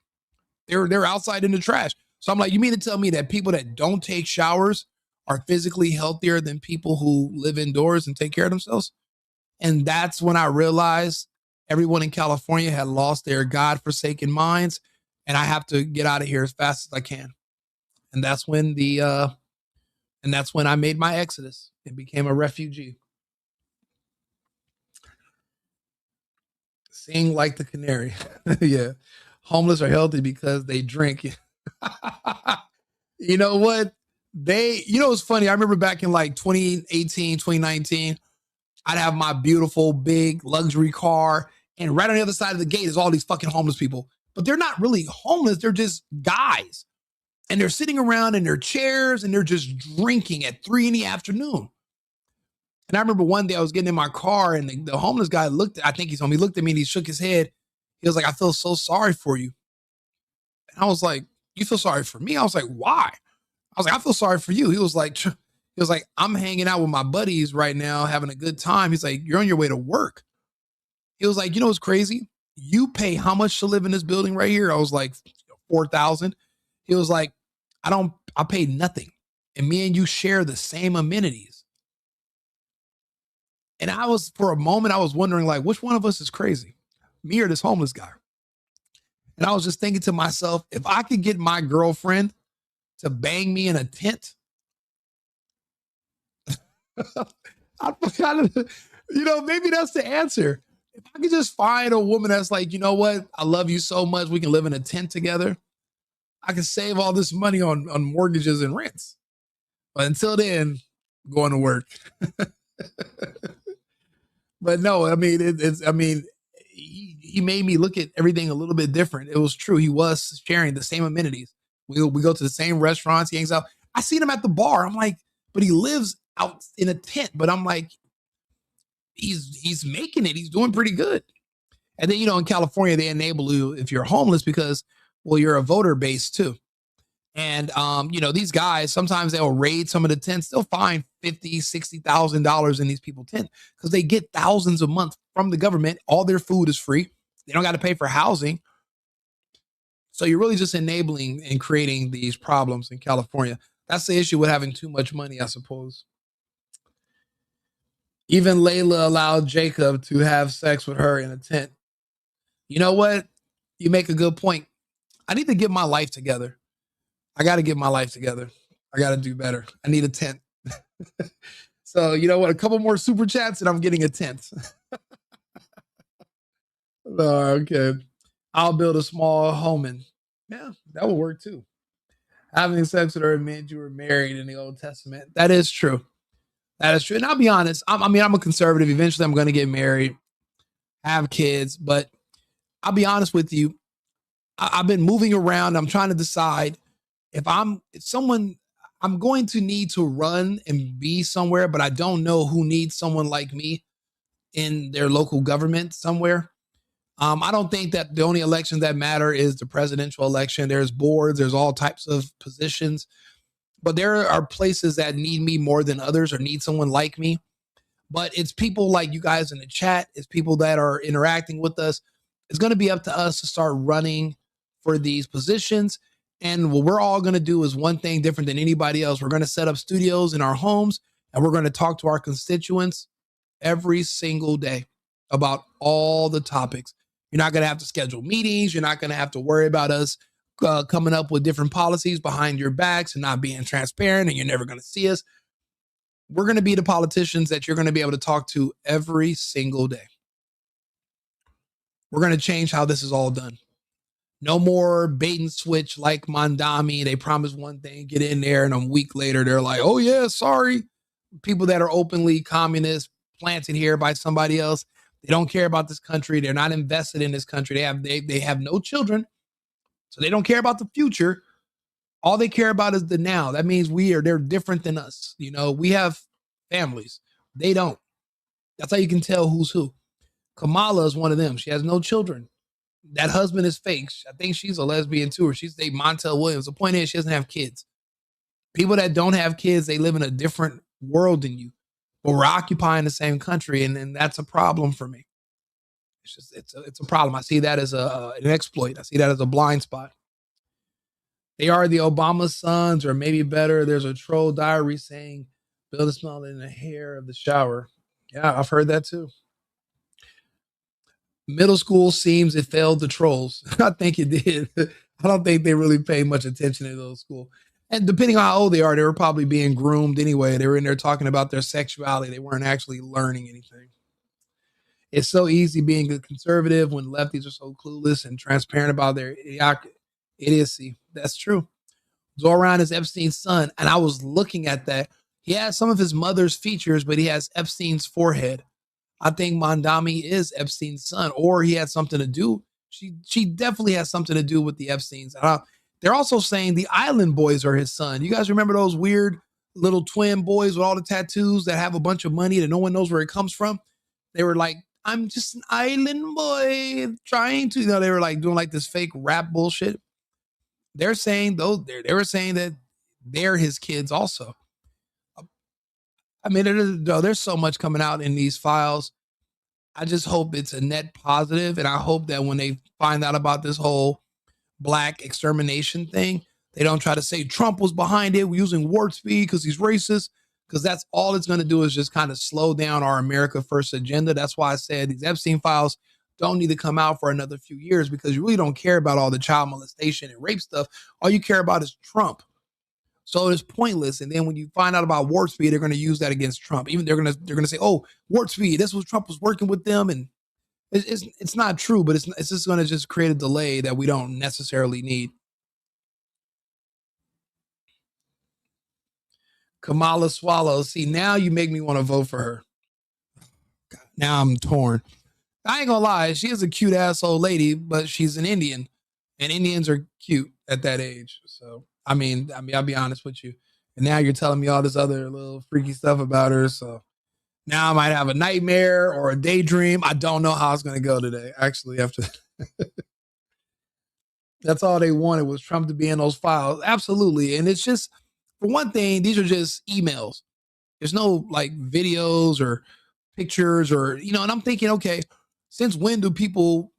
They're outside in the trash. So I'm like, you mean to tell me that people that don't take showers are physically healthier than people who live indoors and take care of themselves? And that's when I realized everyone in California had lost their God-forsaken minds, and I have to get out of here as fast as I can. And that's when I made my exodus and became a refugee. Sing like the canary. Yeah. Homeless are healthy because they drink. You know what? It's funny. I remember back in like 2018, 2019, I'd have my beautiful big luxury car, and right on the other side of the gate is all these fucking homeless people. But they're not really homeless. They're just guys. And they're sitting around in their chairs and they're just drinking at 3 p.m. And I remember one day I was getting in my car and the homeless guy looked at me and he shook his head. He was like, I feel so sorry for you. And I was like, you feel sorry for me? I was like, why? I was like, I feel sorry for you. He was like, I'm hanging out with my buddies right now, having a good time. He's like, you're on your way to work. He was like, you know what's crazy? You pay how much to live in this building right here? I was like, $4,000. He was like, I paid nothing. And me and you share the same amenities. And for a moment, I was wondering, like, which one of us is crazy? Me or this homeless guy? And I was just thinking to myself, if I could get my girlfriend to bang me in a tent, maybe that's the answer. If I could just find a woman that's like, you know what? I love you so much. We can live in a tent together. I can save all this money on mortgages and rents. But until then, I'm going to work. But no, I mean, he made me look at everything a little bit different. It was true. He was sharing the same amenities. We go to the same restaurants. He hangs out. I seen him at the bar. I'm like, but he lives out in a tent. But I'm like, he's making it. He's doing pretty good. And then, in California, they enable you if you're homeless because, well, you're a voter base too. And, these guys, sometimes they'll raid some of the tents. They'll find $50,000, $60,000 in these people's tent because they get thousands a month from the government. All their food is free. They don't got to pay for housing. So you're really just enabling and creating these problems in California. That's the issue with having too much money, I suppose. Even Layla allowed Jacob to have sex with her in a tent. You know what? You make a good point. I need to get my life together. I got to get my life together. I got to do better. I need a tent. So, you know what? A couple more super chats and I'm getting a tent. Okay. I'll build a small home and yeah, that will work too. Having sex with her meant you were married in the Old Testament. That is true. That is true. And I'll be honest. I'm a conservative. Eventually I'm going to get married, have kids, but I'll be honest with you. I've been moving around. I'm trying to decide if I'm going to need to run and be somewhere, but I don't know who needs someone like me in their local government somewhere. I don't think that the only election that matter is the presidential election. There's boards, there's all types of positions, but there are places that need me more than others or need someone like me. But it's people like you guys in the chat. It's people that are interacting with us. It's going to be up to us to start running for these positions. And what we're all going to do is one thing different than anybody else. We're going to set up studios in our homes, and we're going to talk to our constituents every single day about all the topics. You're not going to have to schedule meetings. You're not going to have to worry about us coming up with different policies behind your backs and not being transparent, and you're never going to see us. We're going to be the politicians that you're going to be able to talk to every single day. We're going to change how this is all done. No more bait and switch like Mondami. They promise one thing, get in there, and a week later, they're like, oh, yeah, sorry. People that are openly communist, planted here by somebody else. They don't care about this country. They're not invested in this country. They have no children, so they don't care about the future. All they care about is the now. That means they're different than us. You know, we have families. They don't. That's how you can tell who's who. Kamala is one of them. She has no children. That husband is fake. I think she's a lesbian too, or she's dating Montel Williams. The point is she doesn't have kids. People that don't have kids, they live in a different world than you. But we're occupying the same country, and that's a problem for me. It's a problem. I see that as an exploit. I see that as a blind spot. They are the Obama sons, or maybe better. There's a troll diary saying, "Build a smell in the hair of the shower." Yeah, I've heard that too. Middle school seems it failed the trolls. I think it did. I don't think they really paid much attention in middle school. And depending on how old they are, they were probably being groomed anyway. They were in there talking about their sexuality. They weren't actually learning anything. It's so easy being a conservative when lefties are so clueless and transparent about their idiocy. That's true. Zoran is Epstein's son, and I was looking at that. He has some of his mother's features, but he has Epstein's forehead. I think Mondami is Epstein's son, or he had something to do. She definitely has something to do with the Epsteins. They're also saying the Island Boys are his son. You guys remember those weird little twin boys with all the tattoos that have a bunch of money that no one knows where it comes from? They were like, I'm just an island boy trying to, they were like doing like this fake rap bullshit. They're saying they were saying that they're his kids also. I mean, there's so much coming out in these files. I just hope it's a net positive, and I hope that when they find out about this whole Black extermination thing, they don't try to say Trump was behind it using warp speed because he's racist, because that's all it's going to do is just kind of slow down our America First agenda. That's why I said these Epstein files don't need to come out for another few years, because you really don't care about all the child molestation and rape stuff. All you care about is Trump. So it's pointless. And then when you find out about warp speed, they're going to use that against Trump. Even they're going to say, "Oh, warp speed. This was Trump was working with them," and it's not true. But it's just going to just create a delay that we don't necessarily need. Kamala Swallows. See, now you make me want to vote for her. God, now I'm torn. I ain't gonna lie. She is a cute ass old lady, but she's an Indian, and Indians are cute at that age. So. I mean, I'll be honest with you. And now you're telling me all this other little freaky stuff about her. So now I might have a nightmare or a daydream. I don't know how it's going to go today. Actually, after that's all they wanted was Trump to be in those files. Absolutely. And it's just, for one thing, these are just emails. There's no like videos or pictures or, and I'm thinking, okay, since when do people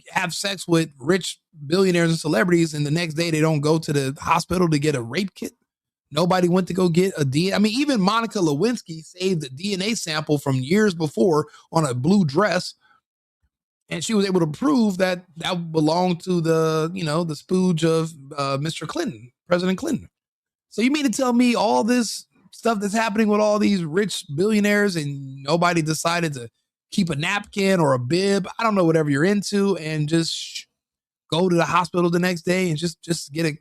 have sex with rich billionaires and celebrities, and the next day they don't go to the hospital to get a rape kit? Nobody went to go get a DNA. I mean, even Monica Lewinsky saved a DNA sample from years before on a blue dress, and she was able to prove that that belonged to the, the spooge of Mr. Clinton, President Clinton. So you mean to tell me all this stuff that's happening with all these rich billionaires and nobody decided to keep a napkin or a bib, I don't know, whatever you're into, and just go to the hospital the next day and just get a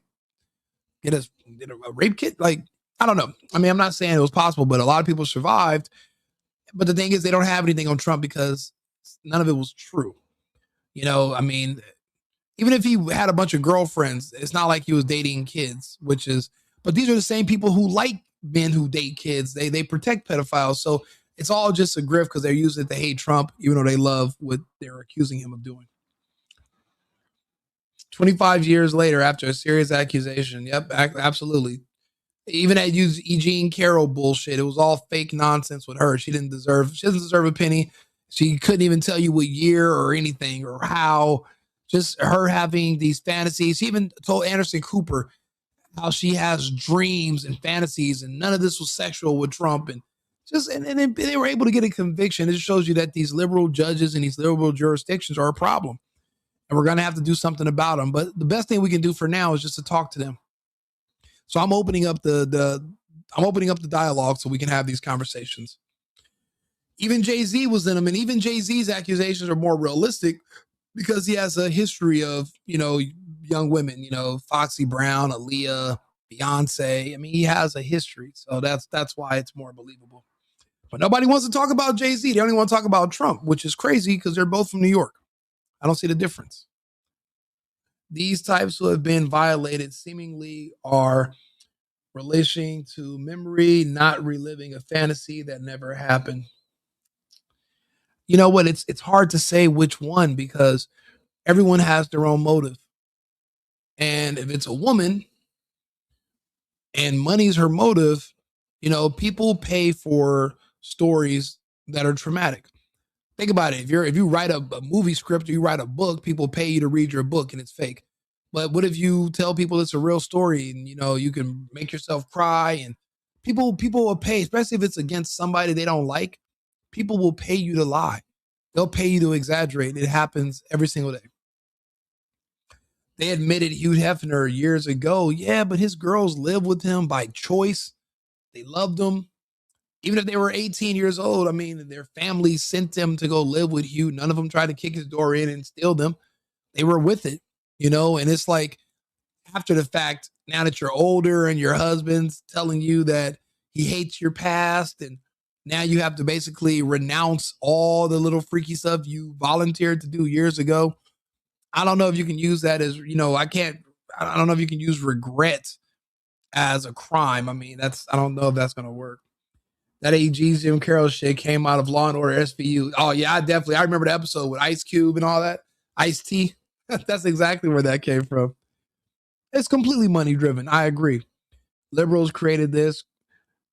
rape kit? Like, I don't know. I mean, I'm not saying it was possible, but a lot of people survived. But the thing is, they don't have anything on Trump because none of it was true. I mean, even if he had a bunch of girlfriends, it's not like he was dating kids, but these are the same people who like men who date kids. They protect pedophiles. So it's all just a grift because they're using it to hate Trump, even though they love what they're accusing him of doing. 25 years later, after a serious accusation. Yep, absolutely. Even that E. Jean Carroll bullshit, it was all fake nonsense with her. She doesn't deserve a penny. She couldn't even tell you what year or anything or how. Just her having these fantasies. She even told Anderson Cooper how she has dreams and fantasies, and none of this was sexual with Trump. And and they were able to get a conviction. It just shows you that these liberal judges and these liberal jurisdictions are a problem, and we're going to have to do something about them. But the best thing we can do for now is just to talk to them. So I'm opening up the dialogue so we can have these conversations. Even Jay-Z was in them, and even Jay-Z's accusations are more realistic because he has a history of, young women, Foxy Brown, Aaliyah, Beyonce. I mean, he has a history. So that's why it's more believable. But nobody wants to talk about Jay-Z. They only want to talk about Trump, which is crazy because they're both from New York. I don't see the difference. These types who have been violated seemingly are relishing to memory, not reliving a fantasy that never happened. You know what? It's hard to say which one because everyone has their own motive. And if it's a woman and money's her motive, people pay for stories that are traumatic. Think about it. If you write a movie script or you write a book, people pay you to read your book and it's fake. But what if you tell people it's a real story and you can make yourself cry, and people will pay, especially if it's against somebody they don't like. People will pay you to lie. They'll pay you to exaggerate. It happens every single day. They admitted Hugh Hefner years ago, yeah, but his girls lived with him by choice. They loved him. Even if they were 18 years old, I mean, their family sent them to go live with Hugh. None of them tried to kick his door in and steal them. They were with it, and it's like after the fact, now that you're older and your husband's telling you that he hates your past, and now you have to basically renounce all the little freaky stuff you volunteered to do years ago. I don't know if you can use that as, I don't know if you can use regret as a crime. I mean, I don't know if that's going to work. That AG Jim Carroll shit came out of Law and Order SVU. Oh yeah, I remember the episode with Ice Cube and all that. Ice-T. That's exactly where that came from. It's completely money driven. I agree. Liberals created this.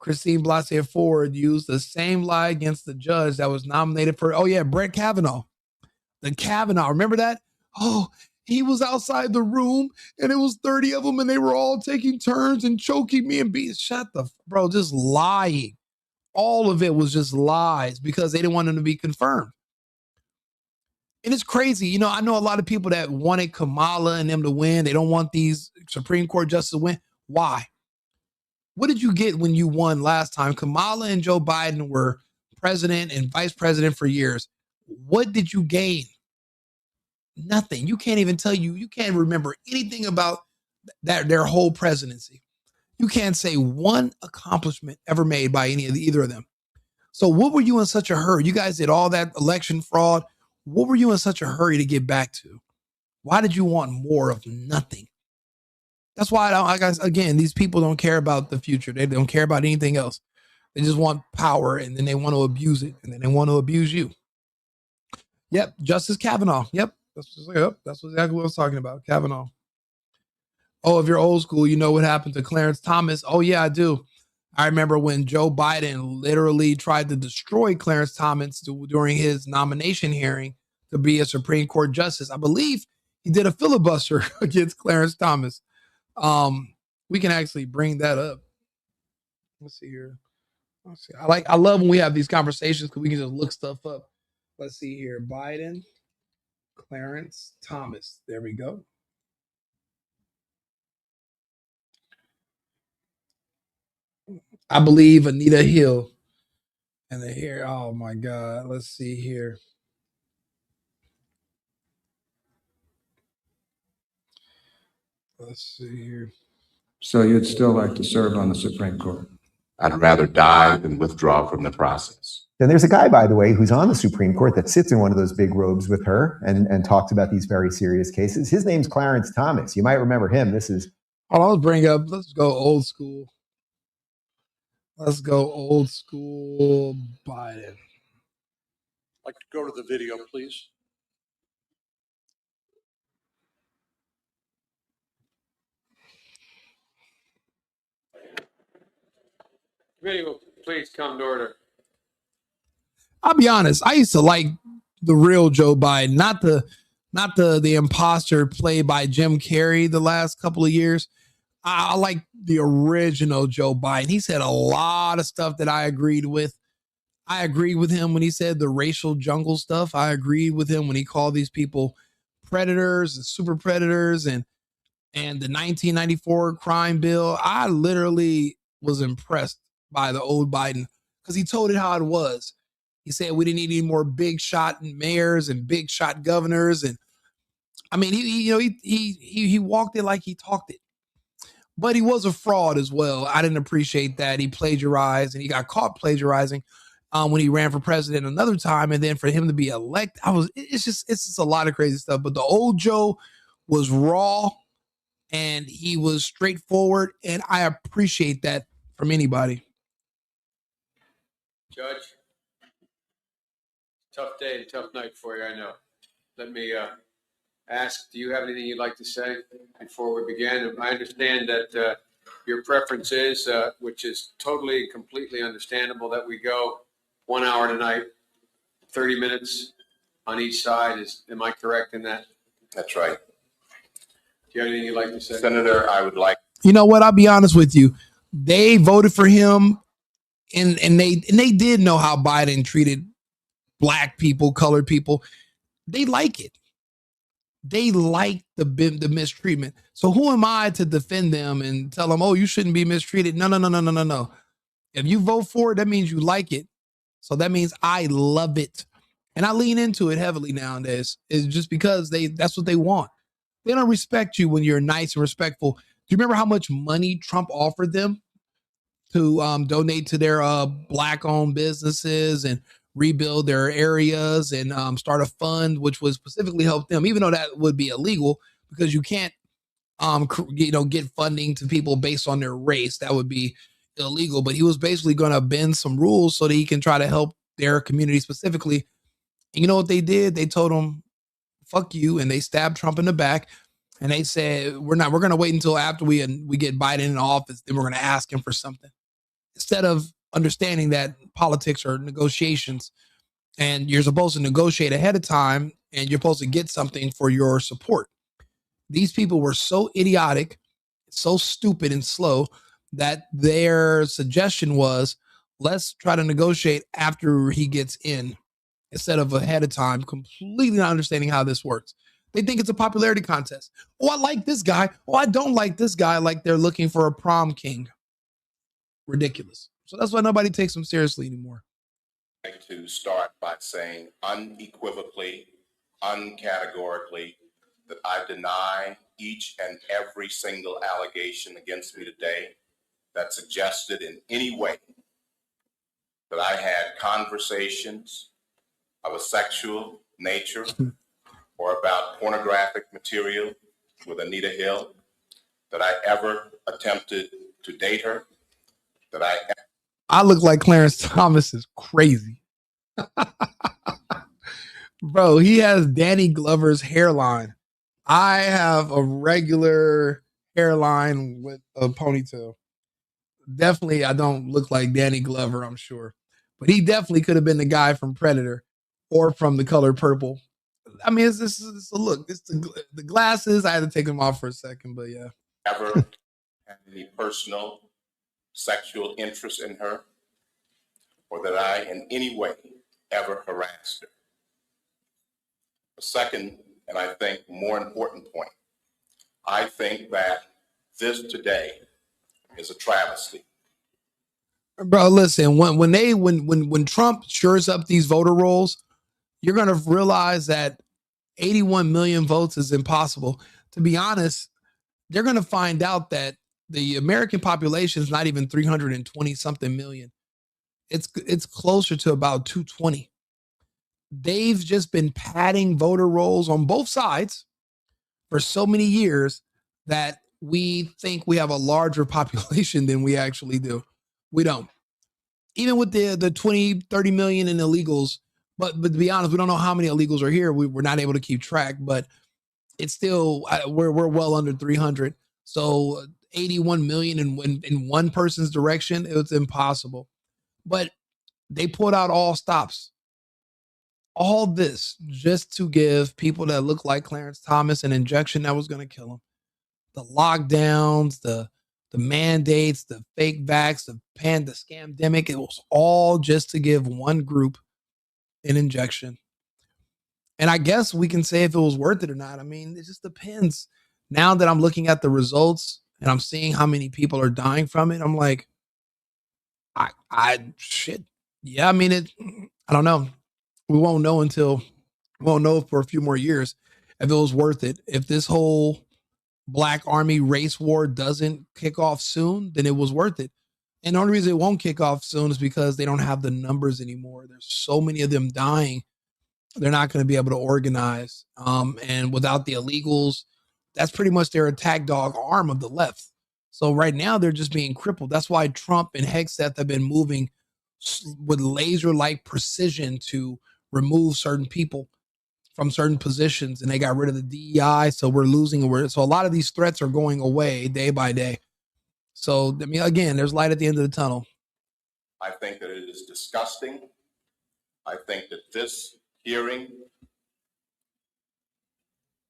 Christine Blasey Ford used the same lie against the judge that was nominated for, Brett Kavanaugh. The Kavanaugh, remember that? Oh, he was outside the room and it was 30 of them and they were all taking turns and choking me and beating. Just lying. All of it was just lies because they didn't want him to be confirmed. And it's crazy. I know a lot of people that wanted Kamala and them to win. They don't want these Supreme Court justices to win. Why? What did you get when you won last time? Kamala and Joe Biden were president and vice president for years. What did you gain? Nothing. You can't even you can't remember anything about their whole presidency. You can't say one accomplishment ever made by either of them. So what were you in such a hurry? You guys did all that election fraud. What were you in such a hurry to get back to? Why did you want more of nothing? That's why again, these people don't care about the future. They don't care about anything else. They just want power, and then they want to abuse it, and then they want to abuse you. Yep, Justice Kavanaugh. Yep, that's exactly what I was talking about. Kavanaugh. Oh, if you're old school, you know what happened to Clarence Thomas. Oh yeah, I do. I remember when Joe Biden literally tried to destroy Clarence Thomas during his nomination hearing to be a Supreme Court justice. I believe he did a filibuster against Clarence Thomas. We can actually bring that up. Let's see here. Let's see. I love when we have these conversations because we can just look stuff up. Let's see here. Biden, Clarence Thomas. There we go. I believe Anita Hill. And then here, oh my God. Let's see here. Let's see here. So you'd still like to serve on the Supreme Court? I'd rather die than withdraw from the process. And there's a guy, by the way, who's on the Supreme Court that sits in one of those big robes with her and talks about these very serious cases. His name's Clarence Thomas. You might remember him. Let's go old school. Let's go old school Biden. I'd like to go to the video, please. Video, please come to order. I'll be honest. I used to like the real Joe Biden, not not the imposter played by Jim Carrey the last couple of years. I like the original Joe Biden. He said a lot of stuff that I agreed with. I agreed with him when he said the racial jungle stuff. I agreed with him when he called these people predators and super predators and the 1994 crime bill. I literally was impressed by the old Biden because he told it how it was. He said we didn't need any more big shot mayors and big shot governors. And I mean, he walked it like he talked it. But he was a fraud as well. I didn't appreciate that. He plagiarized and he got caught plagiarizing when he ran for president another time. And then for him to be elected, it's just a lot of crazy stuff. But the old Joe was raw and he was straightforward. And I appreciate that from anybody. Judge, tough day and tough night for you, I know. Let me ask, do you have anything you'd like to say before we begin? I understand that your preference is, which is totally and completely understandable, that we go 1 hour tonight, 30 minutes on each side. Am I correct in that? That's right. Do you have anything you'd like to say? Senator, I would like. You know what? I'll be honest with you. They voted for him and they did know how Biden treated black people, colored people. They like it. They like the mistreatment. So who am I to defend them and tell them, oh, you shouldn't be mistreated? No. If you vote for it, that means you like it. So that means I love it. And I lean into it heavily nowadays. It's just because that's what they want. They don't respect you when you're nice and respectful. Do you remember how much money Trump offered them to donate to their black-owned businesses and rebuild their areas and start a fund which would specifically help them, even though that would be illegal because you can't get funding to people based on their race. That would be illegal. But he was basically going to bend some rules so that he can try to help their community specifically. And you know what they did? They told him, fuck you, and they stabbed Trump in the back. And they said, we're going to wait until after we get Biden in office, then we're going to ask him for something. Instead of understanding that politics are negotiations and you're supposed to negotiate ahead of time and you're supposed to get something for your support. These people were so idiotic, so stupid and slow that their suggestion was, let's try to negotiate after he gets in instead of ahead of time, completely not understanding how this works. They think it's a popularity contest. Oh, I like this guy. Oh, I don't like this guy. Like they're looking for a prom king. Ridiculous. So that's why nobody takes them seriously anymore. I'd like to start by saying unequivocally, uncategorically, that I deny each and every single allegation against me today that suggested in any way that I had conversations of a sexual nature or about pornographic material with Anita Hill, that I ever attempted to date her, that I look like Clarence Thomas is crazy. Bro, he has Danny Glover's hairline. I have a regular hairline with a ponytail. Definitely, I don't look like Danny Glover, I'm sure. But he definitely could have been the guy from Predator or from The Color Purple. I mean, it's a look. It's the glasses. I had to take them off for a second, but yeah. Ever had any personal sexual interest in her, or that I in any way ever harassed her. The second, and I think more important point, I think that this today is a travesty. Bro, listen, when Trump shores up these voter rolls, you're going to realize that 81 million votes is impossible. To be honest, they're going to find out that the American population is not even 320 something million. It's closer to about 220. They've just been padding voter rolls on both sides for so many years that we think we have a larger population than we actually do. We don't. Even with the 20, 30 million in illegals, but to be honest, we don't know how many illegals are here. We're not able to keep track, but it's still, we're well under 300. So 81 million in one person's direction, it's impossible. But they pulled out all stops. all this just to give people that look like Clarence Thomas an injection that was going to kill them. The lockdowns, the mandates, the fake vax, the scamdemic, it was all just to give one group an injection. And I guess we can say if it was worth it or not. I mean, it just depends. Now that I'm looking at the results and I'm seeing how many people are dying from it, I'm like, shit. Yeah, I mean, I don't know. We won't know for a few more years if it was worth it. If this whole Black Army race war doesn't kick off soon, then it was worth it. And the only reason it won't kick off soon is because they don't have the numbers anymore. There's so many of them dying. They're not going to be able to organize. And without the illegals, that's pretty much their attack dog arm of the left. So right now they're just being crippled. That's why Trump and Hegseth have been moving with laser-like precision to remove certain people from certain positions, and they got rid of the DEI. So we're losing. So a lot of these threats are going away day by day. So, I mean, again, there's light at the end of the tunnel. I think that it is disgusting. I think that this hearing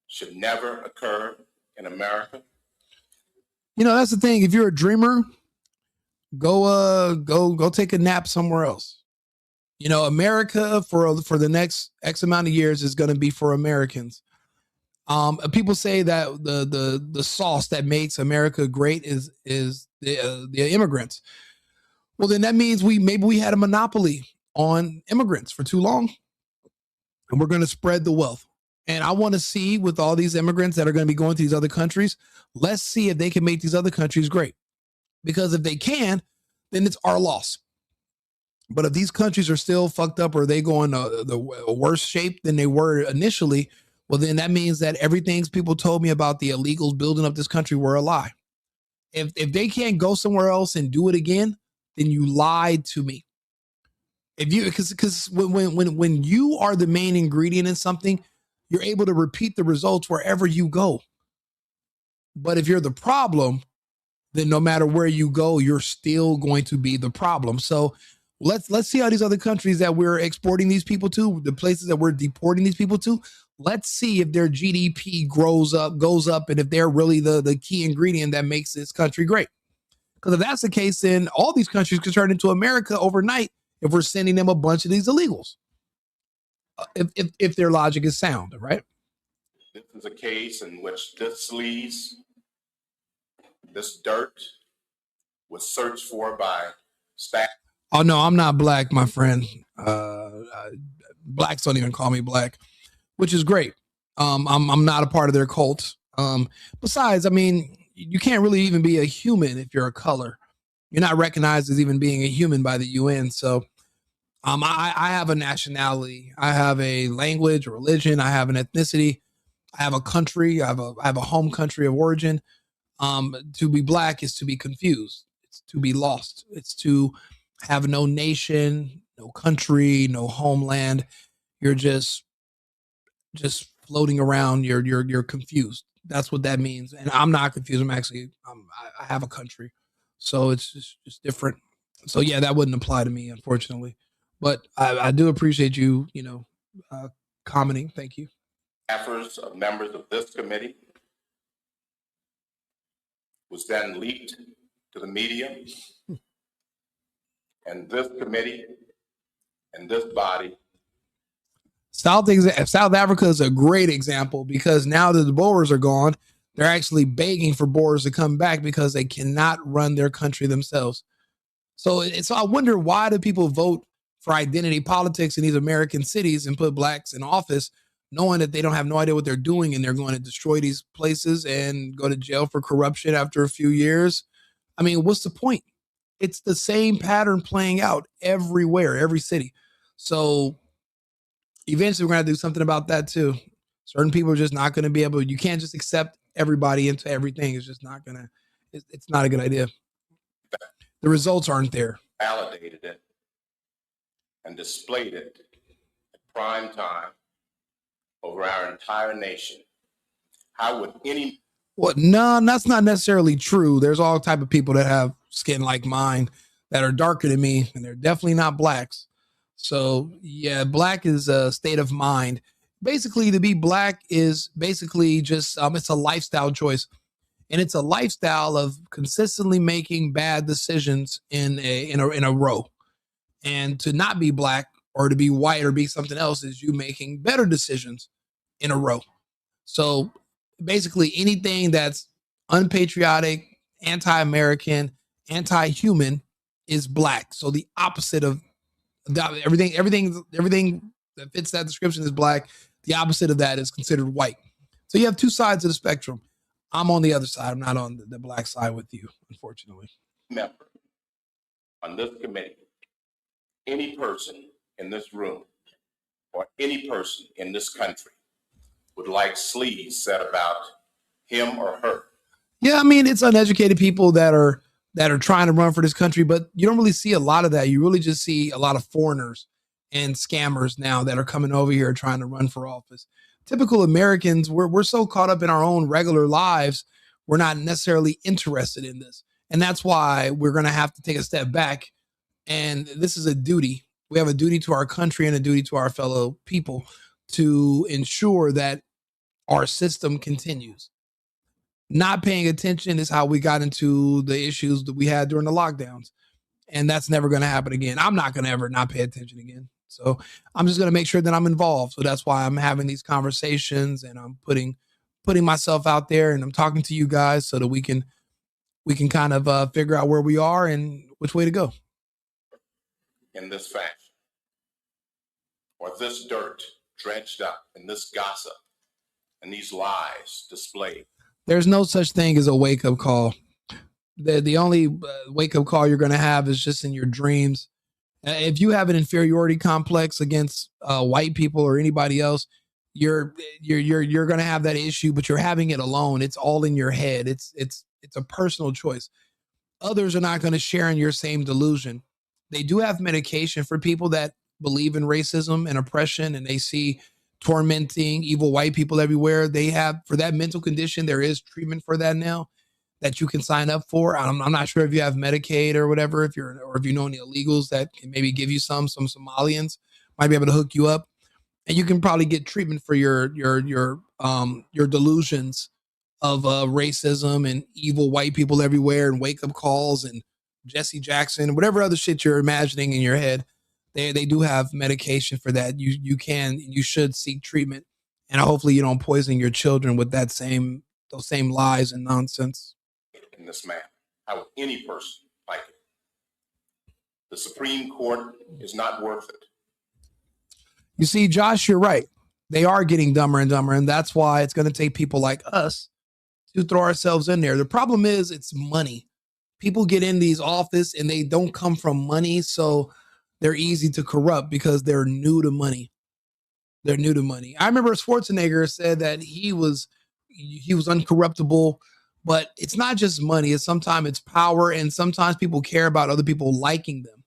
should never occur in America. You know, that's the thing. If you're a dreamer, go take a nap somewhere else. You know, America for the next X amount of years is going to be for Americans. People say that the sauce that makes America great is the immigrants. Well, then that means maybe we had a monopoly on immigrants for too long, and we're going to spread the wealth. And I want to see with all these immigrants that are going to be going to these other countries, let's see if they can make these other countries great. Because if they can, then it's our loss. But if these countries are still fucked up or they go in the worse shape than they were initially, well, then that means that everything people told me about the illegals building up this country were a lie. If they can't go somewhere else and do it again, then you lied to me. If you because when you are the main ingredient in something, you're able to repeat the results wherever you go. But if you're the problem, then no matter where you go, you're still going to be the problem. So let's see how these other countries that we're exporting these people to, the places that we're deporting these people to, let's see if their GDP goes up, and if they're really the key ingredient that makes this country great. Because if that's the case, then all these countries could turn into America overnight if we're sending them a bunch of these illegals. If their logic is sound, right? This is a case in which this sleaze, this dirt, was searched for by staff. Oh no, I'm not black, my friend. Blacks don't even call me black, which is great. I'm not a part of their cult. Besides, I mean, you can't really even be a human if you're a color. You're not recognized as even being a human by the UN. So I have a nationality. I have a language, a religion. I have an ethnicity. I have a country. I have a home country of origin. To be black is to be confused. It's to be lost. It's to have no nation, no country, no homeland. You're just floating around. You're confused. That's what that means. And I'm not confused. I have a country. So it's just different. So yeah, that wouldn't apply to me, unfortunately. But I do appreciate you, commenting. Thank you. Staffers of members of this committee was then leaked to the media. And this committee and this body. South Africa is a great example, because now that the Boers are gone, they're actually begging for Boers to come back because they cannot run their country themselves. So I wonder, why do people vote for identity politics in these American cities and put blacks in office, knowing that they don't have no idea what they're doing, and they're going to destroy these places and go to jail for corruption after a few years? I mean, what's the point? It's the same pattern playing out everywhere, every city. So eventually we're going to do something about that too. Certain people are just not going to be able, you can't just accept everybody into everything. It's just not going to, it's not a good idea. The results aren't there. Validated it and displayed it at prime time over our entire nation. How would any... Well, no, that's not necessarily true. There's all type of people that have skin like mine that are darker than me, and they're definitely not blacks. So yeah, black is a state of mind. Basically, to be black is basically just it's a lifestyle choice, and it's a lifestyle of consistently making bad decisions in a row. And to not be black or to be white or be something else is you making better decisions in a row. So basically, anything that's unpatriotic, anti-American, anti-human is black. So the opposite of everything that fits that description is black. The opposite of that is considered white. So you have two sides of the spectrum. I'm on the other side. I'm not on the black side with you, unfortunately. Member on this committee, any person in this room or any person in this country would like sleaze said about him or her. Yeah, I mean, it's uneducated people that are trying to run for this country, but you don't really see a lot of that. You really just see a lot of foreigners and scammers now that are coming over here trying to run for office. Typical Americans, we're so caught up in our own regular lives, we're not necessarily interested in this. And that's why we're going to have to take a step back. And this is a duty. We have a duty to our country and a duty to our fellow people to ensure that our system continues. Not paying attention is how we got into the issues that we had during the lockdowns. And that's never going to happen again. I'm not going to ever not pay attention again. So I'm just going to make sure that I'm involved. So that's why I'm having these conversations and I'm putting myself out there and I'm talking to you guys so that we can kind of figure out where we are and which way to go. In this fashion, or this dirt dredged up, and this gossip, and these lies displayed. There's no such thing as a wake-up call. The only wake-up call you're going to have is just in your dreams. If you have an inferiority complex against white people or anybody else, you're going to have that issue, but you're having it alone. It's all in your head. It's a personal choice. Others are not going to share in your same delusion. They do have medication for people that believe in racism and oppression, and they see tormenting evil white people everywhere. They have, for that mental condition, there is treatment for that now that you can sign up for. I'm not sure if you have Medicaid or whatever, if you know any illegals that can maybe give you some Somalians might be able to hook you up, and you can probably get treatment for your delusions of racism and evil white people everywhere and wake up calls and Jesse Jackson, whatever other shit you're imagining in your head. They do have medication for that. You should seek treatment, and hopefully you don't poison your children with those same lies and nonsense. In this manner, how would any person like it? The Supreme Court is not worth it. You see, Josh, you're right. They are getting dumber and dumber, and that's why it's going to take people like us to throw ourselves in there. The problem is it's money. People get in these office and they don't come from money, so they're easy to corrupt because they're new to money. They're new to money. I remember Schwarzenegger said that he was uncorruptible, but it's not just money. Sometimes it's power, and sometimes people care about other people liking them.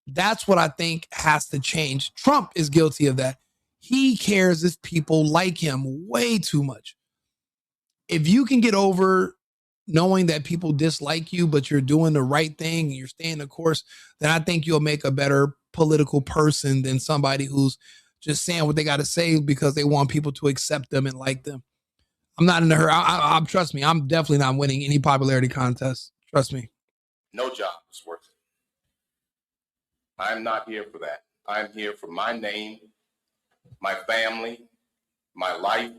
That's what I think has to change. Trump is guilty of that. He cares if people like him way too much. If you can get over knowing that people dislike you, but you're doing the right thing and you're staying the course, then I think you'll make a better political person than somebody who's just saying what they got to say because they want people to accept them and like them. I'm not in a hurry. Trust me, I'm definitely not winning any popularity contest. Trust me. No job is worth it. I'm not here for that. I'm here for my name, my family, my life,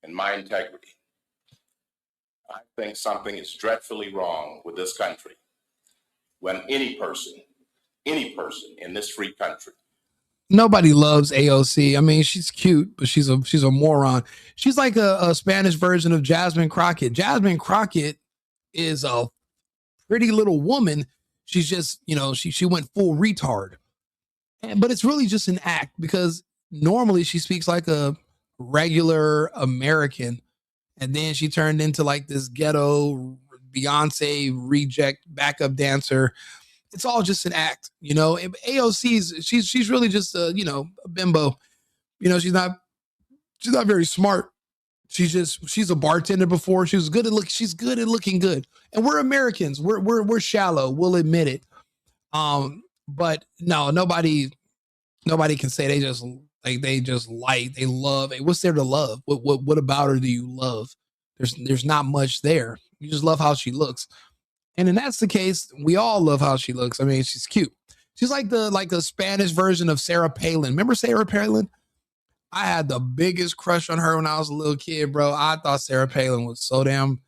and my integrity. I think something is dreadfully wrong with this country when any person in this free country. Nobody loves AOC. I mean, she's cute, but she's a moron. She's like a Spanish version of Jasmine Crockett. Jasmine Crockett is a pretty little woman. She's just, she went full retard. But it's really just an act because normally she speaks like a regular American. And then she turned into like this ghetto Beyonce reject backup dancer. It's all just an act, AOC's she's really just a bimbo. She's not very smart. She's a bartender before. She's good at looking good. And we're Americans. We're shallow. We'll admit it. But no, nobody can say they love. Hey, what's there to love? What about her do you love? There's not much there. You just love how she looks. And then that's the case. We all love how she looks. I mean, she's cute. She's like the Spanish version of Sarah Palin. Remember Sarah Palin? I had the biggest crush on her when I was a little kid, bro. I thought Sarah Palin was so damn.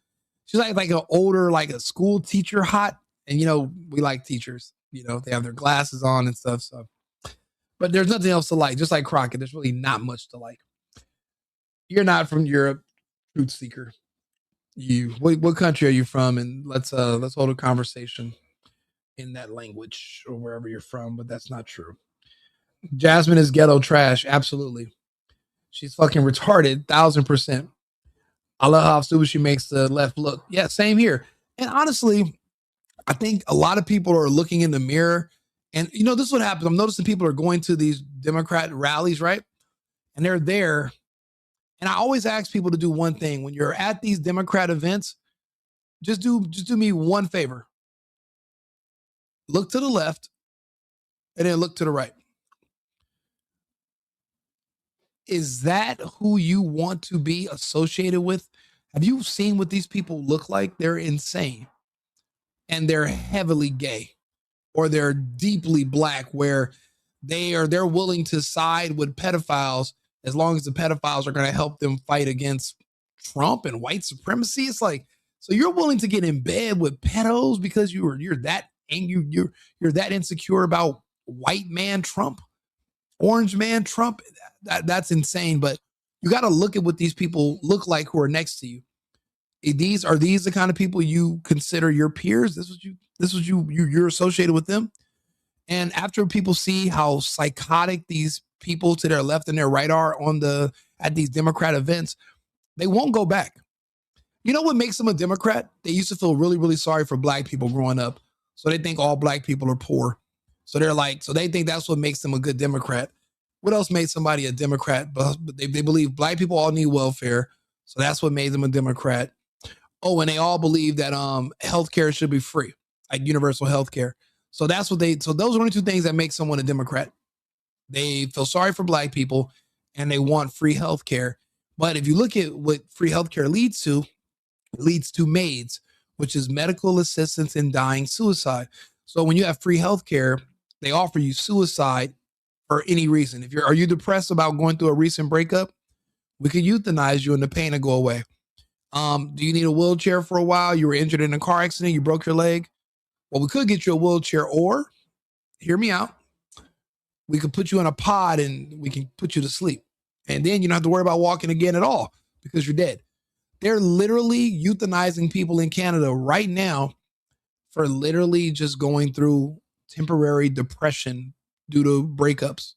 She's like an older, like a school teacher hot. And we like teachers. They have their glasses on and stuff. So, but there's nothing else to like. Just like Crockett, there's really not much to like. You're not from Europe, truth seeker. What country are you from? And let's hold a conversation in that language or wherever you're from. But that's not true. Jasmine is ghetto trash. Absolutely. She's fucking retarded, 1,000%. I love how stupid she makes the left look. Yeah, same here. And honestly, I think a lot of people are looking in the mirror. And this is what happens. I'm noticing people are going to these Democrat rallies, right? And they're there. And I always ask people to do one thing. When you're at these Democrat events, just do me one favor. Look to the left and then look to the right. Is that who you want to be associated with? Have you seen what these people look like? They're insane. And they're heavily gay, or they're deeply black, where they're willing to side with pedophiles as long as the pedophiles are going to help them fight against Trump and white supremacy. It's like, so you're willing to get in bed with pedos because you're that angry, you're that insecure about white man Trump, orange man Trump. That's insane. But you got to look at what these people look like who are next to you. Are these the kind of people you consider your peers? You're associated with them. And after people see how psychotic these people to their left and their right are at these Democrat events, they won't go back. You know what makes them a Democrat? They used to feel really, really sorry for black people growing up. So they think all black people are poor. So they think that's what makes them a good Democrat. What else made somebody a Democrat? But they believe black people all need welfare. So that's what made them a Democrat. Oh, and they all believe that healthcare should be free, like universal healthcare. So those are only two things that make someone a Democrat. They feel sorry for black people and they want free healthcare. But if you look at what free healthcare leads to, it leads to MAIDs, which is medical assistance in dying suicide. So when you have free healthcare, they offer you suicide for any reason. Are you depressed about going through a recent breakup? We could euthanize you and the pain will go away. Do you need a wheelchair for a while? You were injured in a car accident, you broke your leg. Well, we could get you a wheelchair, or hear me out. We could put you in a pod and we can put you to sleep. And then you don't have to worry about walking again at all because you're dead. They're literally euthanizing people in Canada right now for literally just going through temporary depression due to breakups.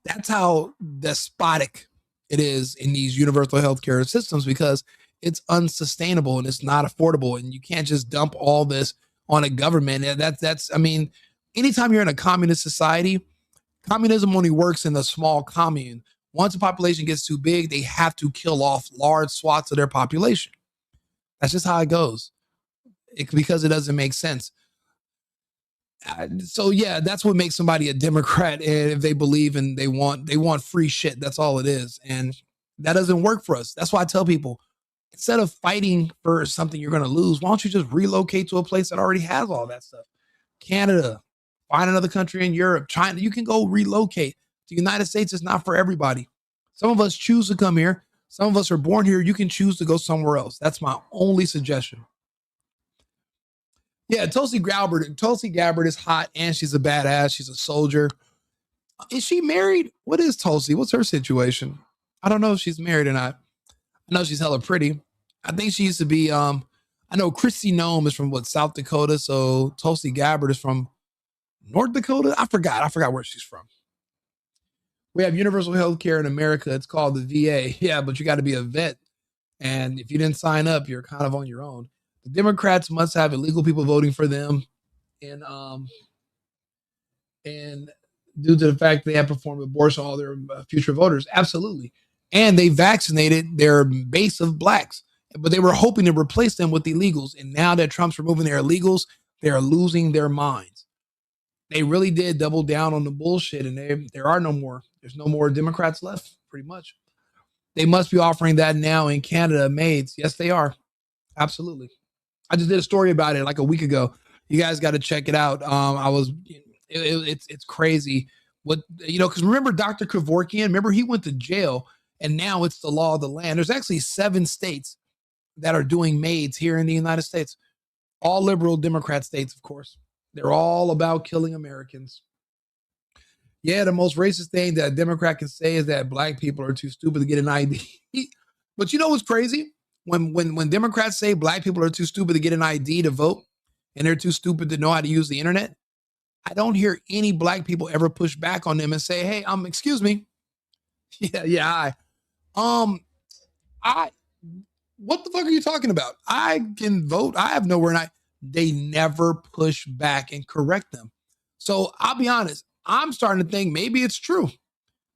That's how despotic it is in these universal healthcare systems, because it's unsustainable and it's not affordable. And you can't just dump all this on a government. And anytime you're in a communist society, communism only works in a small commune. Once a population gets too big, they have to kill off large swaths of their population. That's just how it goes. Because it doesn't make sense. So yeah, that's what makes somebody a Democrat. And if they believe and they want free shit, that's all it is. And that doesn't work for us. That's why I tell people, instead of fighting for something you're going to lose, why don't you just relocate to a place that already has all that stuff? Canada, find another country in Europe, China, you can go relocate. The United States is not for everybody. Some of us choose to come here. Some of us are born here. You can choose to go somewhere else. That's my only suggestion. Yeah, Tulsi Gabbard is hot and she's a badass. She's a soldier. Is she married? What is Tulsi? What's her situation? I don't know if she's married or not. I know she's hella pretty. I think she used to be, I know Kristi Noem is from South Dakota. So Tulsi Gabbard is from North Dakota. I forgot where she's from. We have universal health care in America. It's called the VA. Yeah, but you got to be a vet. And if you didn't sign up, you're kind of on your own. The Democrats must have illegal people voting for them. And due to the fact they have performed abortion, all their future voters. Absolutely. And they vaccinated their base of blacks, but they were hoping to replace them with illegals. And now that Trump's removing their illegals, they are losing their minds. They really did double down on the bullshit, and there are no more. There's no more Democrats left, pretty much. They must be offering that now in Canada, maids. Yes, they are. Absolutely. I just did a story about it like a week ago. You guys got to check it out. It's crazy. What, because remember Dr. Kevorkian? Remember he went to jail, and now it's the law of the land. There's actually 7 states that are doing maids here in the United States. All liberal Democrat states, of course. They're all about killing Americans. Yeah, the most racist thing that a Democrat can say is that black people are too stupid to get an ID. But you know what's crazy? When Democrats say black people are too stupid to get an ID to vote, and they're too stupid to know how to use the internet, I don't hear any black people ever push back on them and say, "Hey, excuse me, what the fuck are you talking about? I can vote. I have nowhere." They never push back and correct them. So I'll be honest. I'm starting to think maybe it's true.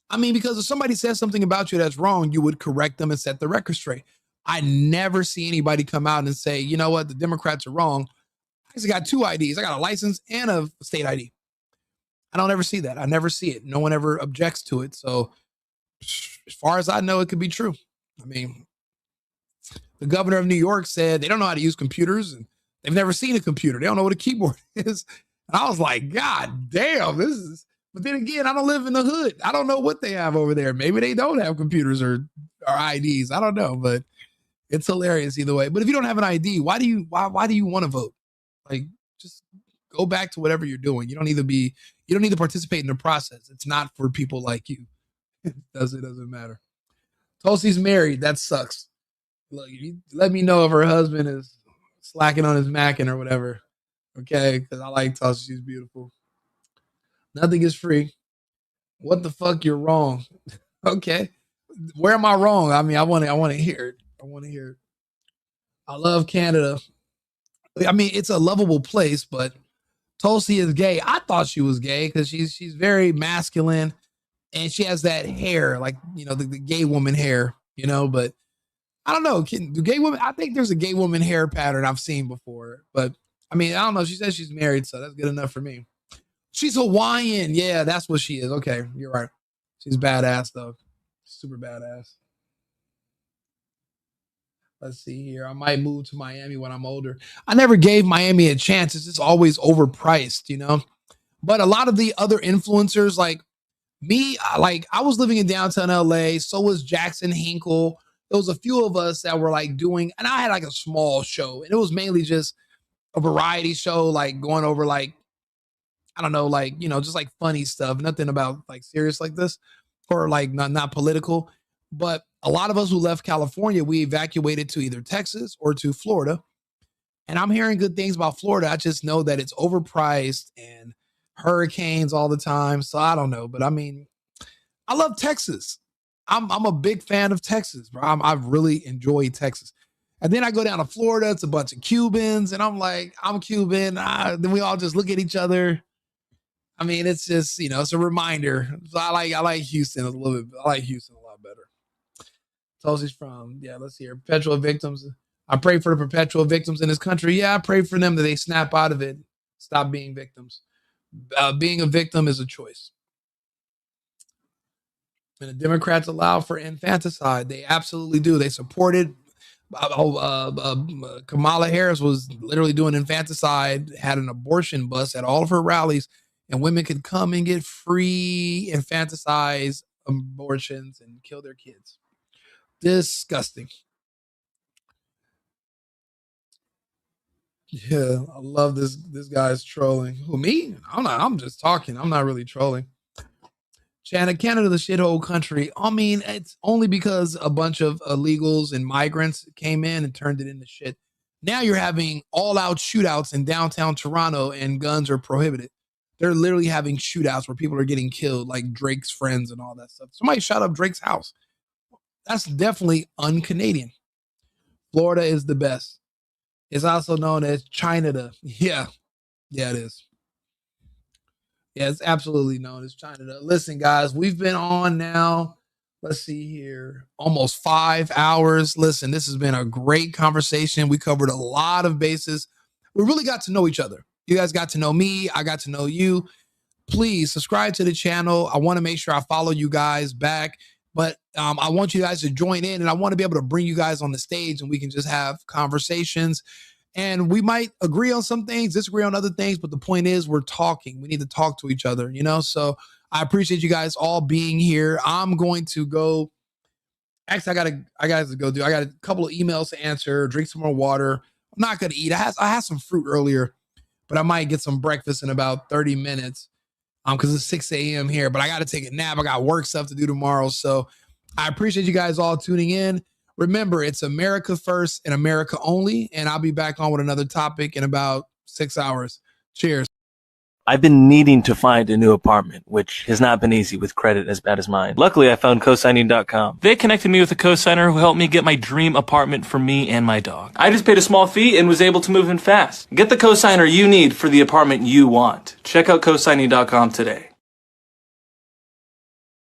I mean, because if somebody says something about you that's wrong, you would correct them and set the record straight. I never see anybody come out and say, you know what, the Democrats are wrong. I just got 2 IDs. I got a license and a state ID. I don't ever see that. I never see it. No one ever objects to it. So as far as I know, it could be true. I mean, the governor of New York said they don't know how to use computers and they've never seen a computer. They don't know what a keyboard is. And I was like, God damn, this is, but then again, I don't live in the hood. I don't know what they have over there. Maybe they don't have computers or IDs. I don't know, but it's hilarious either way. But if you don't have an ID, why do you want to vote? Like, just go back to whatever you're doing. You don't need to participate in the process. It's not for people like you. It doesn't matter. Tulsi's married. That sucks. Look, you let me know if her husband is slacking on his macking or whatever. Okay, because I like Tulsi. She's beautiful. Nothing is free. What the fuck? You're wrong. Okay. Where am I wrong? I mean, I want to hear it. I want to hear it. I love Canada. I mean, it's a lovable place, but Tulsi is gay. I thought she was gay because she's very masculine and she has that hair, like, the gay woman hair, but I don't know. Do gay women, I think there's a gay woman hair pattern I've seen before, but I mean, I don't know. She says she's married, so that's good enough for me. She's Hawaiian. Yeah, that's what she is. Okay, you're right. She's badass, though. Super badass. Let's see here. I might move to Miami when I'm older. I never gave Miami a chance. It's just always overpriced, But a lot of the other influencers, like me, I was living in downtown LA. So was Jackson Hinkle. There was a few of us that were doing, and I had a small show, and it was mainly just a variety show, going over I don't know, just funny stuff, nothing about serious like this or not political. But a lot of us who left California, we evacuated to either Texas or to Florida. And I'm hearing good things about Florida. I just know that it's overpriced and hurricanes all the time. So I don't know. But I mean, I love Texas. I'm a big fan of Texas, bro. I really enjoy Texas. And then I go down to Florida. It's a bunch of Cubans. And I'm like, I'm Cuban. Then we all just look at each other. I mean, it's just, it's a reminder. So I like Houston a little bit. I like Houston a lot better. Tulsi's from, let's hear. Perpetual victims. I pray for the perpetual victims in this country. Yeah, I pray for them that they snap out of it. Stop being victims. Being a victim is a choice. And the Democrats allow for infanticide. They absolutely do. They supported. Kamala Harris was literally doing infanticide, had an abortion bus at all of her rallies, and women could come and get free infanticide abortions and kill their kids. Disgusting. Yeah, I love this guy's trolling. Who, me? I'm just talking. I'm not really trolling. Canada, the shithole country. I mean, it's only because a bunch of illegals and migrants came in and turned it into shit. Now you're having all-out shootouts in downtown Toronto and guns are prohibited. They're literally having shootouts where people are getting killed, like Drake's friends and all that stuff. Somebody shot up Drake's house. That's definitely un-Canadian. Florida is the best. It's also known as China. Yeah, it is. Yeah, it's absolutely known as China. Listen, guys, we've been on now. Let's see here. Almost 5 hours. Listen, this has been a great conversation. We covered a lot of bases. We really got to know each other. You guys got to know me. I got to know you. please subscribe to the channel. I want to make sure I follow you guys back, but I want you guys to join in, and I want to be able to bring you guys on the stage and we can just have conversations. And we might agree on some things, disagree on other things, but the point is we're talking. We need to talk to each other, you know? So I appreciate you guys all being here. I'm going to go. Actually, I got to go do. I got a couple of emails to answer, drink some more water. I'm not going to eat. I had some fruit earlier, but I might get some breakfast in about 30 minutes because it's 6 a.m. here. But I got to take a nap. I got work stuff to do tomorrow. So I appreciate you guys all tuning in. Remember, it's America first and America only. And I'll be back on with another topic in about 6 hours. Cheers. I've been needing to find a new apartment, which has not been easy with credit as bad as mine. Luckily, I found cosigning.com. They connected me with a cosigner who helped me get my dream apartment for me and my dog. I just paid a small fee and was able to move in fast. Get the cosigner you need for the apartment you want. Check out cosigning.com today.